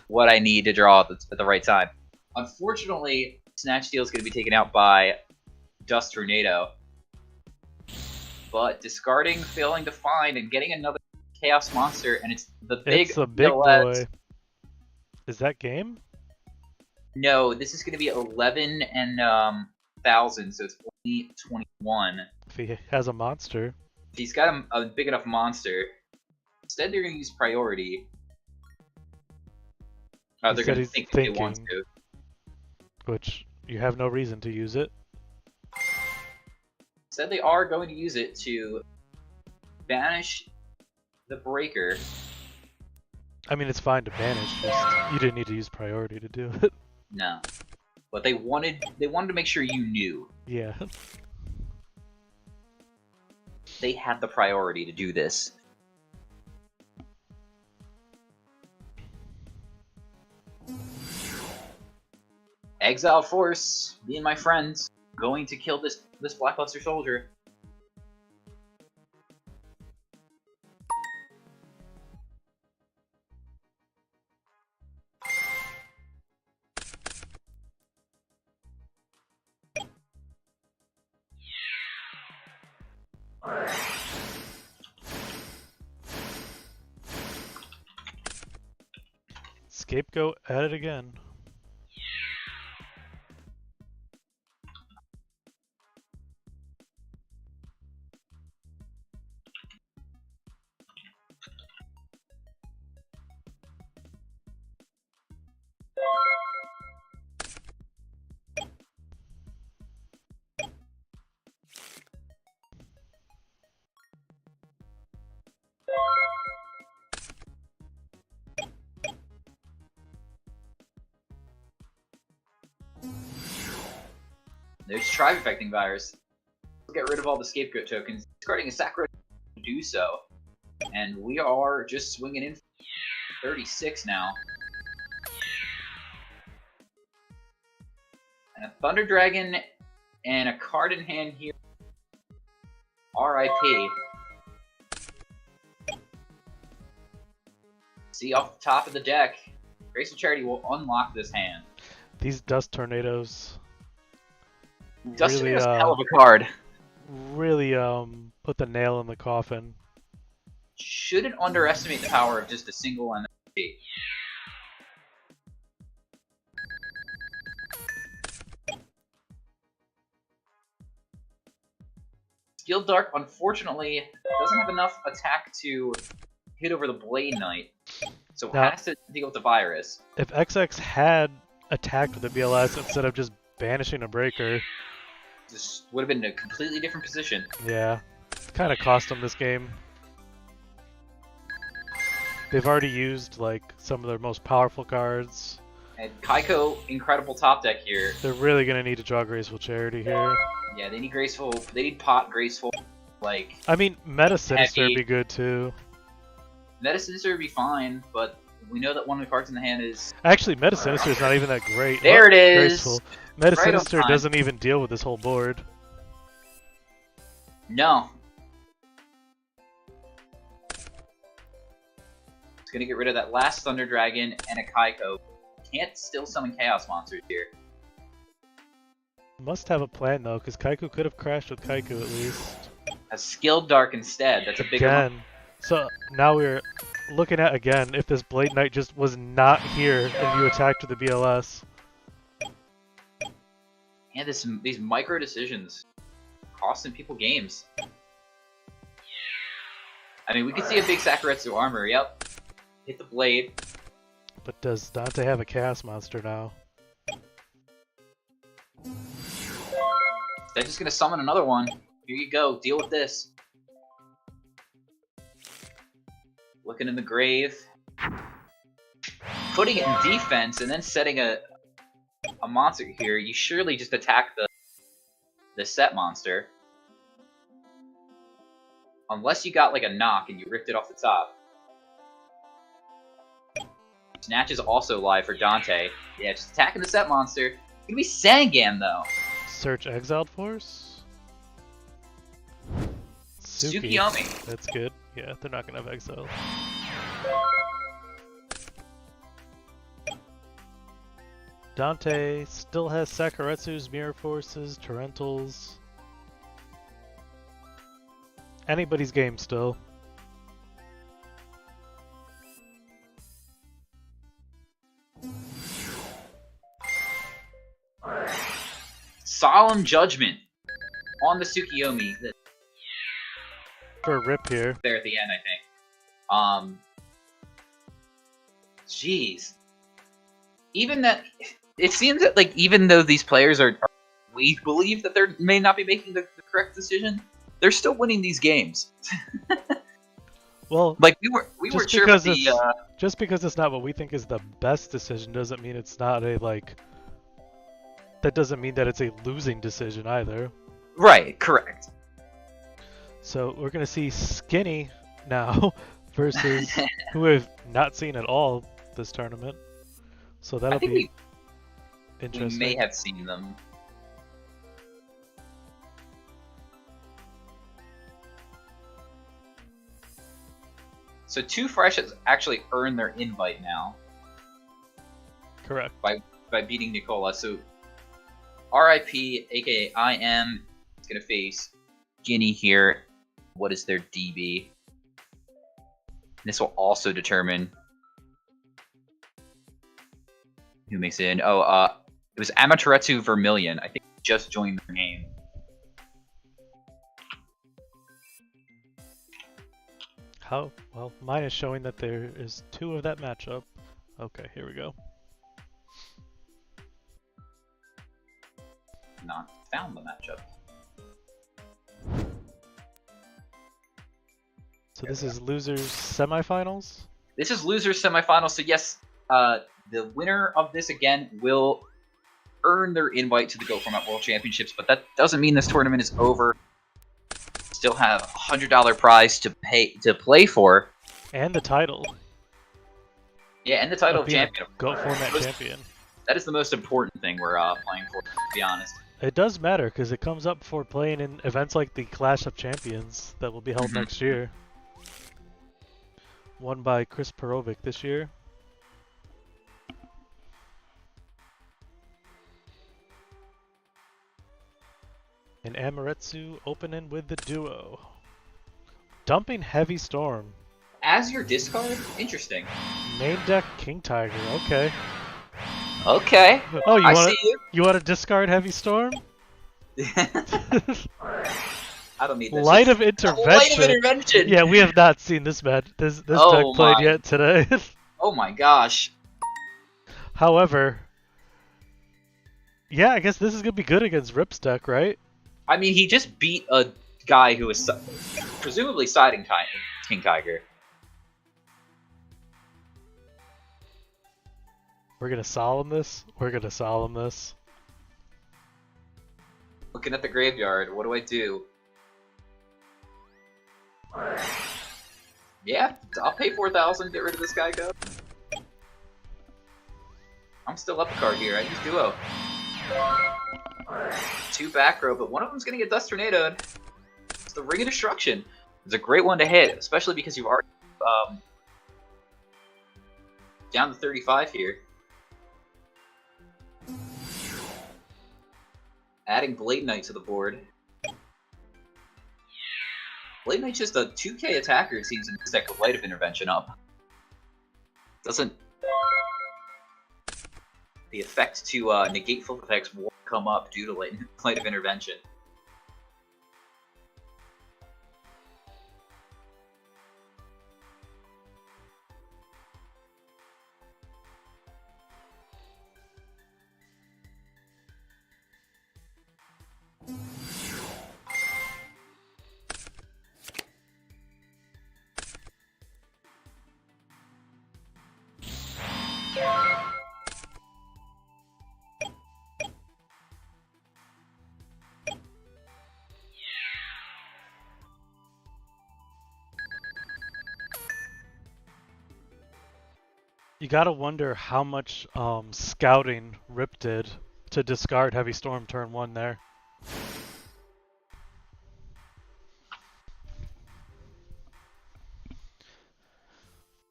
what I need to draw at the right time. Unfortunately, Snatch Steal is going to be taken out by Dust Tornado. But discarding, failing to find, and getting another Chaos Monster, and it's the big boy. Is that game? No, this is going to be 11 and 1,000, so it's only 21. If he has a monster. If he's got a big enough monster. Instead, they're going to use priority. They're going to think they want to. Which, you have no reason to use it. Instead, they are going to use it to banish the Breaker. I mean, it's fine to banish, just you didn't need to use priority to do it. No. But they wanted to make sure you knew. Yeah. They had the priority to do this. Exile Force, me and my friends, going to kill this Blackluster soldier. Scapegoat at it again. There's Tribe Affecting Virus. get rid of all the scapegoat tokens, discarding a Sakura to do so. And we are just swinging in 36 now. And a Thunder Dragon and a card in hand here. RIP. See off the top of the deck, Graceful Charity will unlock this hand. These Dust Tornadoes Dust really, Tornado's a hell of a card. really put the nail in the coffin. Shouldn't underestimate the power of just a single NFT. Skilled Dark, unfortunately, doesn't have enough attack to hit over the Blade Knight, so Now, has to deal with the virus. If XX had attacked with the BLS instead of just banishing a breaker, This would have been a completely different position. yeah, kind of cost them this game. They've already used like some of their most powerful cards. And Kaiko, incredible top deck here. They're really gonna need to draw Graceful Charity here. Yeah, they need Graceful. They need Pot Graceful. Like, I mean, Meta Sinister would Heavy. be good too. Meta Sinister would be fine, but we know that one of the cards in the hand is. Actually, Meta Sinister is not even that great. There it is! Graceful. Meta Right on Sinister time. doesn't even deal with this whole board. No. It's gonna get rid of that last Thunder Dragon and a Kaiko. Can't still summon Chaos Monsters here. Must have a plan though, because Kaiku could have crashed with Kaiku at least. Has Skilled Dark instead. That's a bigger one. Again. So now we're looking at again if this Blade Knight just was not here and you attacked with the BLS. Yeah, these micro decisions costing people games. I mean, we could see a big Sakuretsu armor. Yep. Hit the blade. But does Dante have a Chaos Monster now? They're just gonna summon another one. Here you go. Deal with this. Looking in the grave. Putting it in defense and then setting a monster here. You surely just attack the set monster. Unless you got like a knock and you ripped it off the top. Snatch is also live for Dante. Yeah, just attacking the set monster. It's gonna be Sangam though. Search Exiled Force? Tsukiyomi. That's good. Yeah, they're not gonna have Exile. Dante still has Sakuretsu's Mirror Forces, Torrentals. Anybody's game still. Solemn Judgment on the Tsukiyomi. For a rip here. There at the end, I think. Jeez. Even that, it seems that like even though these players we believe that they may not be making the correct decision, they're still winning these games. Well, Like we weren't sure about the. just because it's not what we think is the best decision doesn't mean it's not a like. That doesn't mean that it's a losing decision either. Right. Correct. So we're gonna see Skinny now versus who we've not seen at all this tournament. So I that'll think be we interesting. may have seen them. So Two Fresh has actually earned their invite now Correct. by beating Nicola. So RIP, aka I Am, is gonna face Ginny here. What is their DB? This will also determine who makes it in. Oh, it was Amaterasu Vermilion. I think he just joined their game. How? Well, mine is showing that there is 2 of that matchup. Okay, here we go. Not found the matchup. So this is losers semifinals. This is losers semifinals. So yes, the winner of this again will earn their invite to the Go Format World Championships. But that doesn't mean this tournament is over. still have $100 prize to play for. And the title. Yeah, and the title of being champion. a GOAT format champion. That is the most important thing we're playing for, to be honest. It does matter because it comes up for playing in events like the Clash of Champions that will be held next year. Won by Chris Perovic this year. And Amaterasu opening with the duo. Dumping Heavy Storm. As your discard? Interesting. Main deck King Tiger, okay. Okay. Oh, I see you. You want to discard Heavy Storm? I don't need this. Light of Intervention. Light of Intervention. Yeah, we have not seen this deck played yet today. Oh my gosh. However, yeah, I guess this is gonna be good against Rip's deck, right? I mean, he just beat a guy who was presumably siding King Tiger. We're gonna solemn this. We're gonna solemn this. Looking at the graveyard, what do I do? Yeah, I'll pay 4,000. Get rid of this guy. Go. I'm still up a card here. I use Duo. 2 back row, but one of them's gonna get Dust Tornadoed. It's the Ring of Destruction. It's a great one to hit, especially because you've already down to 35 here. Adding Blade Knight to the board. Blade Knight's just a 2k attacker, it seems, in this deck with Light of Intervention up. Doesn't... The effect to negate flip effects won't come up due to Light of Intervention. You gotta wonder how much scouting Rip did to discard Heavy Storm turn 1 there.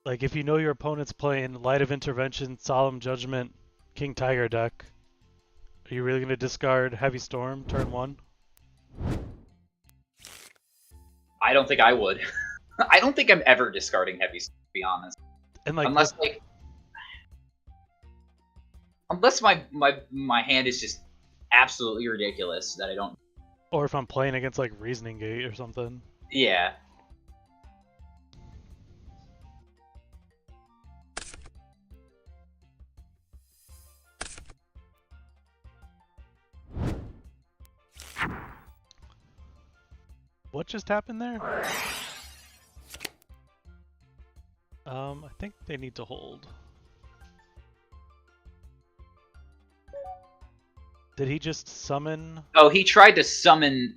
Like, if you know your opponent's playing Light of Intervention, Solemn Judgment, King Tiger deck, are you really gonna discard Heavy Storm turn 1? I don't think I would. I don't think I'm ever discarding Heavy Storm, to be honest. And like, unless my hand is just absolutely ridiculous that I don't. Or if I'm playing against like Reasoning Gate or something. Yeah. What just happened there? I think they need to hold. Did he just summon? Oh, he tried to summon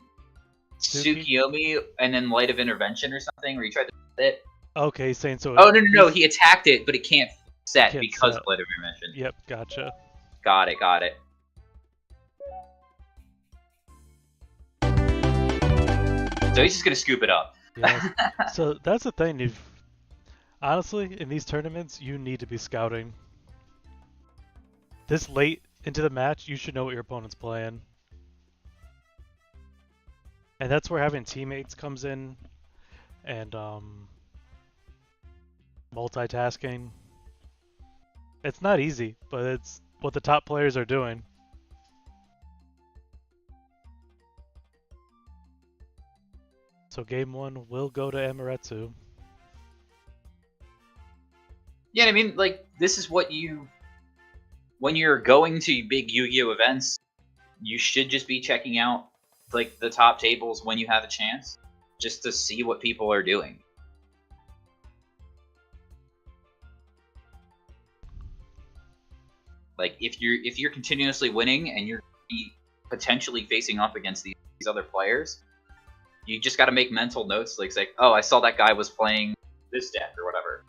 Suki? Tsukiyomi and then Light of Intervention or something, or he tried to set it. Okay, he's saying so. Oh, no, he attacked it, but it can't set because set. of Light of Intervention. Yep, gotcha. Got it. So he's just gonna scoop it up. Yeah. So that's the thing. Honestly, in these tournaments, you need to be scouting. This late into the match, you should know what your opponent's playing. And that's where having teammates comes in, and multitasking. It's not easy, but it's what the top players are doing. So game 1 will go to Amaterasu. Yeah, I mean, like, this is what when you're going to big Yu-Gi-Oh events, you should just be checking out, like, the top tables when you have a chance, just to see what people are doing. Like, if you're continuously winning and you're potentially facing off against these other players, You just got to make mental notes, like, say, oh, I saw that guy was playing this deck or whatever.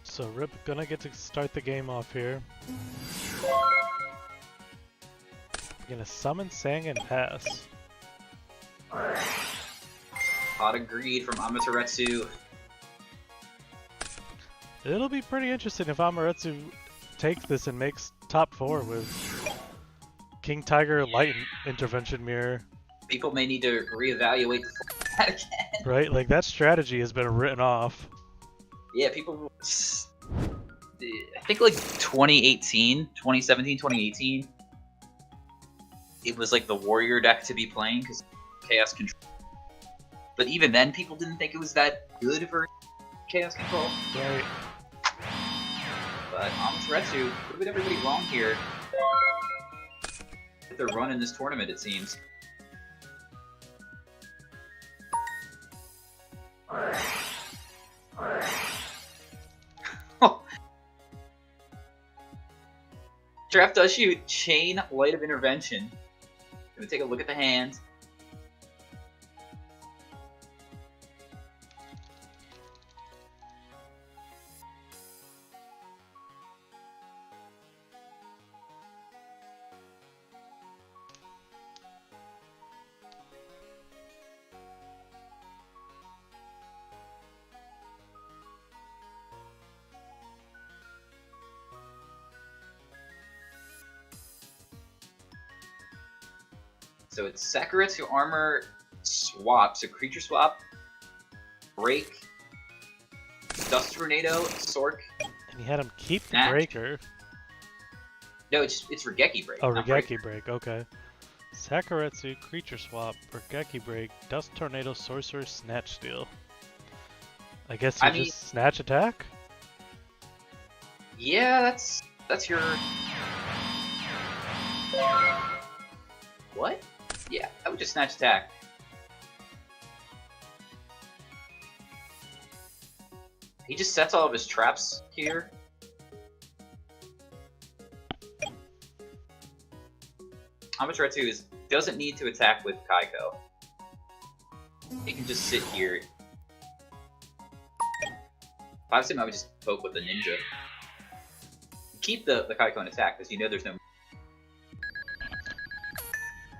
So Rip gonna get to start the game off here. Gonna summon Sang and pass. Pot of Greed from Amaterasu. It'll be pretty interesting if Amaterasu takes this and makes top 4 with King Tiger Light Intervention Mirror. People may need to reevaluate the format again. Right? Like, that strategy has been written off. Yeah, people... I think like 2017, 2018, it was like the Warrior deck to be playing because Chaos Control. But even then, people didn't think it was that good for Chaos Control. Right. But Amaterasu proved everybody wrong here. With their run in this tournament, it seems. Draft does shoot Chain Light of Intervention. Gonna take a look at the hand. So it's Sakuretsu Armor swap, so creature swap, break, Dust Tornado, Sork. And you had him keep the Nah. breaker. No, it's Regeki break. Oh, not break. Regeki break, okay. Sakuretsu, creature swap, Regeki break, Dust Tornado, Sorcerer, Snatch Steal. I guess you just snatch attack? Yeah, that's your. What? Yeah, I would just snatch attack. He just sets all of his traps here. Amaterasu doesn't need to attack with Kaiko. He can just sit here. If I was him, I would just poke with the ninja. Keep the Kaiko in attack, because you know there's no...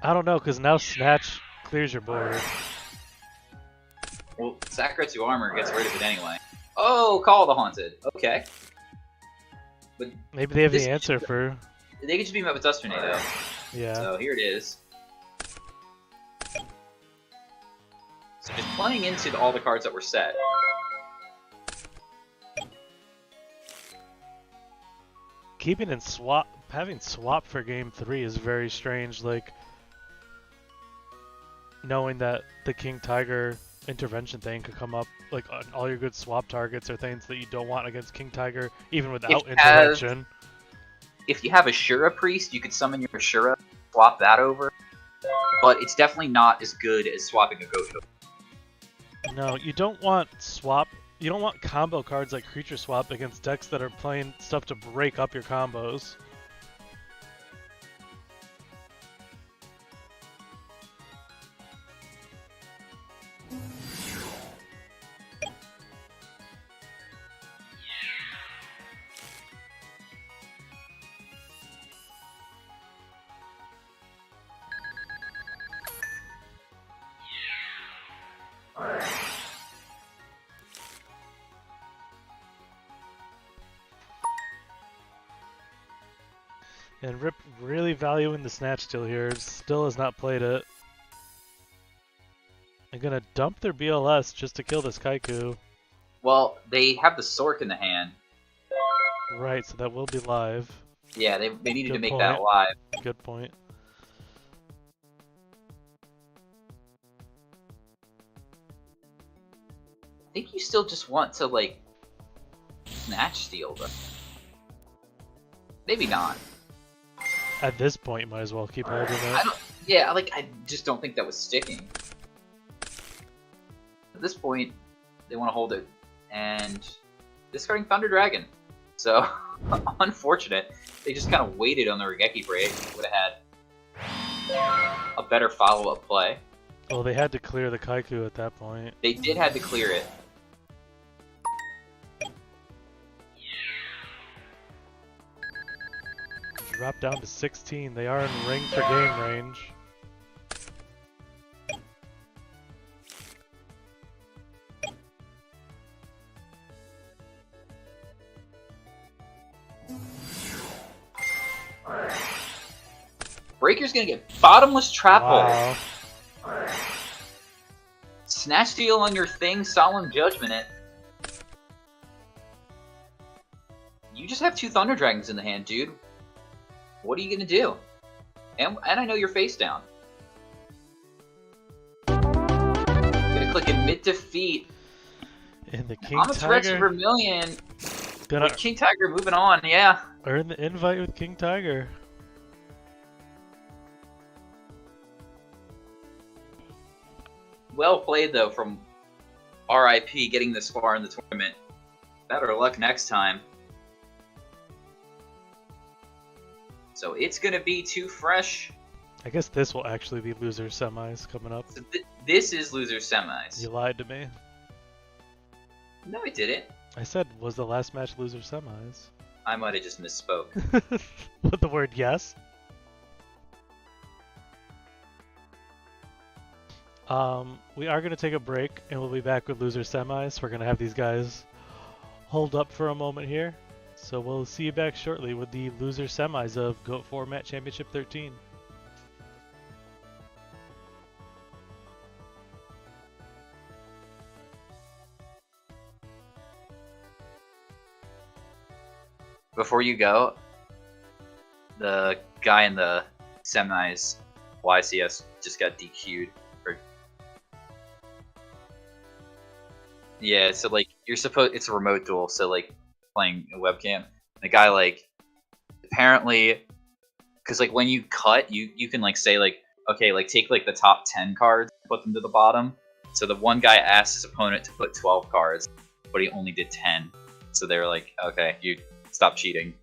I don't know, because now Snatch clears your board. Well, Sakuretsu Armor gets rid of it anyway. Oh, Call of the Haunted. Okay. But Maybe they have the answer for... they could just beat him up with Dust Tornado. Yeah. So here it is. So just playing into all the cards that were set. Keeping in swap, having swap for game 3 is very strange. Like, knowing that the King Tiger intervention thing could come up, like on all your good swap targets or things that you don't want against King Tiger, even without intervention. If you have a Shura Priest, you could summon your Shura, swap that over. But it's definitely not as good as swapping a Goto. No, you don't want swap. You don't want combo cards like Creature Swap against decks that are playing stuff to break up your combos. And Rip really valuing the Snatch Steal here. Still has not played it. I'm gonna dump their BLS just to kill this Kaiku. Well, they have the Sork in the hand. Right, so that will be live. Yeah, they needed to Good make point. that live. Good point. I think you still just want to, like, Snatch Steal them. Maybe not. At this point, you might as well keep holding it. Yeah, like, I just don't think that was sticking. At this point, they want to hold it. And discarding Thunder Dragon. So, unfortunate. They just kind of waited on the Regeki break. Would have had a better follow-up play. Well, they had to clear the Kaiku at that point. They did have to clear it. Drop down to 16. They are in ring for game range. Breaker's gonna get bottomless trap hole. Wow. Snatch Steal on your thing, Solemn Judgment it. You just have 2 Thunder Dragons in the hand, dude. What are you gonna do? And I know you're face down. Gonna click Admit Defeat. And the King Amit's Rex Tiger Vermilion. gonna With King Tiger moving on, yeah. earn the invite with King Tiger. Well played, though, from RIP getting this far in the tournament. Better luck next time. So it's going to be too fresh. I guess this will actually be loser semis coming up. So this is loser semis. You lied to me. No, I didn't. I said, was the last match loser semis? I might have just misspoke. With the word yes? We are going to take a break, and we'll be back with loser semis. We're going to have these guys hold up for a moment here. So we'll see you back shortly with the loser semis of GOAT Format Championship 13. Before you go, the guy in the semis, YCS, just got DQ'd. Yeah, so like you're supposed, it's a remote duel, so like playing a webcam. The guy like apparently, because like when you cut, you can like say like, okay, like take like the top 10 cards, put them to the bottom. So the one guy asked his opponent to put 12 cards, but he only did 10. So they were like, okay, you stop cheating.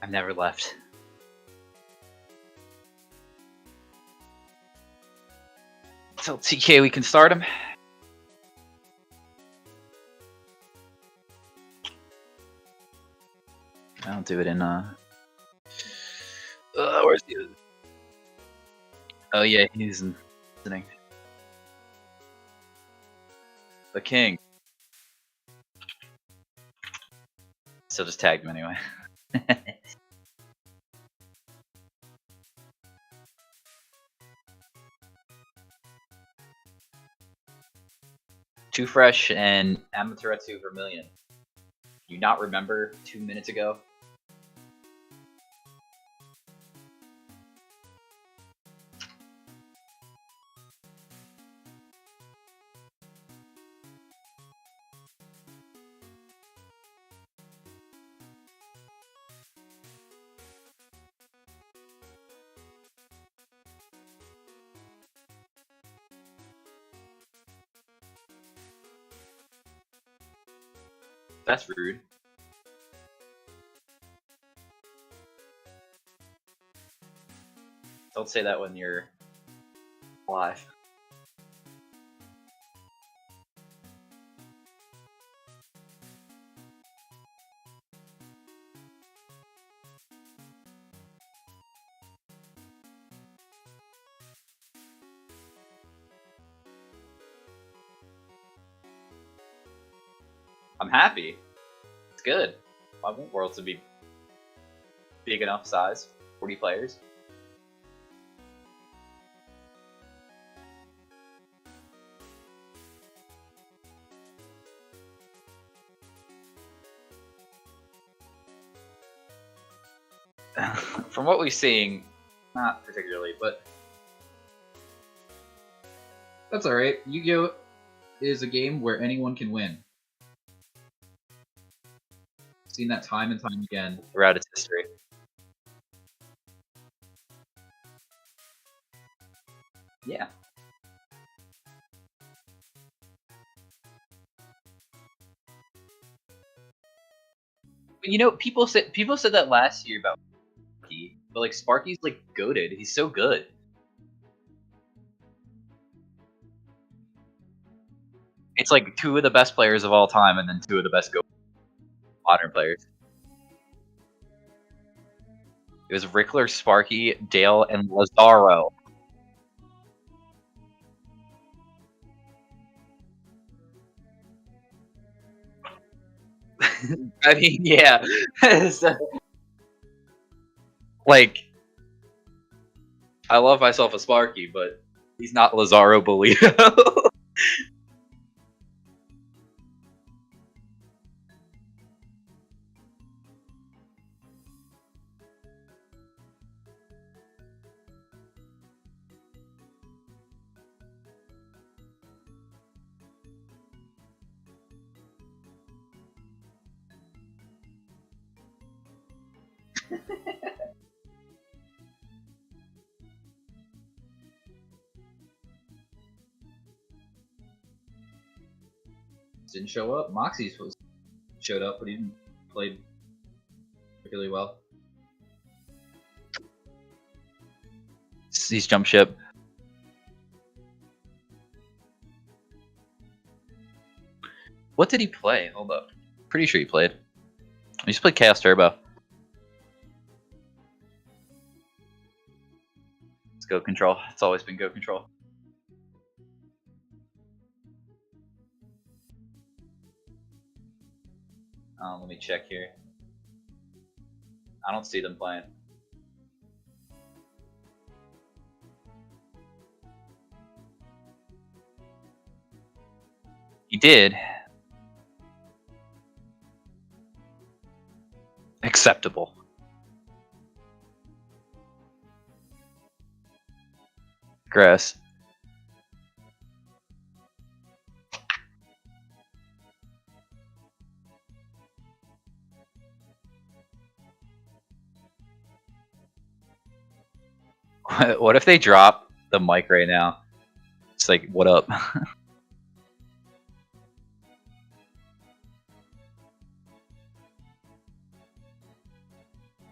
I've never left. Tell TK we can start him. I'll do it in where's he? Oh yeah, he's listening. The king. So just tagged him anyway. Too Fresh and Amaterasu Vermilion. You not remember 2 minutes ago? That's rude. Don't say that when you're live. I'm happy. It's good. I want Worlds to be big enough size. 40 players. From what we're seeing, not particularly, but that's alright. Yu-Gi-Oh! Is a game where anyone can win. Seen that time and time again throughout its history. Yeah. You know, people said that last year about Sparky, but like Sparky's like goated. He's so good. It's like 2 of the best players of all time, and then 2 of the best modern players. It was Rickler, Sparky, Dale, and Lazaro. I mean, yeah. So, like, I love myself a Sparky, but he's not Lazaro Bolito. Didn't show up. Moxie showed up, but he didn't play particularly well. He's jump ship. What did he play? Hold up. Pretty sure he played. He just played Chaos Turbo. It's Go Control. It's always been Go Control. Let me check here. I don't see them playing. He did. Acceptable. Grass. What if they drop the mic right now? It's like, what up?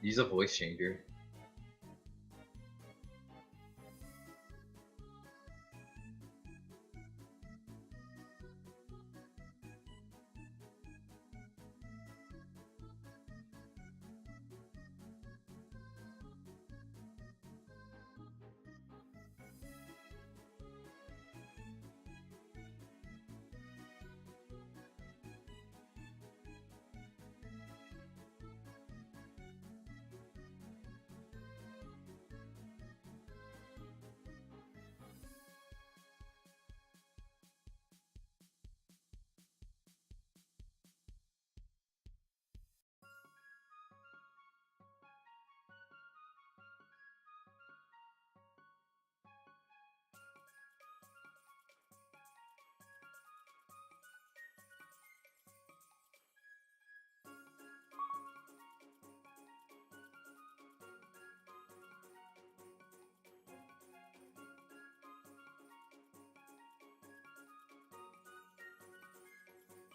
Use a voice changer.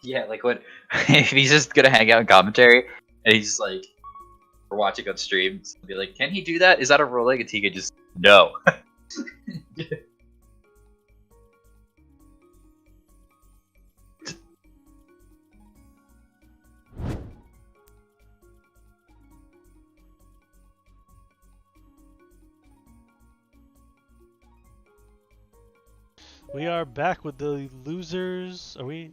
Yeah, like what if he's just gonna hang out in commentary and he's just like we're watching on stream, so be like, can he do that? Is that a rolling? And he could just no. We are back with the losers. Are we?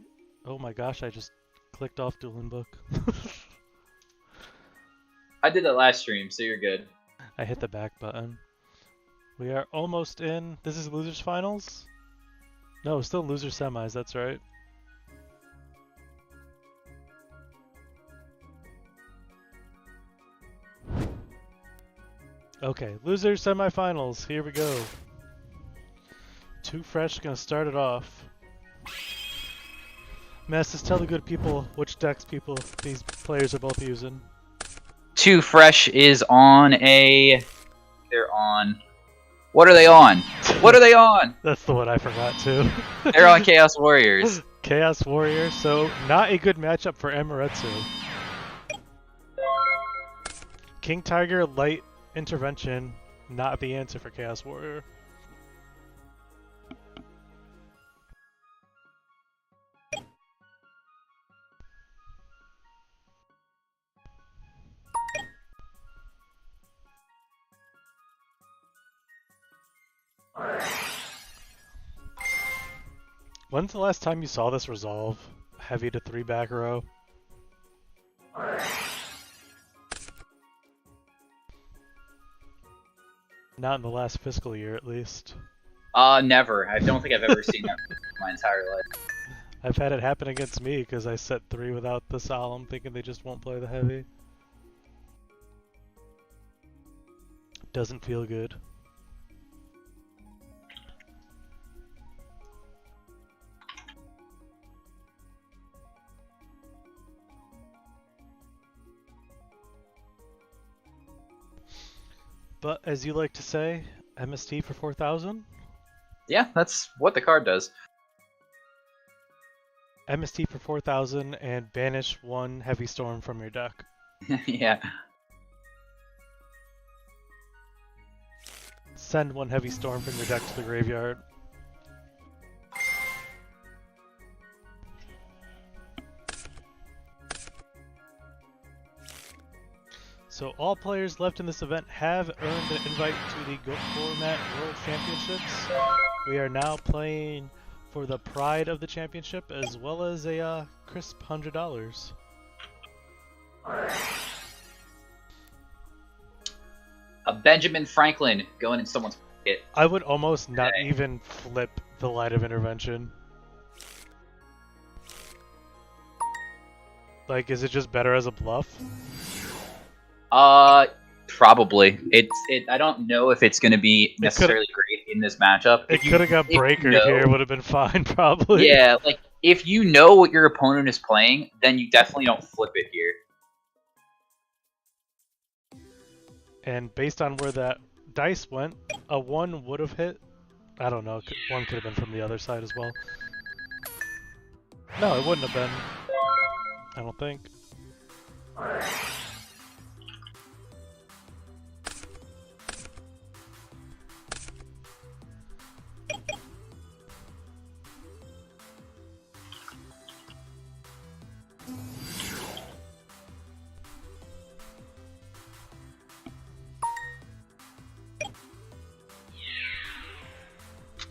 Oh my gosh, I just clicked off Dueling Book. I did that last stream, so you're good. I hit the back button. We are almost in. This is losers finals? No, still loser semis, that's right. Okay, losers semifinals. Here we go. Too Fresh gonna start it off. Mess, just tell the good people which decks these players are both using. Too Fresh is on a. They're on. What are they on? What are they on? That's the one I forgot too. They're on Chaos Warriors. Chaos Warrior, so not a good matchup for Amoretsu. King Tiger Light Intervention, not the answer for Chaos Warrior. When's the last time you saw this resolve? Heavy to 3 back row? Not in the last fiscal year, at least. Never. I don't think I've ever seen that my entire life. I've had it happen against me because I set 3 without the Solemn, thinking they just won't play the heavy. Doesn't feel good. But as you like to say, MST for 4,000? Yeah, that's what the card does. MST for 4,000 and banish 1 Heavy Storm from your deck. Yeah. Send 1 Heavy Storm from your deck to the graveyard. So all players left in this event have earned an invite to the Format World Championships. We are now playing for the pride of the championship as well as a crisp $100. A Benjamin Franklin going in someone's pocket. I would almost not even flip the Light of Intervention. Like, is it just better as a bluff? Probably. I don't know if it's going to be necessarily great in this matchup. It could have got Breaker here, would have been fine, probably. Yeah, like, if you know what your opponent is playing, then you definitely don't flip it here. And based on where that dice went, a 1 would have hit. I don't know, 1 could have been from the other side as well. No, it wouldn't have been. I don't think.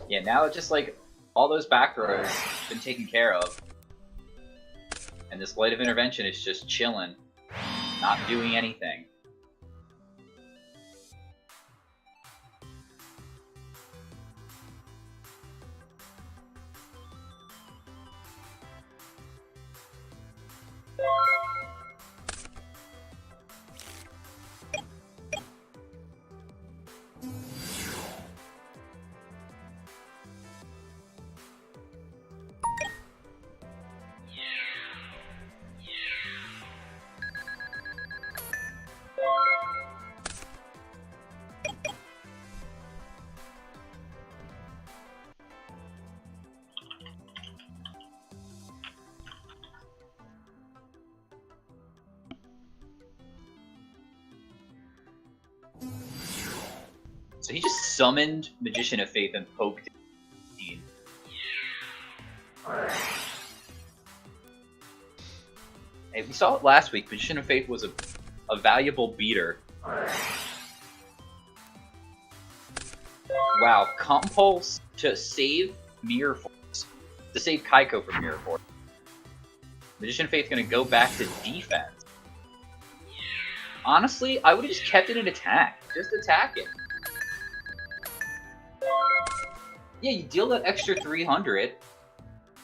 Yeah, now it's just like all those back rows been taken care of. And this Light of Intervention is just chilling, not doing anything. So he just summoned Magician of Faith and poked it. Hey, we saw it last week. Magician of Faith was a valuable beater. Wow, Compulse to save Mirror Force. To save Kaiko from Mirror Force. Magician of Faith gonna go back to defense. Honestly, I would have just kept it in attack. Just attack it. Yeah, you deal that extra 300,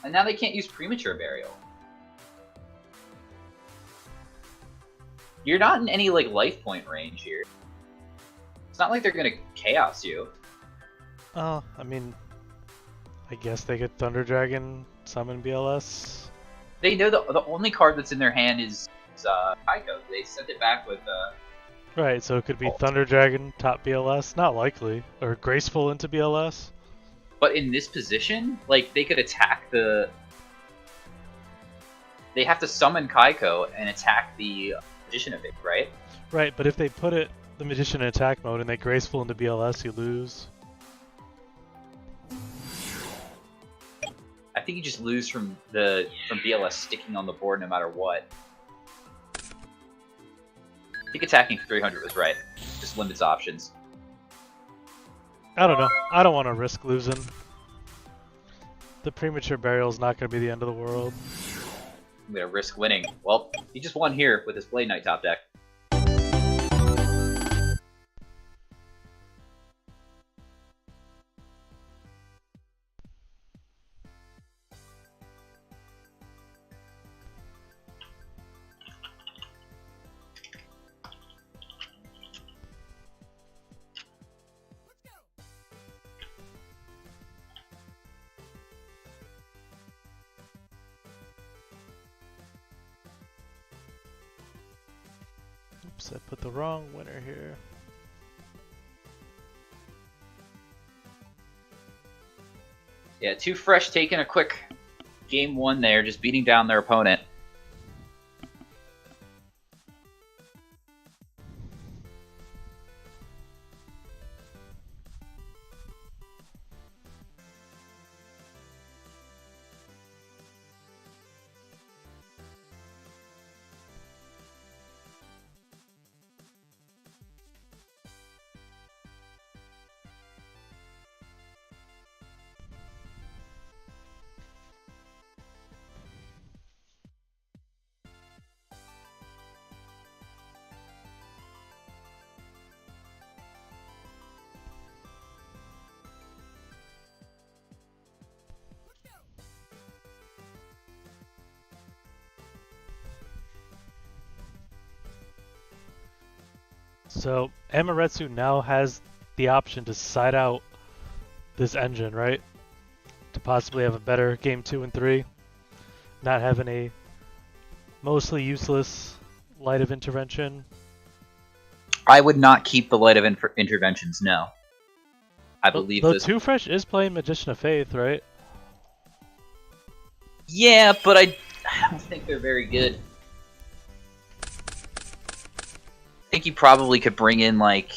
and now they can't use Premature Burial. You're not in any, like, life point range here. It's not like they're gonna Chaos you. Oh, I mean, I guess they could Thunder Dragon, summon BLS. They know the only card that's in their hand is Kaiko. They sent it back with, Right, so it could be Bolt. Thunder Dragon, top BLS, not likely. Or Graceful into BLS. But in this position, like, they could attack the... They have to summon Kaiko and attack the Magician of Faith, right? Right, but if they put it the Magician in attack mode and they Graceful into BLS, you lose. I think you just lose from BLS sticking on the board no matter what. I think attacking for 300 was right. Just limits options. I don't know. I don't want to risk losing. The Premature Burial is not going to be the end of the world. I'm gonna risk winning. Well, he just won here with his Blade Knight top deck. Oops, I put the wrong winner here. Yeah, Too Fresh taking a quick game one there, just beating down their opponent. So Amaterasu now has the option to side out this engine, right? To possibly have a better game 2 and 3. Not having a mostly useless Light of Intervention. I would not keep the Light of Interventions, no. I believe Though this. Too Fresh is playing Magician of Faith, right? Yeah, but I don't think they're very good. I think you probably could bring in, like,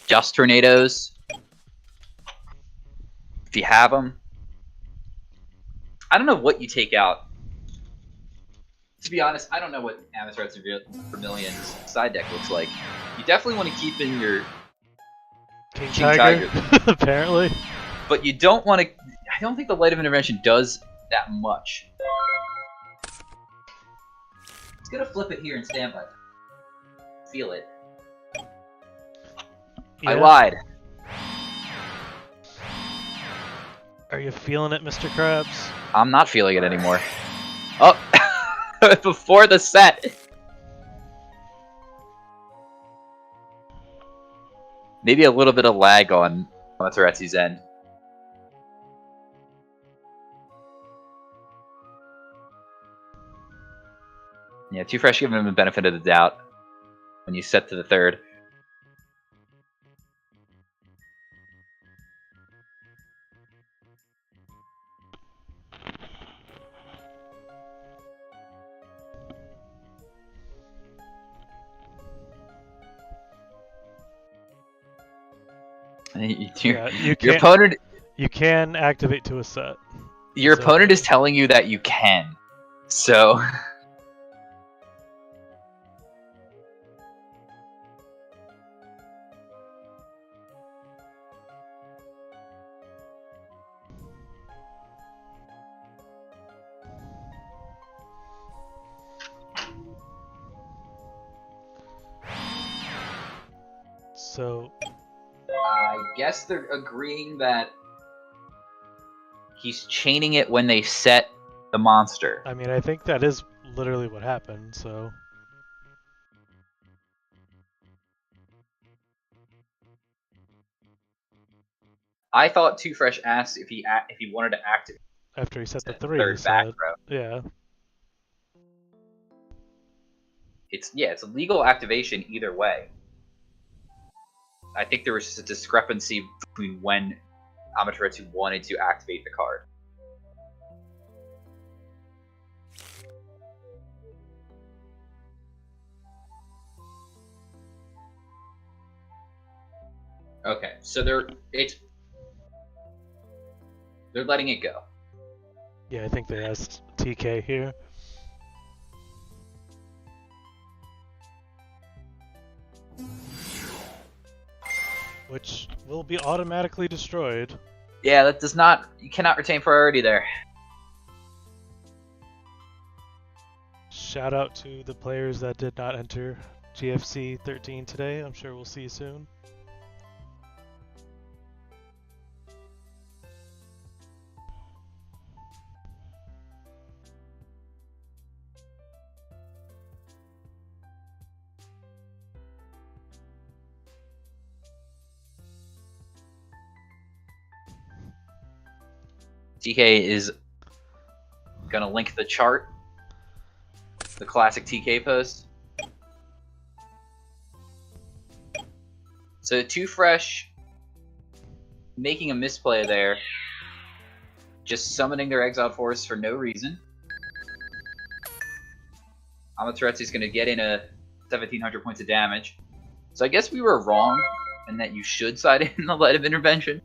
just Tornadoes. If you have them. I don't know what you take out. To be honest, I don't know what Amaterasu Vermilion's side deck looks like. You definitely want to keep in your King King Tiger, Tiger. apparently. but you don't want to. I don't think the Light of Intervention does that much. It's gonna flip it here and standby. Feel it. Yeah. I lied. Are you feeling it, Mr. Krabs? I'm not feeling it anymore. Oh, before the set. Maybe a little bit of lag on Amaterasu's end. Yeah, Too Fresh giving him the benefit of the doubt when you set to the third. Yeah, you Your can't. opponent, You can activate to a set. your So- opponent is telling you that you can. So So I guess they're agreeing that he's chaining it when they set the monster. I mean, I think that is literally what happened. So I thought Too Fresh asked if he wanted to activate after he set the the three, he third back said, row. yeah. It's a legal activation either way. I think there was just a discrepancy between when Amaterasu wanted to activate the card. Okay, so they're letting it go. Yeah, I think they asked TK here. Which will be automatically destroyed. Yeah, that does not. You cannot retain priority there. Shout out to the players that did not enter GFC 13 today. I'm sure we'll see you soon. TK is gonna link the chart, the classic TK post. So Too Fresh making a misplay there, just summoning their Exiled Force for no reason. Amaterasu's gonna get in a 1,700 points of damage. So I guess we were wrong, and that you should side in the Light of Intervention.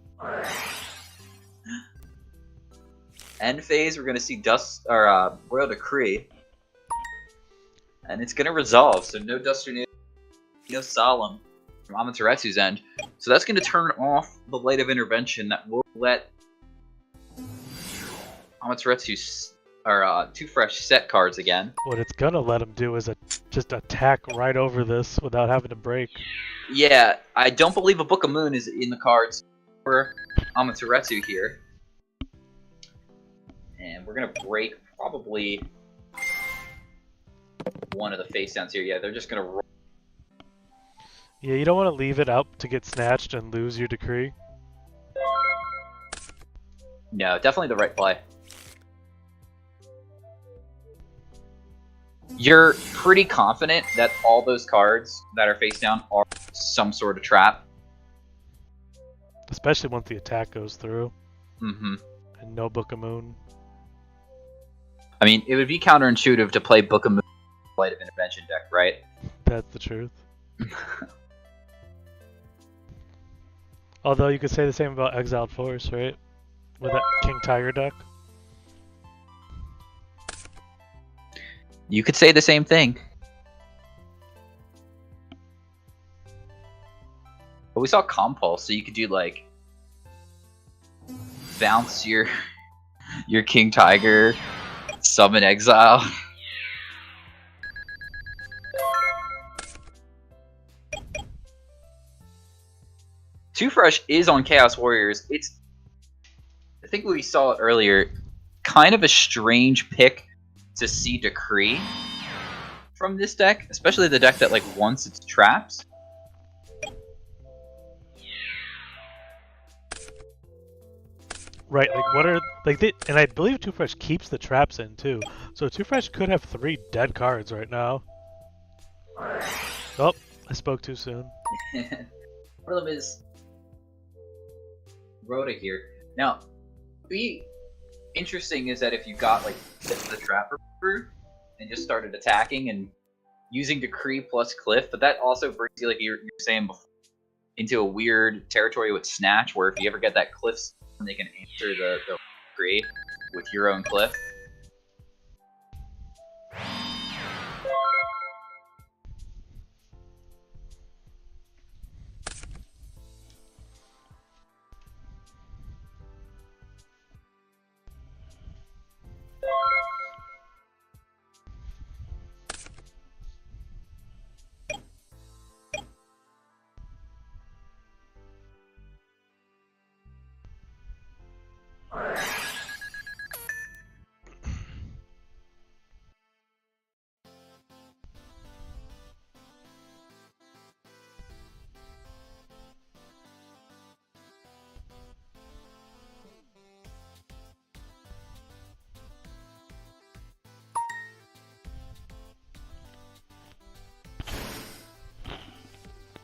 End phase, we're gonna see Royal Decree, and it's gonna resolve. So no Dust or no Solemn from Amaterasu's end. So that's gonna turn off the Light of Intervention that will let Amaterasu Too Fresh set cards again. What it's gonna let him do is just attack right over this without having to break. Yeah, I don't believe a Book of Moon is in the cards for Amaterasu here. And we're gonna break probably one of the face downs here. Yeah, they're just gonna roll. Yeah, you don't want to leave it out to get snatched and lose your decree. No, definitely the right play. You're pretty confident that all those cards that are face down are some sort of trap. Especially once the attack goes through. Mm-hmm. And no Book of Moon. I mean, it would be counterintuitive to play Book of Moon Light of Intervention deck, right? That's the truth. Although you could say the same about Exiled Force, right? With that King Tiger deck. You could say the same thing. But we saw Compulse, so you could do like bounce your King Tiger, summon Exile. Too Fresh is on Chaos Warriors. It's, I think we saw it earlier, kind of a strange pick to see Decree from this deck, especially the deck that like wants its traps. Right, like what are like they, and I believe Too Fresh keeps the traps in too. So Too Fresh could have 3 dead cards right now. Oh, I spoke too soon. One of them is Rhoda here. Now, be interesting is that if you got like the Trapper through and just started attacking and using Decree plus Cliff, but that also brings you, like you're saying before, into a weird territory with Snatch, where if you ever get that Cliff, they can answer the Decree with your own Cliff.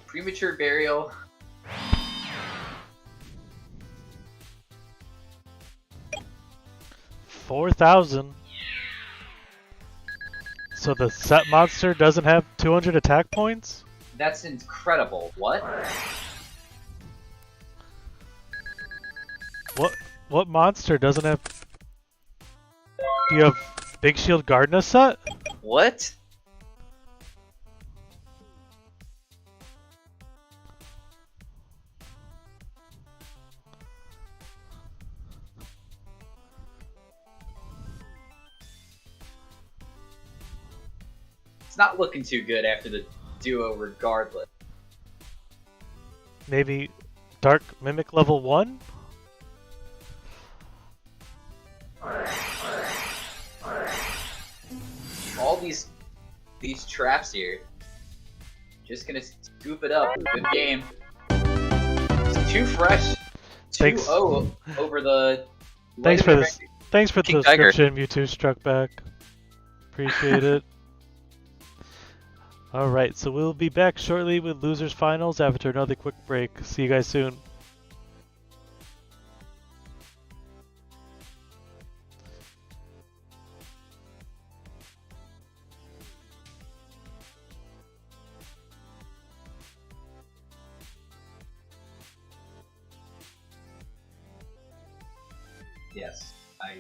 Premature Burial. $4,000. So the set monster doesn't have 200 attack points? That's incredible. What? What monster doesn't have? Do you have Big Shield Gardener set? What? It's not looking too good after the duo regardless. Maybe Dark Mimic level 1? All these traps here. Just gonna scoop it up. Good game. It's Too Fresh. 2-0 over the. Thanks for this. Thanks for the King Tiger. subscription, Mewtwo Struck Back. Appreciate it. Alright, so we'll be back shortly with Losers Finals after another quick break. See you guys soon. Yes, I.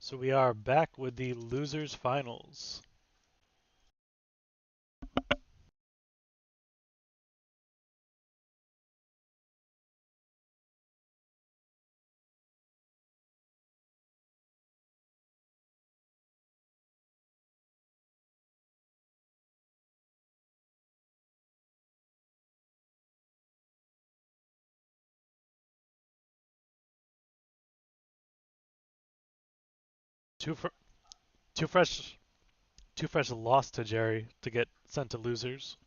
So we are back with the losers finals. Two fr two fresh two fresh lost to Jerry to get sent to losers.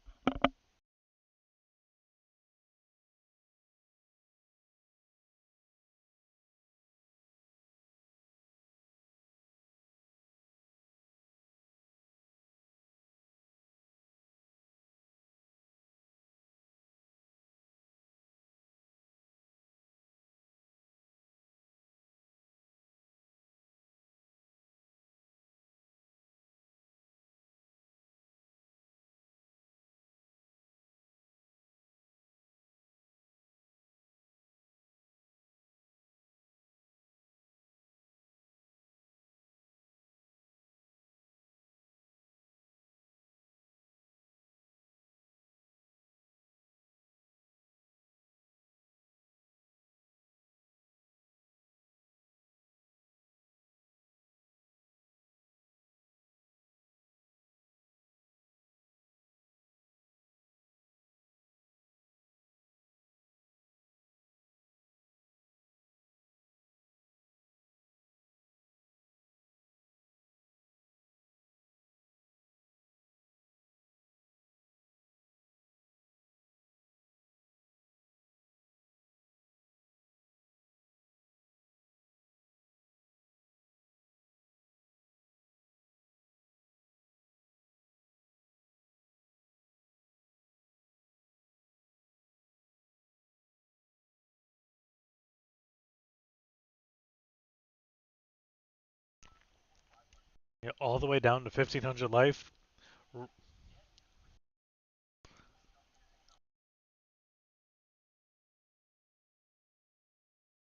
Yeah, all the way down to 1500 life.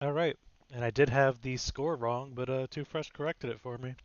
All right. And I did have the score wrong, but Two Fresh corrected it for me.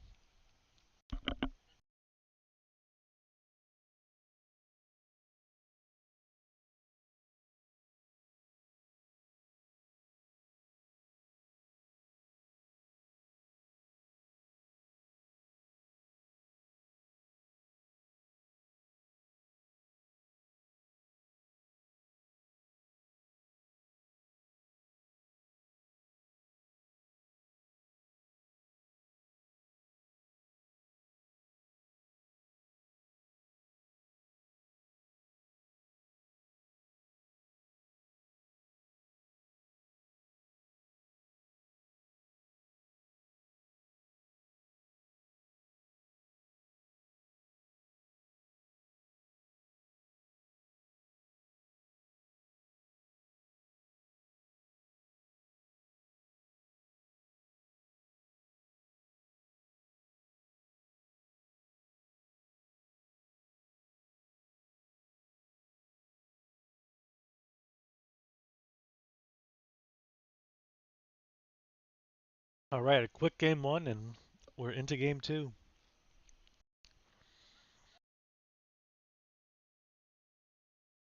All right, a quick game one, and we're into game two.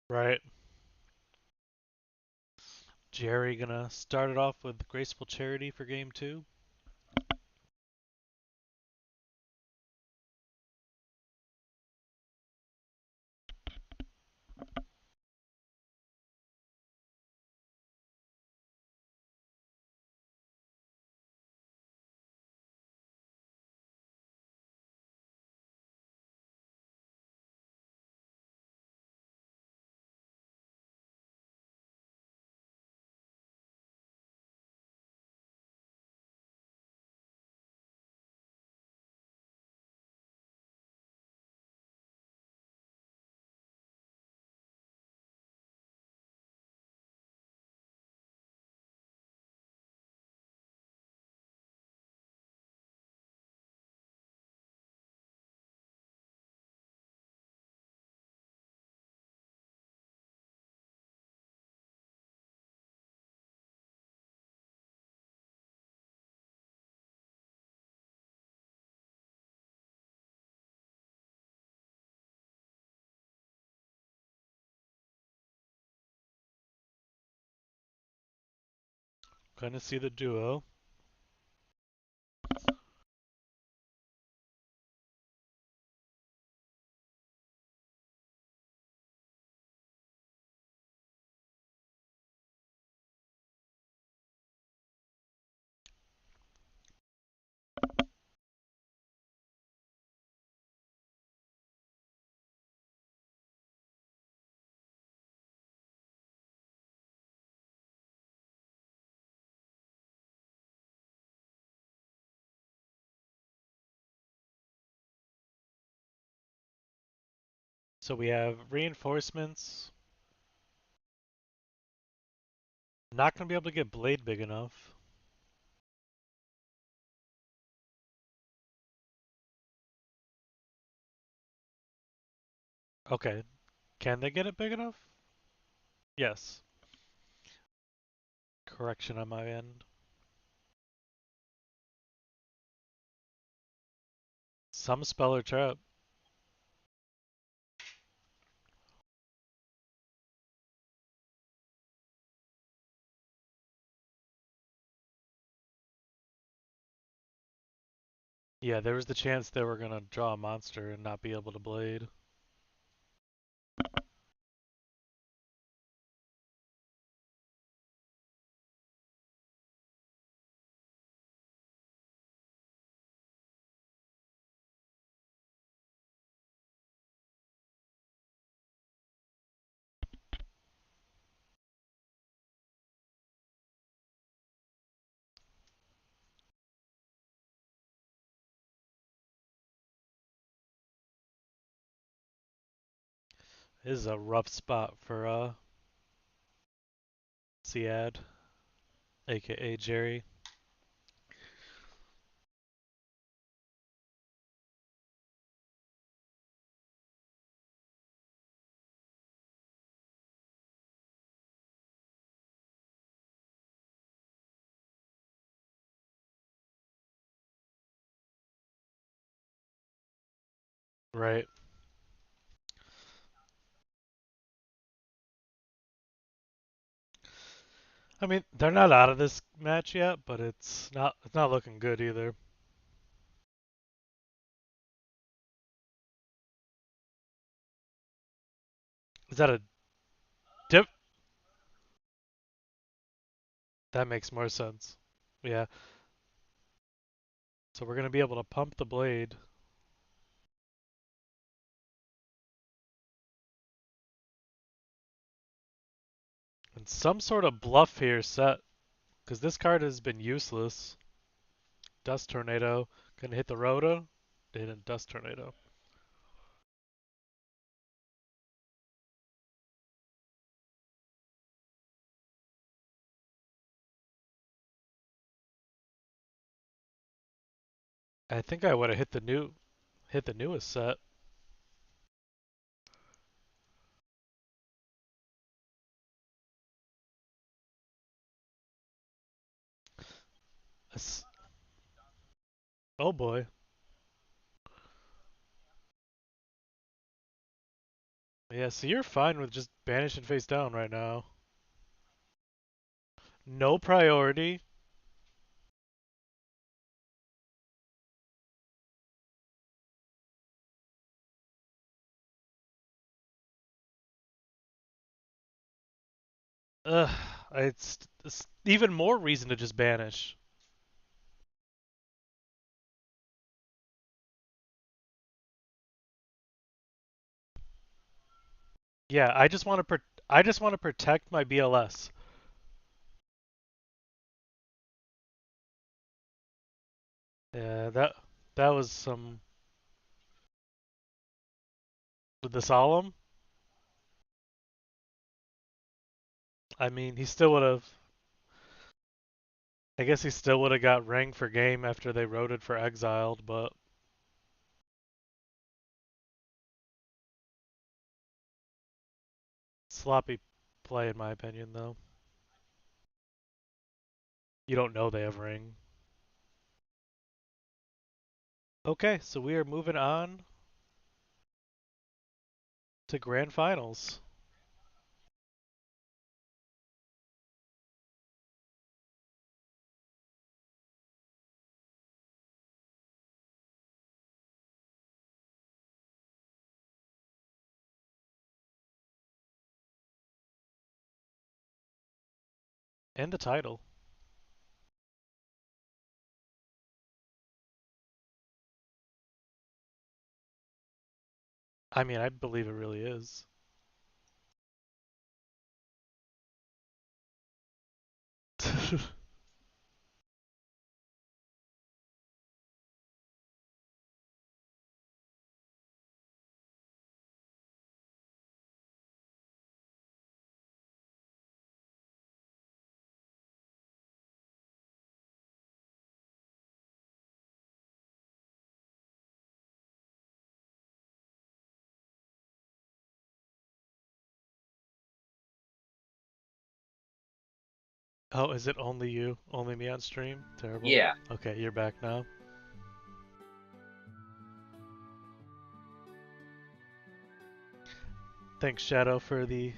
Right. Jerry gonna start it off with Graceful Charity for game two. Gonna see the duo. So we have reinforcements. Not gonna be able to get blade big enough. Okay, can they get it big enough? Yes. Correction on my end. Some spell or trap. Yeah, there was the chance they were gonna draw a monster and not be able to blade. This is a rough spot for Sead, aka Jerry. Right. I mean, they're not out of this match yet, but it's not looking good either. Is that a dip? That makes more sense. Yeah. So we're gonna be able to pump the blade. And some sort of bluff here set, because this card has been useless. Dust Tornado. Gonna hit the Rhoda. Didn't Dust Tornado. I think I would have hit the newest set. Oh boy. Yeah, so you're fine with just banishing face down right now. No priority. Ugh, it's even more reason to just banish. Yeah, I just want to protect my BLS. Yeah, that was some with the solemn. I mean, he still would have. I guess he still would have got rang for game after they wrote it for exiled, but sloppy play in my opinion, though. You don't know they have ring. Okay, so we are moving on to grand finals. And the title. I mean, I believe it really is. Oh, is it only you? Only me on stream? Terrible. Yeah. Okay, you're back now. Thanks, Shadow, for the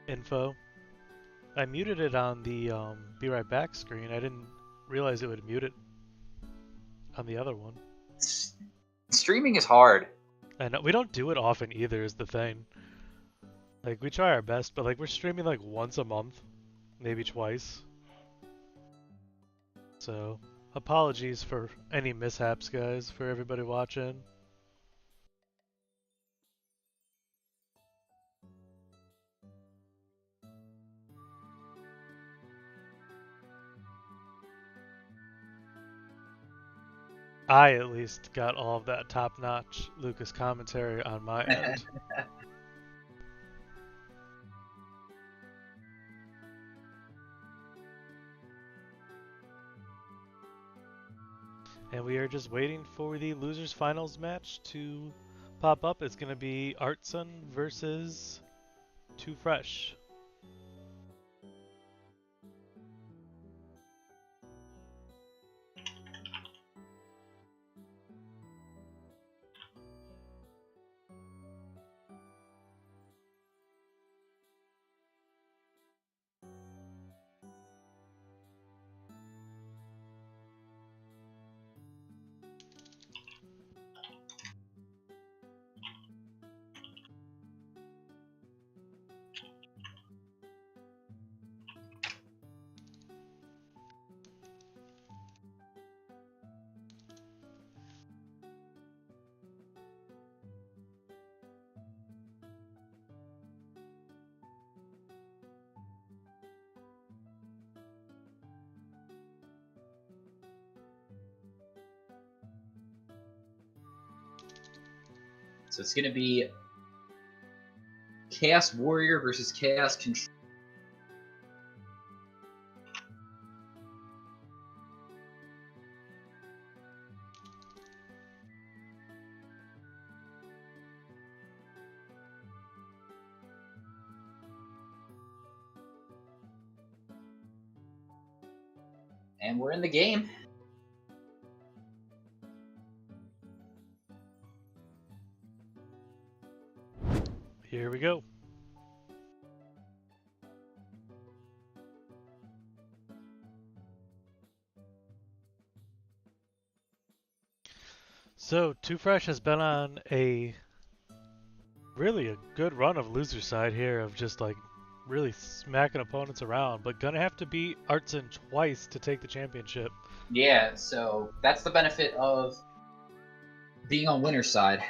info. I muted it on the Be Right Back screen. I didn't realize it would mute it on the other one. Streaming is hard. And we don't do it often either, is the thing. Like, we try our best, but like, we're streaming like once a month, maybe twice. So, apologies for any mishaps, guys, for everybody watching. I at least got all of that top-notch Lucas commentary on my end. And we are just waiting for the losers finals match to pop up. It's going to be Artson versus Too Fresh. So it's going to be Chaos Warrior versus Chaos Control. And we're in the game. Here we go. So, Too Fresh has been on really a good run of loser side here of just like really smacking opponents around, but gonna have to beat Artson twice to take the championship. Yeah, so that's the benefit of being on winner's side.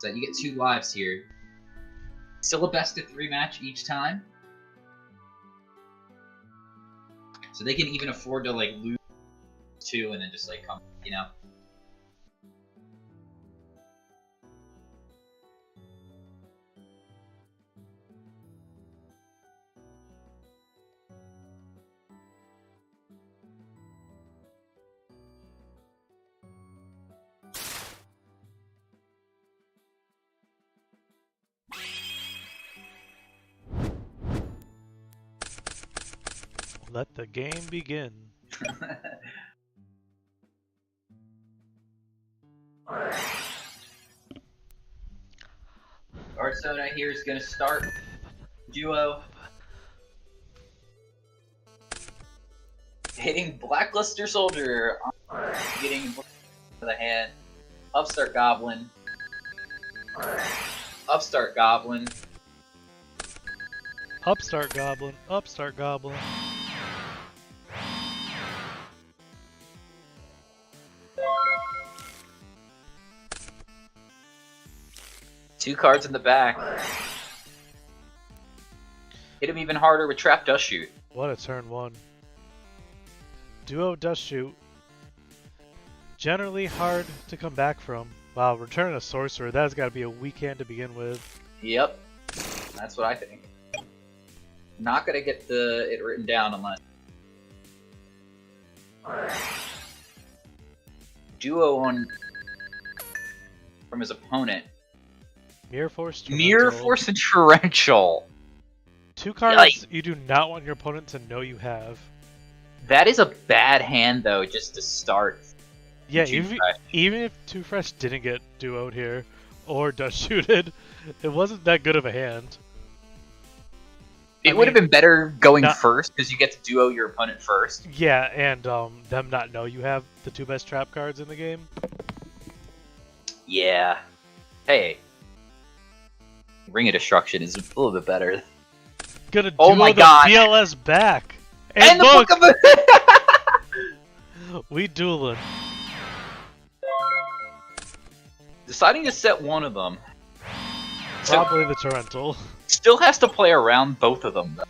So you get 2 lives here. Still a best of 3 match each time. So they can even afford to like lose 2 and then just like come, you know. Let the game begin. Artsoda here is going to start duo. Hitting Blackluster Soldier, getting to the hand. Upstart Goblin. Upstart Goblin. Upstart Goblin. Upstart Goblin. Two cards in the back. Hit him even harder with Trap Dust Shoot. What a turn one. Duo Dust Shoot. Generally hard to come back from. Wow, returning a Sorcerer, that's got to be a weak hand to begin with. Yep. That's what I think. Not gonna get it written down unless... Duo on... from his opponent. Mirror Force Torrential. Mirror Force and Torrential. Two cards you do not want your opponent to know you have. That is a bad hand, though, just to start. Yeah, even if Too Fresh didn't get duoed here, or Dust Shooted, it wasn't that good of a hand. It would have been better going first, because you get to duo your opponent first. Yeah, and them not know you have the two best trap cards in the game. Yeah. Hey. Ring of Destruction is a little bit better. Gonna duo the BLS back! And the Book of We dueling. Deciding to set one of them. Probably the Torrential. Still has to play around both of them, though.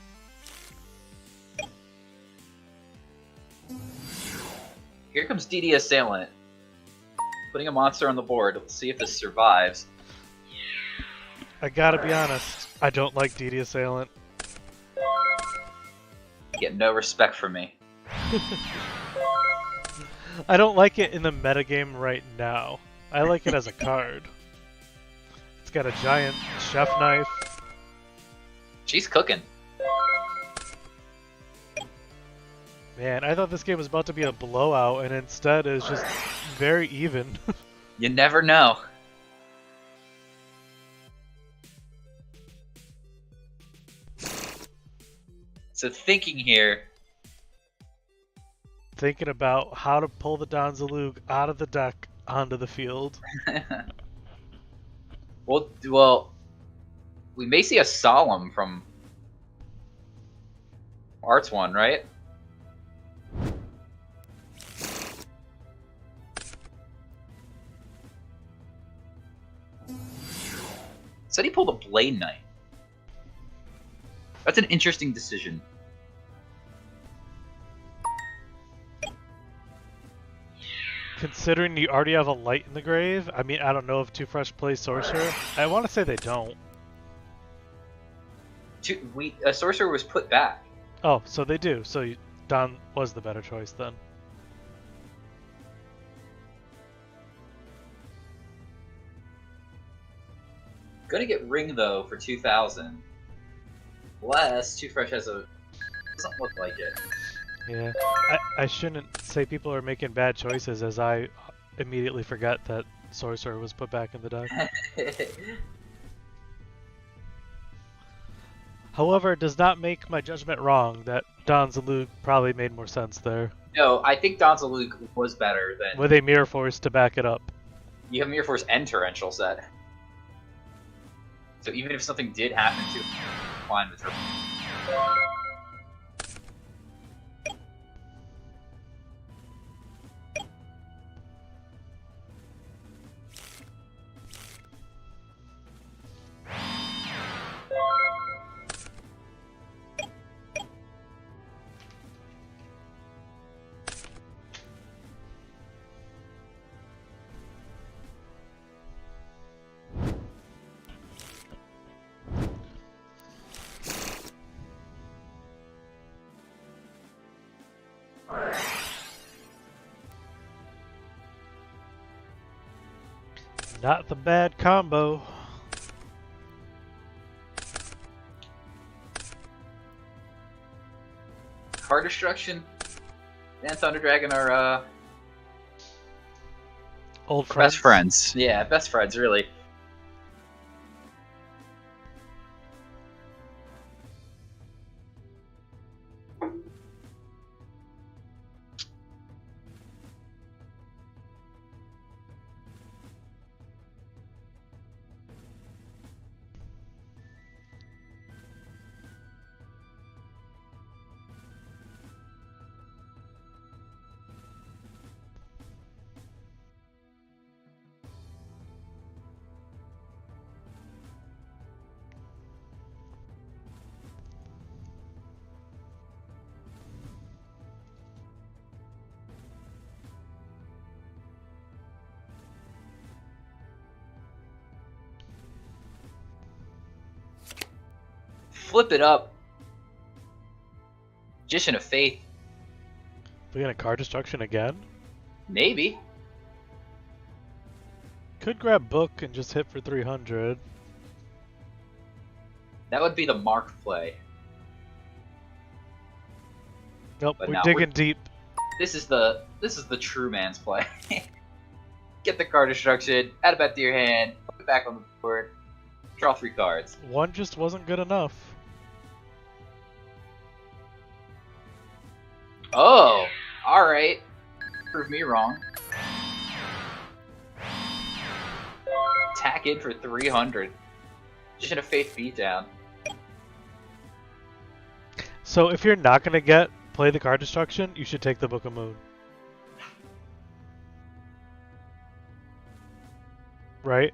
Here comes DD Assailant. Putting a monster on the board. Let's see if this survives. I gotta be honest, I don't like DD Assailant. You get no respect from me. I don't like it in the metagame right now. I like it as a card. It's got a giant chef knife. She's cooking. Man, I thought this game was about to be a blowout, and instead it's just very even. You never know. So thinking here. Thinking about how to pull the Donzalug out of the deck onto the field. Well, we may see a Solemn from Arts 1, right? Said he pulled a Blade Knight. That's an interesting decision. Considering you already have a light in the grave, I mean, I don't know if Too Fresh plays Sorcerer. I want to say they don't. A Sorcerer was put back. Oh, so they do. So Don was the better choice then. Gonna get Ring, though, for 2,000. Unless Too Fresh has a... doesn't look like it. Yeah, I shouldn't say people are making bad choices, as I immediately forgot that Sorcerer was put back in the deck. However, it does not make my judgment wrong that Donzalug probably made more sense there. No, I think Donzalug was better than... with a Mirror Force to back it up. You have Mirror Force and Torrential set. So even if something did happen to him, fine with her. Not the bad combo. Card Destruction and Thunder Dragon are Old friends. best friends. Yeah, best friends, really. flip it up. Magician of Faith. We got a card destruction again? Maybe. Could grab book and just hit for 300. That would be the mark play. Nope, But we're no, digging deep. This is the true man's play. Get the card destruction, add it back to your hand, put it back on the board, draw 3 cards. One just wasn't good enough. Oh, alright. Prove me wrong. Tack in for 300. Magician of Faith beatdown. So if you're not going to play the card destruction, you should take the Book of Moon. Right?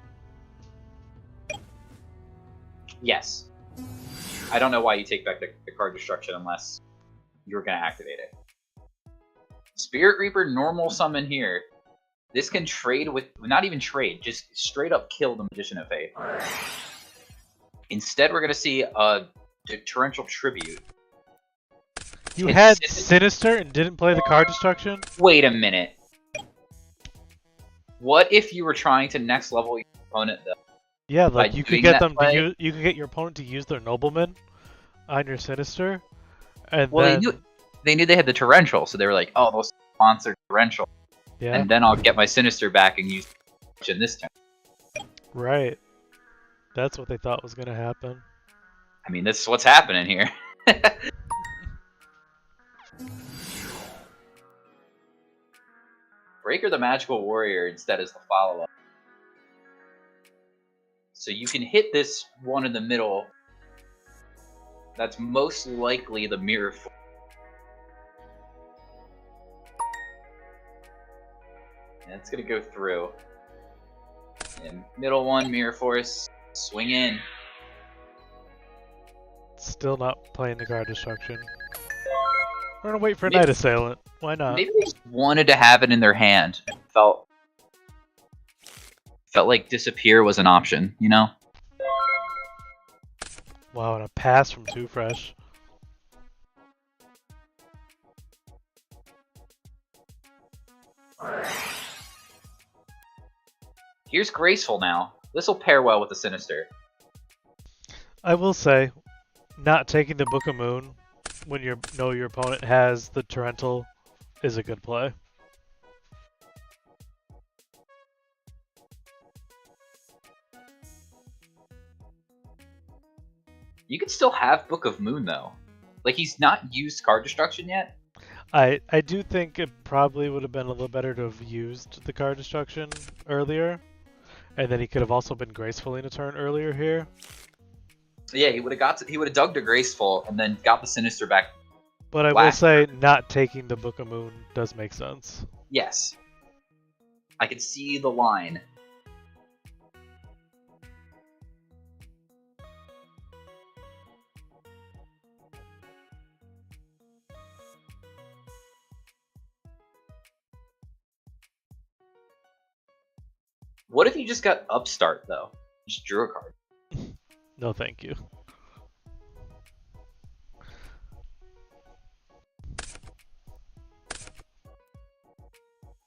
Yes. I don't know why you take back the card destruction unless you're going to activate it. Spirit Reaper normal summon here. This can trade with, not even trade, just straight up kill the Magician of Faith. Instead, we're going to see a Torrential Tribute. You had Sinister and didn't play the card destruction? Wait a minute. What if you were trying to next level your opponent though? Yeah, like By you could doing get that them play? to use, you could get your opponent to use their Nobleman on your Sinister, and Well, then they knew they had the Torrential, so they were like, "Oh, they'll sponsor Torrential, yeah, and then I'll get my Sinister back and use it in this turn." right. That's what they thought was gonna happen. I mean, this is what's happening here. Breaker the Magical Warrior instead is the follow-up. So you can hit this one in the middle. That's most likely the Mirror Force. And it's gonna go through. And middle one, Mirror Force, swing in. Still not playing the card destruction. We're gonna wait for Maybe- Night Assailant. Why not? Maybe they just wanted to have it in their hand. Felt like Disappear was an option, you know? Wow, and a pass from Too Fresh. Here's Graceful now. This will pair well with the Sinister. I will say, not taking the Book of Moon when you know your opponent has the Torrential is a good play. You could still have Book of Moon though. Like he's not used card destruction yet. I do think it probably would have been a little better to have used the card destruction earlier, and then he could have also been graceful in a turn earlier here. So yeah, he would have dug to Graceful and then got the Sinister back. But I will Last say, not taking the Book of Moon does make sense. Yes. I can see the line. What if you just got Upstart though? Just drew a card. No, thank you.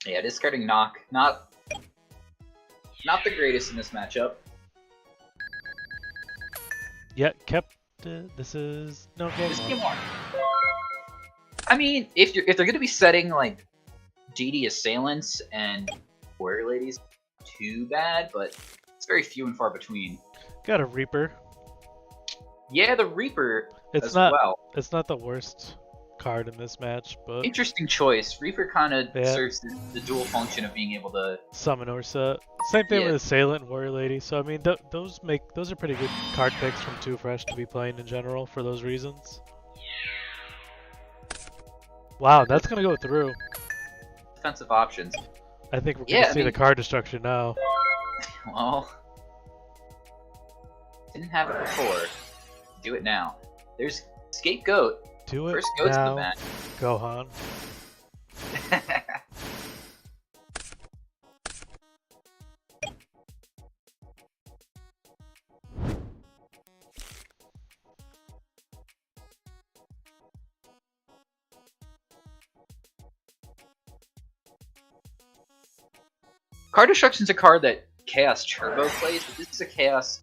Yeah, discarding Knock, not the greatest in this matchup. Yeah, kept. This is no game. Just one. game one. I mean, if they're gonna be setting like GD Assailants and Warrior Ladies, too bad, but it's very few and far between. Got a Reaper. Yeah, the Reaper It's as not. well. It's not the worst card in this match, but Interesting choice. Reaper kind of Yeah. serves the dual function of being able to. summon Ursa. Same thing Yeah. with Assailant and Warrior Lady. So I mean, those are pretty good card picks from Too Fresh to be playing in general for those reasons. Wow, that's gonna go through. Defensive options. I think we're Yeah, gonna I see the mean- card destruction now. Well, didn't have it before. Do it now. There's Scapegoat. Do it First goat to the now, match. Gohan. Card Destruction's a card that Chaos Turbo plays, but this is a Chaos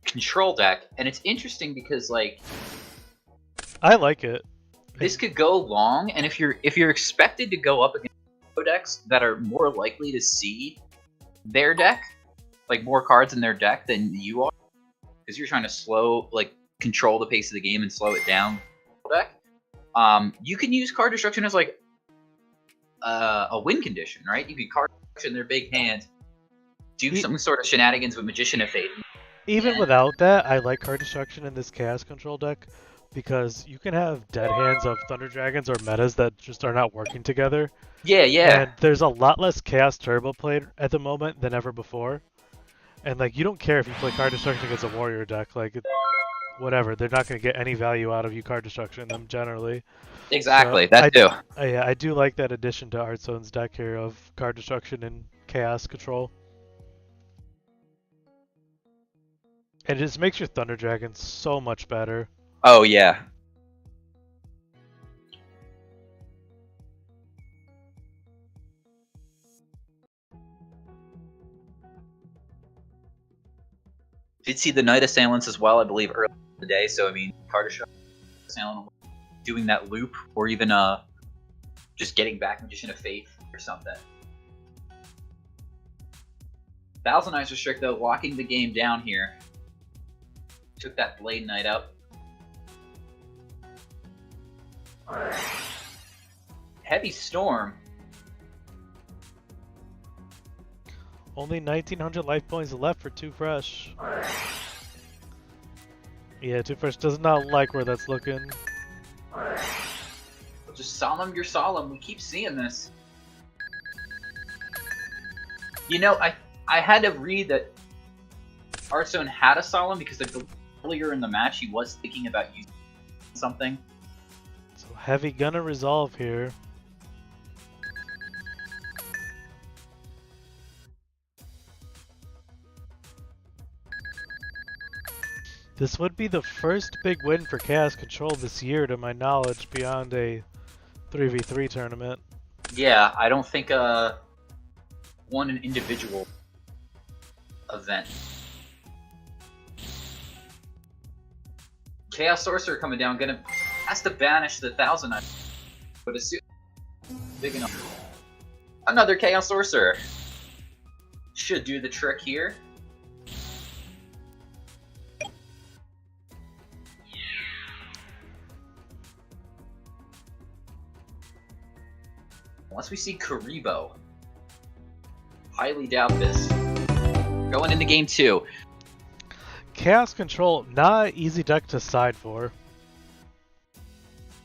control deck, and it's interesting because like I like it. this could go long, and if you're expected to go up against decks that are more likely to see their deck, like more cards in their deck than you are, because you're trying to control the pace of the game and slow it down. Deck, you can use Card Destruction as like a win condition, right? You can Card Destruction their big hand, do some sort of shenanigans with Magician of Fate. Even without that, I like Card Destruction in this Chaos control deck because you can have dead hands of Thunder Dragons or metas that just are not working together. Yeah. And there's a lot less Chaos Turbo played at the moment than ever before. And like you don't care if you play Card Destruction against a Warrior deck, like whatever, they're not going to get any value out of you Card Destruction them generally. Exactly, So that too. I do like that addition to Hearthstone's deck here of Card Destruction and Chaos control. And it just makes your Thunder Dragon so much better. Oh, yeah. Did see the Night Assailants as well, I believe, earlier in the day. So, I mean, Card Assailant doing that loop, or even just getting back Magician of Faith or something. Thousand Eyes Restrict, though, locking the game down here. Took that Blade Knight up. Heavy Storm. Only 1900 life points left for Too Fresh. Yeah, Too Fresh does not like where that's looking. Just solemn your solemn. We keep seeing this. You know, I had to read that Hearthstone had a solemn because earlier in the match he was thinking about using something. So Heavy gonna resolve here. This would be the first big win for Chaos Control this year, to my knowledge, beyond a 3v3 tournament. Yeah, I don't think won an individual event. Chaos Sorcerer coming down, has to banish the Thousand Eyes. But it's big enough. Another Chaos Sorcerer should do the trick here. Unless we see Karibo. Highly doubt this. Going into game 2. Chaos Control, not an easy deck to side for.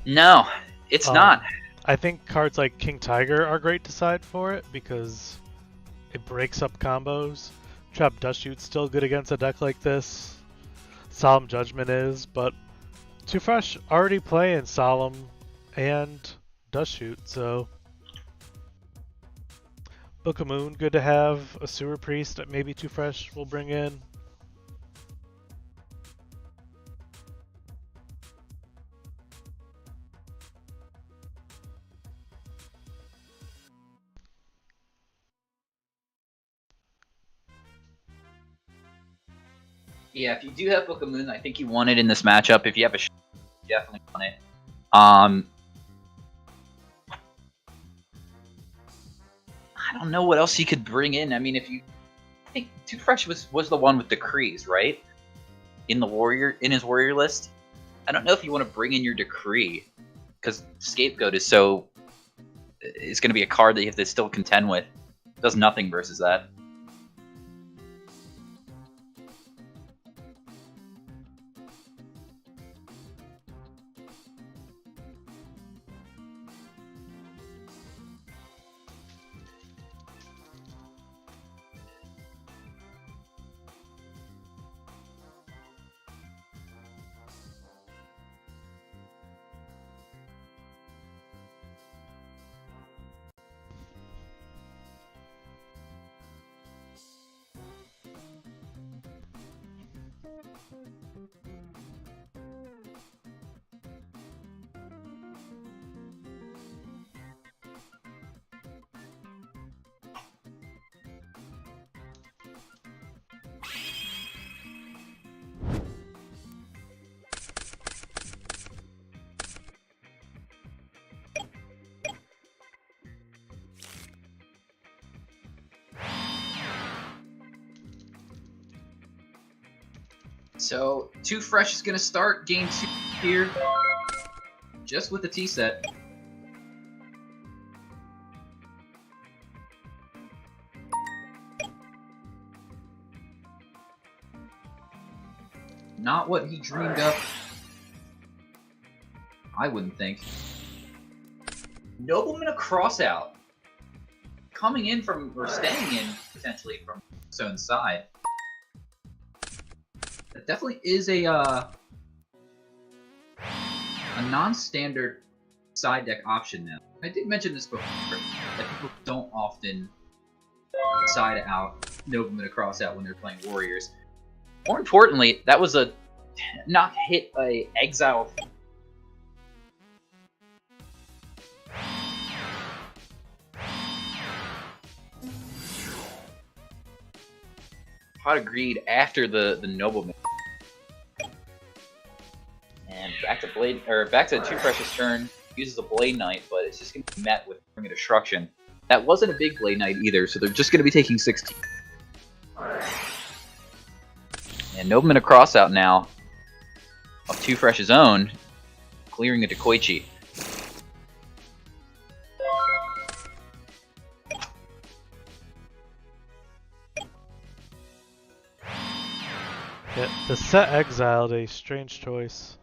No, it's not. I think cards like King Tiger are great to side for it because it breaks up combos. Trap Dust Shoot's still good against a deck like this. Solemn Judgment is, but Too Fresh already playing Solemn and Dust Shoot, so Book of Moon, good to have. A Sewer Priest that maybe Too Fresh will bring in. Yeah, if you do have Book of Moon, I think you want it in this matchup. If you have a you definitely want it. I don't know what else you could bring in. I mean, I think Too Fresh was the one with Decrees, right? In his warrior list. I don't know if you want to bring in your Decree, because Scapegoat is going to be a card that you have to still contend with. It does nothing versus that. So, Too Fresh is going to start game 2 here, just with the T set. Not what he dreamed up. I wouldn't think. Nobleman a crossout. Coming in from, or staying in, potentially, from his own side. That definitely is a non-standard side deck option now. I did mention this before, that people don't often side out Nobleman a crossout when they're playing Warriors. More importantly, that was a not hit a exile. Pot of Greed after the Nobleman. And back to Blade, or back to Too Fresh's turn. Uses a Blade Knight, but it's just gonna be met with Ring of Destruction. That wasn't a big Blade Knight either, so they're just gonna be taking 16. And Nobleman a crossout now of Too Fresh's own, clearing a Dekoichi. Yeah, the set exiled a strange choice.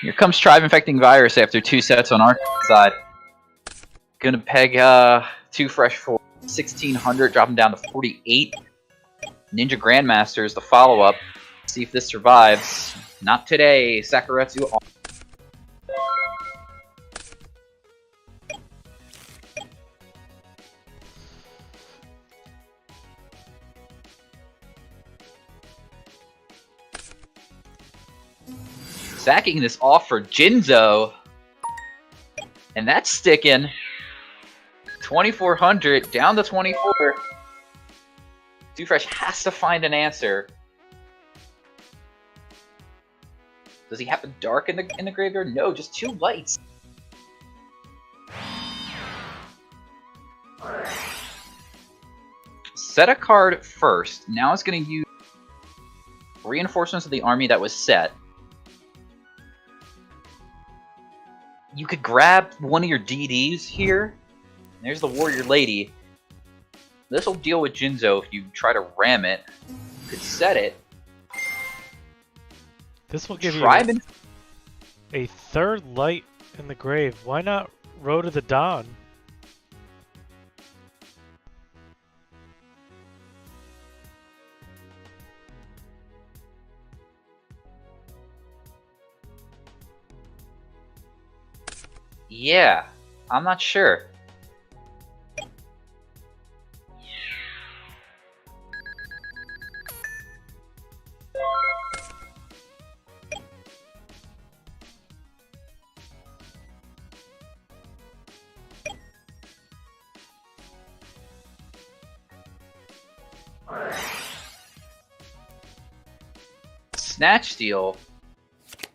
Here comes Tribe Infecting Virus after 2 sets on our side. Gonna peg Too Fresh for 1600, drop him down to 48. Ninja Grandmaster is the follow-up. See if this survives. Not today. Sakuretsu. Sacking this off for Jinzo. And that's sticking. 2400 down to 24. Too Fresh has to find an answer. Does he have a dark in the graveyard? No, just 2 lights. Set a card first. Now it's going to use reinforcements of the army that was set. You could grab one of your DDs here. There's the Warrior Lady. This will deal with Jinzo if you try to ram it. You could set it. This will give you a 3rd light in the grave. Why not Road to the Dawn? Yeah, I'm not sure. Snatch Steal.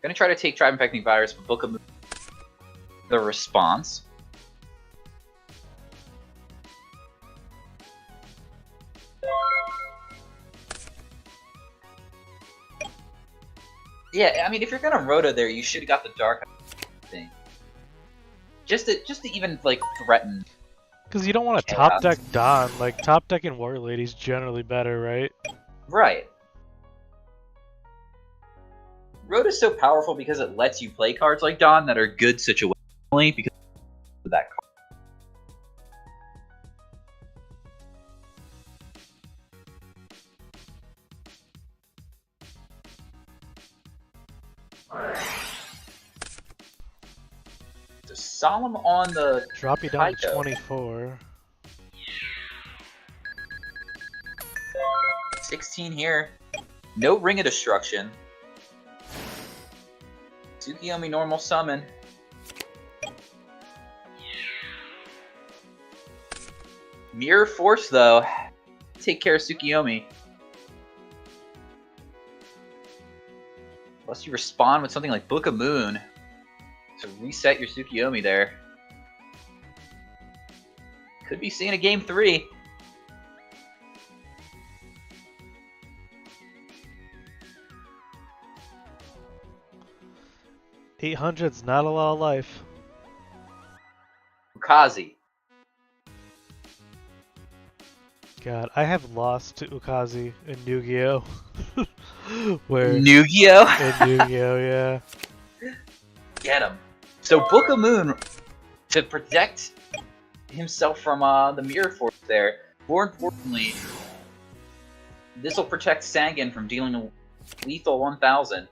Gonna try to take Tribe Infecting Virus, but Book of the response. Yeah, I mean, if you're gonna Rota there, you should have got the Dark thing. Just to even like threaten. Because you don't want to top deck Dawn. Like top decking Warrior Lady's generally better, right? Right. Rota's so powerful because it lets you play cards like Dawn that are good situationally because of that card. So Solemn on the Drop you down to Kaito. 24. 16 here. No Ring of Destruction. Tsukiyomi normal summon. Mirror Force though. Take care of Tsukiyomi. Plus you respond with something like Book of Moon to reset your Tsukiyomi there. Could be seeing a game 3. 800's not a lot of life. Ukazi. God, I have lost to Ukazi in Yu-Gi-Oh! Where Yu-Gi-Oh! in Yu-Gi-Oh, yeah. Get him. So Book of Moon, to protect himself from the Mirror Force there, more importantly, this will protect Sangan from dealing a lethal 1000.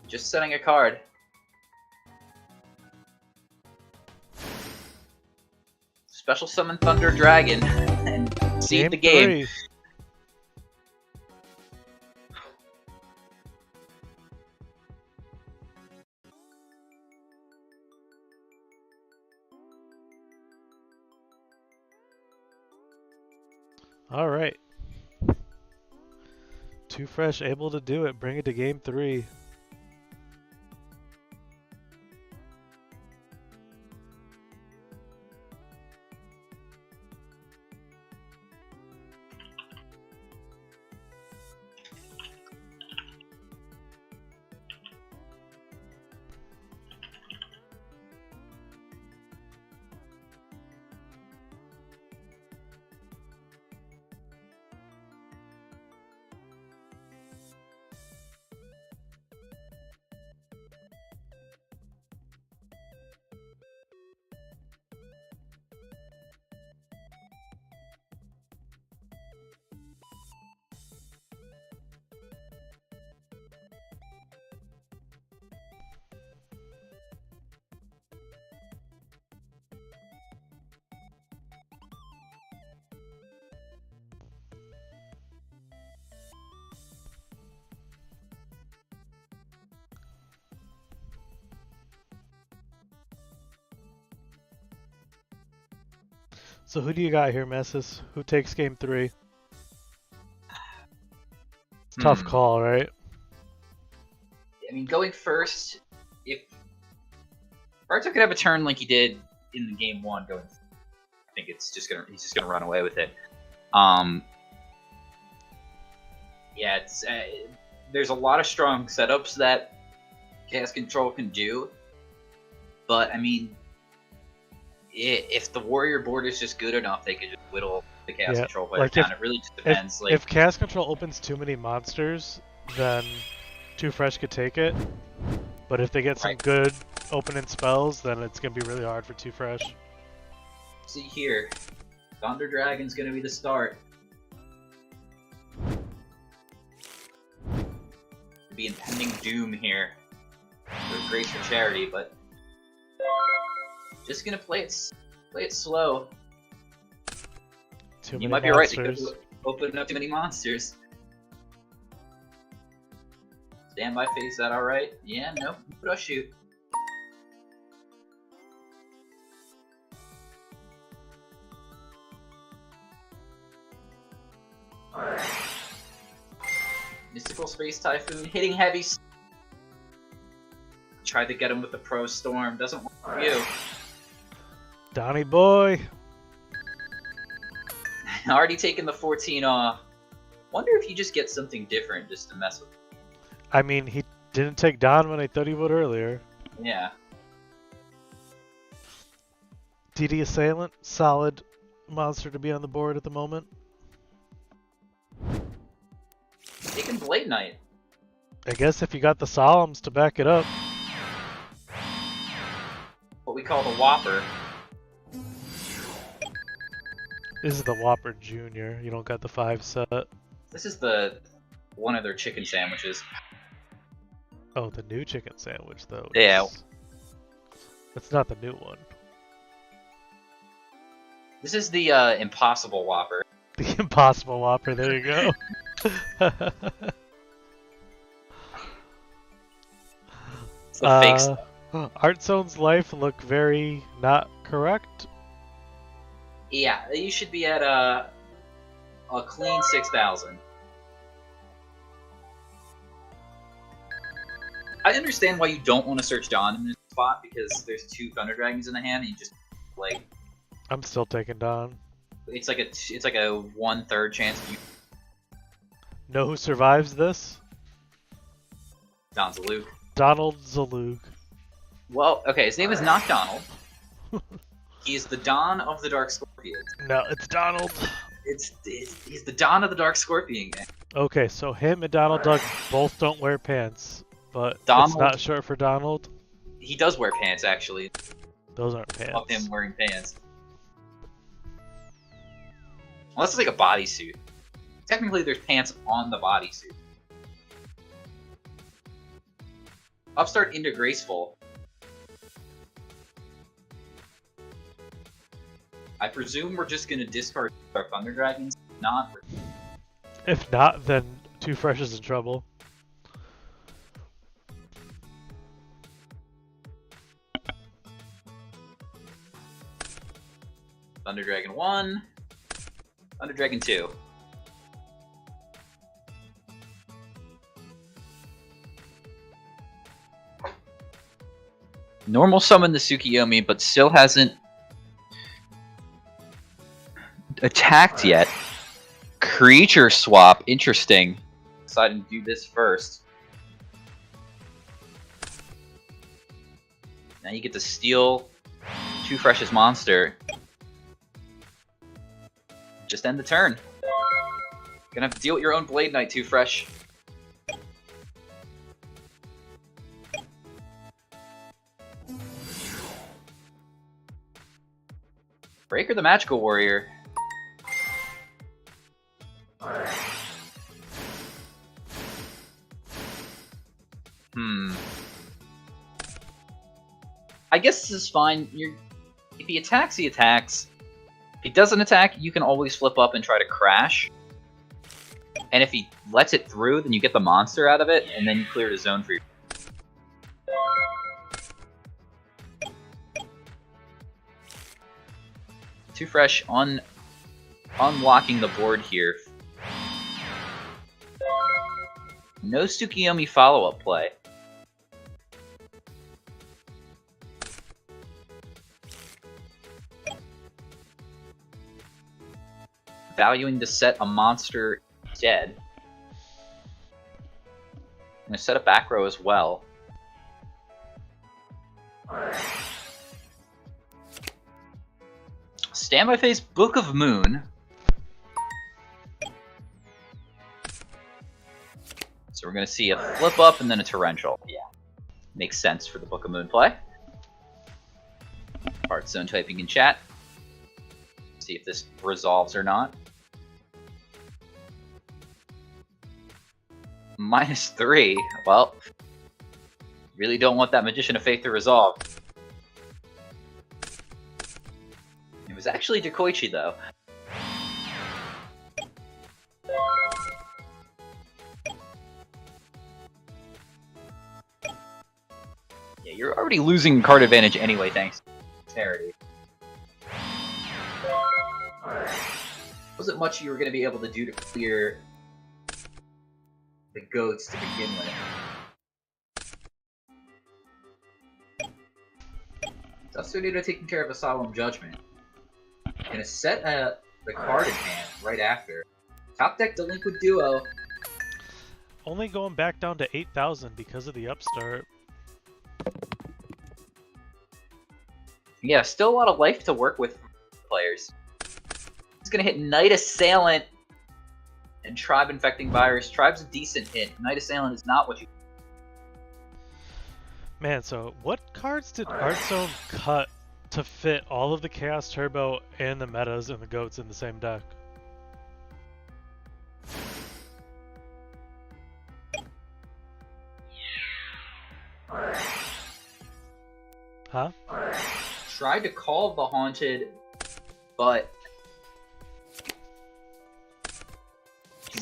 Just setting a card. Special summon Thunder Dragon and seed the game. 3. All right. Too Fresh able to do it. Bring it to game 3. So who do you got here, Messis? Who takes game 3? It's a tough call, right? I mean, going first, if Bartok could have a turn like he did in the game 1, going, I think he's just gonna run away with it. Yeah, it's there's a lot of strong setups that Chaos Control can do, but I mean, if the Warrior board is just good enough, they could just whittle the Chaos Control player down. It really just depends. If Chaos Control opens too many monsters, then Too Fresh could take it. But if they get some good opening spells, then it's gonna be really hard for Too Fresh. See here, Thunder Dragon's gonna be the start. Could be impending doom here. For Grace for Charity, but just gonna play it slow. Too many you might monsters. be right. They could open up too many monsters. Standby phase, that all right? Yeah, no, but I'll shoot. Alright. Mystical Space Typhoon hitting heavy. Tried to get him with the Pro Storm. Doesn't work for you. Donnie boy. Already taken the 14 off. Wonder if you just get something different just to mess with him. I mean, he didn't take Don when I thought he would earlier. Yeah. DD Assailant, solid monster to be on the board at the moment. Taking Blade Knight. I guess if you got the Solemns to back it up. What we call the Whopper. This is the Whopper Junior. You don't got the 5 set. This is one of their chicken sandwiches. Oh, the new chicken sandwich though. Yeah. It's not the new one. This is the Impossible Whopper. The Impossible Whopper, there you go. It's the fake stuff. Art Zone's life look very not correct. Yeah, you should be at a clean 6,000. I understand why you don't want to search Dawn in this spot, because there's 2 Thunder Dragons in the hand, and you just, like... I'm still taking Dawn. It's like a 1/3 chance you... Know who survives this? Don Zaluk. Donald Zaluk. Well, okay, his name is not Donald. He's the Don of the Dark Scorpions. No, it's Donald. He's the Don of the Dark Scorpion gang. Okay, so him and Donald Duck both don't wear pants, but it's Donald- not short for Donald. He does wear pants, actually. Those aren't pants. Of him wearing pants. Unless it's like a bodysuit. Technically, there's pants on the bodysuit. Upstart into Graceful. I presume we're just gonna discard our Thunder Dragons. Not. If not, then Too Fresh is in trouble. Thunder Dragon 1. Thunder Dragon 2. Normal summon the Tsukiyomi, but still hasn't attacked yet. Creature swap, interesting. Decided to do this first. Now you get to steal Too Fresh's monster. Just end the turn. Gonna have to deal with your own Blade Knight, Too Fresh. Breaker the Magical Warrior. I guess this is fine. If he attacks, he attacks. If he doesn't attack, you can always flip up and try to crash. And if he lets it through, then you get the monster out of it, and then you clear the zone for your... Too Fresh unlocking the board here. No Tsukiyomi follow-up play. Valuing to set a monster dead. I'm going to set a back row as well. Standby phase, Book of Moon. So we're going to see a flip up and then a torrential. Yeah. Makes sense for the Book of Moon play. Heart Zone typing in chat. See if this resolves or not. -3. Well, really don't want that Magician of Faith to resolve. It was actually Dekoichi, though. Yeah, you're already losing card advantage anyway, thanks to Charity. Wasn't much you were going to be able to do to clear the goats to begin with. Dustodito taking care of a Solemn Judgment. Gonna set the card in hand right after. Top deck Delinquent Duo. Only going back down to 8,000 because of the upstart. Yeah, still a lot of life to work with for players. He's gonna hit Knight Assailant and Tribe Infecting Virus. Tribe's a decent hit. Knight Assailant is not what you... Man, so what cards did Hearthstone cut to fit all of the Chaos Turbo and the metas and the goats in the same deck? Huh? Tried to call the Haunted, but...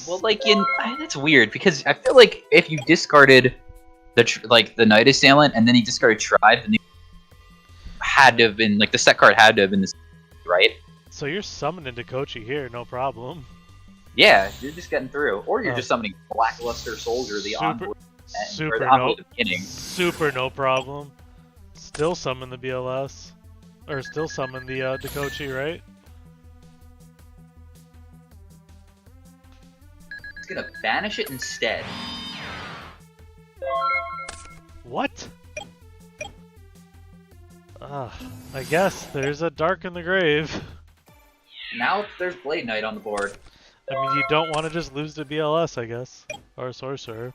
Well, like, that's weird, because I feel like if you discarded the Knight Assailant and then you discarded Tribe, then you had to have been, like, the set card had to have been this, right? So you're summoning Dekoichi here, no problem. Yeah, you're just getting through. Or you're just summoning Blackluster Soldier, the Envoy. Super Envoy no, at the beginning. super no problem. Still summon the BLS, or still summon the Dakochi, right? It's gonna banish it instead. What? I guess there's a Dark in the Grave. Now there's Blade Knight on the board. I mean, you don't want to just lose to BLS, I guess, or Sorcerer.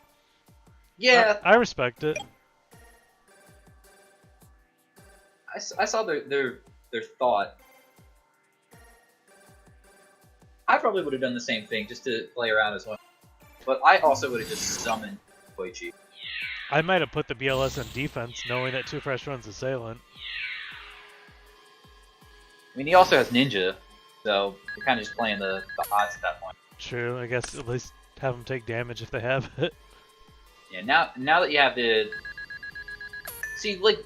Yeah, I respect it. I saw their thought. I probably would have done the same thing just to play around as well. But I also would have just summoned Koichi. I might have put the BLS in defense, knowing that Too Fresh runs Assailant. I mean, he also has Ninja, so you're kind of just playing the odds at that point. True, I guess at least have them take damage if they have it. Yeah, now that you have the... See, like,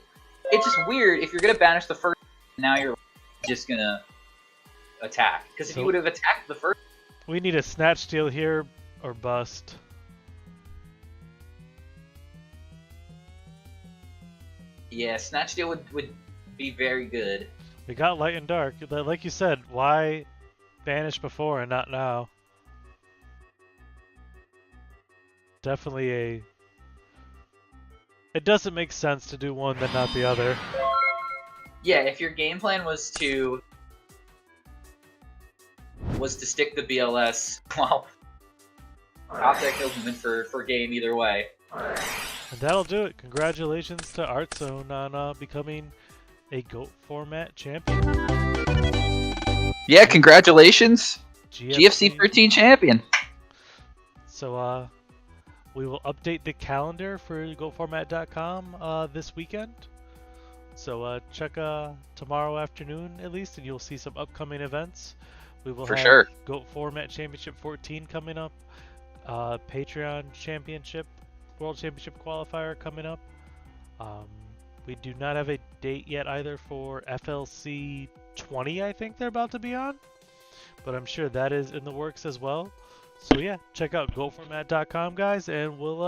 it's just weird if you're going to banish the first, now you're just going to attack. Because if you would have attacked the first... We need a Snatch Steal here, or bust. Yeah, Snatch Steal would be very good. We got Light and Dark. Like you said, why banish before and not now? Definitely a... It doesn't make sense to do one then not the other. Yeah, if your game plan was to stick the BLS, well, top deck doesn't win for game either way. And that'll do it. Congratulations to ArtZone on becoming a GOAT format champion. Yeah, congratulations! GFC 13 champion! So, we will update the calendar for GoatFormat.com this weekend. So check tomorrow afternoon at least, and you'll see some upcoming events. We will have sure. GOAT Format Championship 14 coming up, Patreon Championship, World Championship Qualifier coming up. We do not have a date yet either for FLC 20, I think they're about to be on, but I'm sure that is in the works as well. So yeah, check out GoatFormat.com, guys, and we'll